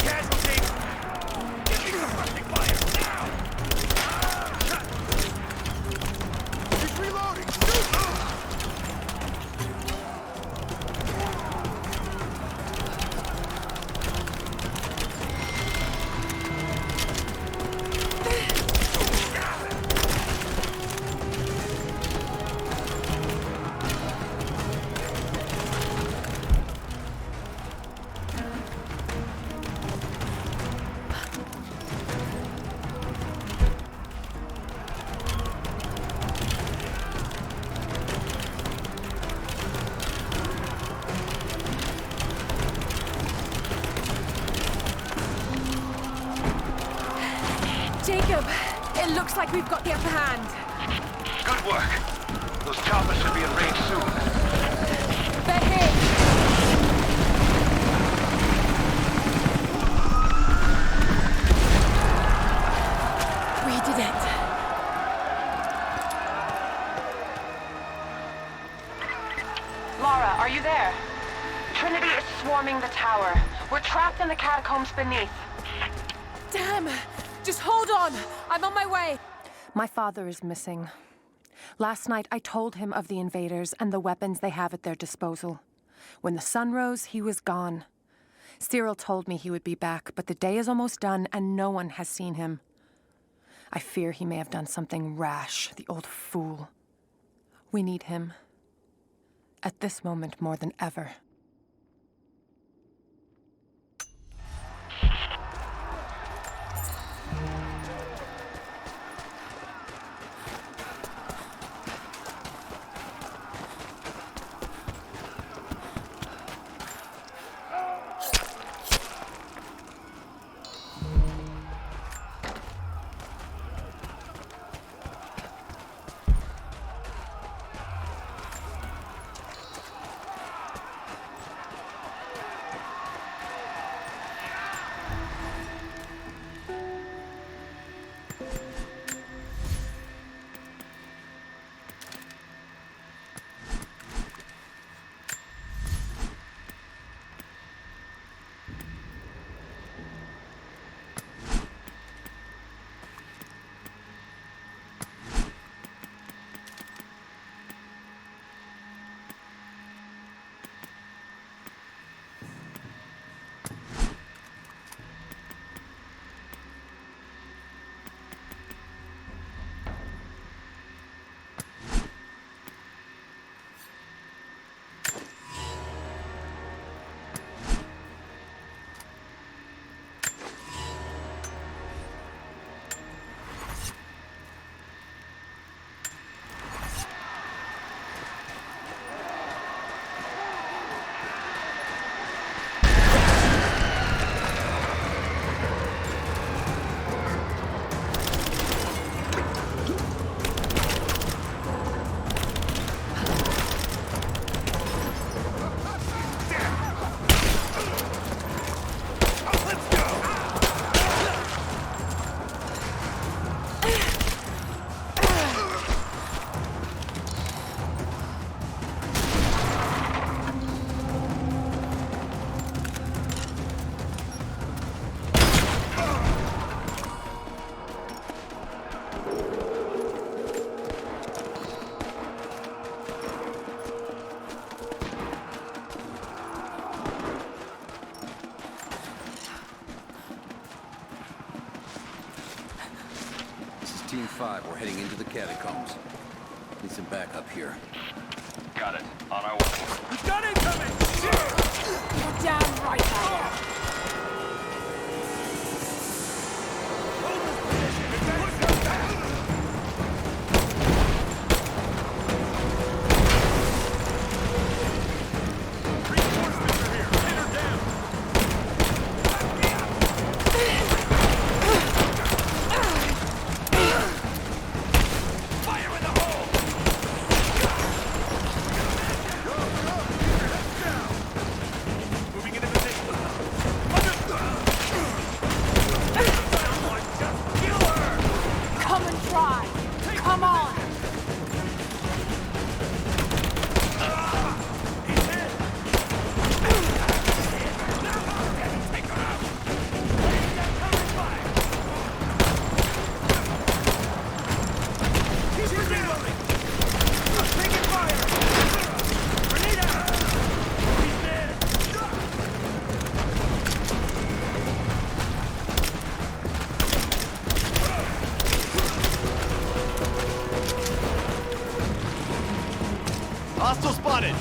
casualty! Give me suppressing fire, now! He's reloading! Shoot! Jacob, it looks like we've got the upper hand. Good work. Those choppers should be in range soon. They're hit. We did it. Lara, are you there? Trinity is swarming the tower. We're trapped in the catacombs beneath. Damn! Just hold on! I'm on my way! My father is missing. Last night, I told him of the invaders and the weapons they have at their disposal. When the sun rose, he was gone. Cyril told me he would be back, but the day is almost done and no one has seen him. I fear he may have done something rash, the old fool. We need him. At this moment more than ever. Team 5, we're heading into the catacombs. Need some backup here. Got it. On our way. We've got incoming! You're damn right I am. spotted!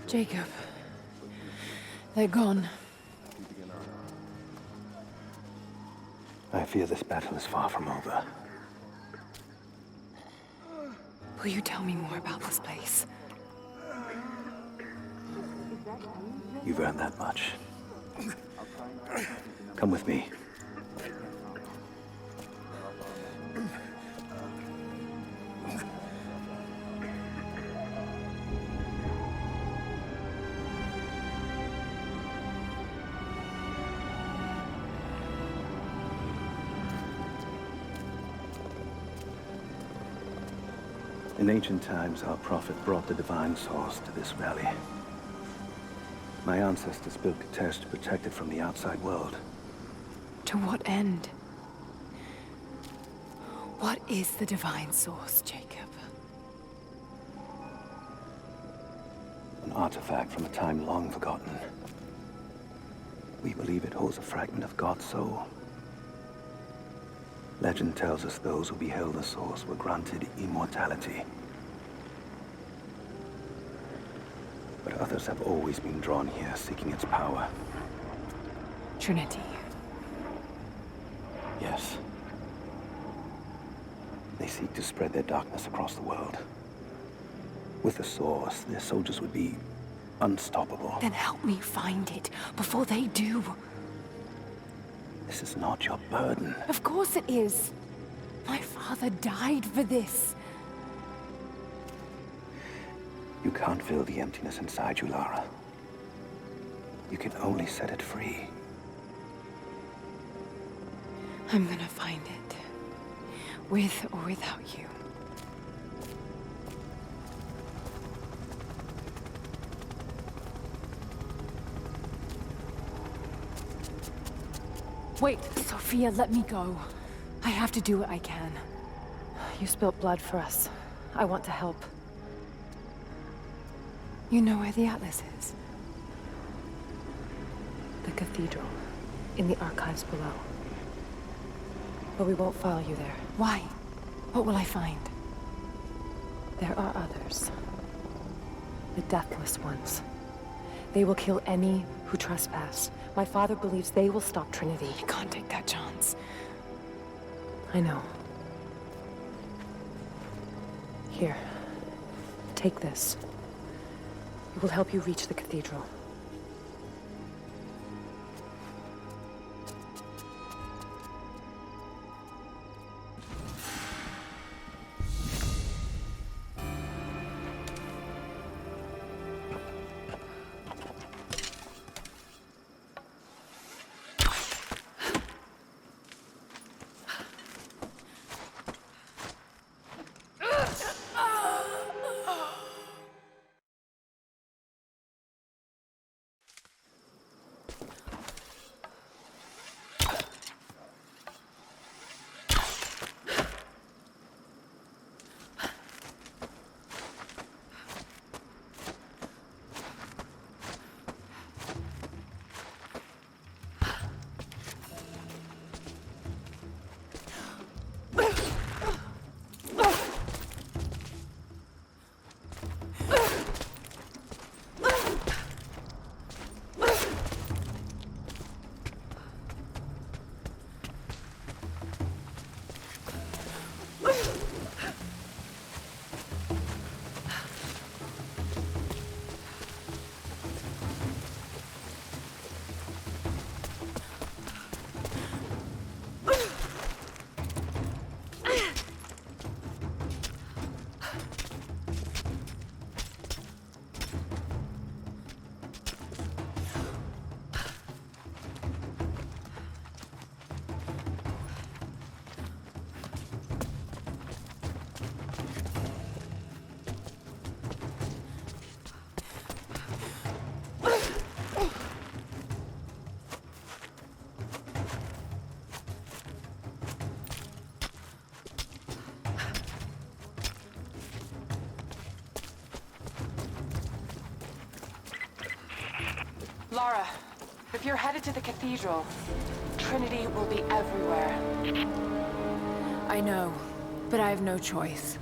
Jacob. They're gone. I fear this battle is far from over. Will you tell me more about this place? You've earned that much. Come with me. In ancient times, our prophet brought the divine source to this valley. My ancestors built Katesh to protect it from the outside world. To what end? What is the divine source, Jacob? An artifact from a time long forgotten. We believe it holds a fragment of God's soul. Legend tells us those who beheld the source were granted immortality. But others have always been drawn here, seeking its power. Trinity. Yes. They seek to spread their darkness across the world. With the source, their soldiers would be unstoppable. Then help me find it before they do. This is not your burden. Of course it is. My father died for this. You can't fill the emptiness inside you, Lara. You can only set it free. I'm gonna find it. With or without you. Wait, Sophia, let me go. I have to do what I can. You spilt blood for us. I want to help. You know where the Atlas is? The cathedral. In the archives below. But we won't follow you there. Why? What will I find? There are others. The Deathless Ones. They will kill any who trespass. My father believes they will stop Trinity. I can't take that chance. I know. Here. Take this. It will help you reach the cathedral. Lara, if you're headed to the cathedral, Trinity will be everywhere. I know, but I have no choice.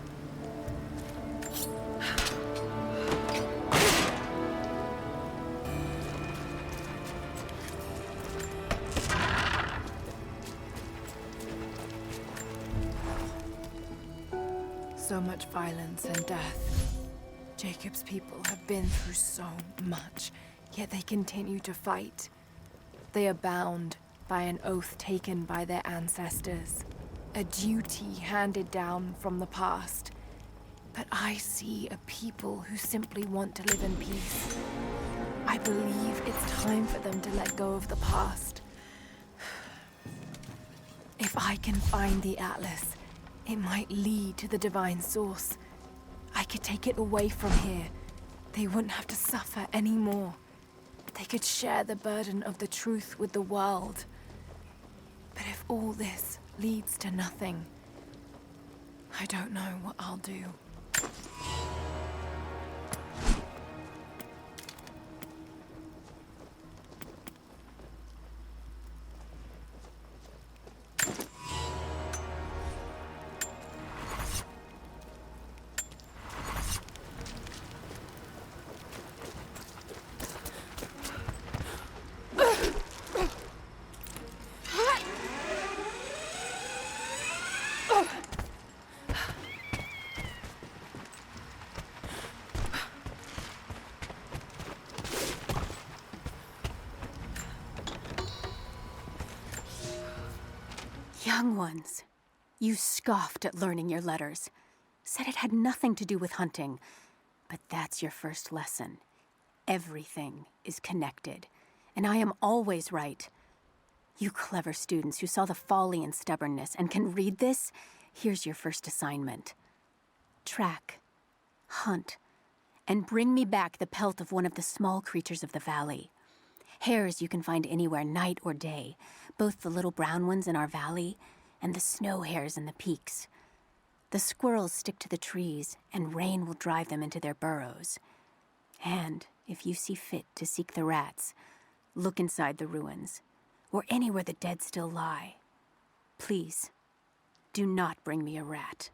So much violence and death. Jacob's people have been through so much, yet they continue to fight. They are bound by an oath taken by their ancestors, a duty handed down from the past. But I see a people who simply want to live in peace. I believe it's time for them to let go of the past. If I can find the Atlas, it might lead to the divine source. I could take it away from here. They wouldn't have to suffer anymore. They could share the burden of the truth with the world. But if all this leads to nothing, I don't know what I'll do. Young ones, you scoffed at learning your letters, said it had nothing to do with hunting. But that's your first lesson. Everything is connected, and I am always right. You clever students who saw the folly and stubbornness and can read this, here's your first assignment. Track, hunt, and bring me back the pelt of one of the small creatures of the valley. Hares you can find anywhere, night or day, both the little brown ones in our valley and the snow hares in the peaks. The squirrels stick to the trees, and rain will drive them into their burrows. And if you see fit to seek the rats, look inside the ruins, or anywhere the dead still lie. Please, do not bring me a rat.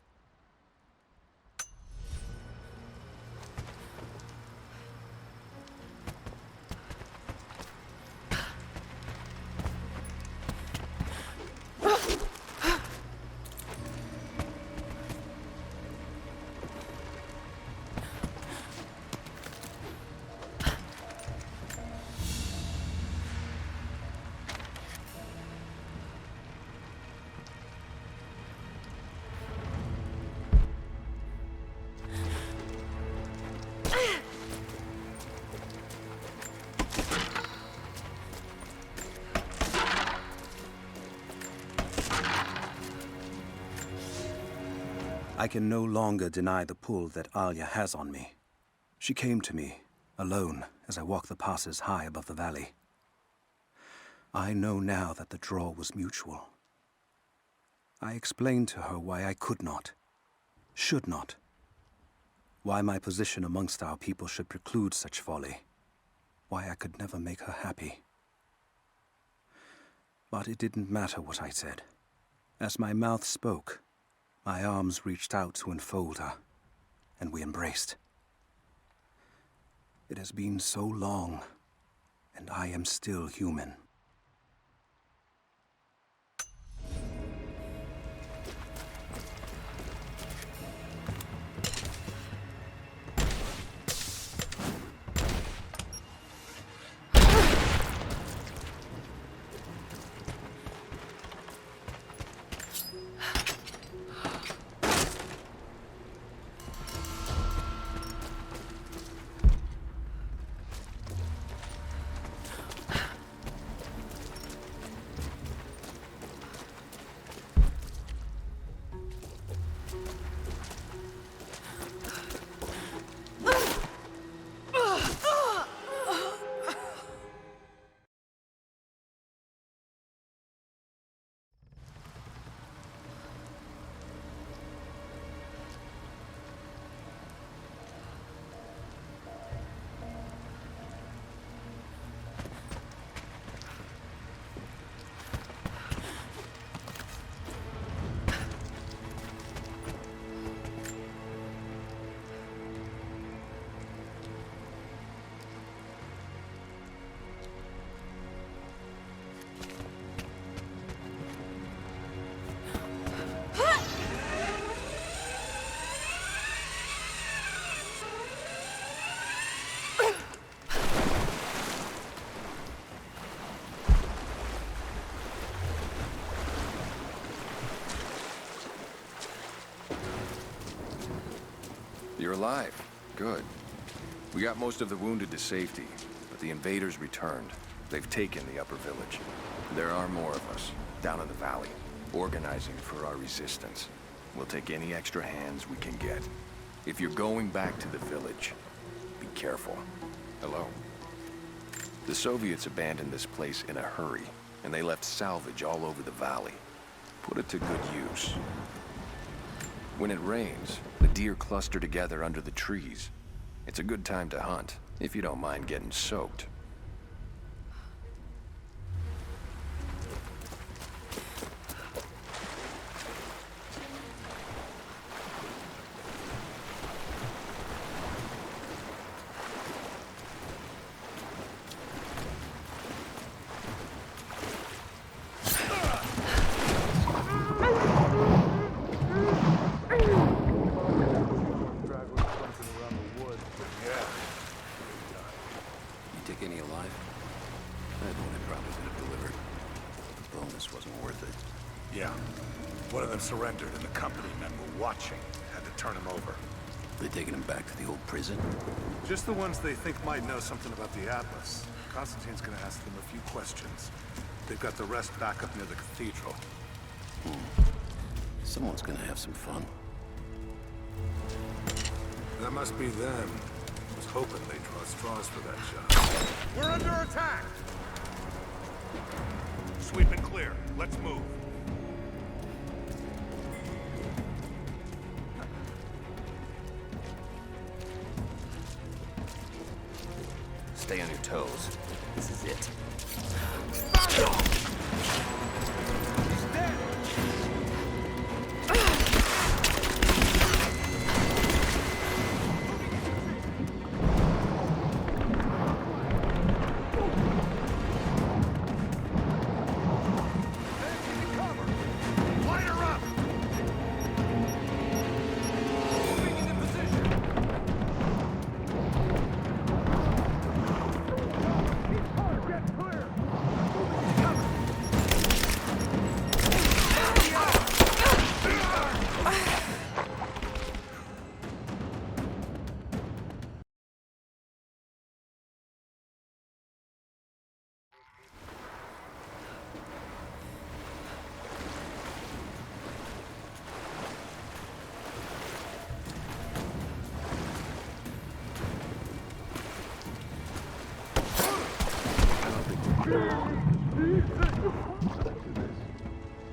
I can no longer deny the pull that Alia has on me. She came to me, alone, as I walked the passes high above the valley. I know now that the draw was mutual. I explained to her why I could not, should not, why my position amongst our people should preclude such folly, why I could never make her happy. But it didn't matter what I said. As my mouth spoke, my arms reached out to enfold her, and we embraced. It has been so long, and I am still human. You're alive. Good. We got most of the wounded to safety, but the invaders returned. They've taken the upper village. There are more of us, down in the valley, organizing for our resistance. We'll take any extra hands we can get. If you're going back to the village, be careful. Hello? The Soviets abandoned this place in a hurry, and they left salvage all over the valley. Put it to good use. When it rains, the deer cluster together under the trees. It's a good time to hunt, if you don't mind getting soaked. Surrendered and the company men were watching. Had to turn him over. They taking him back to the old prison? Just the ones they think might know something about the Atlas. Constantine's gonna ask them a few questions. They've got the rest back up near the cathedral. Someone's gonna have some fun. That must be them. I was hoping they'd draw straws for that job. We're under attack! Sweep and clear. Let's move. Stay on your toes. This is it.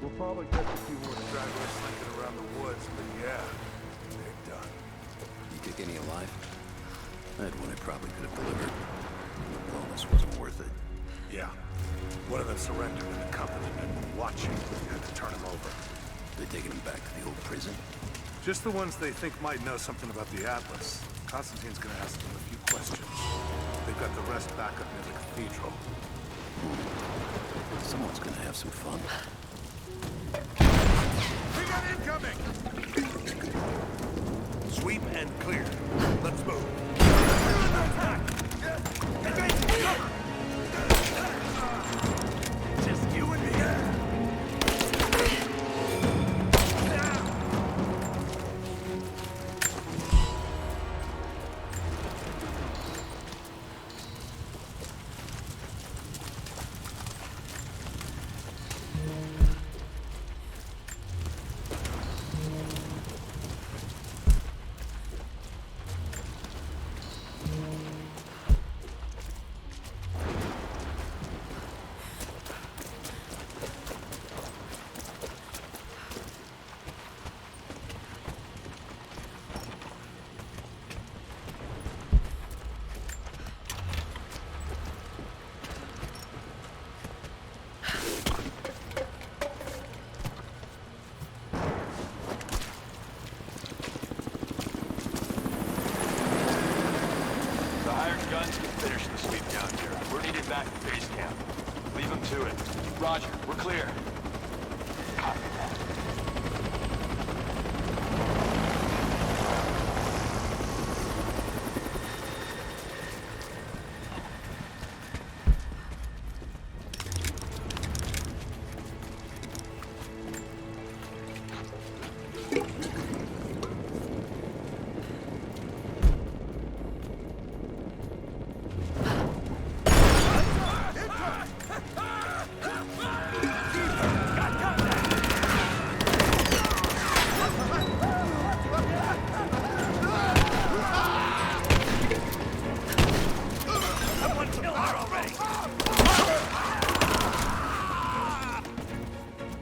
We'll probably catch a few more stragglers slinking around the woods, but yeah, they're done. You take any alive? I had one I probably could have delivered. The bonus wasn't worth it. Yeah. One of them surrendered and the company men were watching. Had to turn him over. They taking him back to the old prison? Just the ones they think might know something about the Atlas. Constantine's gonna ask them a few questions. They've got the rest back up near the cathedral. Someone's gonna have some fun. We got incoming! Sweep and clear. Let's move. Just you and me. Finish the sweep down here. We're needed back at base camp. Leave them to it. Roger, we're clear. Copy that.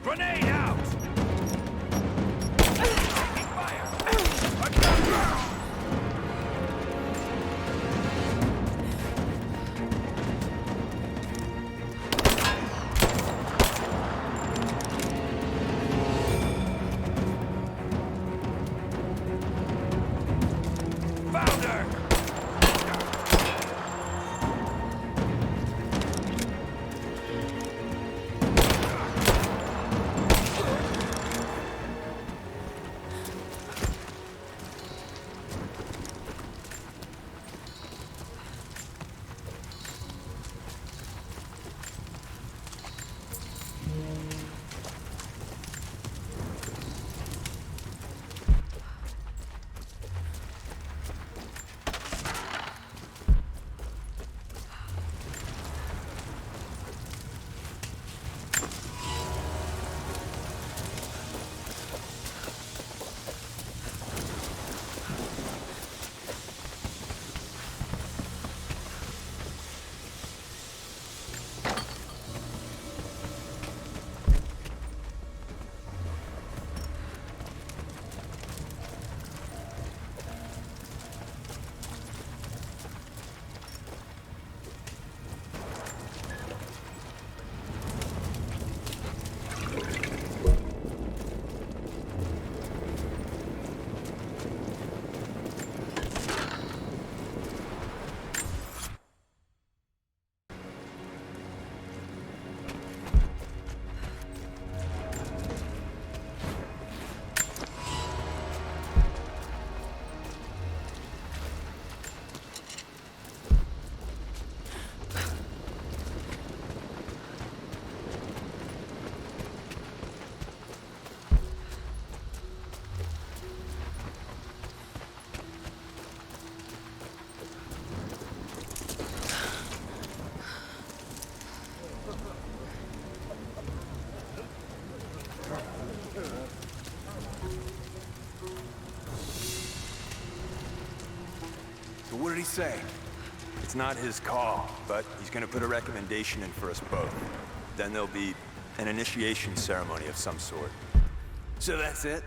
Grenade out! Taking fire! Found her! So what did he say? It's not his call, but he's gonna put a recommendation in for us both. Then there'll be an initiation ceremony of some sort. So that's it?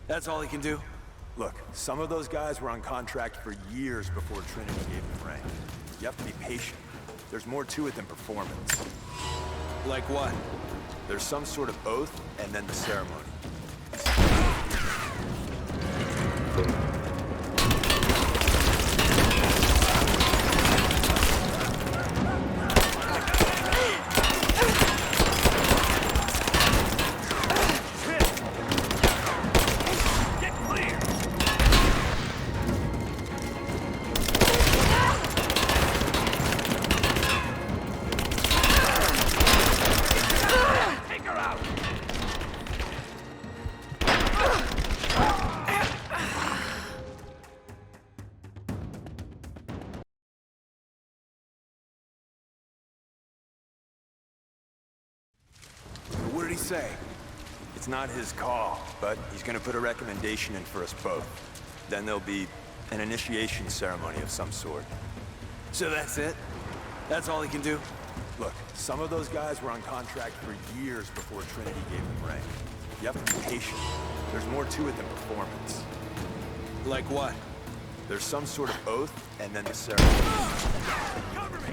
That's all he can do? Look, some of those guys were on contract for years before Trinity gave them rank. You have to be patient. There's more to it than performance. Like what? There's some sort of oath, and then the ceremony. What did he say? It's not his call, but he's gonna put a recommendation in for us both. Then there'll be an initiation ceremony of some sort. So that's it? That's all he can do? Look, some of those guys were on contract for years before Trinity gave them rank. You have to be patient. There's more to it than performance. Like what? There's some sort of oath, and then the ceremony. Cover me!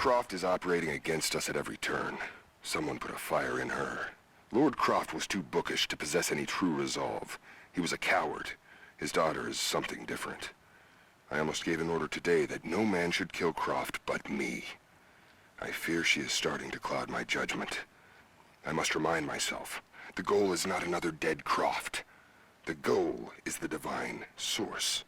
Croft is operating against us at every turn. Someone put a fire in her. Lord Croft was too bookish to possess any true resolve. He was a coward. His daughter is something different. I almost gave an order today that no man should kill Croft but me. I fear she is starting to cloud my judgment. I must remind myself, the goal is not another dead Croft. The goal is the divine source.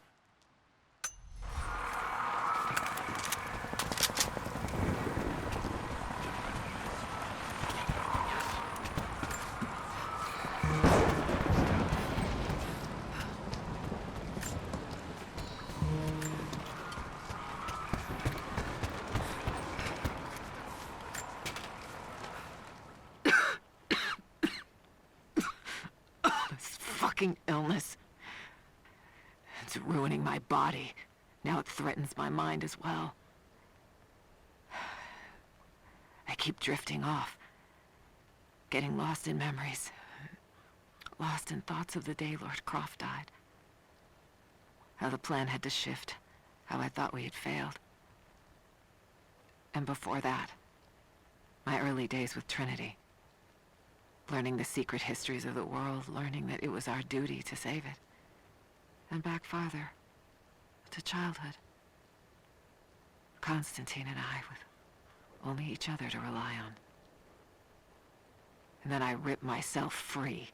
Illness. It's ruining my body. Now it threatens my mind as well. I keep drifting off, getting lost in memories, lost in thoughts of the day Lord Croft died. How the plan had to shift, how I thought we had failed. And before that, my early days with Trinity. Learning the secret histories of the world, learning that it was our duty to save it. And back farther, to childhood. Constantine and I, with only each other to rely on. And then I ripped myself free,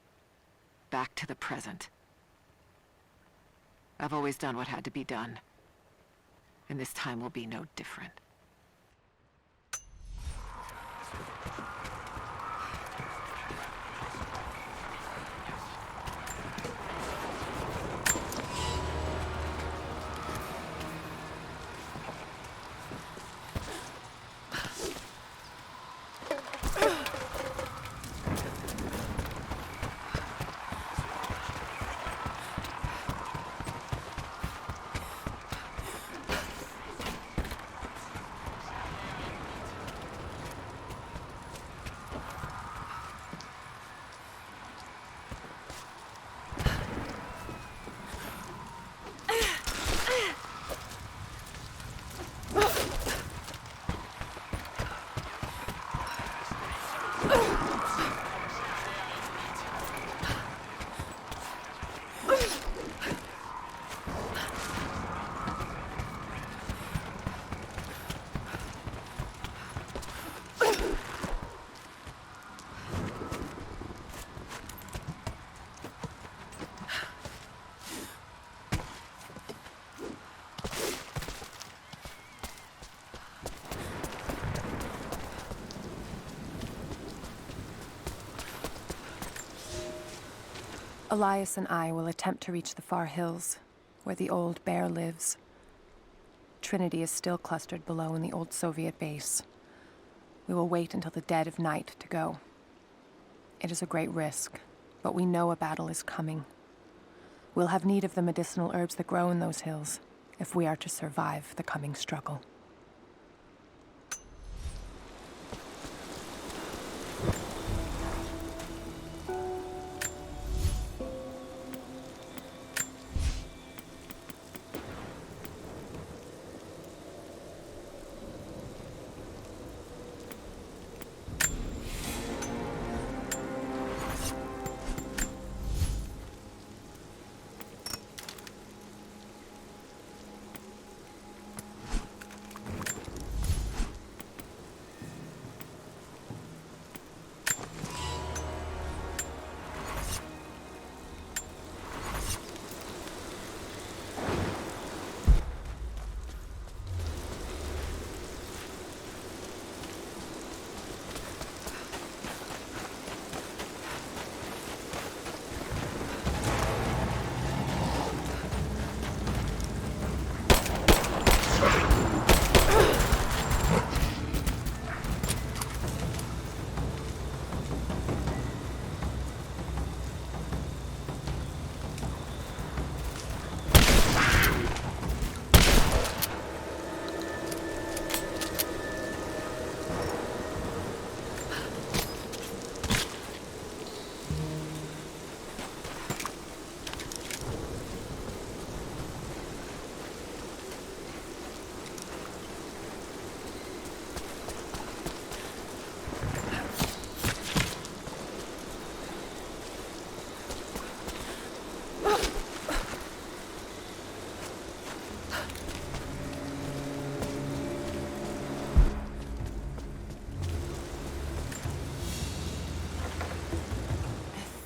back to the present. I've always done what had to be done, and this time will be no different. Elias and I will attempt to reach the far hills, where the old bear lives. Trinity is still clustered below in the old Soviet base. We will wait until the dead of night to go. It is a great risk, but we know a battle is coming. We'll have need of the medicinal herbs that grow in those hills, if we are to survive the coming struggle.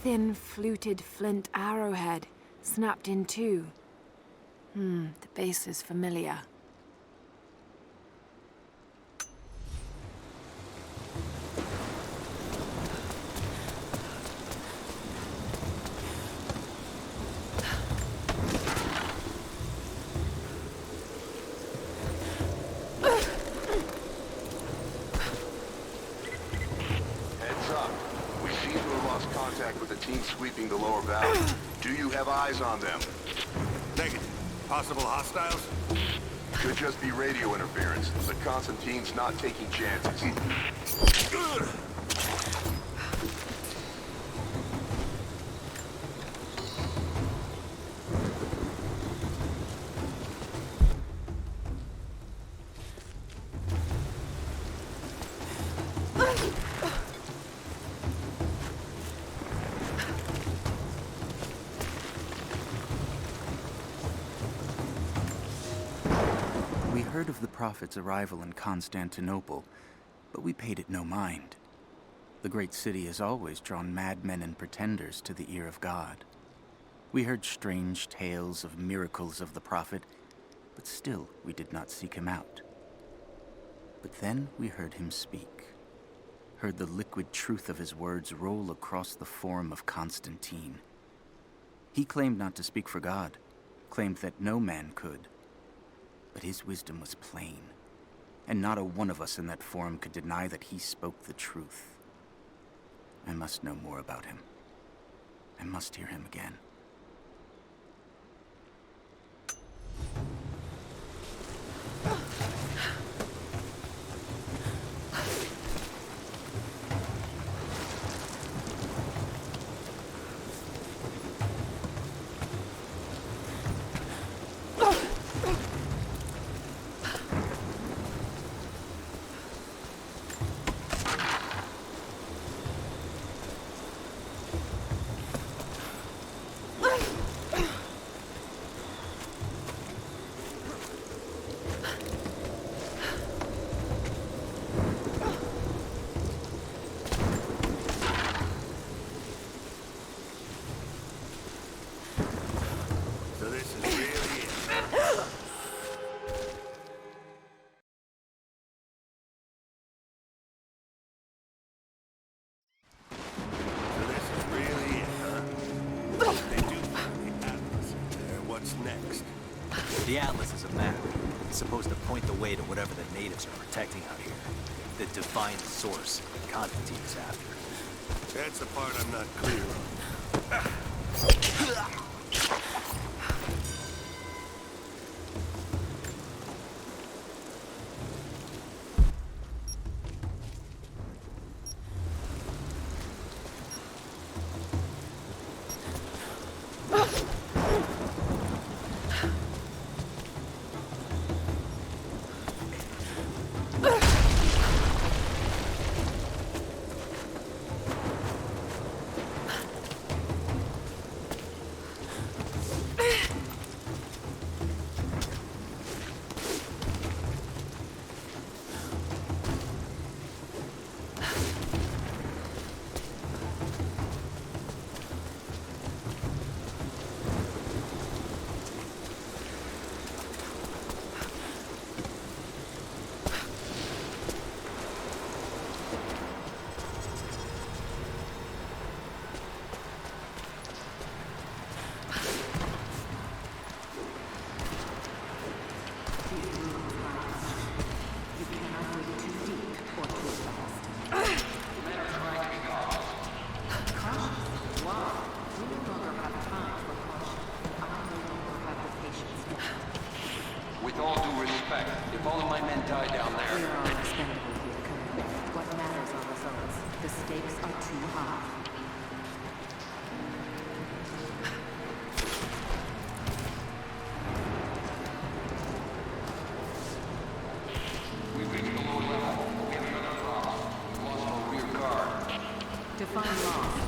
thin, fluted flint arrowhead, snapped in two. The base is familiar. Sweeping the lower valley. Do you have eyes on them? Negative. Possible hostiles? Could just be radio interference, but Constantine's not taking chances. Heard of the Prophet's arrival in Constantinople, but we paid it no mind. The great city has always drawn madmen and pretenders to the ear of God. We heard strange tales of miracles of the Prophet, but still we did not seek him out. But then we heard him speak, heard the liquid truth of his words roll across the forum of Constantine. He claimed not to speak for God, claimed that no man could. But his wisdom was plain, and not a one of us in that forum could deny that he spoke the truth. I must know more about him. I must hear him again. The Atlas is a map. It's supposed to point the way to whatever the natives are protecting out here. The divine source that Constantine is after. That's the part I'm not clear on. If all of my men die down there... We are all expendable here, Commander. What matters are results. The stakes are too high. We reached the lower level. We have another problem. We lost our rear guard. Define lost.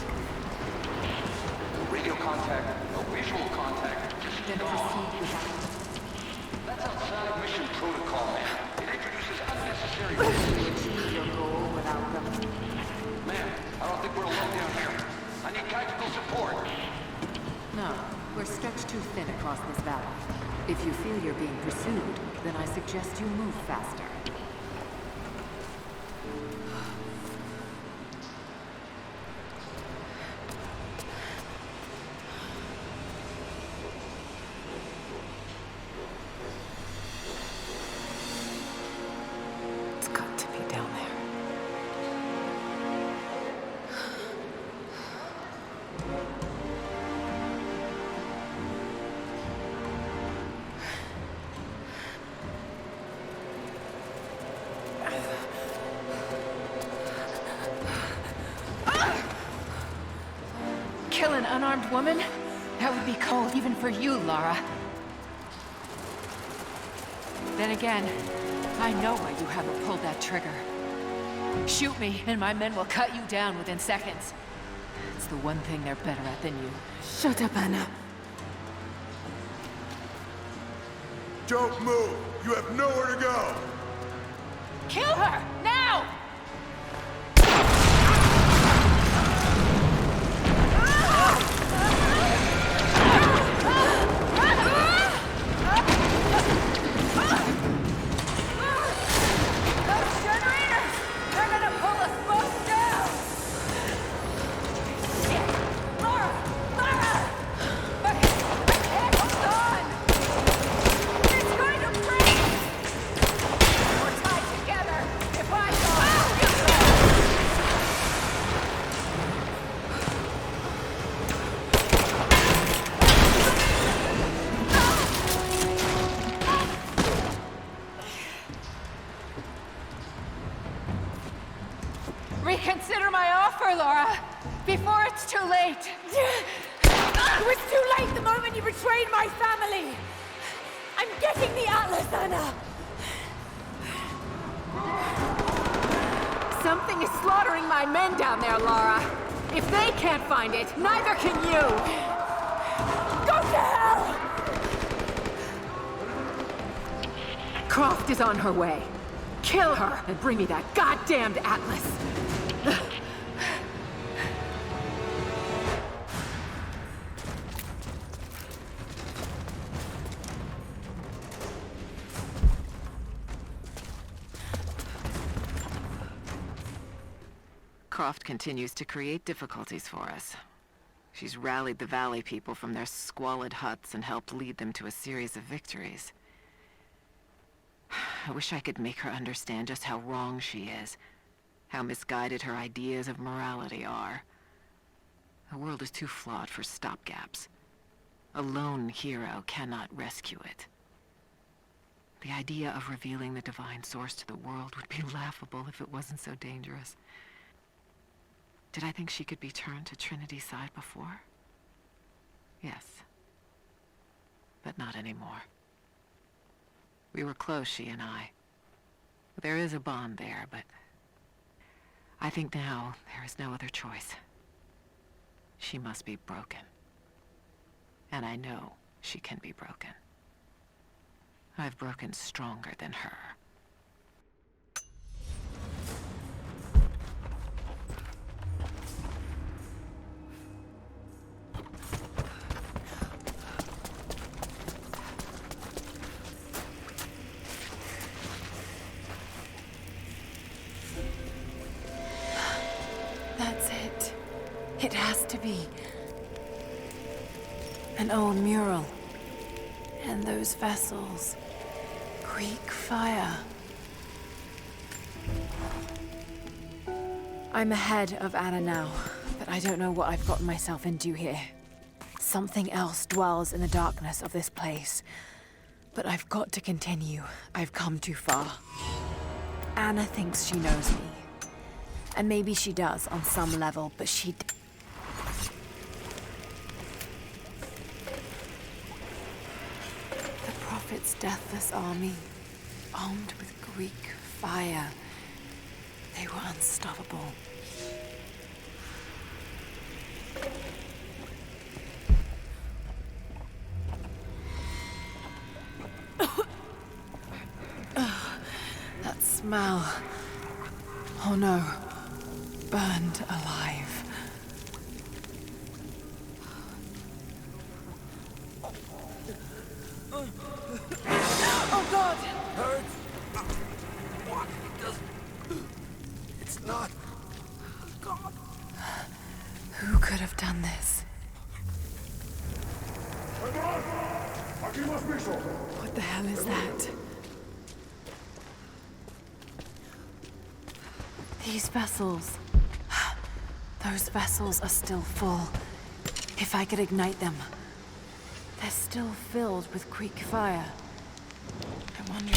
No radio contact, no visual contact. Then proceed without... That's outside mission protocol, man. It introduces unnecessary Will risks. you achieve your goal without them? Man, I don't think we're alone down here. I need tactical We're stretched too thin across this valley. If you feel you're being pursued, then I suggest you move faster. It's got to be down there. Kill an unarmed woman? That would be cold even for you, Lara. Then again, I know why you haven't pulled that trigger. Shoot me, and my men will cut you down within seconds. It's the one thing they're better at than you. Shut up, Anna. Don't move! You have nowhere to go! Kill her! Now! Reconsider my offer, Laura, before it's too late. It was too late the moment you betrayed my family! I'm getting the Atlas, Anna! Something is slaughtering my men down there, Laura. If they can't find it, neither can you! Go to hell! Croft is on her way. Kill her and bring me that goddamned Atlas. Croft continues to create difficulties for us. She's rallied the Valley people from their squalid huts and helped lead them to a series of victories. I wish I could make her understand just how wrong she is, how misguided her ideas of morality are. The world is too flawed for stopgaps. A lone hero cannot rescue it. The idea of revealing the divine source to the world would be laughable if it wasn't so dangerous. Did I think she could be turned to Trinity's side before? Yes. But not anymore. We were close, she and I. There is a bond there, but I think now there is no other choice. She must be broken. And I know she can be broken. I've broken stronger than her. That's it. It has to be. An old mural. And those vessels. Greek fire. I'm ahead of Anna now, but I don't know what I've gotten myself into here. Something else dwells in the darkness of this place. But I've got to continue. I've come too far. Anna thinks she knows me. And maybe she does on some level, but she... The Prophet's deathless army, armed with Greek fire. They were unstoppable. That smell. Oh no. Burned alive. Oh, God! Hurts? What? It's not... God. Who could have done this? What the hell is that? These vessels. Those vessels are still full. If I could ignite them. They're still filled with Greek fire. I wonder...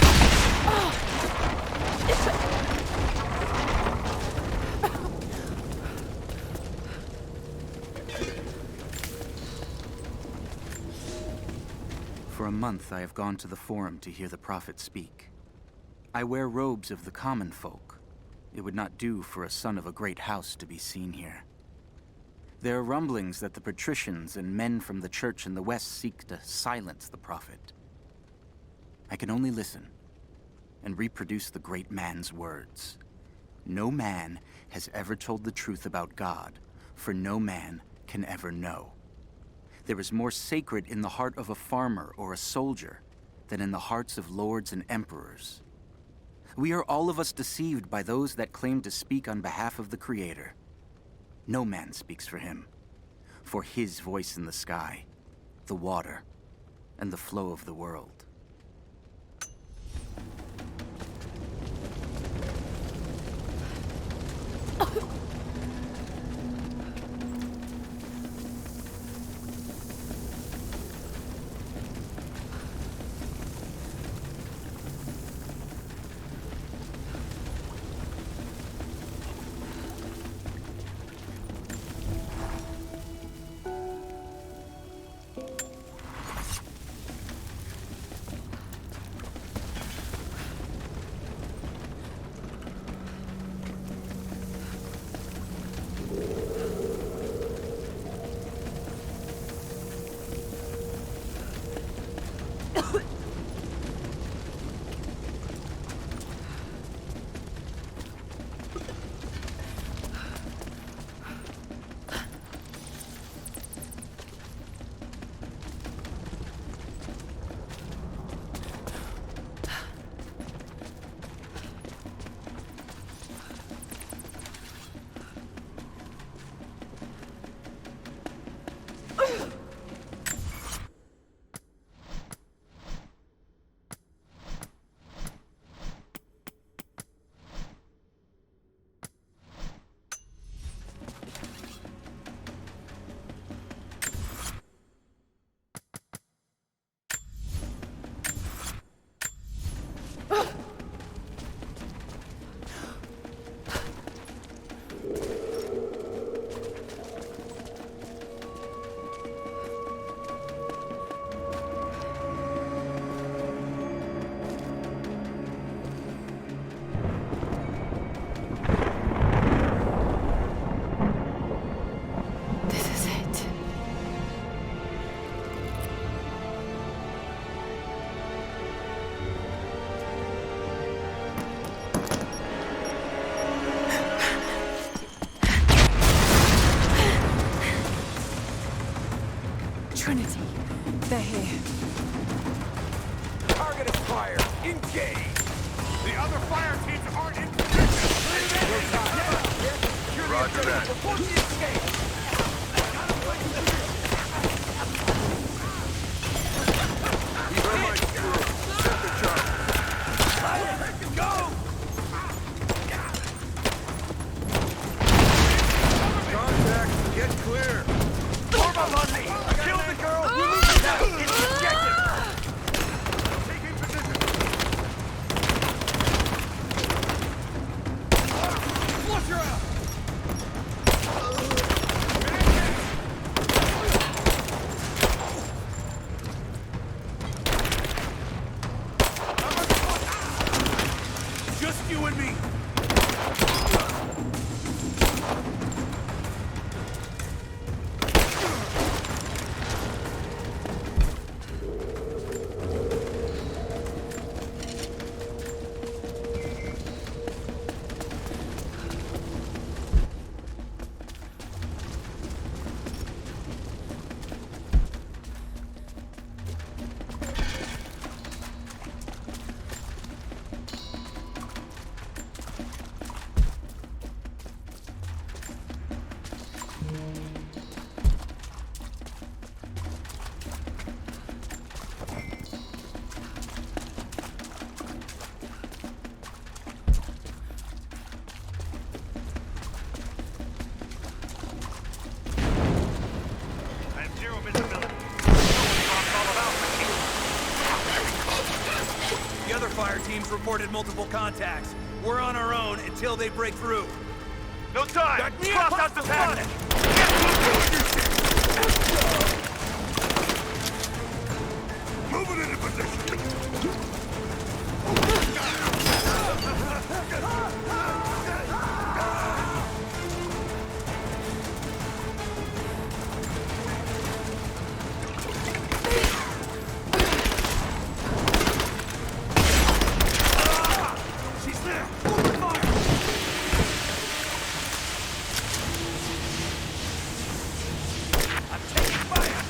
For a month I have gone to the Forum to hear the prophet speak. I wear robes of the common folk. It would not do for a son of a great house to be seen here. There are rumblings that the patricians and men from the church in the west seek to silence the prophet. I can only listen and reproduce the great man's words. No man has ever told the truth about God, for no man can ever know. There is more sacred in the heart of a farmer or a soldier than in the hearts of lords and emperors. We are all of us deceived by those that claim to speak on behalf of the Creator. No man speaks for him, for his voice in the sky, the water, and the flow of the world. Trinity, they're here. Targeted fire! Engage! The other fire teams aren't in position! Roger that. Before she escapes! Thermite crew, set the charge. Go! Contact, get clear. Form up on me! Kill the girl! Remove the now! It's the objective! Taking position! Flush her out! Just you and me! teams reported multiple contacts. We're on our own until they break through. No time! Cross out the passage! Moving into position! She's there! Open fire! I'm taking fire!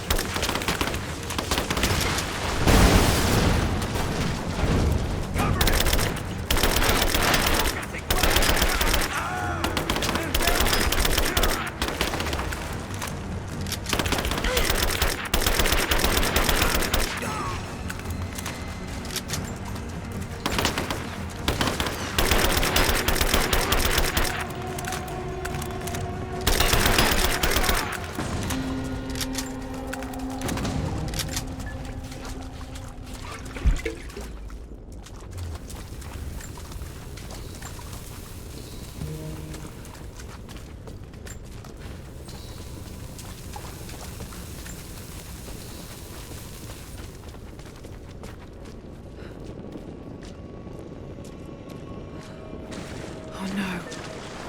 Oh no.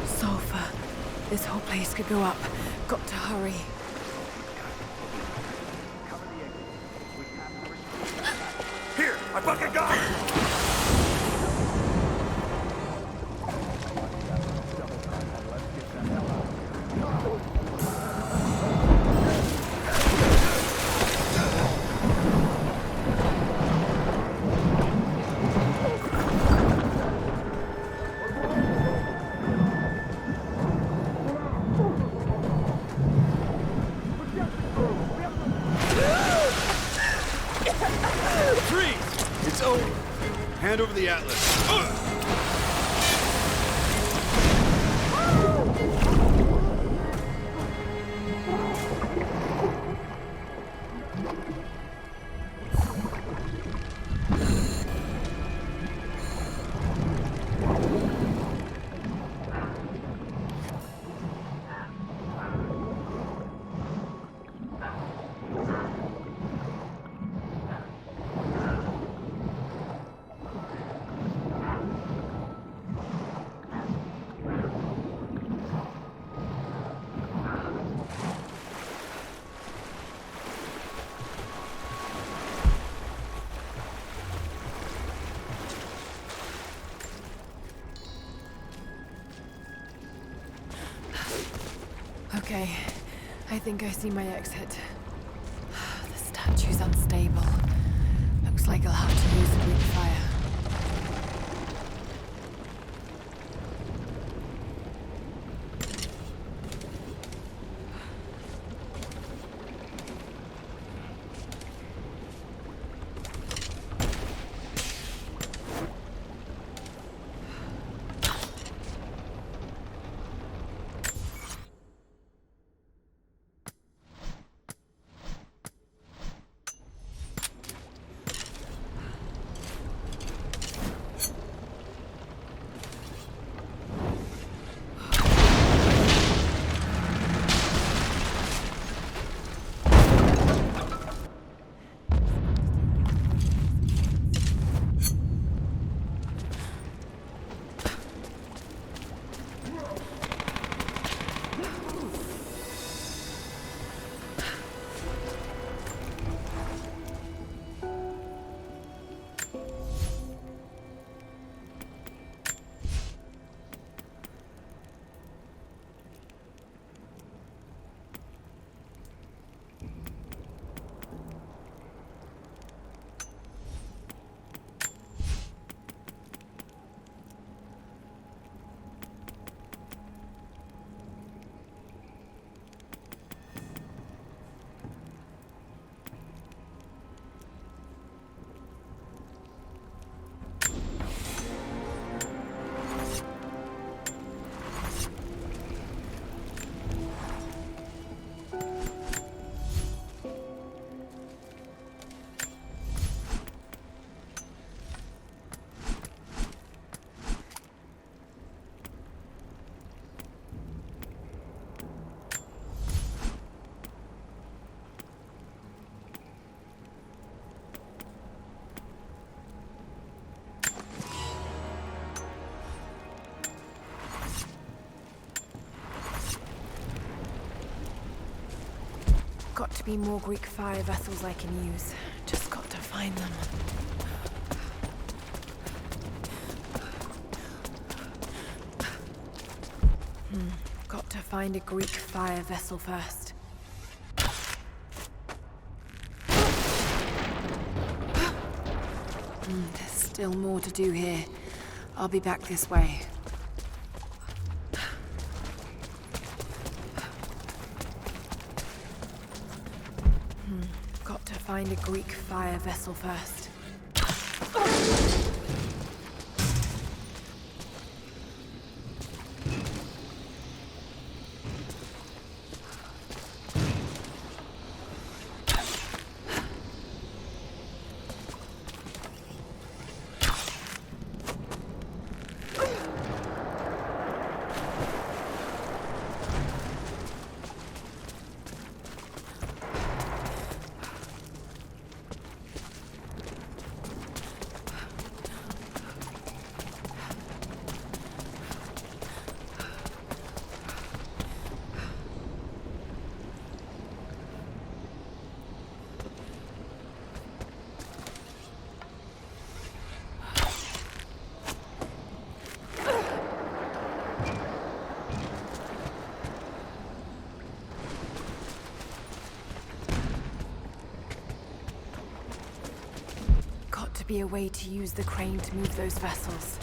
Sulfur. This whole place could go up. Got to hurry. Here! I fucking got it! Freeze! It's over. Hand over the atlas. Okay, I think I see my exit. The statue's unstable. Looks like I'll have to use a big fire. got to be more Greek fire vessels I can use. Just got to find them. Got to find a Greek fire vessel first. There's still more to do here. I'll be back this way. Got to find a Greek fire vessel first. Be a way to use the crane to move those vessels.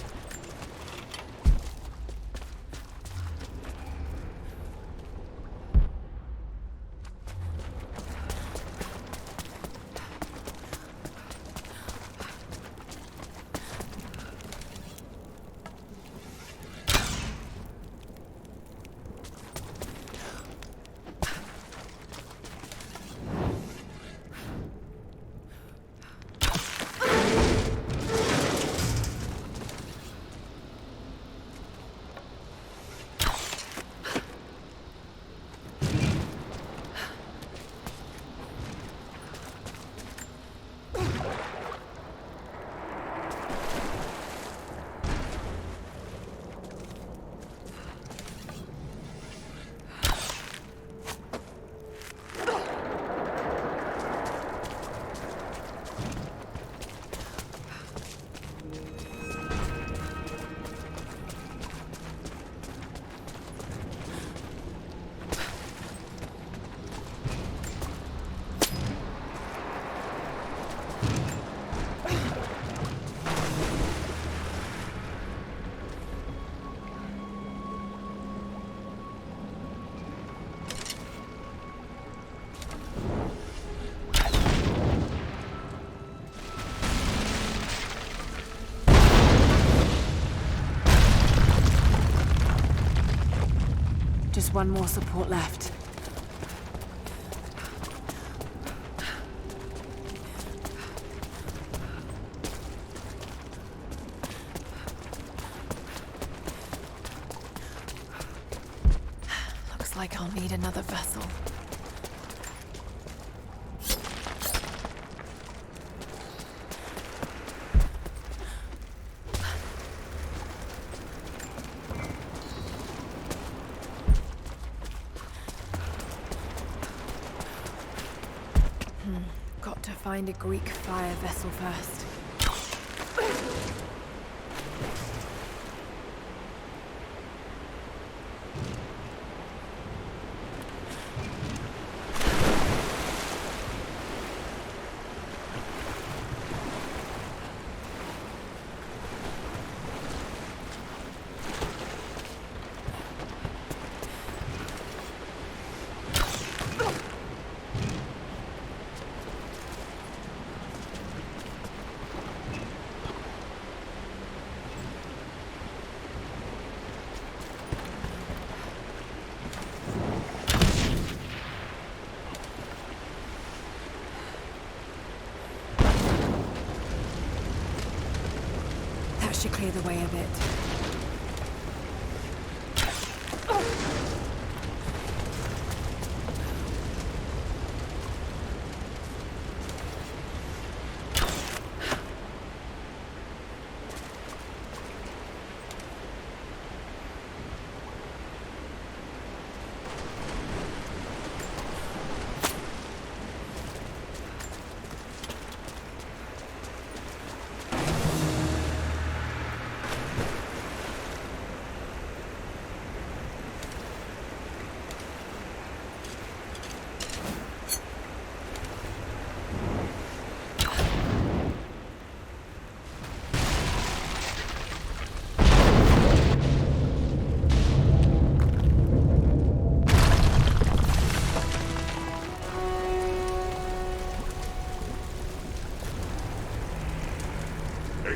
Just one more support left. Looks like I'll need another vessel. Got to find a Greek fire vessel first. Should clear the way a bit.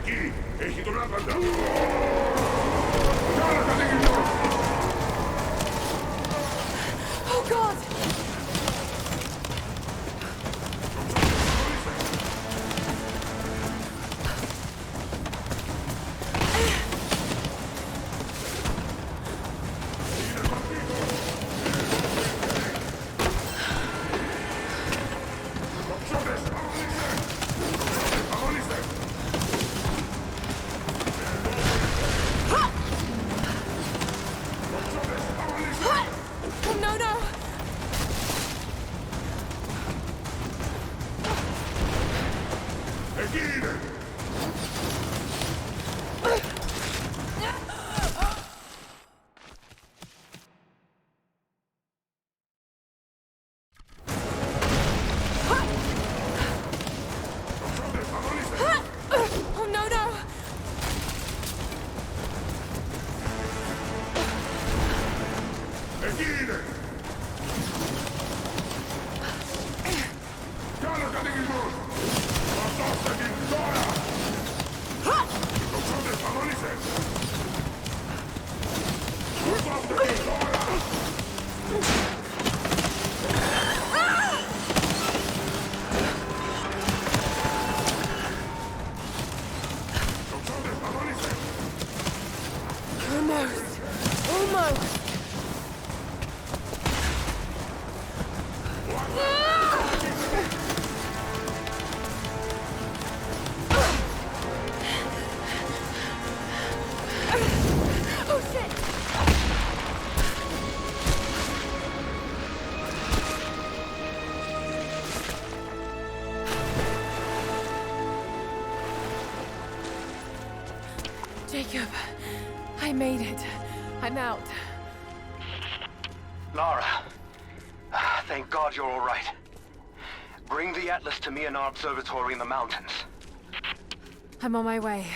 Εκεί! Έχει τον άπαντα! Oh God! Jacob, I made it. I'm out. Lara, thank God you're all right. Bring the Atlas to me in our observatory in the mountains. I'm on my way.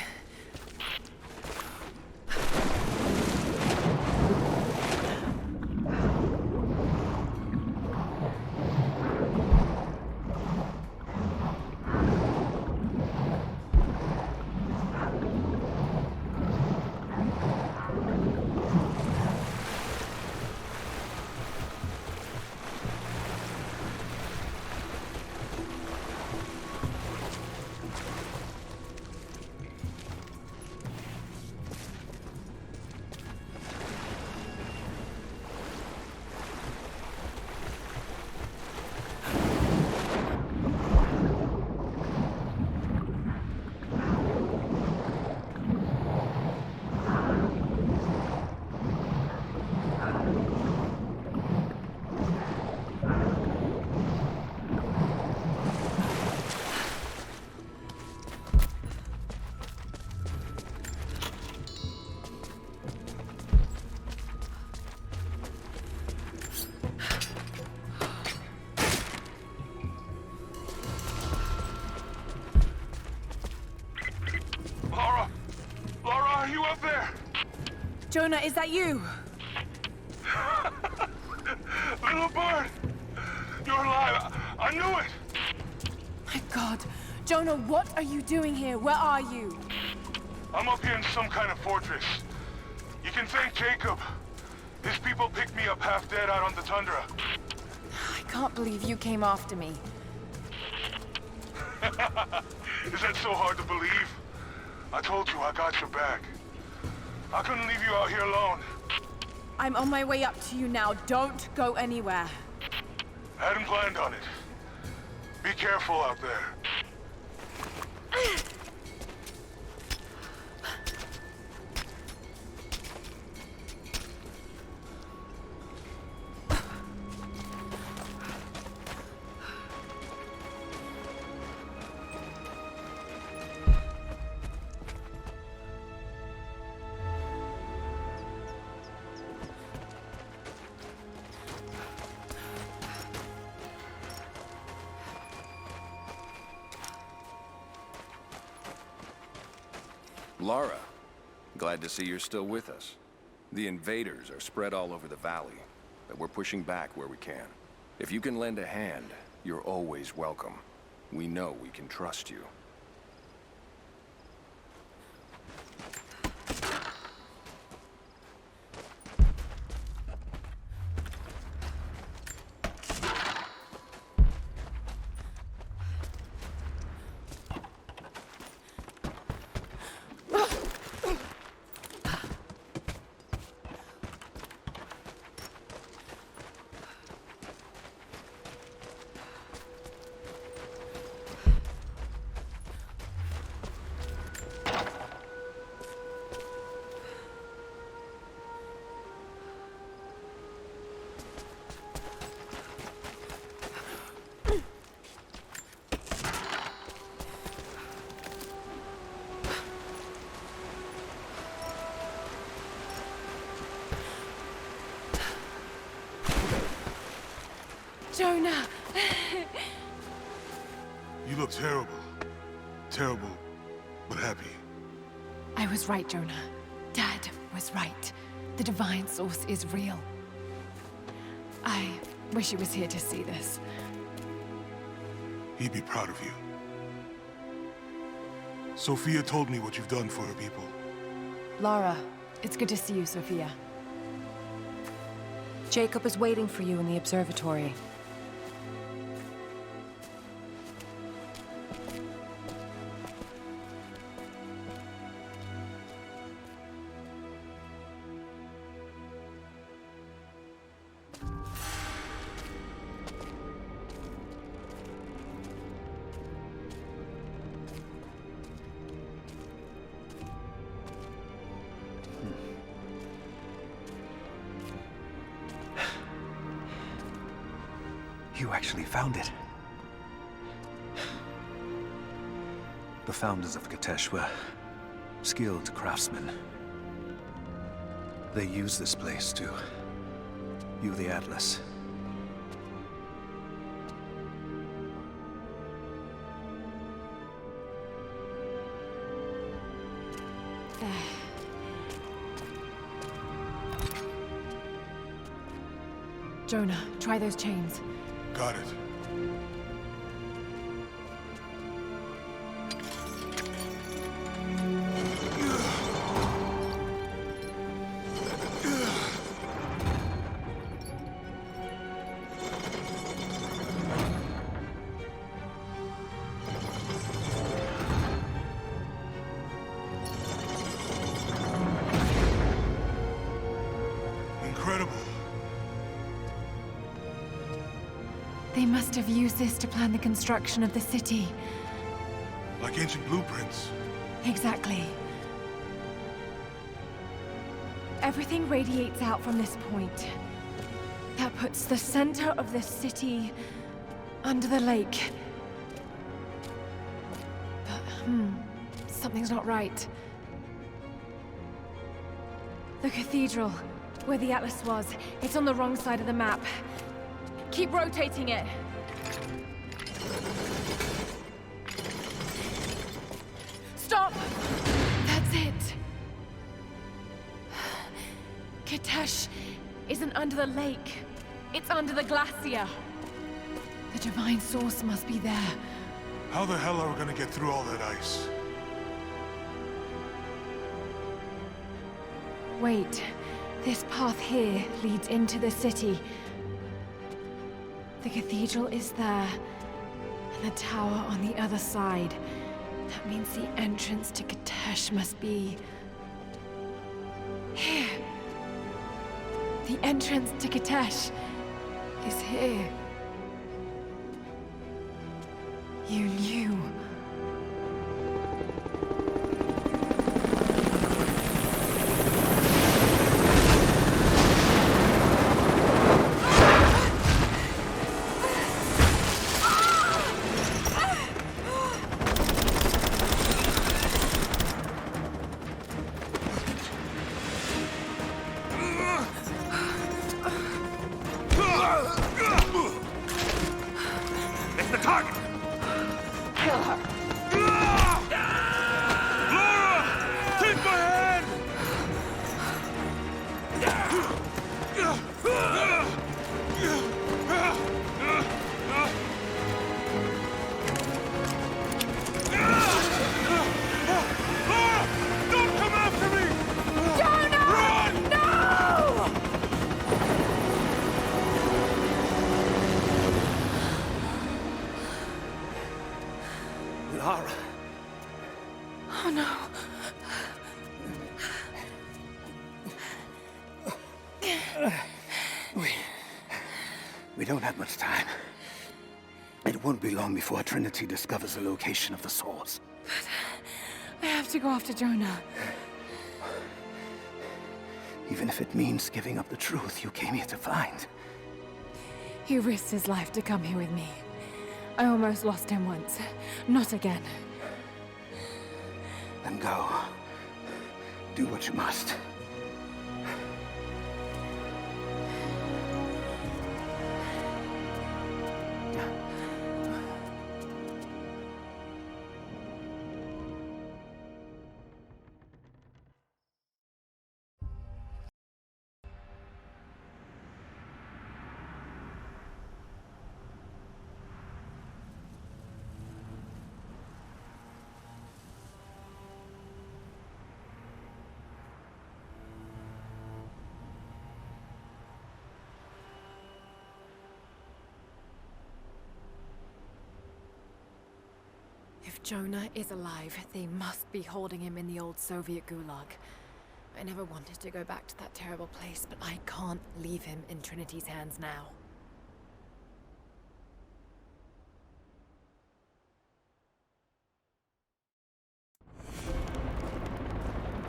Jonah, is that you? Little bird! You're alive! I knew it! My God. Jonah, what are you doing here? Where are you? I'm up here in some kind of fortress. You can thank Jacob. His people picked me up half dead out on the tundra. I can't believe you came after me. Is that so hard to believe? I told you I got your back. I couldn't leave you out here alone. I'm on my way up to you now. Don't go anywhere. Hadn't planned on it. Be careful out there. Lara, glad to see you're still with us. The invaders are spread all over the valley, but we're pushing back where we can. If you can lend a hand, you're always welcome. We know we can trust you. Jonah! You look terrible. Terrible, but happy. I was right, Jonah. Dad was right. The divine source is real. I wish he was here to see this. He'd be proud of you. Sophia told me what you've done for her people. Lara, it's good to see you, Sophia. Jacob is waiting for you in the observatory. You actually found it. The founders of Kitesh were skilled craftsmen. They used this place to view the Atlas. Jonah, try those chains. Got it. Incredible. They must have used this to plan the construction of the city. Like ancient blueprints. Exactly. Everything radiates out from this point. That puts the center of the city under the lake. But, something's not right. The cathedral, where the Atlas was, it's on the wrong side of the map. Keep rotating it. Stop! That's it. Kitesh isn't under the lake. It's under the glacier. The divine source must be there. How the hell are we gonna get through all that ice? Wait. This path here leads into the city. The cathedral is there, and the tower on the other side. That means the entrance to Kitesh must be... here. The entrance to Kitesh is here. You knew. It's the target! Kill her! Laura! Take my hand! Laura! Don't come after me! Jonah! Run! No! Lara. Oh no. We don't have much time. It won't be long before Trinity discovers the location of the source. I have to go after Jonah. Even if it means giving up the truth you came here to find. He risked his life to come here with me. I almost lost him once. Not again. Then go. Do what you must. If Jonah is alive, they must be holding him in the old Soviet gulag. I never wanted to go back to that terrible place, but I can't leave him in Trinity's hands now.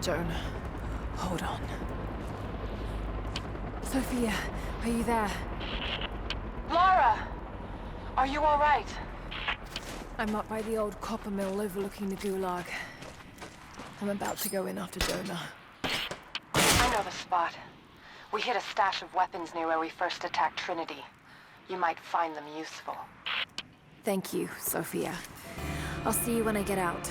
Jonah, hold on. Sophia, are you there? Lara! Are you all right? I'm up by the old copper mill overlooking the gulag. I'm about to go in after Jonah. I know the spot. We hid a stash of weapons near where we first attacked Trinity. You might find them useful. Thank you, Sophia. I'll see you when I get out.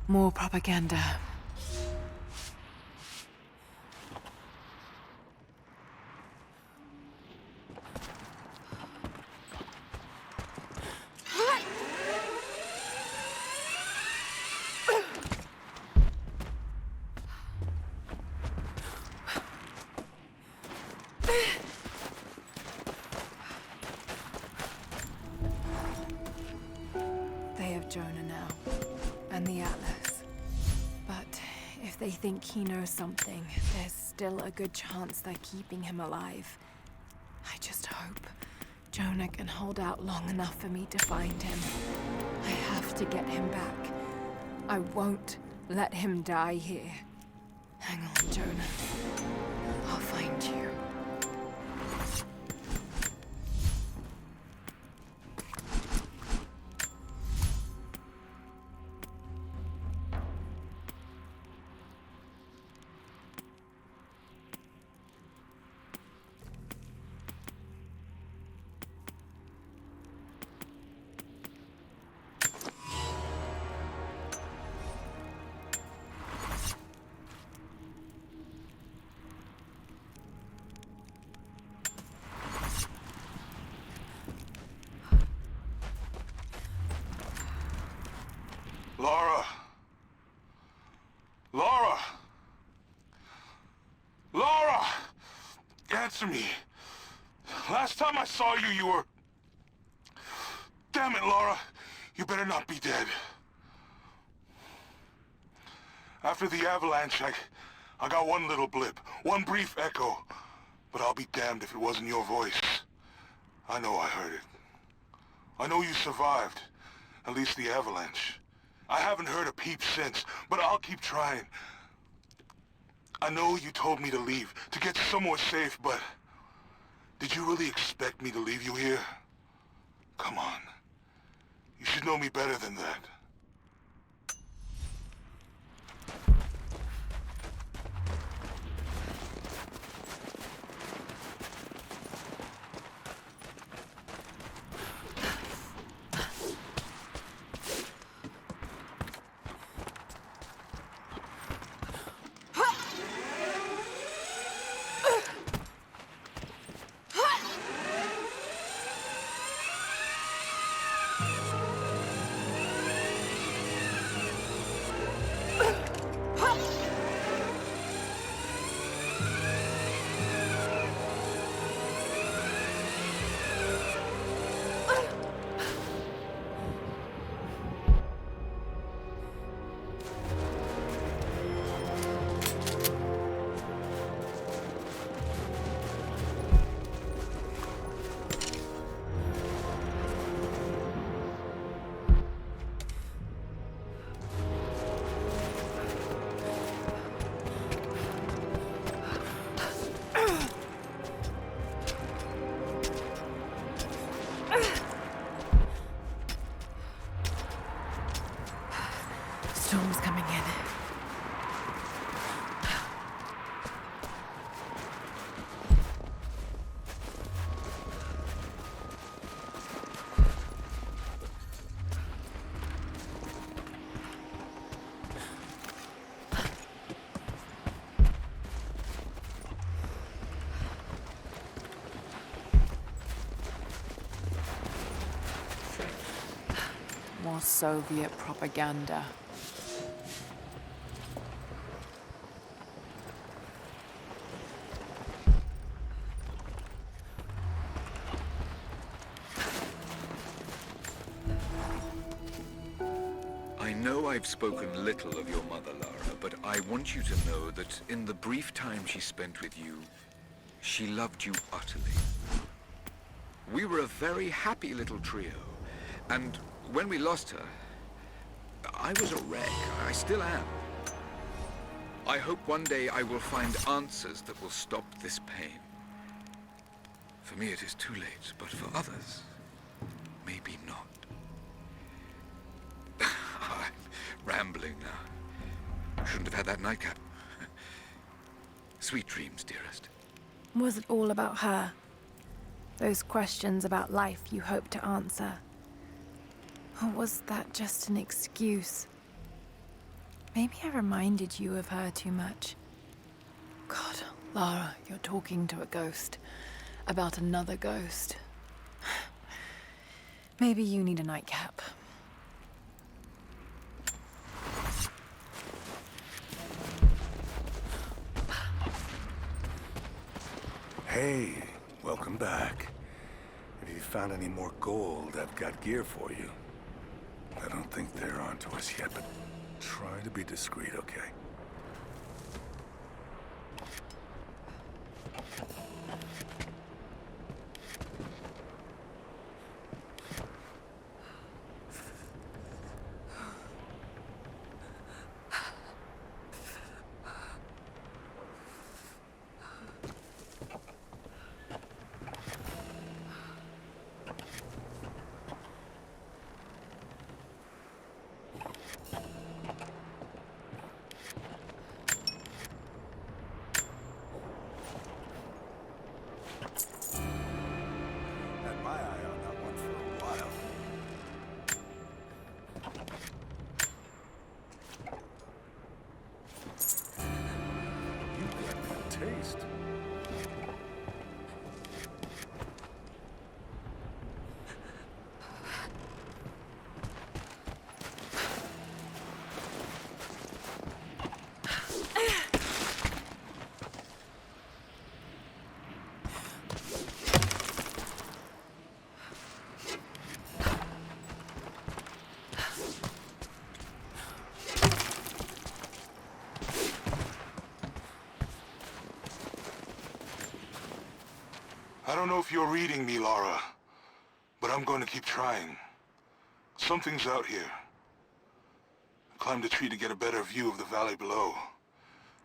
More propaganda. They have Jonah now, and the Atlas. But if they think he knows something, there's still a good chance they're keeping him alive. I just hope Jonah can hold out long enough for me to find him. I have to get him back. I won't let him die here. Hang on, Jonah. I'll find you. Lara! Lara! Lara! Answer me. Last time I saw you, you were... Damn it, Lara. You better not be dead. After the avalanche, I got one little blip, one brief echo. But I'll be damned if it wasn't your voice. I know I heard it. I know you survived. At least the avalanche. I haven't heard a peep since, but I'll keep trying. I know you told me to leave, to get somewhere safe, but... Did you really expect me to leave you here? Come on. You should know me better than that. storm's coming in. More Soviet propaganda. I know I've spoken little of your mother, Lara, but I want you to know that in the brief time she spent with you, she loved you utterly. We were a very happy little trio, and when we lost her, I was a wreck. I still am. I hope one day I will find answers that will stop this pain. For me, it is too late, but for others, maybe not. I'm rambling now. Shouldn't have had that nightcap. Sweet dreams, dearest. Was it all about her? Those questions about life you hoped to answer? Or was that just an excuse? Maybe I reminded you of her too much. God, Lara, you're talking to a ghost. About another ghost. Maybe you need a nightcap. Hey, welcome back. If you found any more gold, I've got gear for you. I don't think they're onto us yet, but try to be discreet, okay? Taste. I don't know if you're reading me, Lara, but I'm going to keep trying. Something's out here. I climbed a tree to get a better view of the valley below.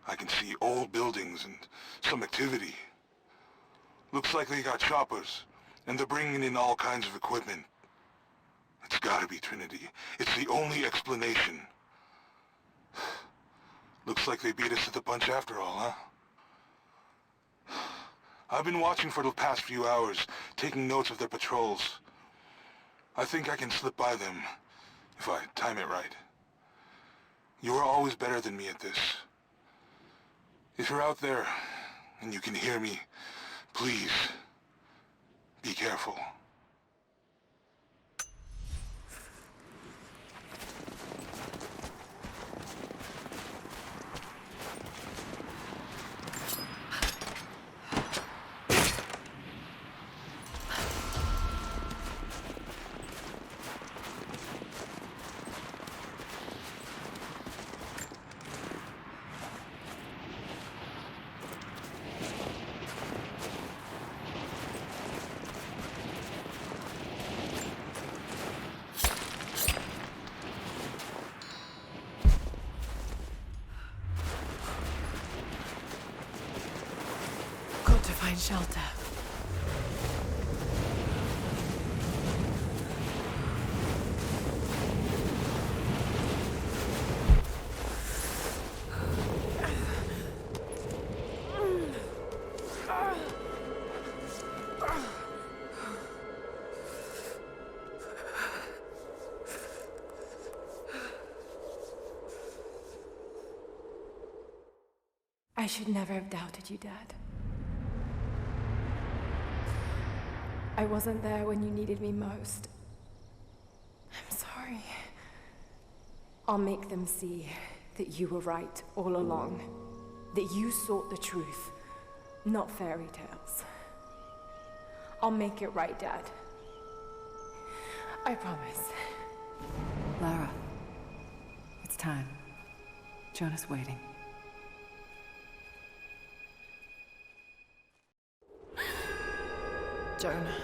I can see old buildings and some activity. Looks like they got choppers, and they're bringing in all kinds of equipment. It's gotta be Trinity. It's the only explanation. Looks like they beat us to the punch after all, huh? I've been watching for the past few hours, taking notes of their patrols. I think I can slip by them, if I time it right. You are always better than me at this. If you're out there, and you can hear me, please, be careful. To find shelter. should never have doubted you, Dad. I wasn't there when you needed me most. I'm sorry. I'll make them see that you were right all along. That you sought the truth, not fairy tales. I'll make it right, Dad. I promise. Lara, it's time. Jonah's waiting. Jonah.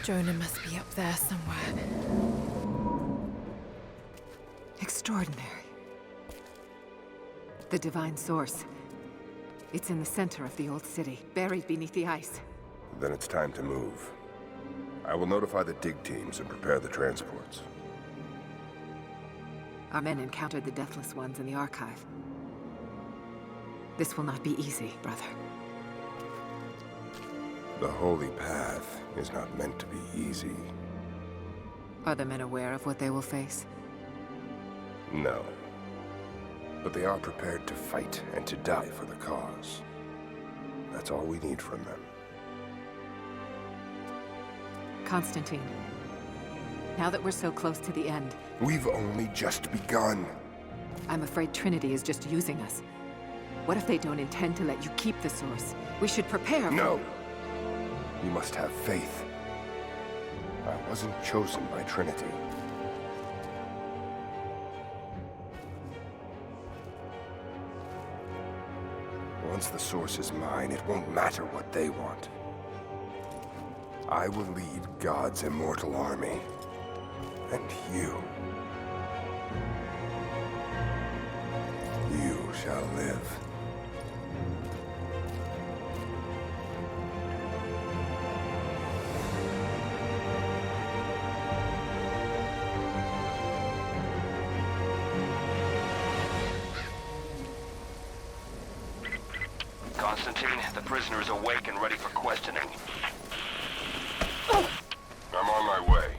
Jonah must be up there somewhere. Extraordinary. The divine source. It's in the center of the old city, buried beneath the ice. Then it's time to move. I will notify the dig teams and prepare the transports. Our men encountered the Deathless Ones in the archive. This will not be easy, brother. The Holy Path is not meant to be easy. Are the men aware of what they will face? No. But they are prepared to fight and to die for the cause. That's all we need from them. Constantine, now that we're so close to the end... We've only just begun. I'm afraid Trinity is just using us. What if they don't intend to let you keep the source? We should prepare for... No! You must have faith. I wasn't chosen by Trinity. Once the source is mine, it won't matter what they want. I will lead God's immortal army. And you shall live. Constantine, the prisoner is awake and ready for questioning. I'm on my way.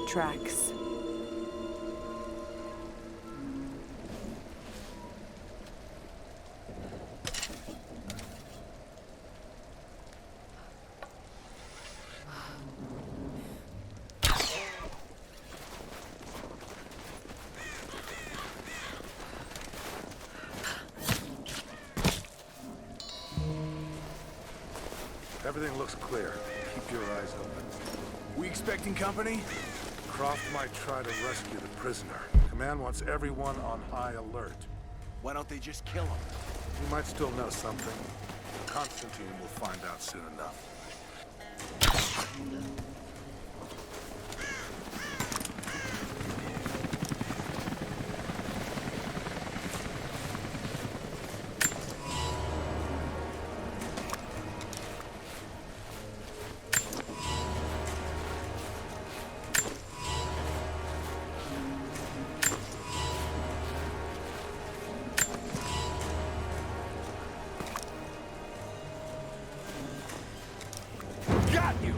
Tracks. Everything looks clear. Keep your eyes open. We expecting company? Croft might try to rescue the prisoner. Command wants everyone on high alert. Why don't they just kill him? He might still know something. Constantine will find out soon enough. Got you!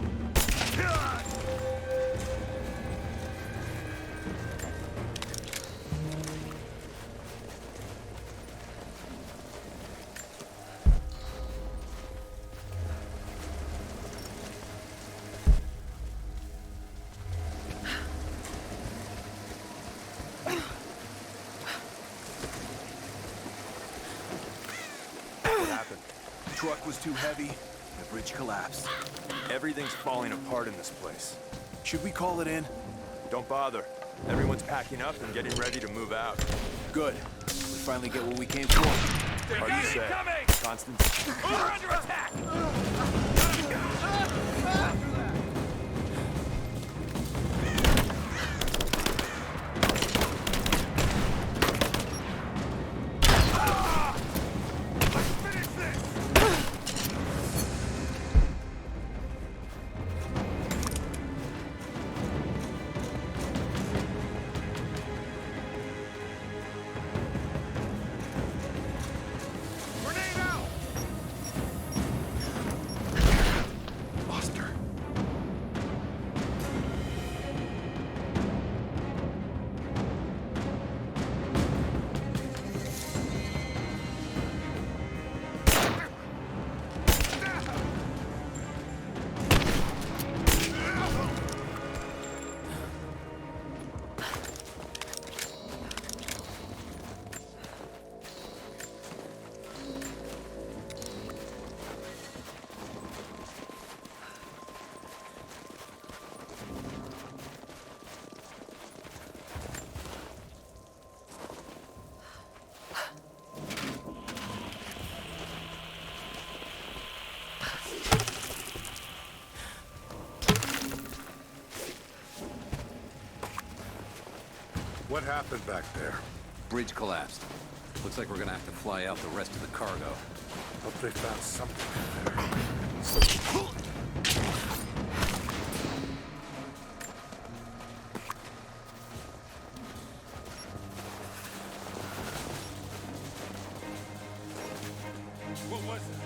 What happened? The truck was too heavy, the bridge collapsed. Everything's falling apart in this place. Should we call it in? Don't bother. Everyone's packing up and getting ready to move out. Good. We finally get what we came for. Hard to say. Constance. We're under attack! What happened back there? Bridge collapsed. Looks like we're gonna have to fly out the rest of the cargo. Hope they found something in there. What was it?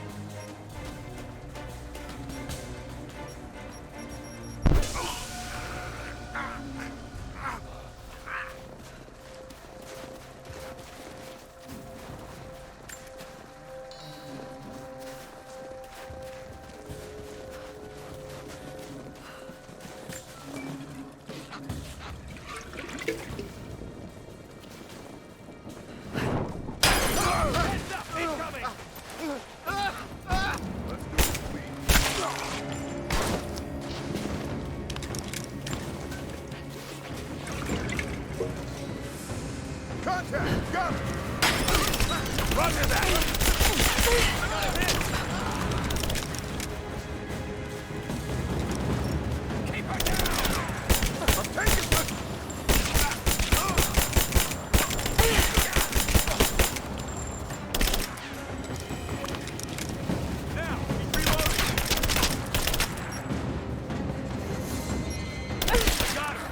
Contact! Got it! Roger that! I got a hit! Keep her down! I'm taking this! Now, he's reloading! Got her!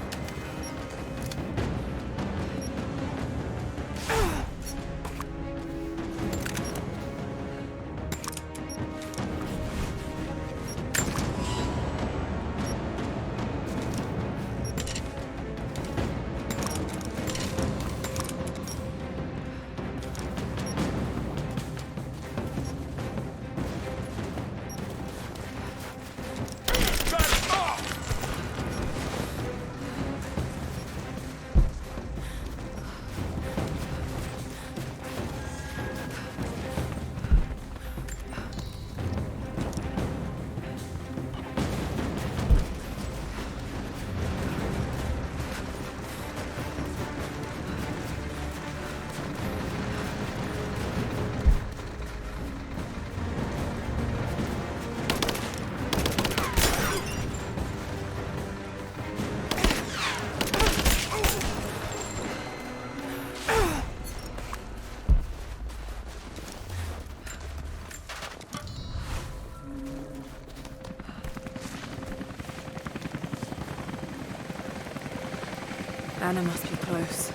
Anna must be close.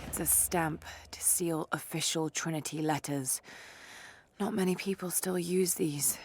It's a stamp to seal official Trinity letters. Not many people still use these.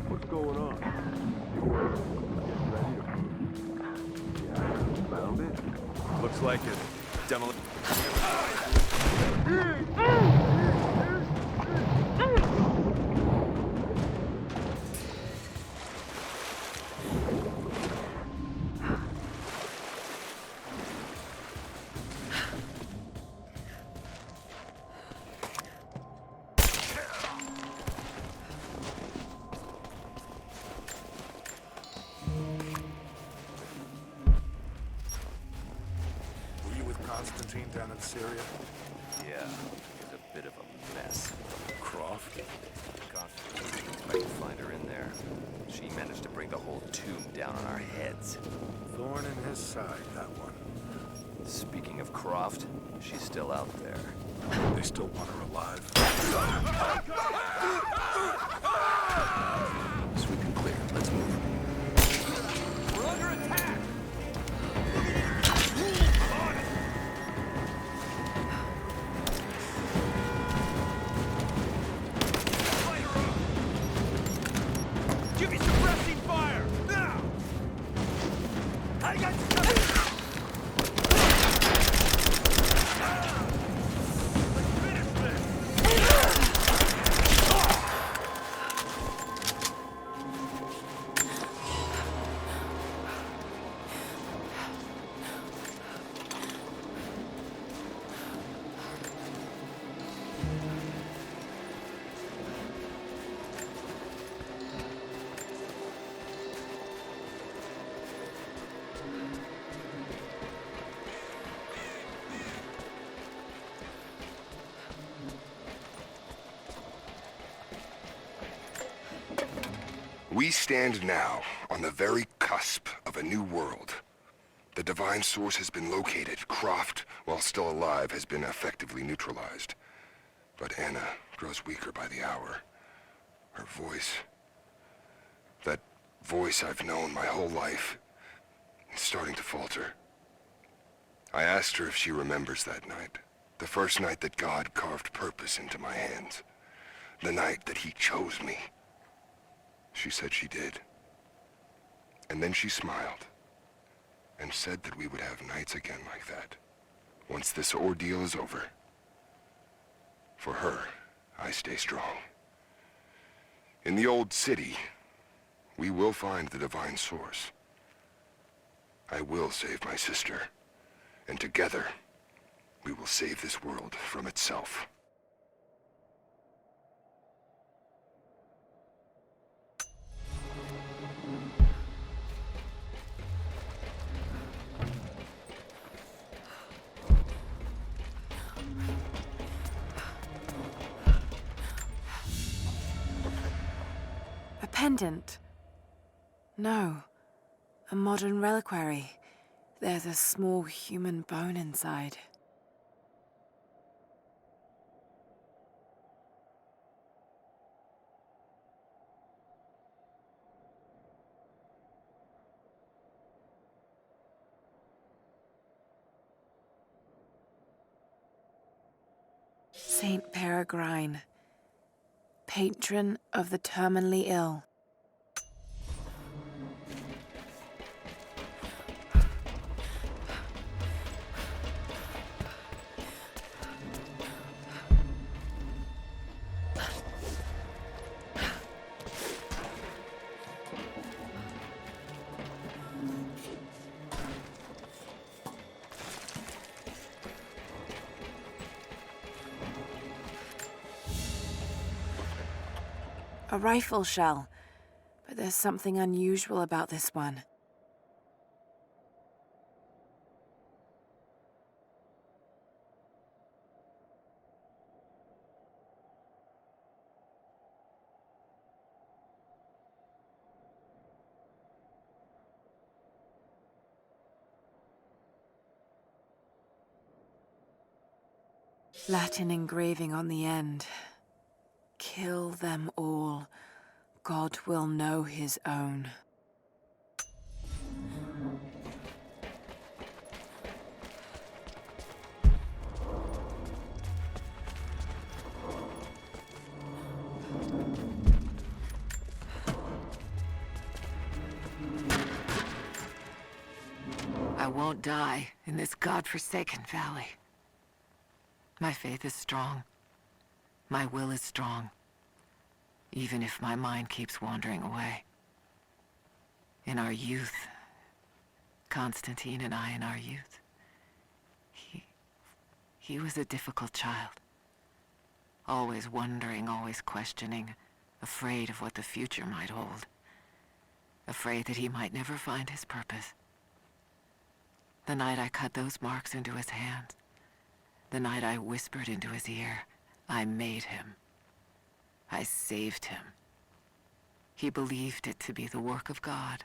What's going on? You were getting ready to... Yeah, found it? Looks like a demolition. Were you with Constantine down in Syria? Yeah, it was a bit of a mess. Croft? Expect to find her in there. She managed to bring the whole tomb down on our heads. Thorn in his side, that one. Speaking of Croft, she's still out there. They still want her alive. Sweep and clear. Let's move. We're under attack! Give me suppressing fire! Now! I got you covered! Let's finish this! We stand now on the very cusp of a new world. The divine source has been located. Croft, while still alive, has been effectively neutralized. But Anna grows weaker by the hour. Her voice, that voice I've known my whole life, is starting to falter. I asked her if she remembers that night. The first night that God carved purpose into my hands. The night that he chose me. She said she did. And then she smiled and said that we would have nights again like that, once this ordeal is over. For her, I stay strong. In the old city, we will find the divine source. I will save my sister, and together, we will save this world from itself. A pendant? No. A modern reliquary. There's a small human bone inside. Saint Peregrine, patron of the terminally ill. A rifle shell. But there's something unusual about this one. Latin engraving on the end. Kill them all. God will know his own. I won't die in this godforsaken valley. My faith is strong. My will is strong. Even if my mind keeps wandering away. In our youth, Constantine and I in our youth, he was a difficult child. Always wondering, always questioning, afraid of what the future might hold. Afraid that he might never find his purpose. The night I cut those marks into his hands, the night I whispered into his ear, I made him. I saved him. He believed it to be the work of God,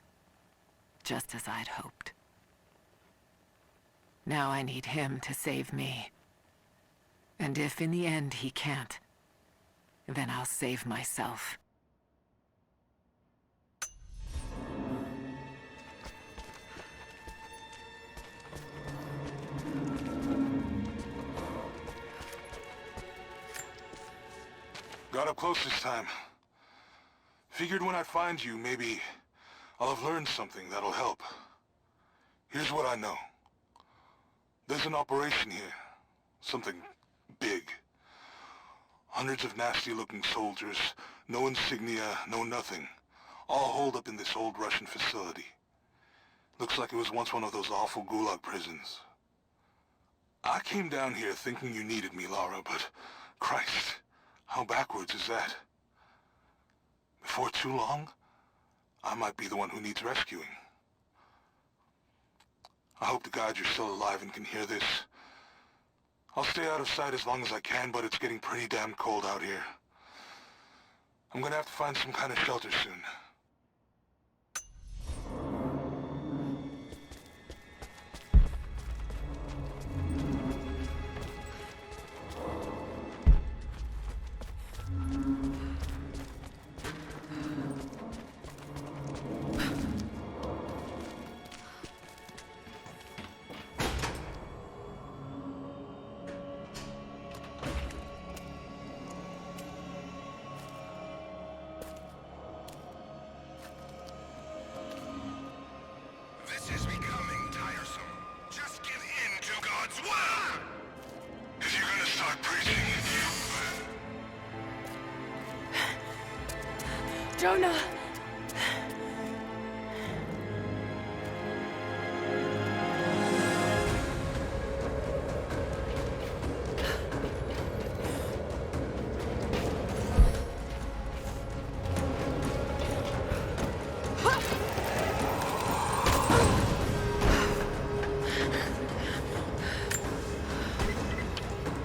just as I'd hoped. Now I need him to save me. And if in the end he can't, then I'll save myself. Got up close this time. Figured when I find you, maybe I'll have learned something that'll help. Here's what I know. There's an operation here. Something big. Hundreds of nasty-looking soldiers, no insignia, no nothing. All holed up in this old Russian facility. Looks like it was once one of those awful gulag prisons. I came down here thinking you needed me, Lara, but Christ, how backwards is that? Before too long, I might be the one who needs rescuing. I hope to God you're still alive and can hear this. I'll stay out of sight as long as I can, but it's getting pretty damn cold out here. I'm gonna have to find some kind of shelter soon. Jonah!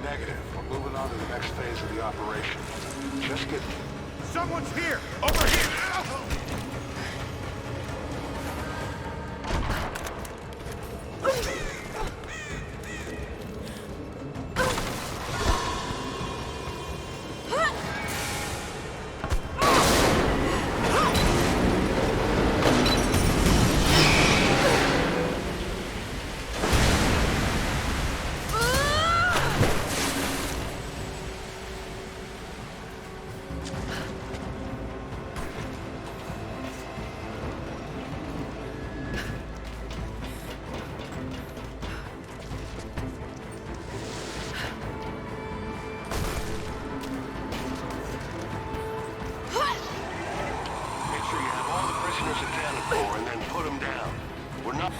Negative. We're moving on to the next phase of the operation. Just get... Someone's here! Over here! And then put them down. We're not...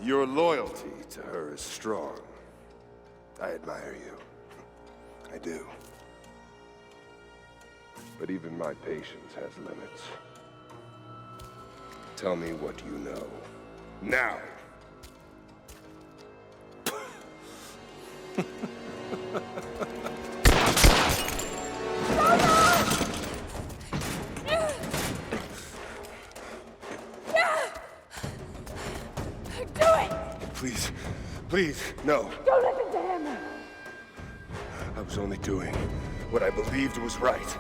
Your loyalty to her is strong. I admire you. I do. But even my patience has limits. Tell me what you know. Now! Do it! Please, please, no. Don't listen to him! I was only doing what I believed was right.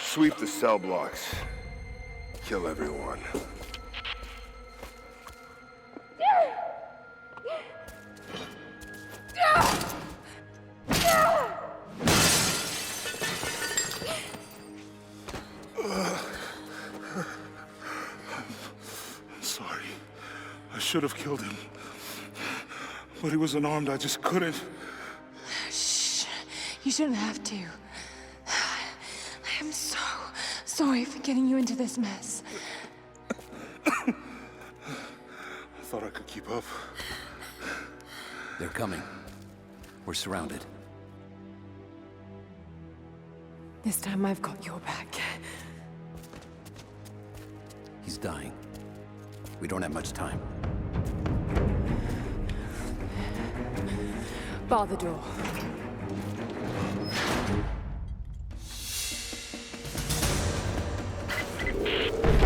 Sweep the cell blocks. Kill everyone. Sorry. I should have killed him. But he was unarmed, I just couldn't. Shh. You shouldn't have to. I am so sorry for getting you into this mess. I thought I could keep up. They're coming. We're surrounded. This time I've got your back. He's dying. We don't have much time. Bar the door.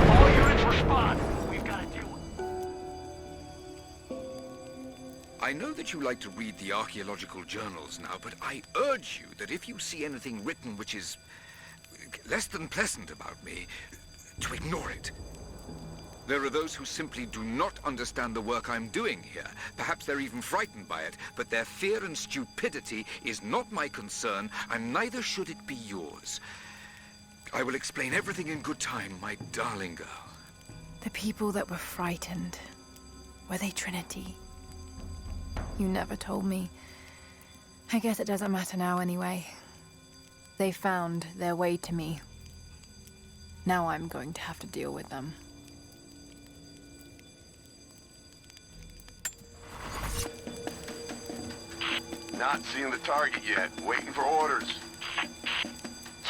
All units respond. We've got to do it. I know that you like to read the archaeological journals now, but I urge you that if you see anything written which is less than pleasant about me, to ignore it. There are those who simply do not understand the work I'm doing here. Perhaps they're even frightened by it, but their fear and stupidity is not my concern, and neither should it be yours. I will explain everything in good time, my darling girl. The people that were frightened, were they Trinity? You never told me. I guess it doesn't matter now anyway. They found their way to me. Now I'm going to have to deal with them. Not seeing the target yet. Waiting for orders.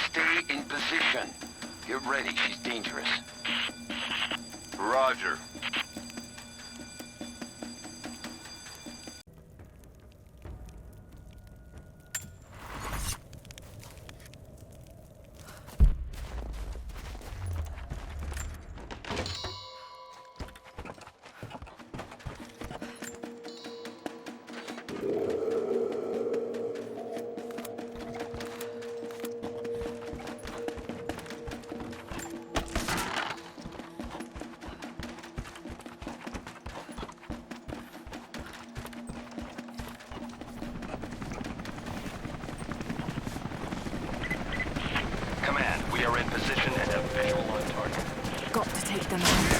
Stay in position. Get ready, she's dangerous. Roger. Command, we are in position and have visual on target. Got to take them out.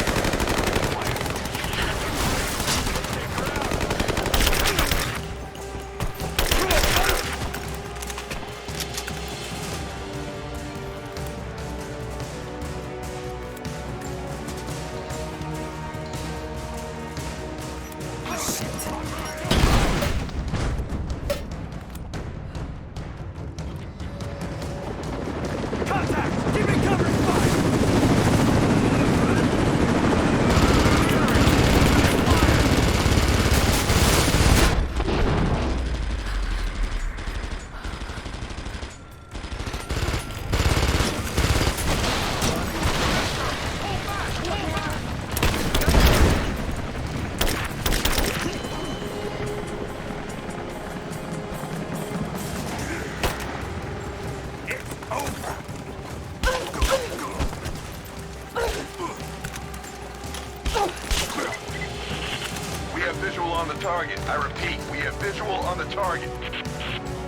We have visual on the target. I repeat, we have visual on the target.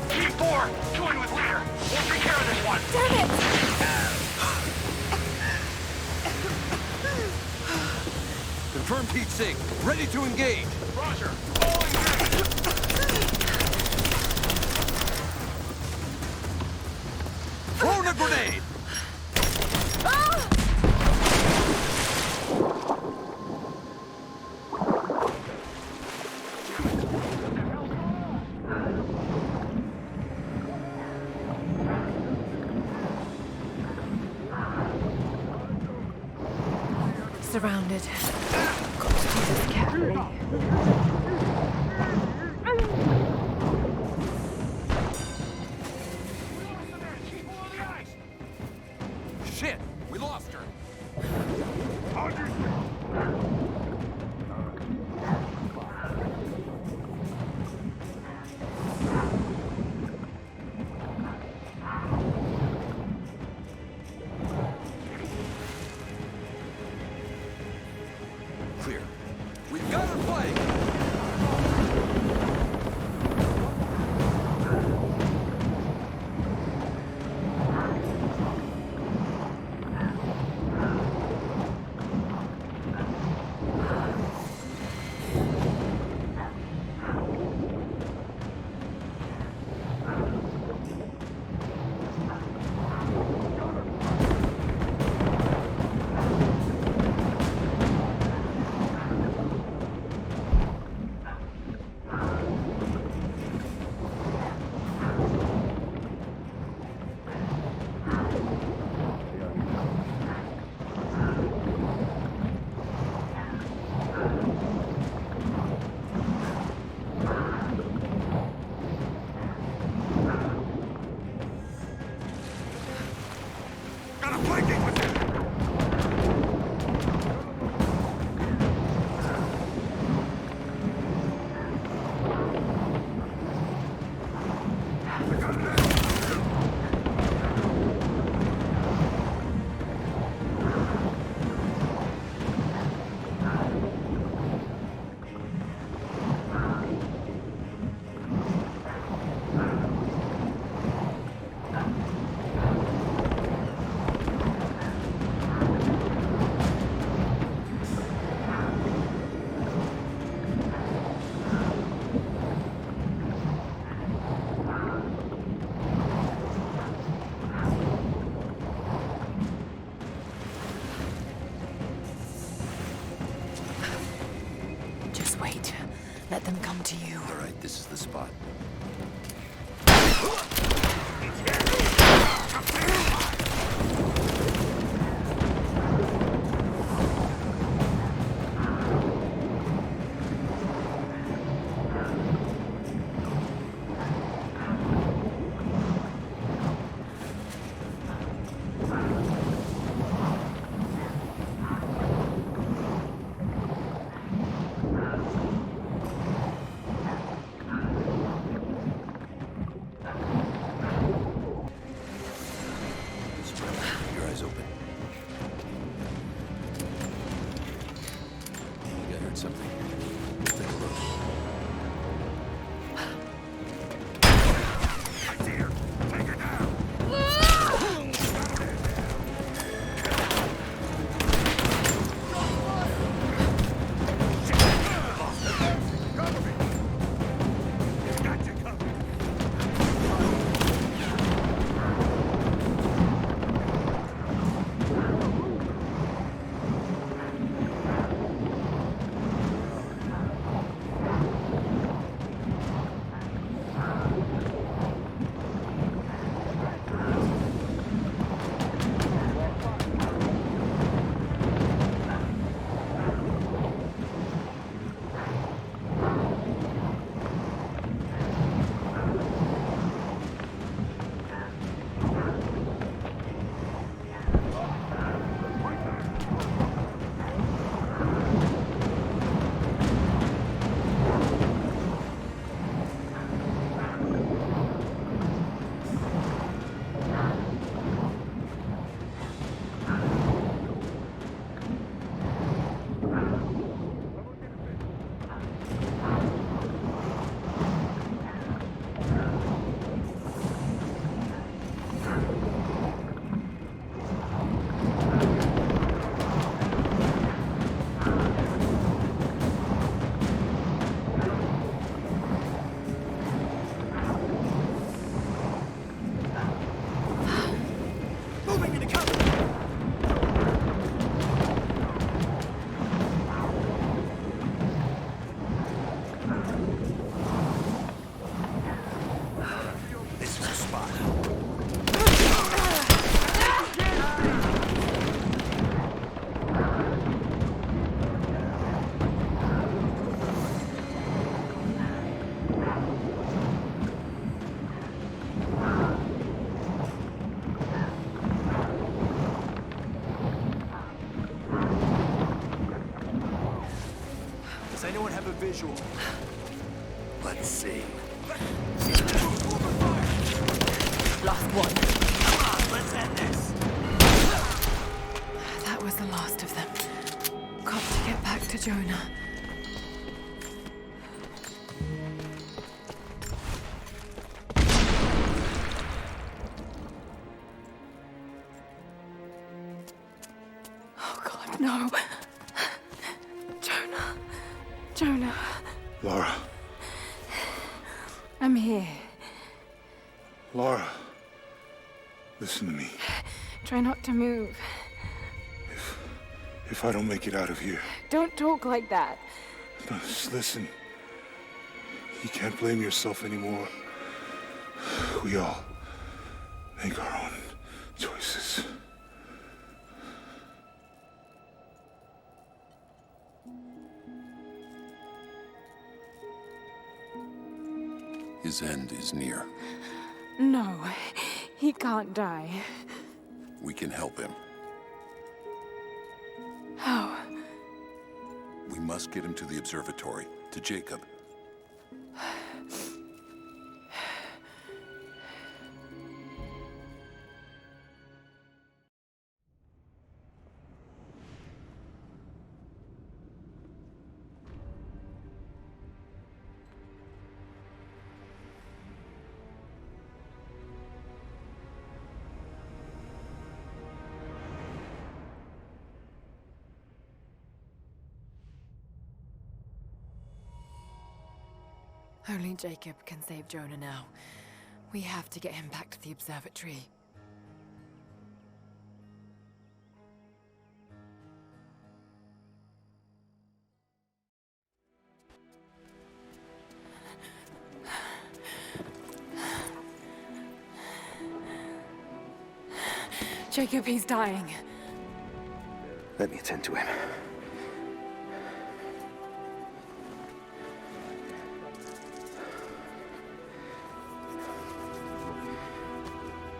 Team 4, join with leader. We'll take care of this one. Damn it! Confirm Pete Sig. Ready to engage. Roger. All engaged. Grenade! Surrounded. Got to do this carefully. Shit! We lost her! Clear. We've got her flanked! Just wait. Let them come to you. All right, this is the spot. Your eyes open. I think I heard something. Take a look. I see her! Take her down! moving to cover! This is a spot. Does anyone have a visual? Let's see. Last one. Come on, let's end this. That was the last of them. Got to get back to Jonah. Oh God, no. Jonah. Jonah. Laura. I'm here. Laura. Listen to me. Try not to move. If I don't make it out of here, Don't talk like that. no, just listen. You can't blame yourself anymore. We all make our own choices. His end is near. No, he can't die. We can help him. How? We must get him to the observatory, to Jacob. Only Jacob can save Jonah now. We have to get him back to the observatory. Jacob, he's dying. Let me attend to him.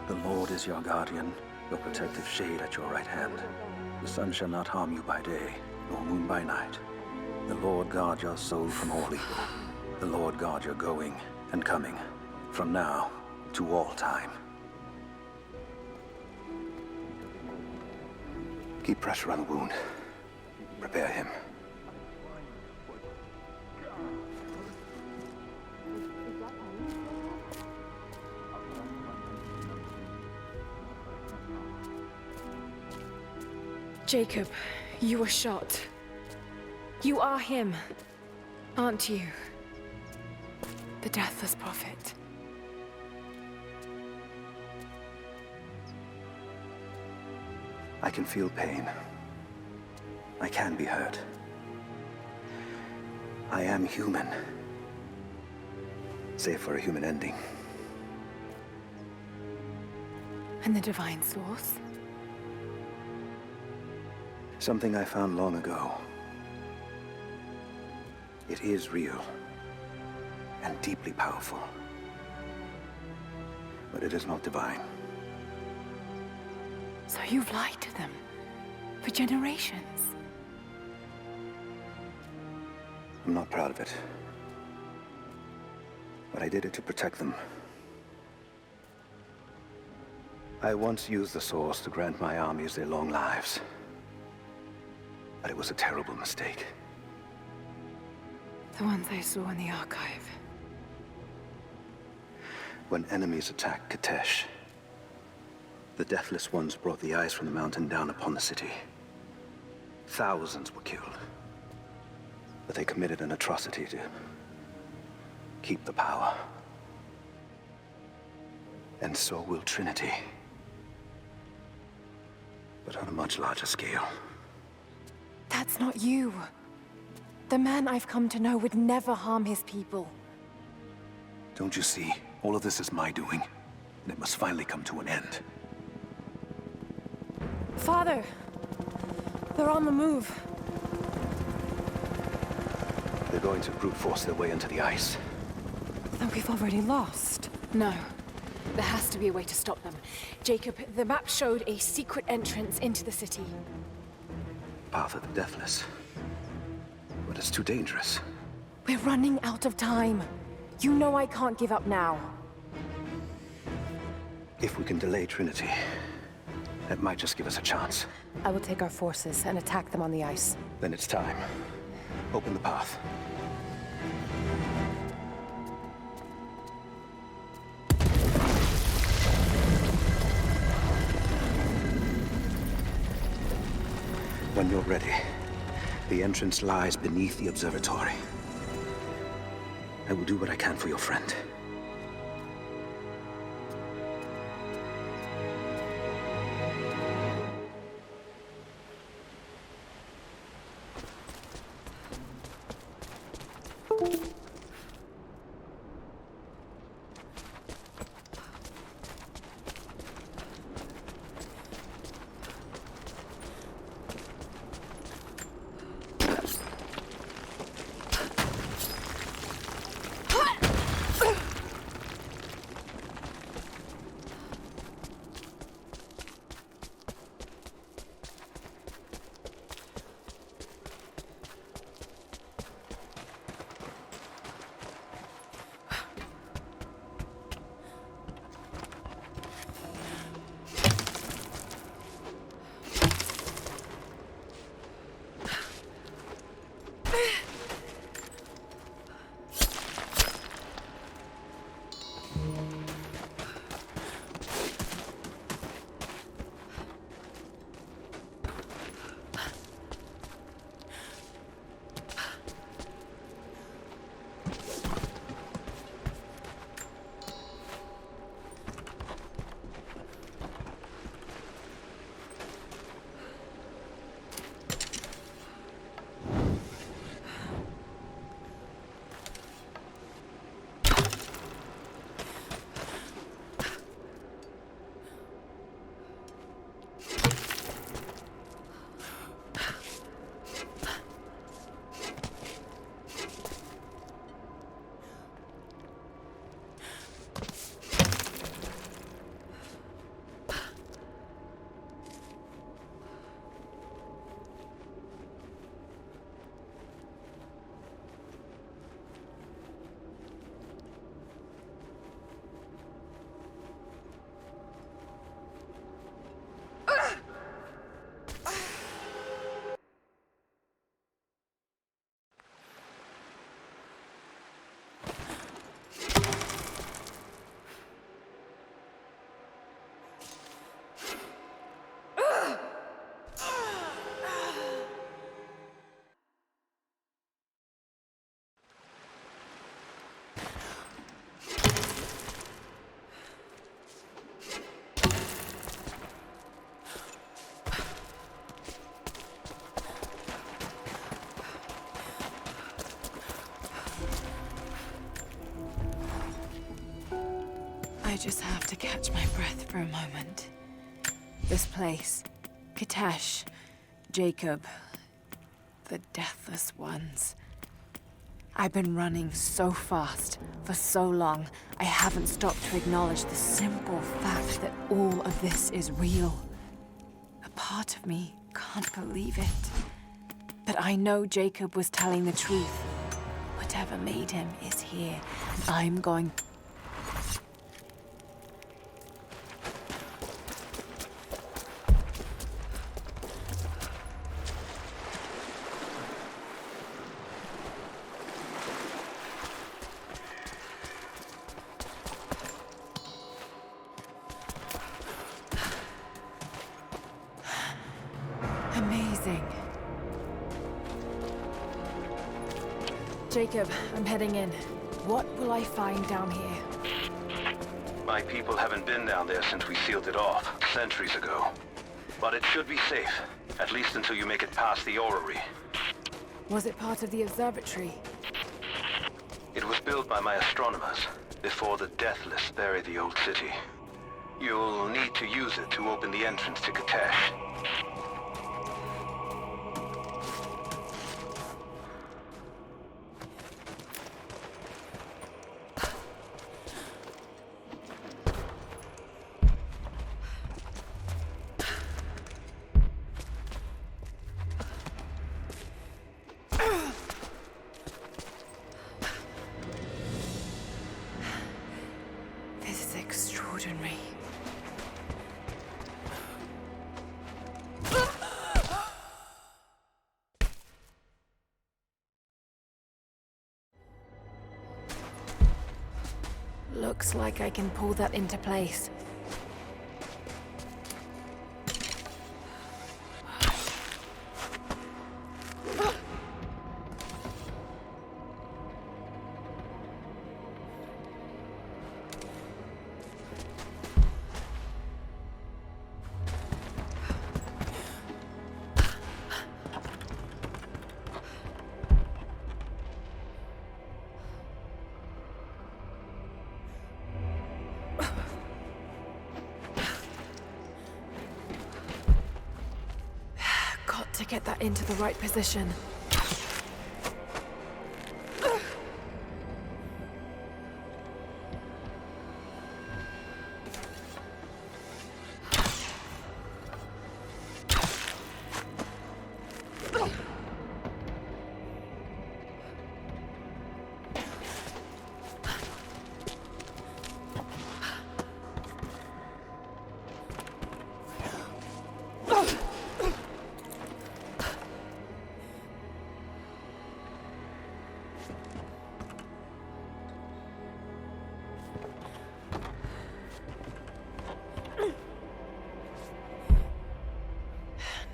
The Lord is your guardian, your protective shade at your right hand. The sun shall not harm you by day, nor moon by night. The Lord guard your soul from all evil. The Lord guard your going and coming, from now to all time. Keep pressure on the wound. Prepare him. Jacob, you were shot. You are him, aren't you? The Deathless Prophet. I can feel pain. I can be hurt. I am human. Save for a human ending. And the Divine Source? Something I found long ago. It is real and deeply powerful. But it is not divine. So you've lied to them for generations. I'm not proud of it. But I did it to protect them. I once used the Source to grant my armies their long lives. But it was a terrible mistake. The ones I saw in the archive. When enemies attacked Katesh, the Deathless Ones brought the ice from the mountain down upon the city. Thousands were killed. But they committed an atrocity to keep the power. And so will Trinity. but on a much larger scale. That's not you. The man I've come to know would never harm his people. Don't you see? All of this is my doing, and it must finally come to an end. Father! They're on the move. They're going to brute force their way into the ice. Then we've already lost. No. There has to be a way to stop them. Jacob, the map showed a secret entrance into the city. Path of the Deathless. But it's too dangerous. We're running out of time. You know I can't give up now. If we can delay Trinity, that might just give us a chance. I will take our forces and attack them on the ice. Then it's time. Open the path. When you're ready, the entrance lies beneath the observatory. I will do what I can for your friend. I just have to catch my breath for a moment. This place, Kitesh, Jacob, the Deathless Ones. I've been running so fast for so long, I haven't stopped to acknowledge the simple fact that all of this is real. A part of me can't believe it. But I know Jacob was telling the truth. Whatever made him is here, and I'm going... Amazing. Jacob, I'm heading in. What will I find down here? My people haven't been down there since we sealed it off, centuries ago. But it should be safe, at least until you make it past the orrery. Was it part of the observatory? It was built by my astronomers before the Deathless buried the old city. You'll need to use it to open the entrance to Kitesh. This is extraordinary. Looks like I can pull that into place. Got to get that into the right position.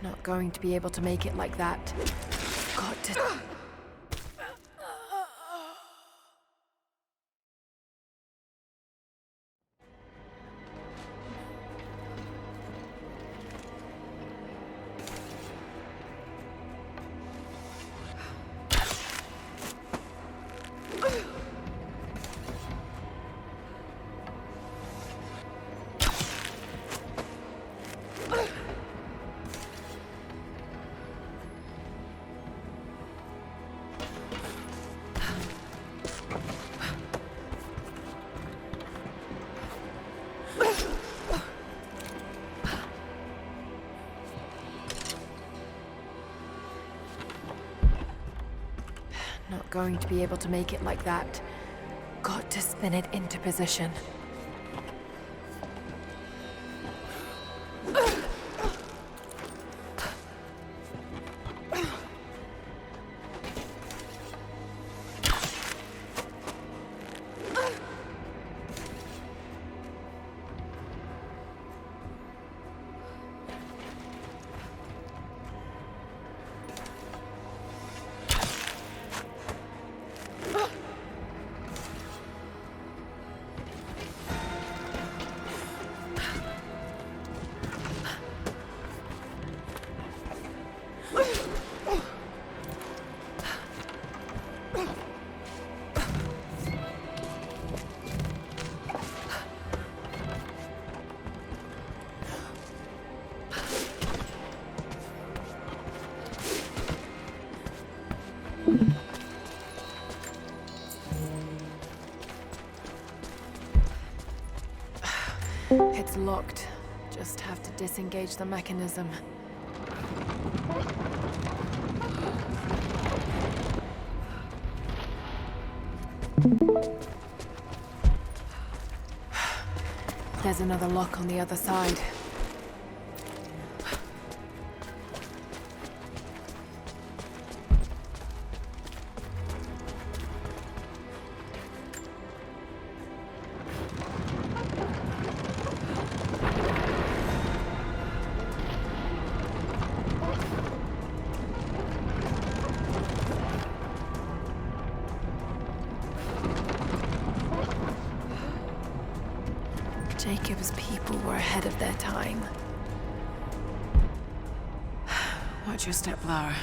Not going to be able to make it like that. Got to... Not going to be able to make it like that. Got to spin it into position. It's locked. Just have to disengage the mechanism. There's another lock on the other side. Jacob's people were ahead of their time. Watch your step, Lara.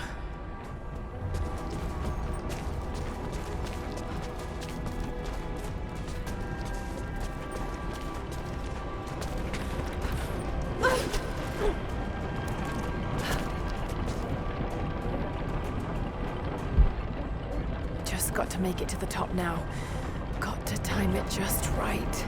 Just got to make it to the top now. Got to time it just right.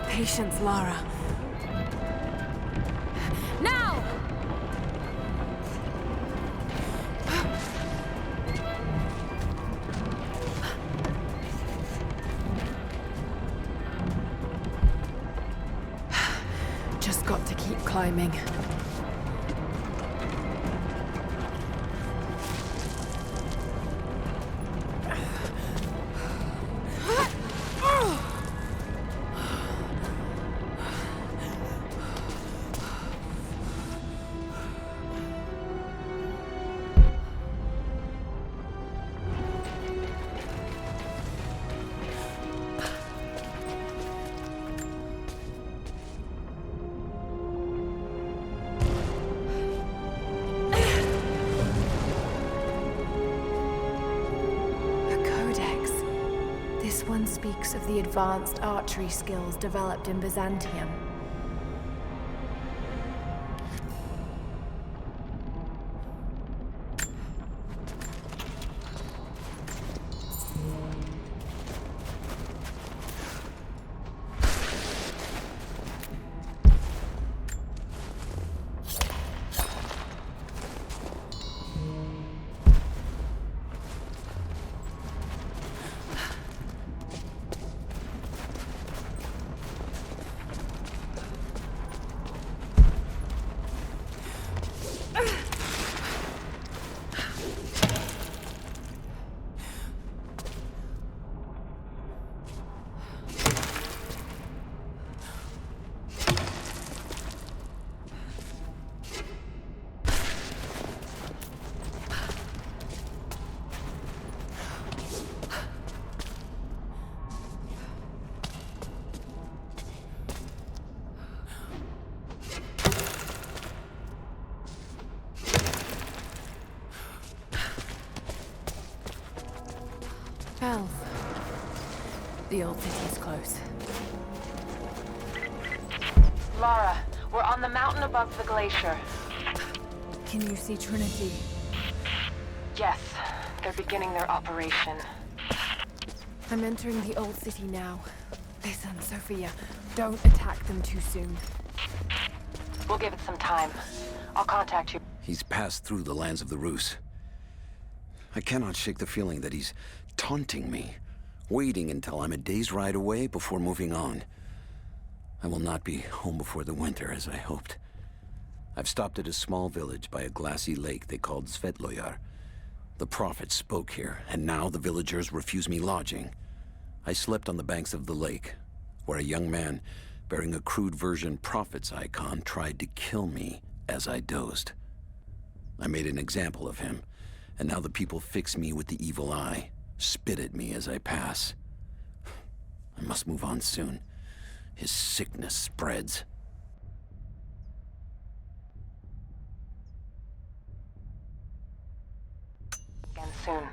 Patience, Lara. Now! Just got to keep climbing. This one speaks of the advanced archery skills developed in Byzantium. Bells. The old city is close. Lara, we're on the mountain above the glacier. Can you see Trinity? Yes, they're beginning their operation. I'm entering the old city now. Listen, Sophia, don't attack them too soon. We'll give it some time. I'll contact you. He's passed through the lands of the Rus. I cannot shake the feeling that he's taunting me, waiting until I'm a day's ride away before moving on. I will not be home before the winter, as I hoped. I've stopped at a small village by a glassy lake they called Svetloyar. The prophet spoke here, and now the villagers refuse me lodging. I slept on the banks of the lake, where a young man bearing a crude version prophet's icon tried to kill me as I dozed. I made an example of him, and now the people fix me with the evil eye, spit at me as I pass. I must move on soon. His sickness spreads. Again soon.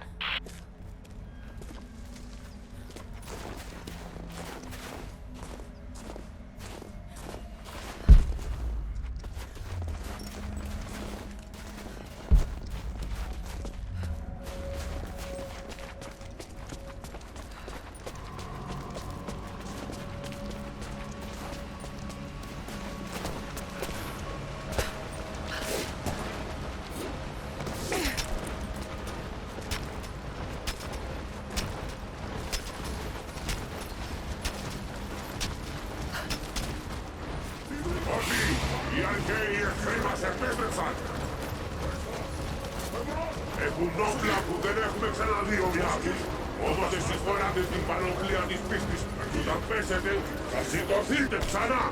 iDKx είμαστε επέστρεψαν. Έχουν όπλα που δεν έχουμε ξαναδεί ο Μιάκης. Όμως εσείς φοράτε την πανοπλία της πίστης και όταν πέσετε θα σηκωθείτε ξανά.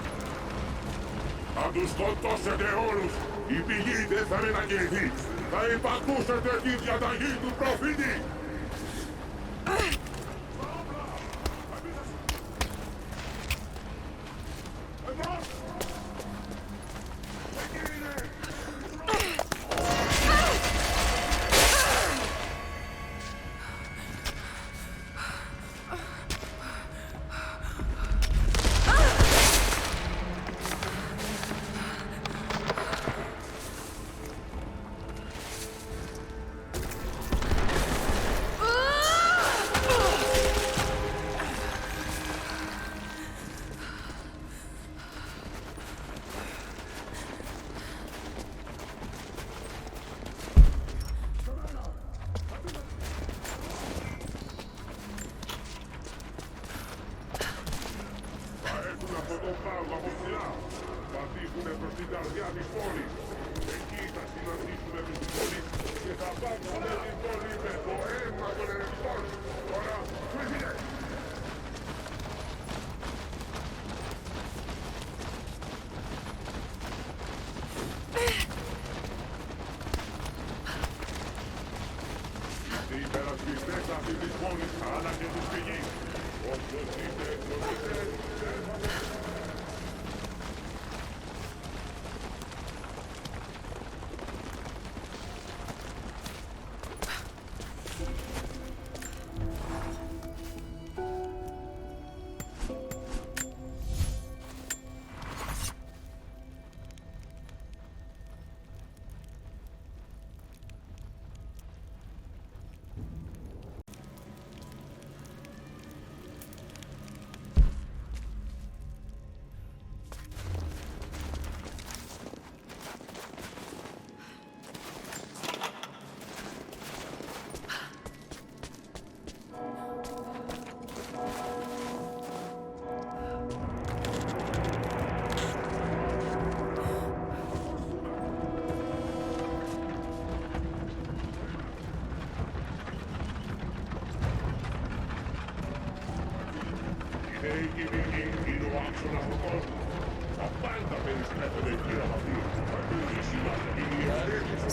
Θα τους σκοτώσετε όλους. Η πηγή δεν θα μετακινηθεί. Θα υπακούσετε τη διαταγή του προφήτη.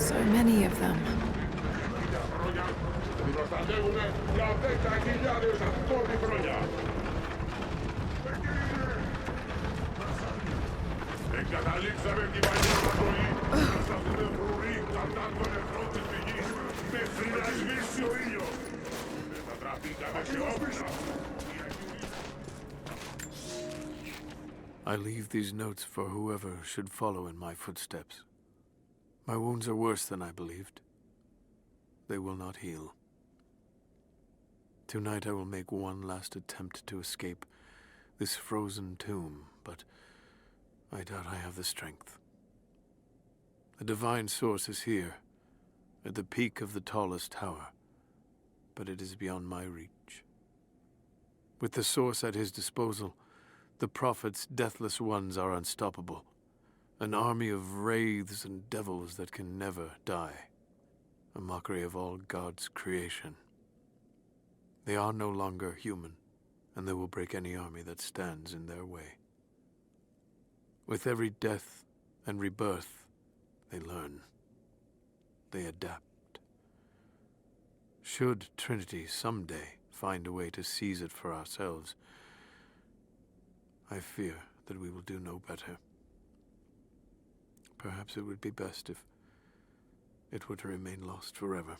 So many of them. Εγκαταλείψαμε την παλιά ανατολή. Θα δούμε φρουροί κατάντων νεφρών της πηγής μέχρι να σβήσει ο ήλιος. Μετατραπήκαμε σε όπλα. I leave these notes for whoever should follow in my footsteps. My wounds are worse than I believed. They will not heal. Tonight I will make one last attempt to escape this frozen tomb, but I doubt I have the strength. The divine source is here, at the peak of the tallest tower, but it is beyond my reach. With the source at his disposal, the prophet's deathless ones are unstoppable, an army of wraiths and devils that can never die, a mockery of all God's creation. They are no longer human, and they will break any army that stands in their way. With every death and rebirth, they learn. They adapt. Should Trinity someday find a way to seize it for ourselves, I fear that we will do no better. Perhaps it would be best if it were to remain lost forever.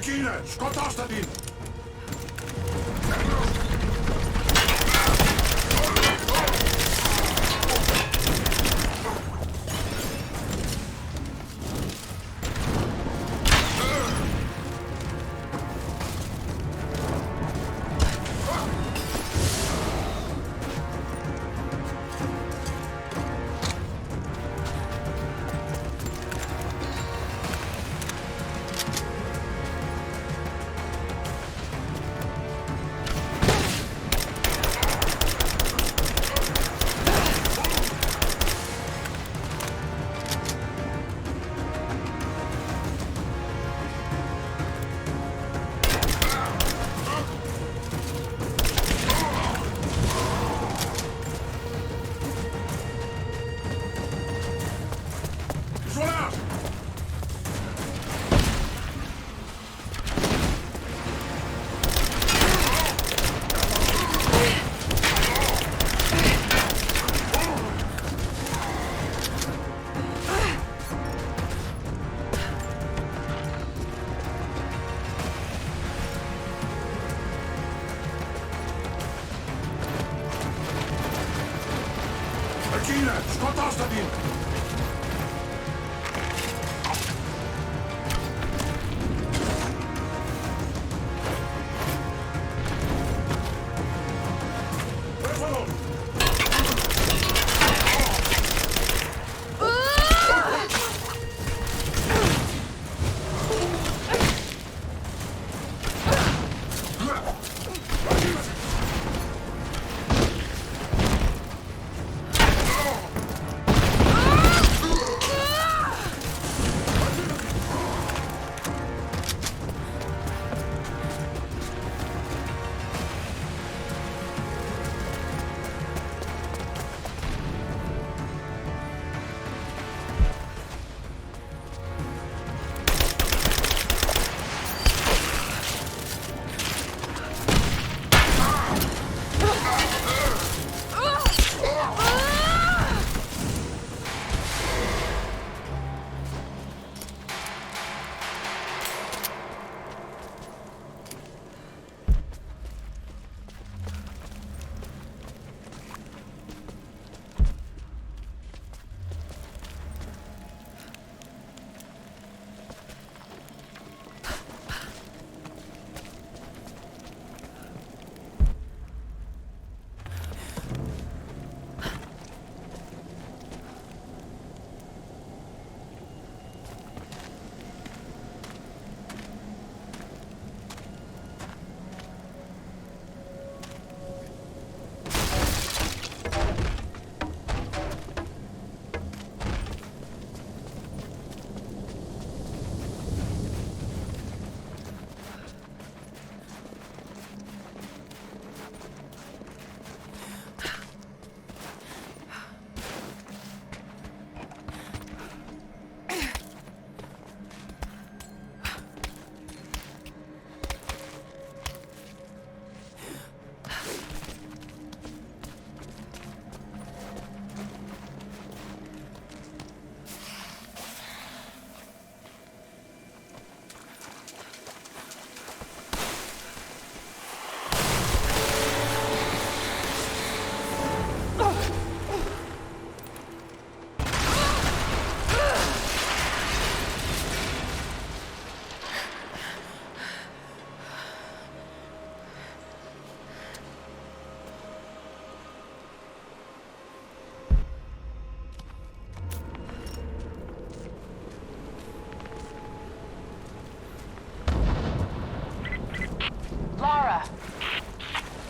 Εκείνε! Σκοτώστε την! Εκείνε! Σκοτώστε την!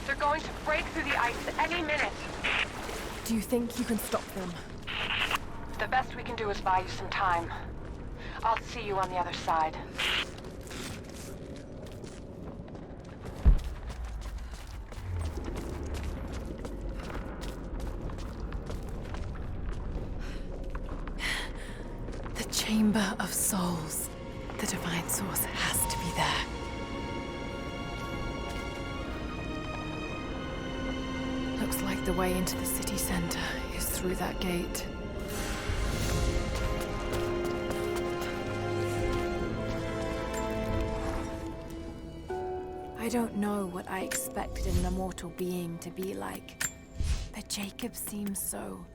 They're going to break through the ice any minute. Do you think you can stop them? The best we can do is buy you some time. I'll see you on the other side. The Chamber of Souls. The Divine Source has to be there. Looks like the way into the city center is through that gate. I don't know what I expected an immortal being to be like, but Jacob seems so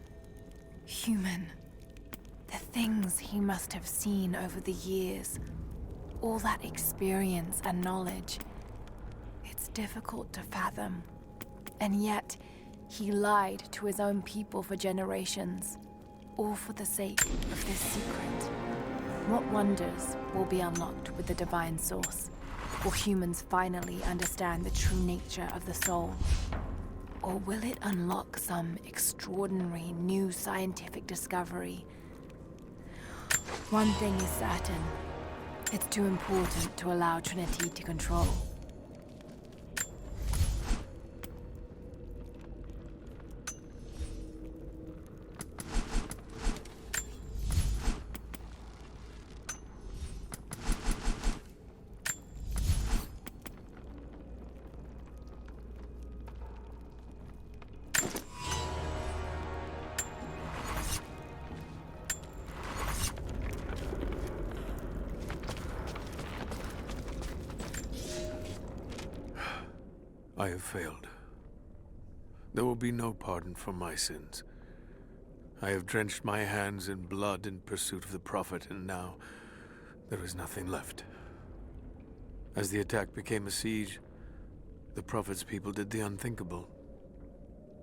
human. The things he must have seen over the years, all that experience and knowledge, it's difficult to fathom. And yet, he lied to his own people for generations, all for the sake of this secret. What wonders will be unlocked with the Divine Source? Will humans finally understand the true nature of the soul? Or will it unlock some extraordinary new scientific discovery? One thing is certain. It's too important to allow Trinity to control. I have failed. There will be no pardon for my sins. I have drenched my hands in blood in pursuit of the Prophet, and now there is nothing left. As the attack became a siege, the Prophet's people did the unthinkable.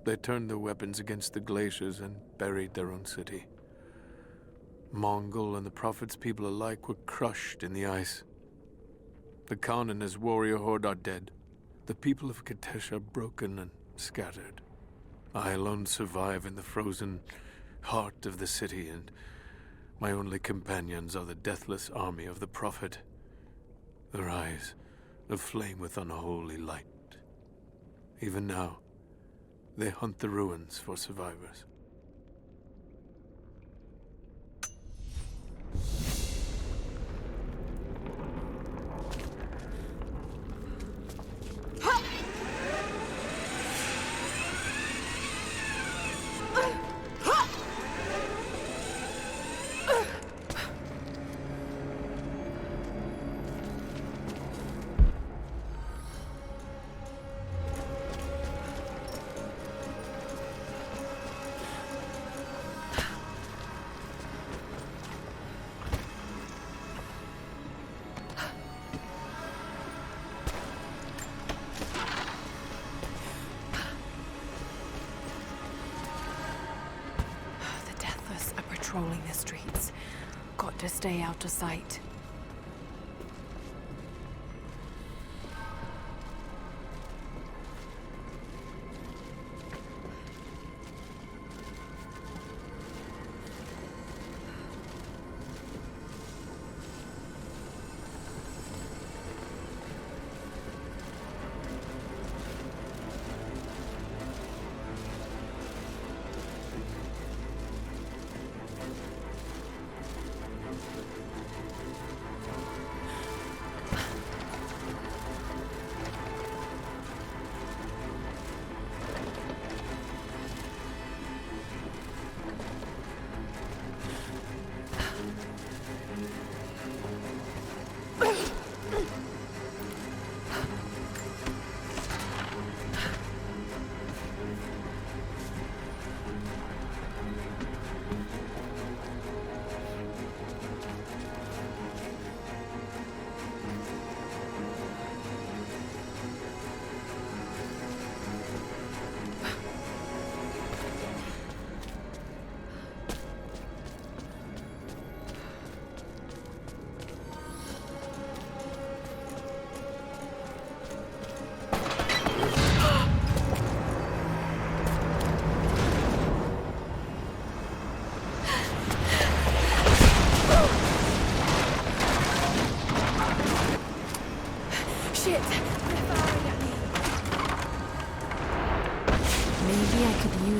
They turned their weapons against the glaciers and buried their own city. Mongol and the Prophet's people alike were crushed in the ice. The Khan and his warrior horde are dead. The people of Kitesh are broken and scattered. I alone survive in the frozen heart of the city, and my only companions are the deathless army of the Prophet, their eyes aflame with unholy light. Even now, they hunt the ruins for survivors. Patrolling the streets. Got to stay out of sight.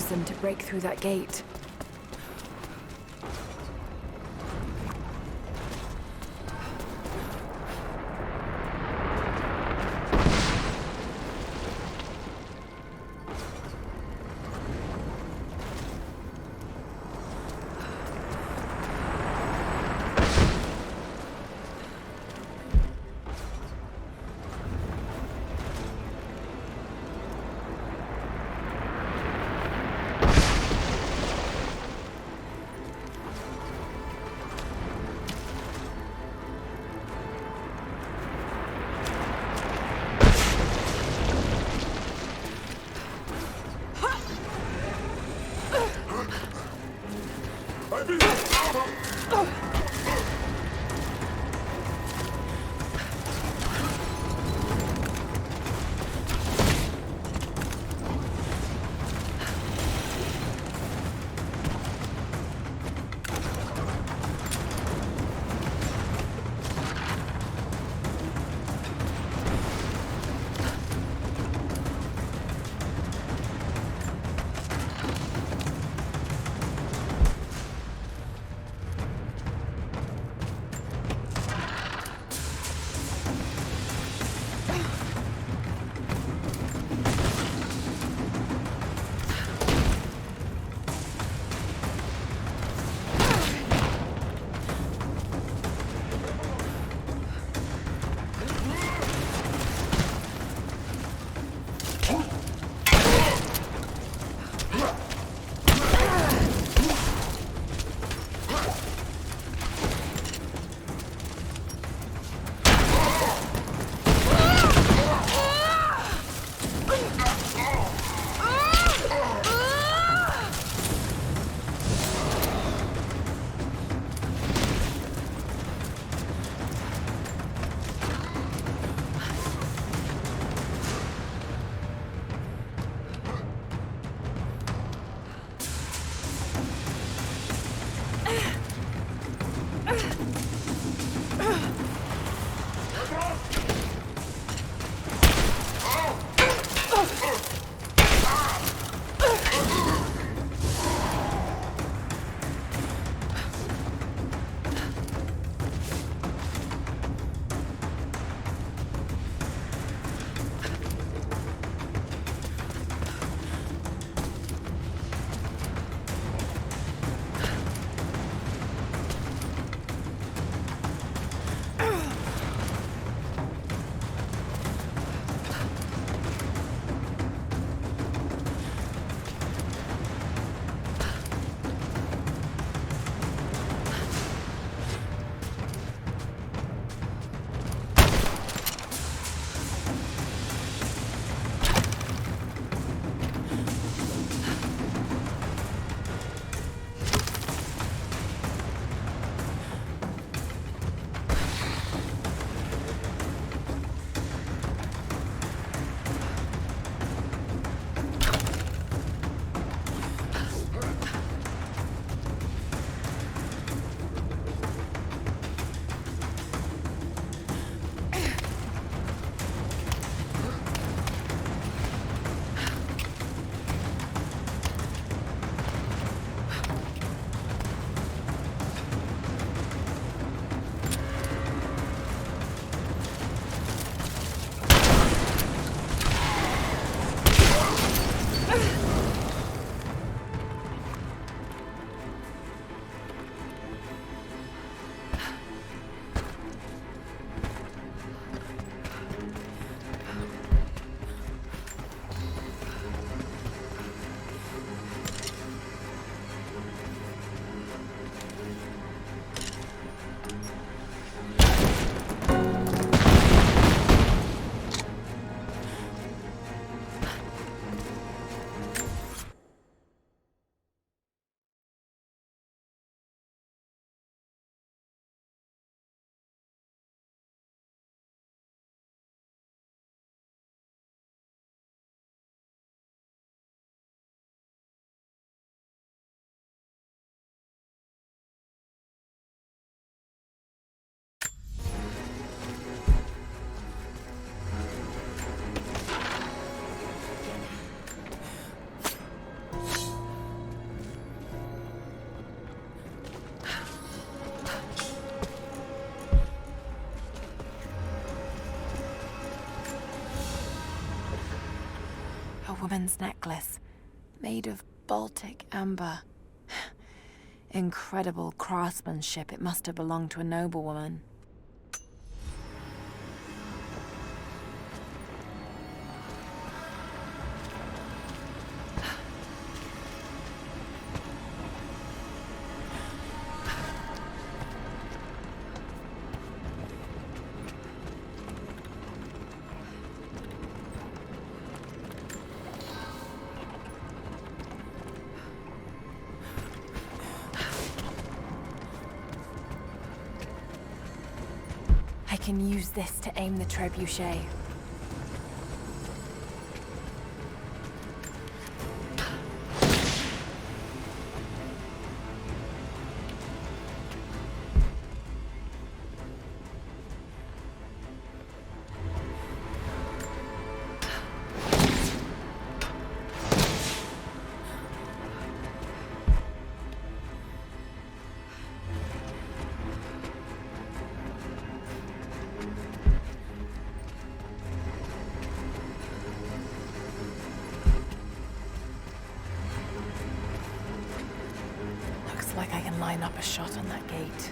them to break through that gate. woman's necklace, made of Baltic amber. Incredible craftsmanship. It must have belonged to a noblewoman. I can use this to aim the trebuchet. Like I can line up a shot on that gate.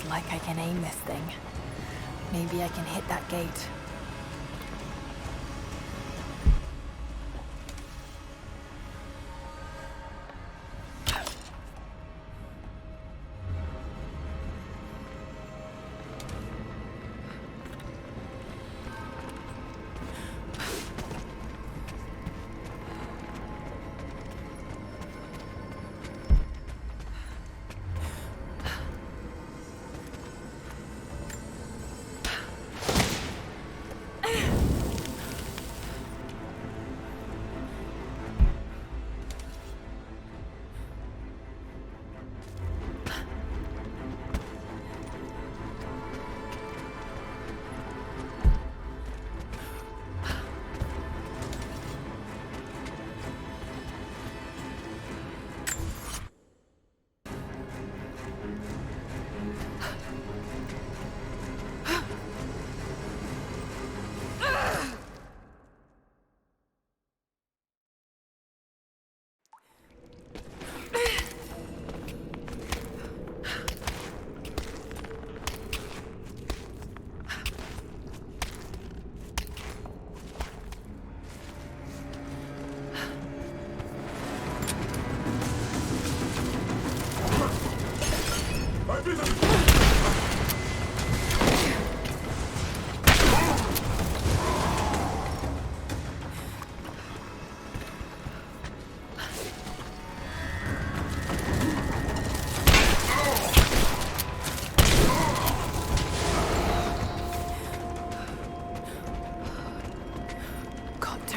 Like I can aim this thing. Maybe I can hit that gate.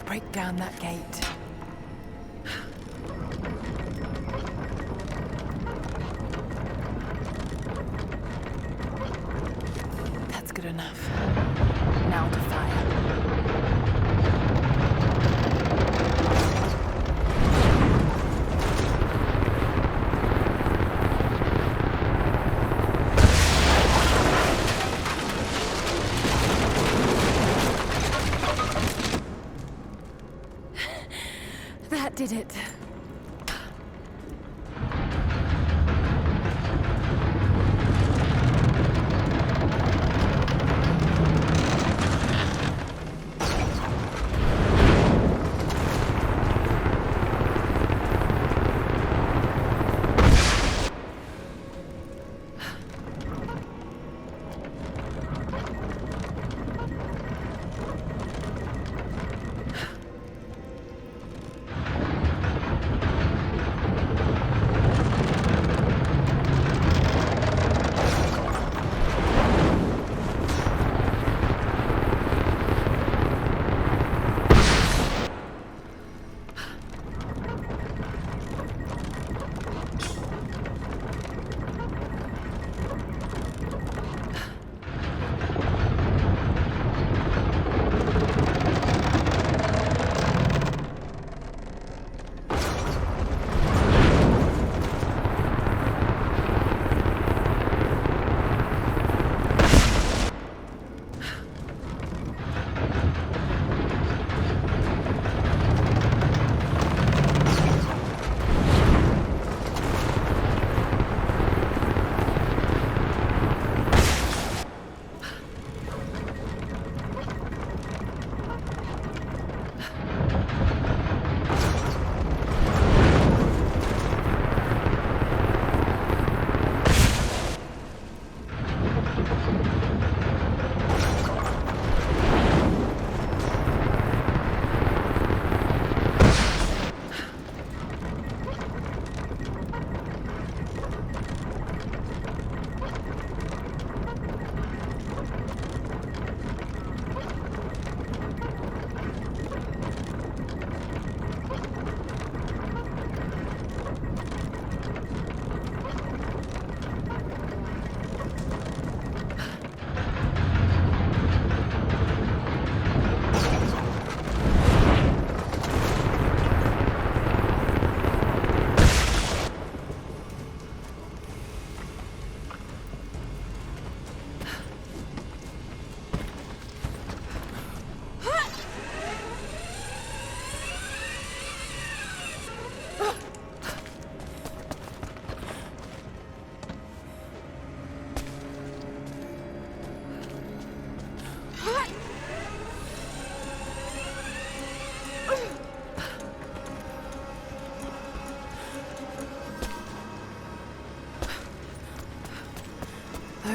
Break down that gate. That's good enough. Now to fire. That did it.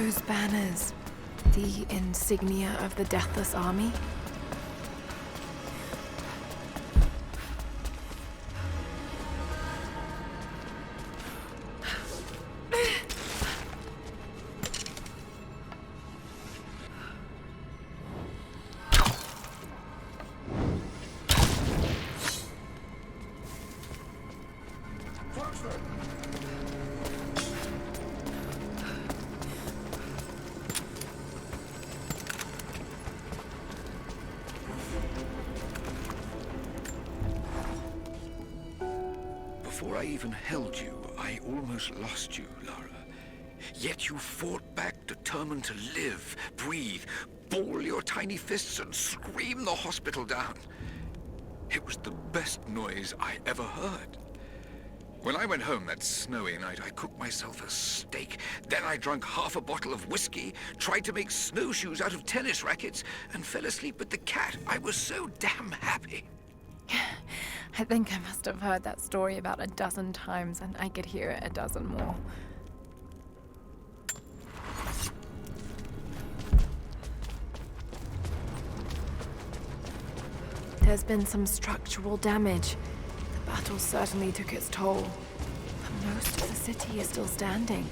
Those banners, the insignia of the Deathless Army? Before I even held you, I almost lost you, Lara. Yet you fought back, determined to live, breathe, ball your tiny fists and scream the hospital down. It was the best noise I ever heard. When I went home that snowy night, I cooked myself a steak. Then I drank half a bottle of whiskey, tried to make snowshoes out of tennis rackets, and fell asleep with the cat. I was so damn happy. I think I must have heard that story about a dozen times, and I could hear it a dozen more. There's been some structural damage. The battle certainly took its toll, but most of the city is still standing.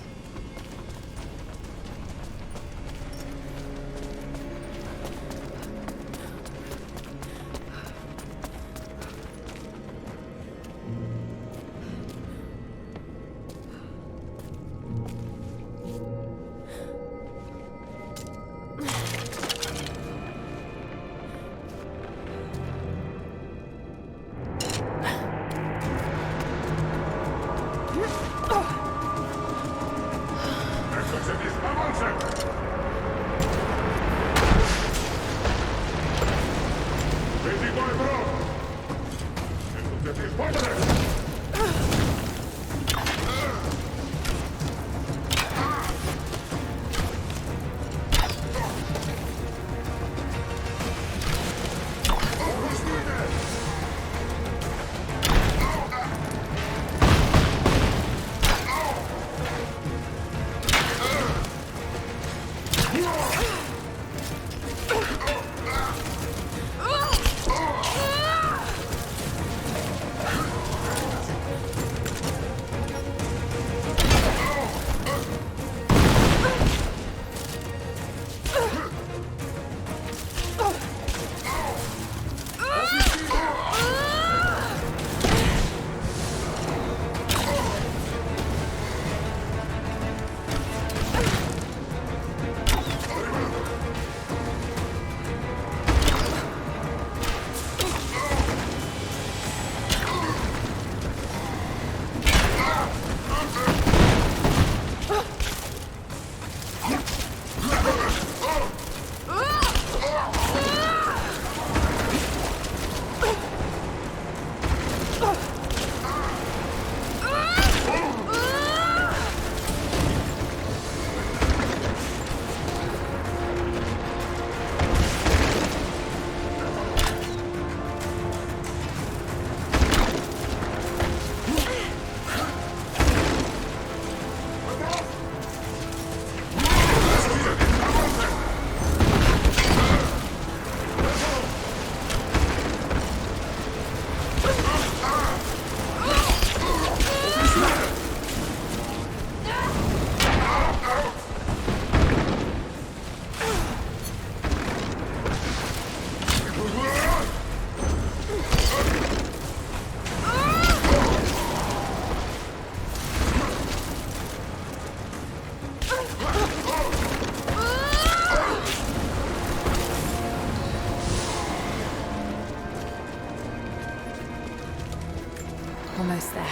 Almost there.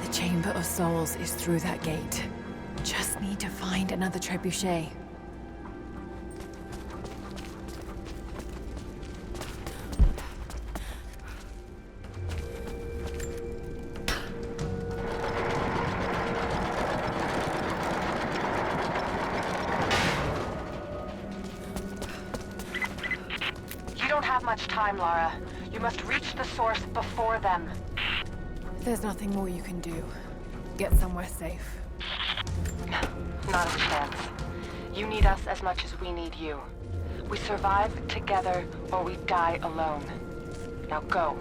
The Chamber of Souls is through that gate. Just need to find another trebuchet. You don't have much time, Lara. You must reach the source before them. There's nothing more you can do. Get somewhere safe. Not a chance. You need us as much as we need you. We survive together or we die alone. Now go.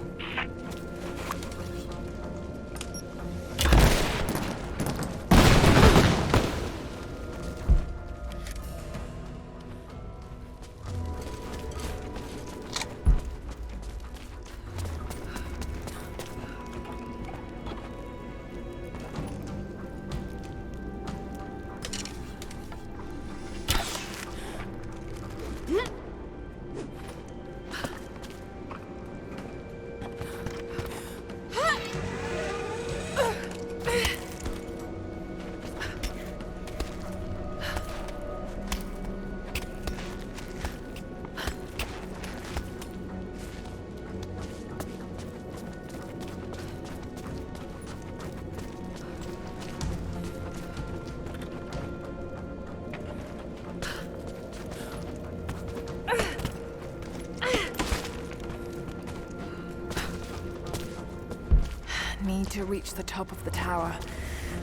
Need to reach the top of the tower,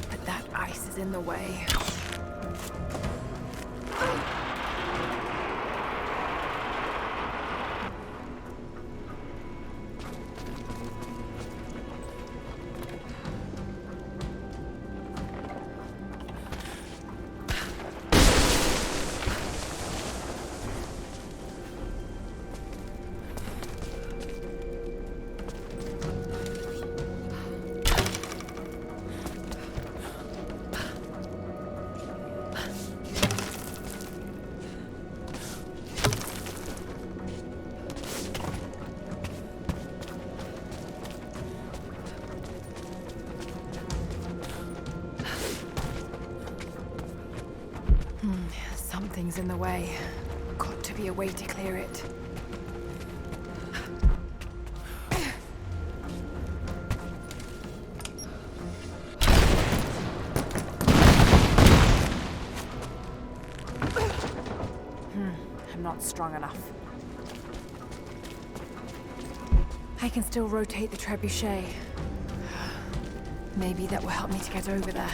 but that ice is in the way. Something's in the way. Got to be a way to clear it. I'm not strong enough. I can still rotate the trebuchet. Maybe that will help me to get over there.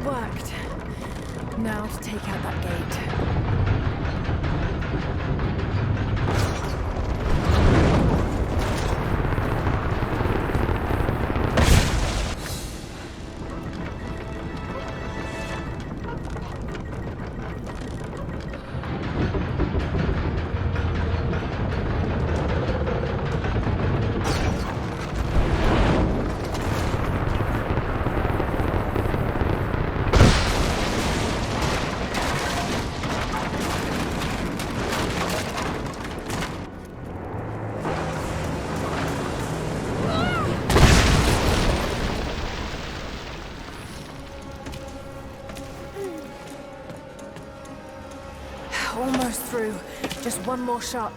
Worked. Now to take out that gate. Almost through. Just one more shot.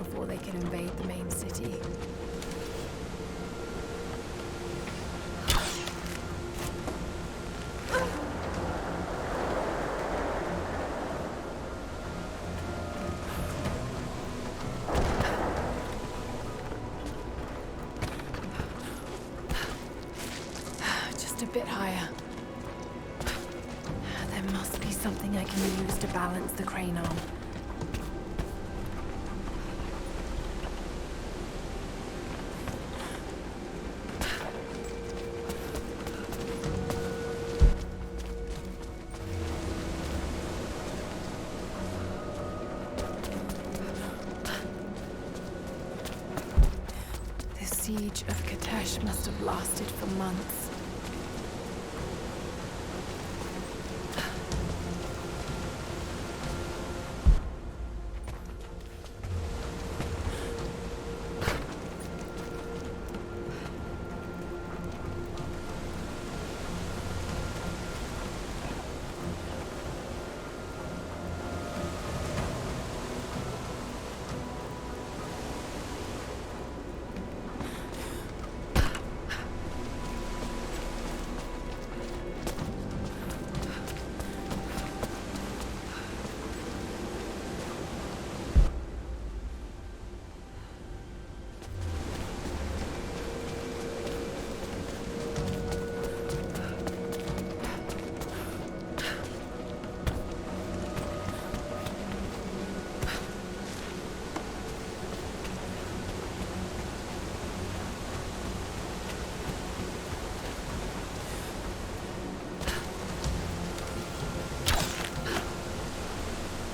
before they can invade the main city. Just a bit higher. There must be something I can use to balance the crane on. The siege of Katesh must have lasted for months.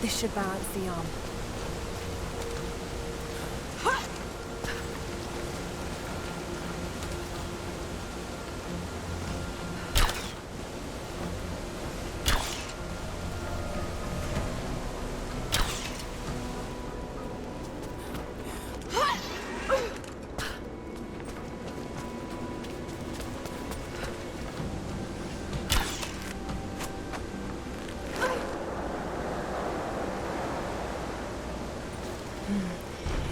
This should balance the arm.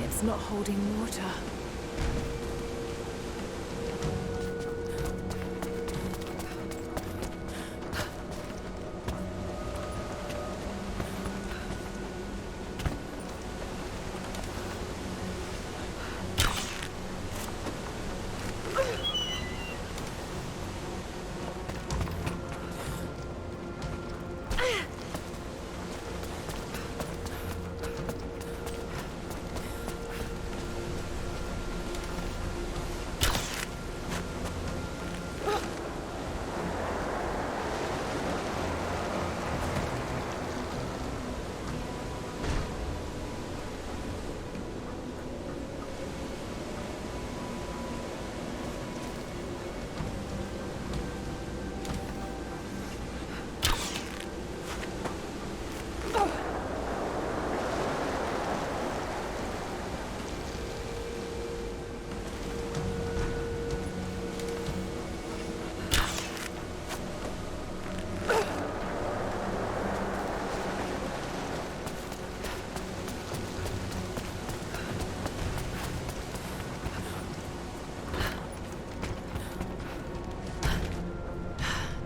It's not holding water.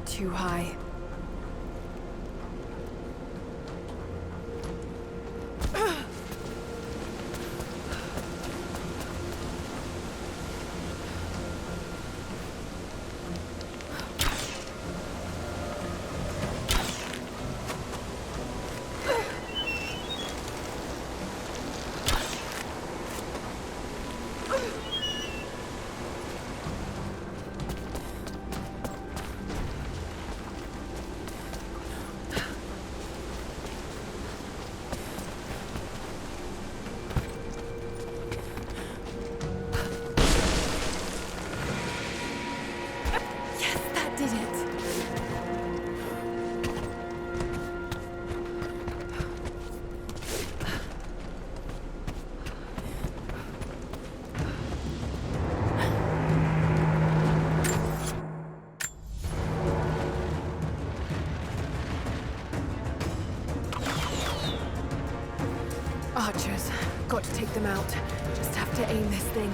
Too high. to take them out. Just have to aim this thing.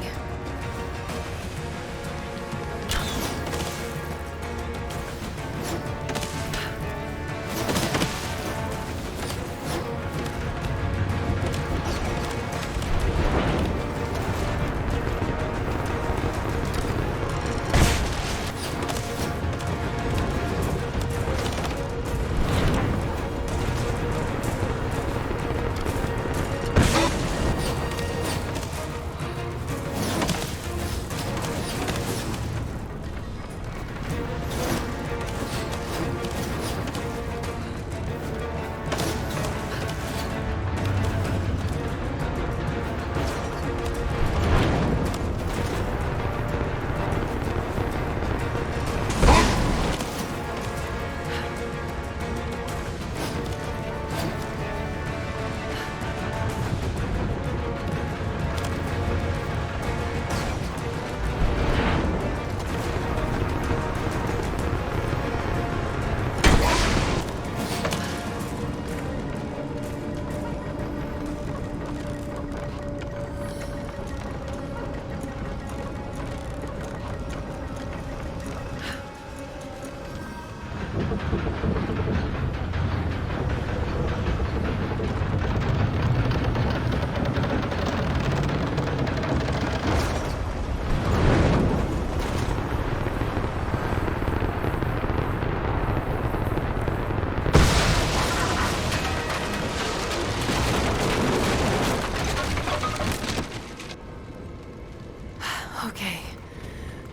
Okay,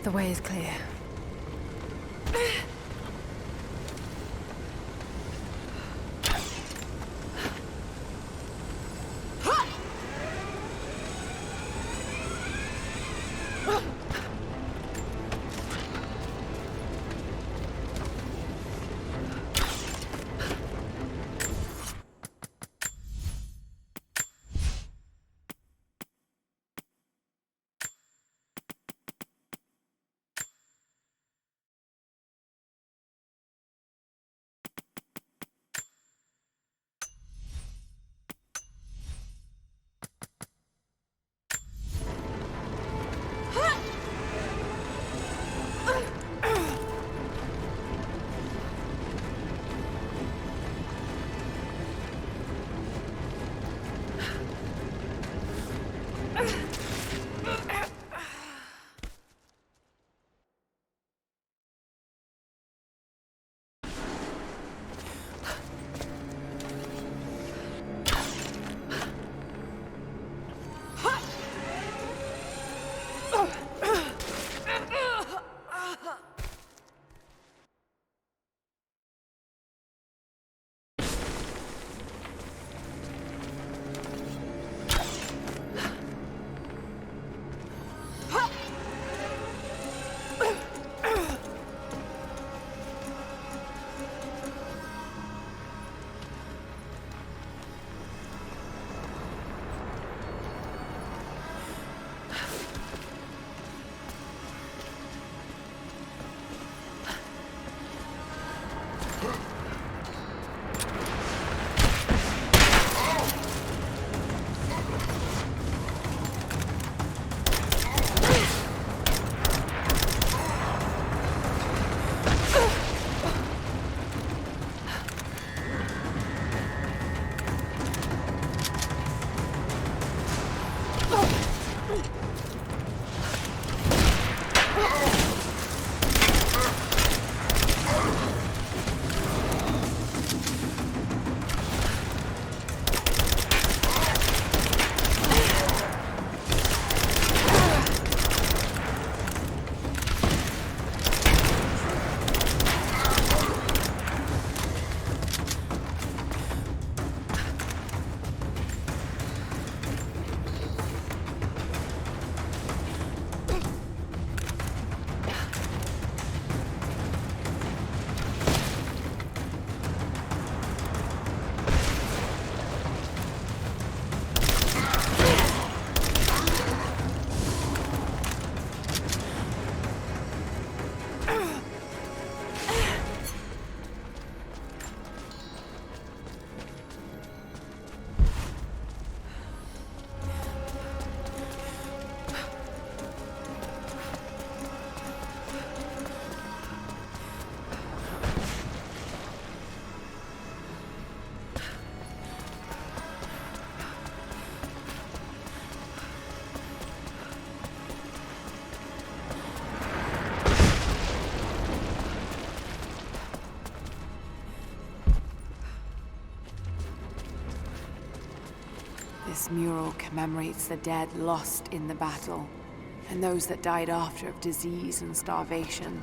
the way is clear. mural commemorates the dead lost in the battle, and those that died after of disease and starvation.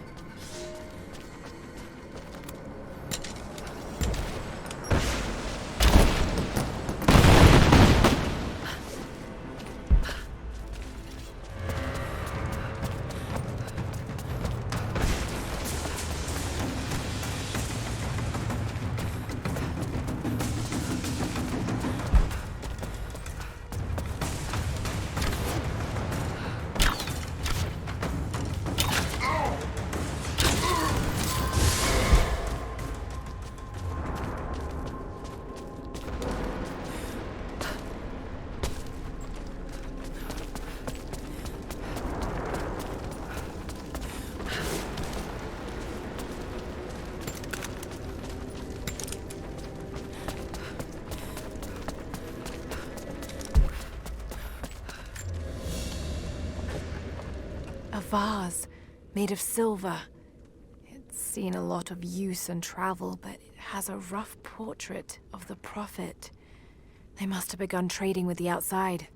A vase made of silver. It's seen a lot of use and travel, but it has a rough portrait of the Prophet. They must have begun trading with the outside.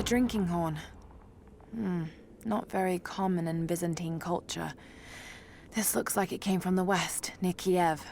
drinking horn. Not very common in Byzantine culture. This looks like it came from the west, near Kiev.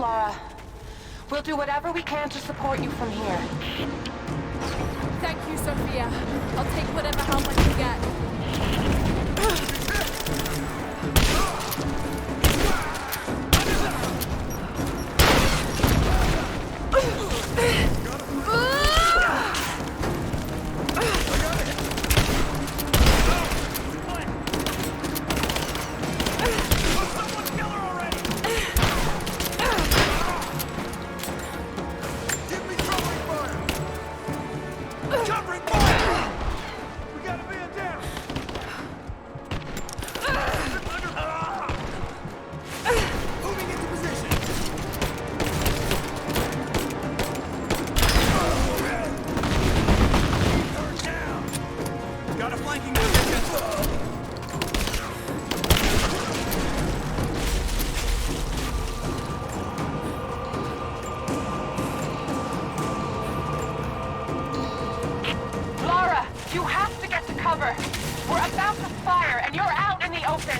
Lara. We'll do whatever we can to support you from here. Thank you, Sophia. I'll take whatever help I can get. Lara, you have to get to cover. We're about to fire, and you're out in the open.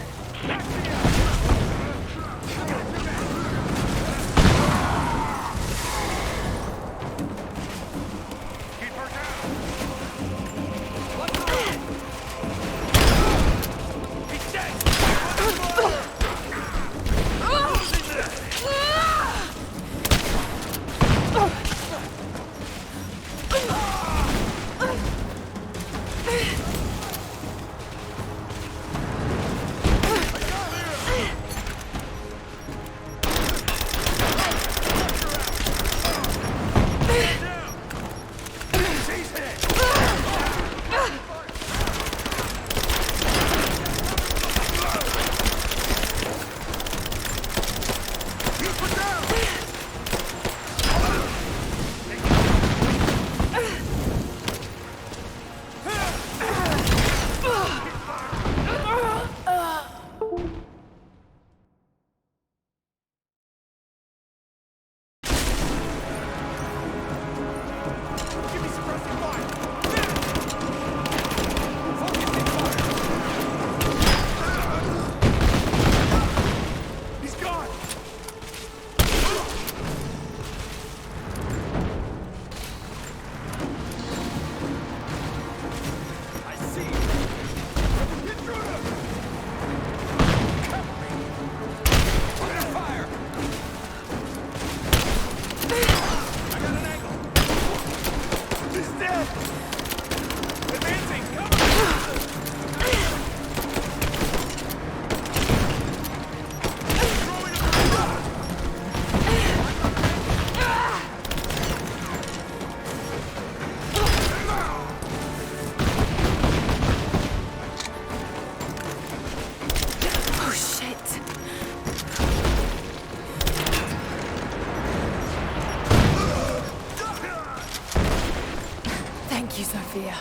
Thank you, Sophia.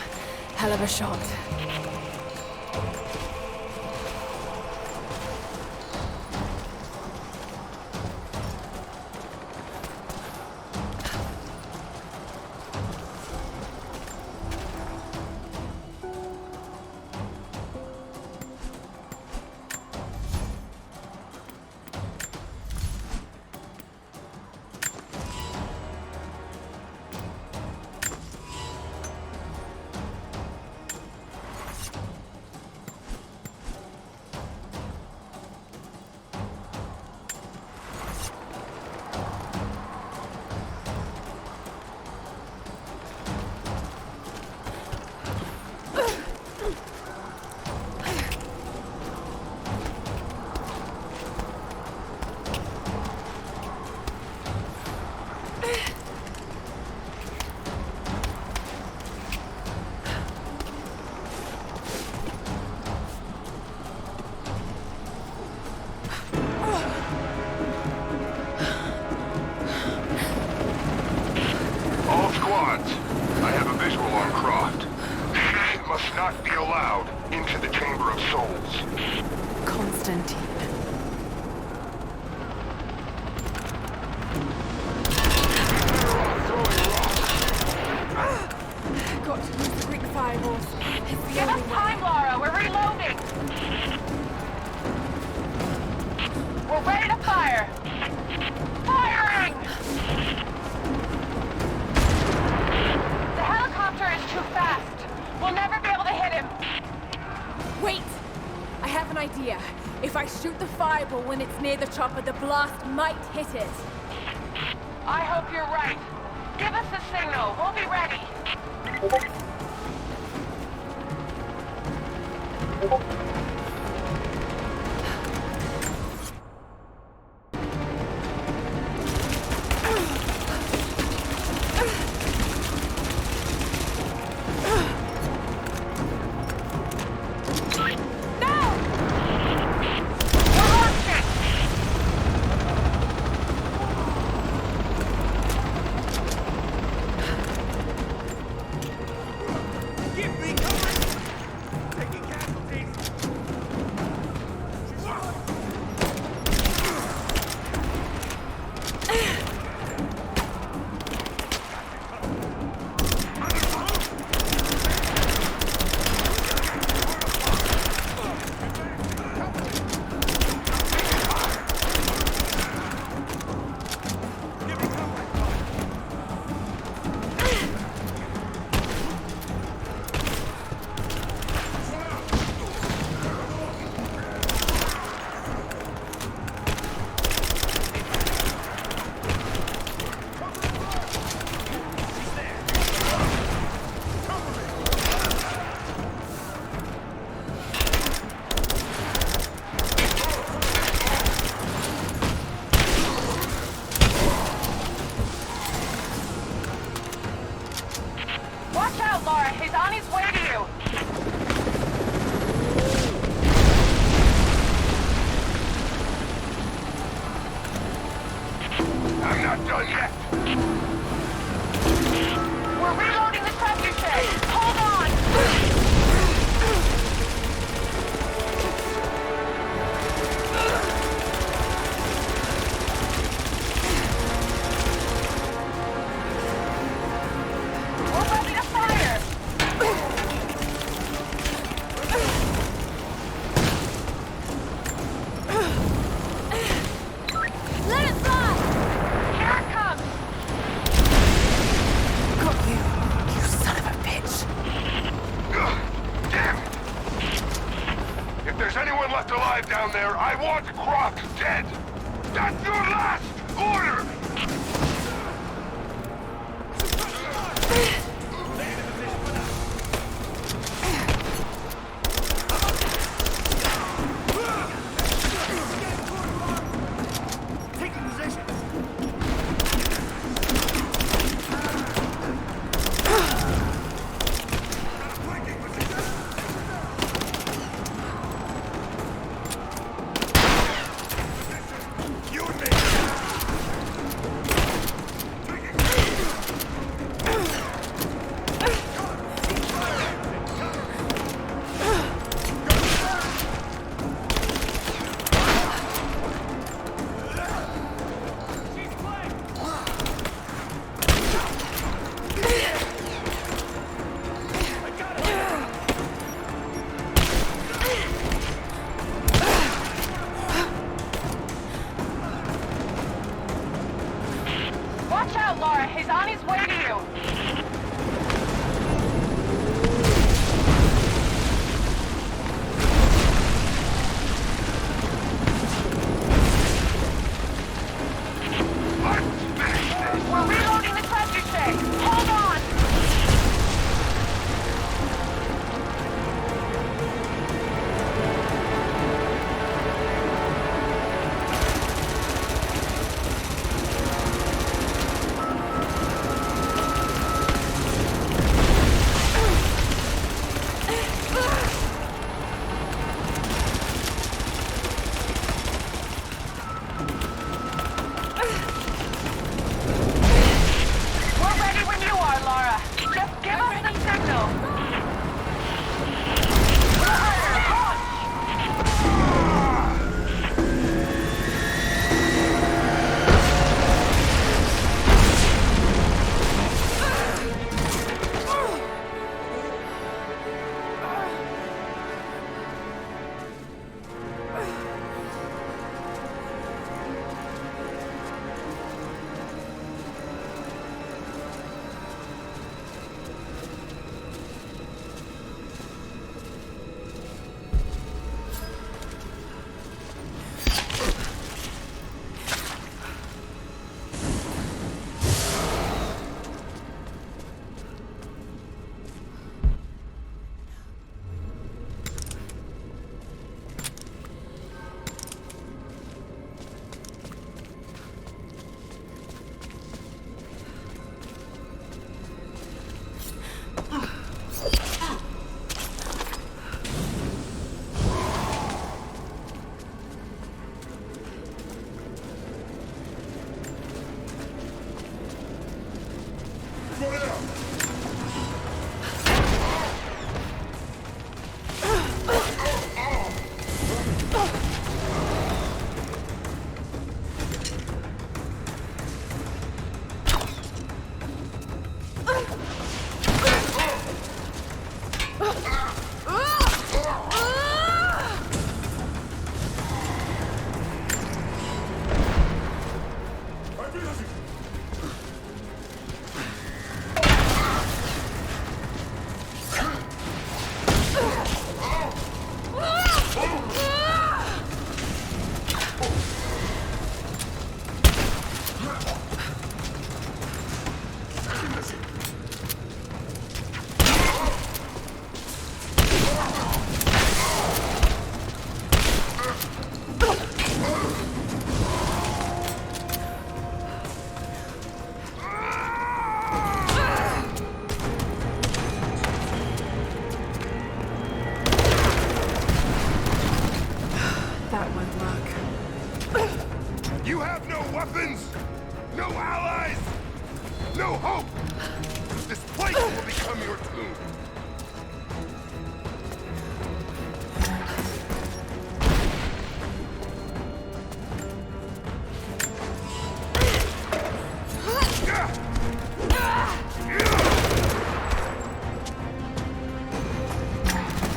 Hell of a shot. All squads, I have a visual on Croft. She must not be allowed into the Chamber of Souls. Constantine. Got to use the Greek fireballs. Give us time, Lara. We're reloading. We're ready to fire! Firing! The helicopter is too fast. We'll never be able to hit him. Wait! I have an idea. If I shoot the fireball when it's near the chopper, the blast might hit it. I hope you're right. Give us a signal. We'll be ready. Watch out, Laura. He's on his way to you. I'm not done yet. We're reloading the trebuchet. Hold on. We're ready to fire. Let it fly! Here it comes. Got you, you son of a bitch. Damn it! If there's anyone left alive down there, I want Croft dead! That's your last order!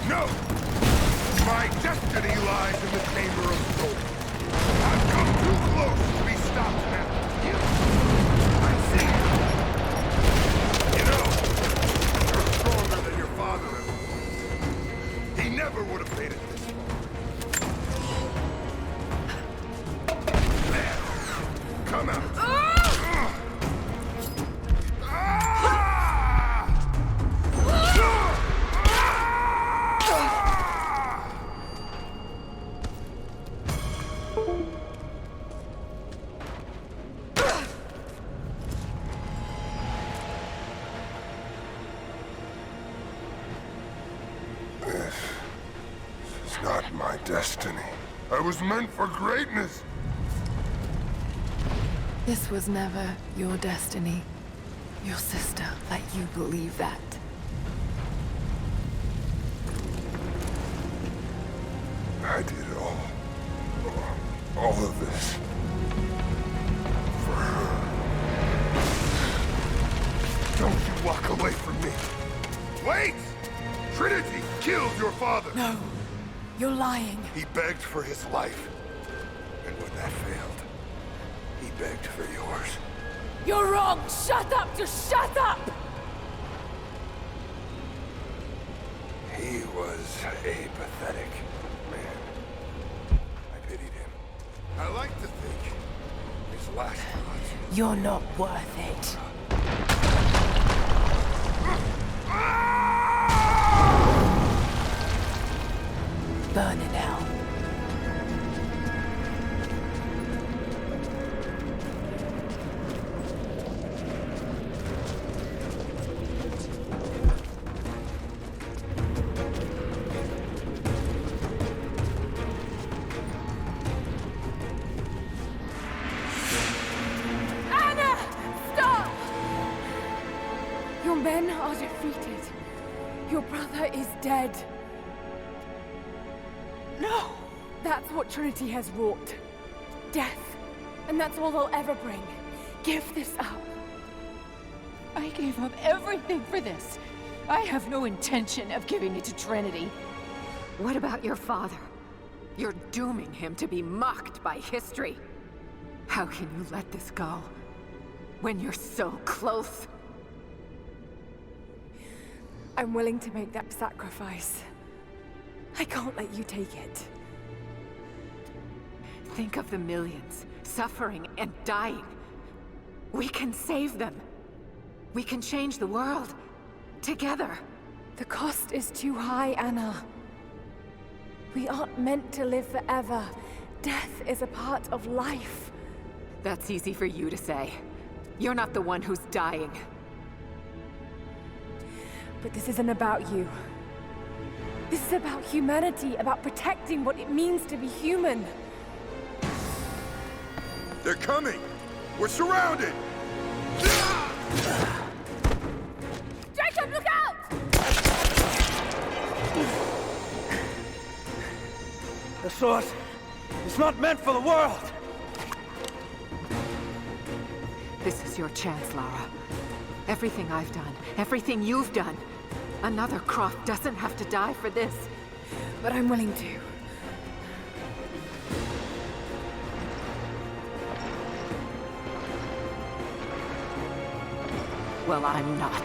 No! My destiny lies in the Chamber of Souls. I've come too close to be stopped now. I see you. You know, you're stronger than your father ever was. He never would have made it this far. There. Come out. It's not my destiny. I was meant for greatness. This was never your destiny. Your sister let you believe that. I did all of this for her. Don't you walk away from me. Wait! Trinity killed your father. No, you're lying. He begged for his life. And when that failed, he begged for yours. You're wrong! Shut up! Just shut up! He was a pathetic man. I pitied him. I like to think his last thoughts. You're not worth it. Burn in hell. Anna! Stop! Your men are defeated. Your brother is dead. No! That's what Trinity has wrought. Death. And that's all they'll ever bring. Give this up. I gave up everything for this. I have no intention of giving it to Trinity. What about your father? You're dooming him to be mocked by history. How can you let this go? When you're so close? I'm willing to make that sacrifice. I can't let you take it. Think of the millions suffering and dying. We can save them. We can change the world. Together. The cost is too high, Anna. We aren't meant to live forever. Death is a part of life. That's easy for you to say. You're not the one who's dying. But this isn't about you. This is about humanity, about protecting what it means to be human. They're coming! We're surrounded! Jacob, look out! The sword is not meant for the world! This is your chance, Lara. Everything I've done, everything you've done. Another Croft doesn't have to die for this. But I'm willing to. Well, I'm not.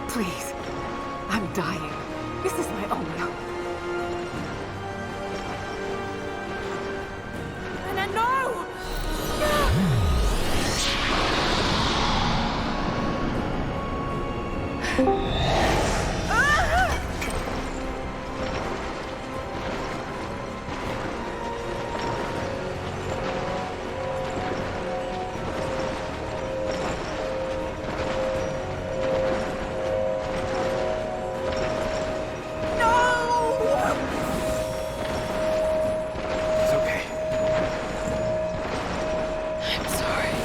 Please. I'm dying. This is my only hope. Anna, no! I'm sorry.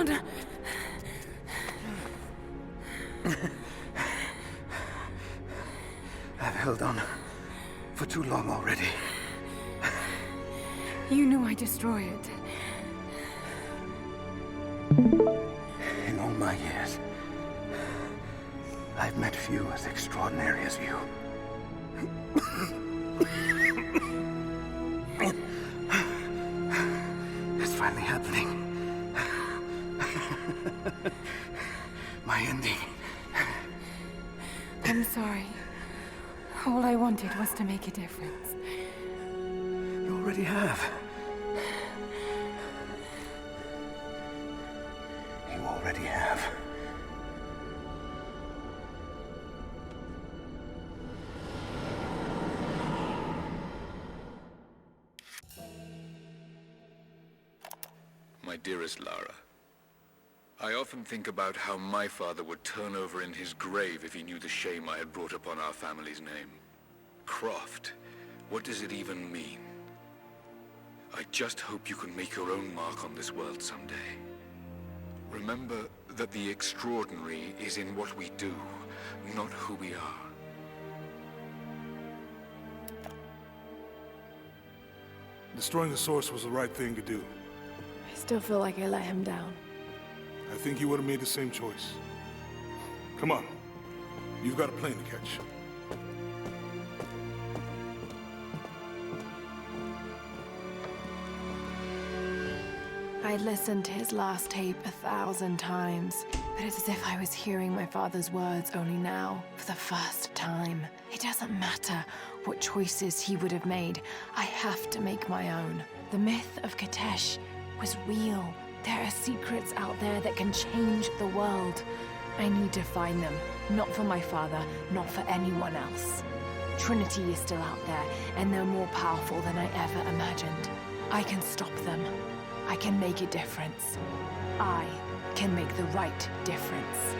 down. I've held on for too long already. You knew I'd destroy it. In all my years, I've met few as extraordinary as you. It's finally happening. My ending. I'm sorry. All I wanted was to make a difference. You already have. You already have. My dearest Lara, I often think about how my father would turn over in his grave if he knew the shame I had brought upon our family's name. Croft, what does it even mean? I just hope you can make your own mark on this world someday. Remember that the extraordinary is in what we do, not who we are. Destroying the source was the right thing to do. I still feel like I let him down. I think you would have made the same choice. Come on. You've got a plane to catch. I listened to his last tape 1,000 times, but it's as if I was hearing my father's words only now, for the first time. It doesn't matter what choices he would have made. I have to make my own. The myth of Katesh was real. There are secrets out there that can change the world. I need to find them, not for my father, not for anyone else. Trinity is still out there, and they're more powerful than I ever imagined. I can stop them. I can make a difference. I can make the right difference.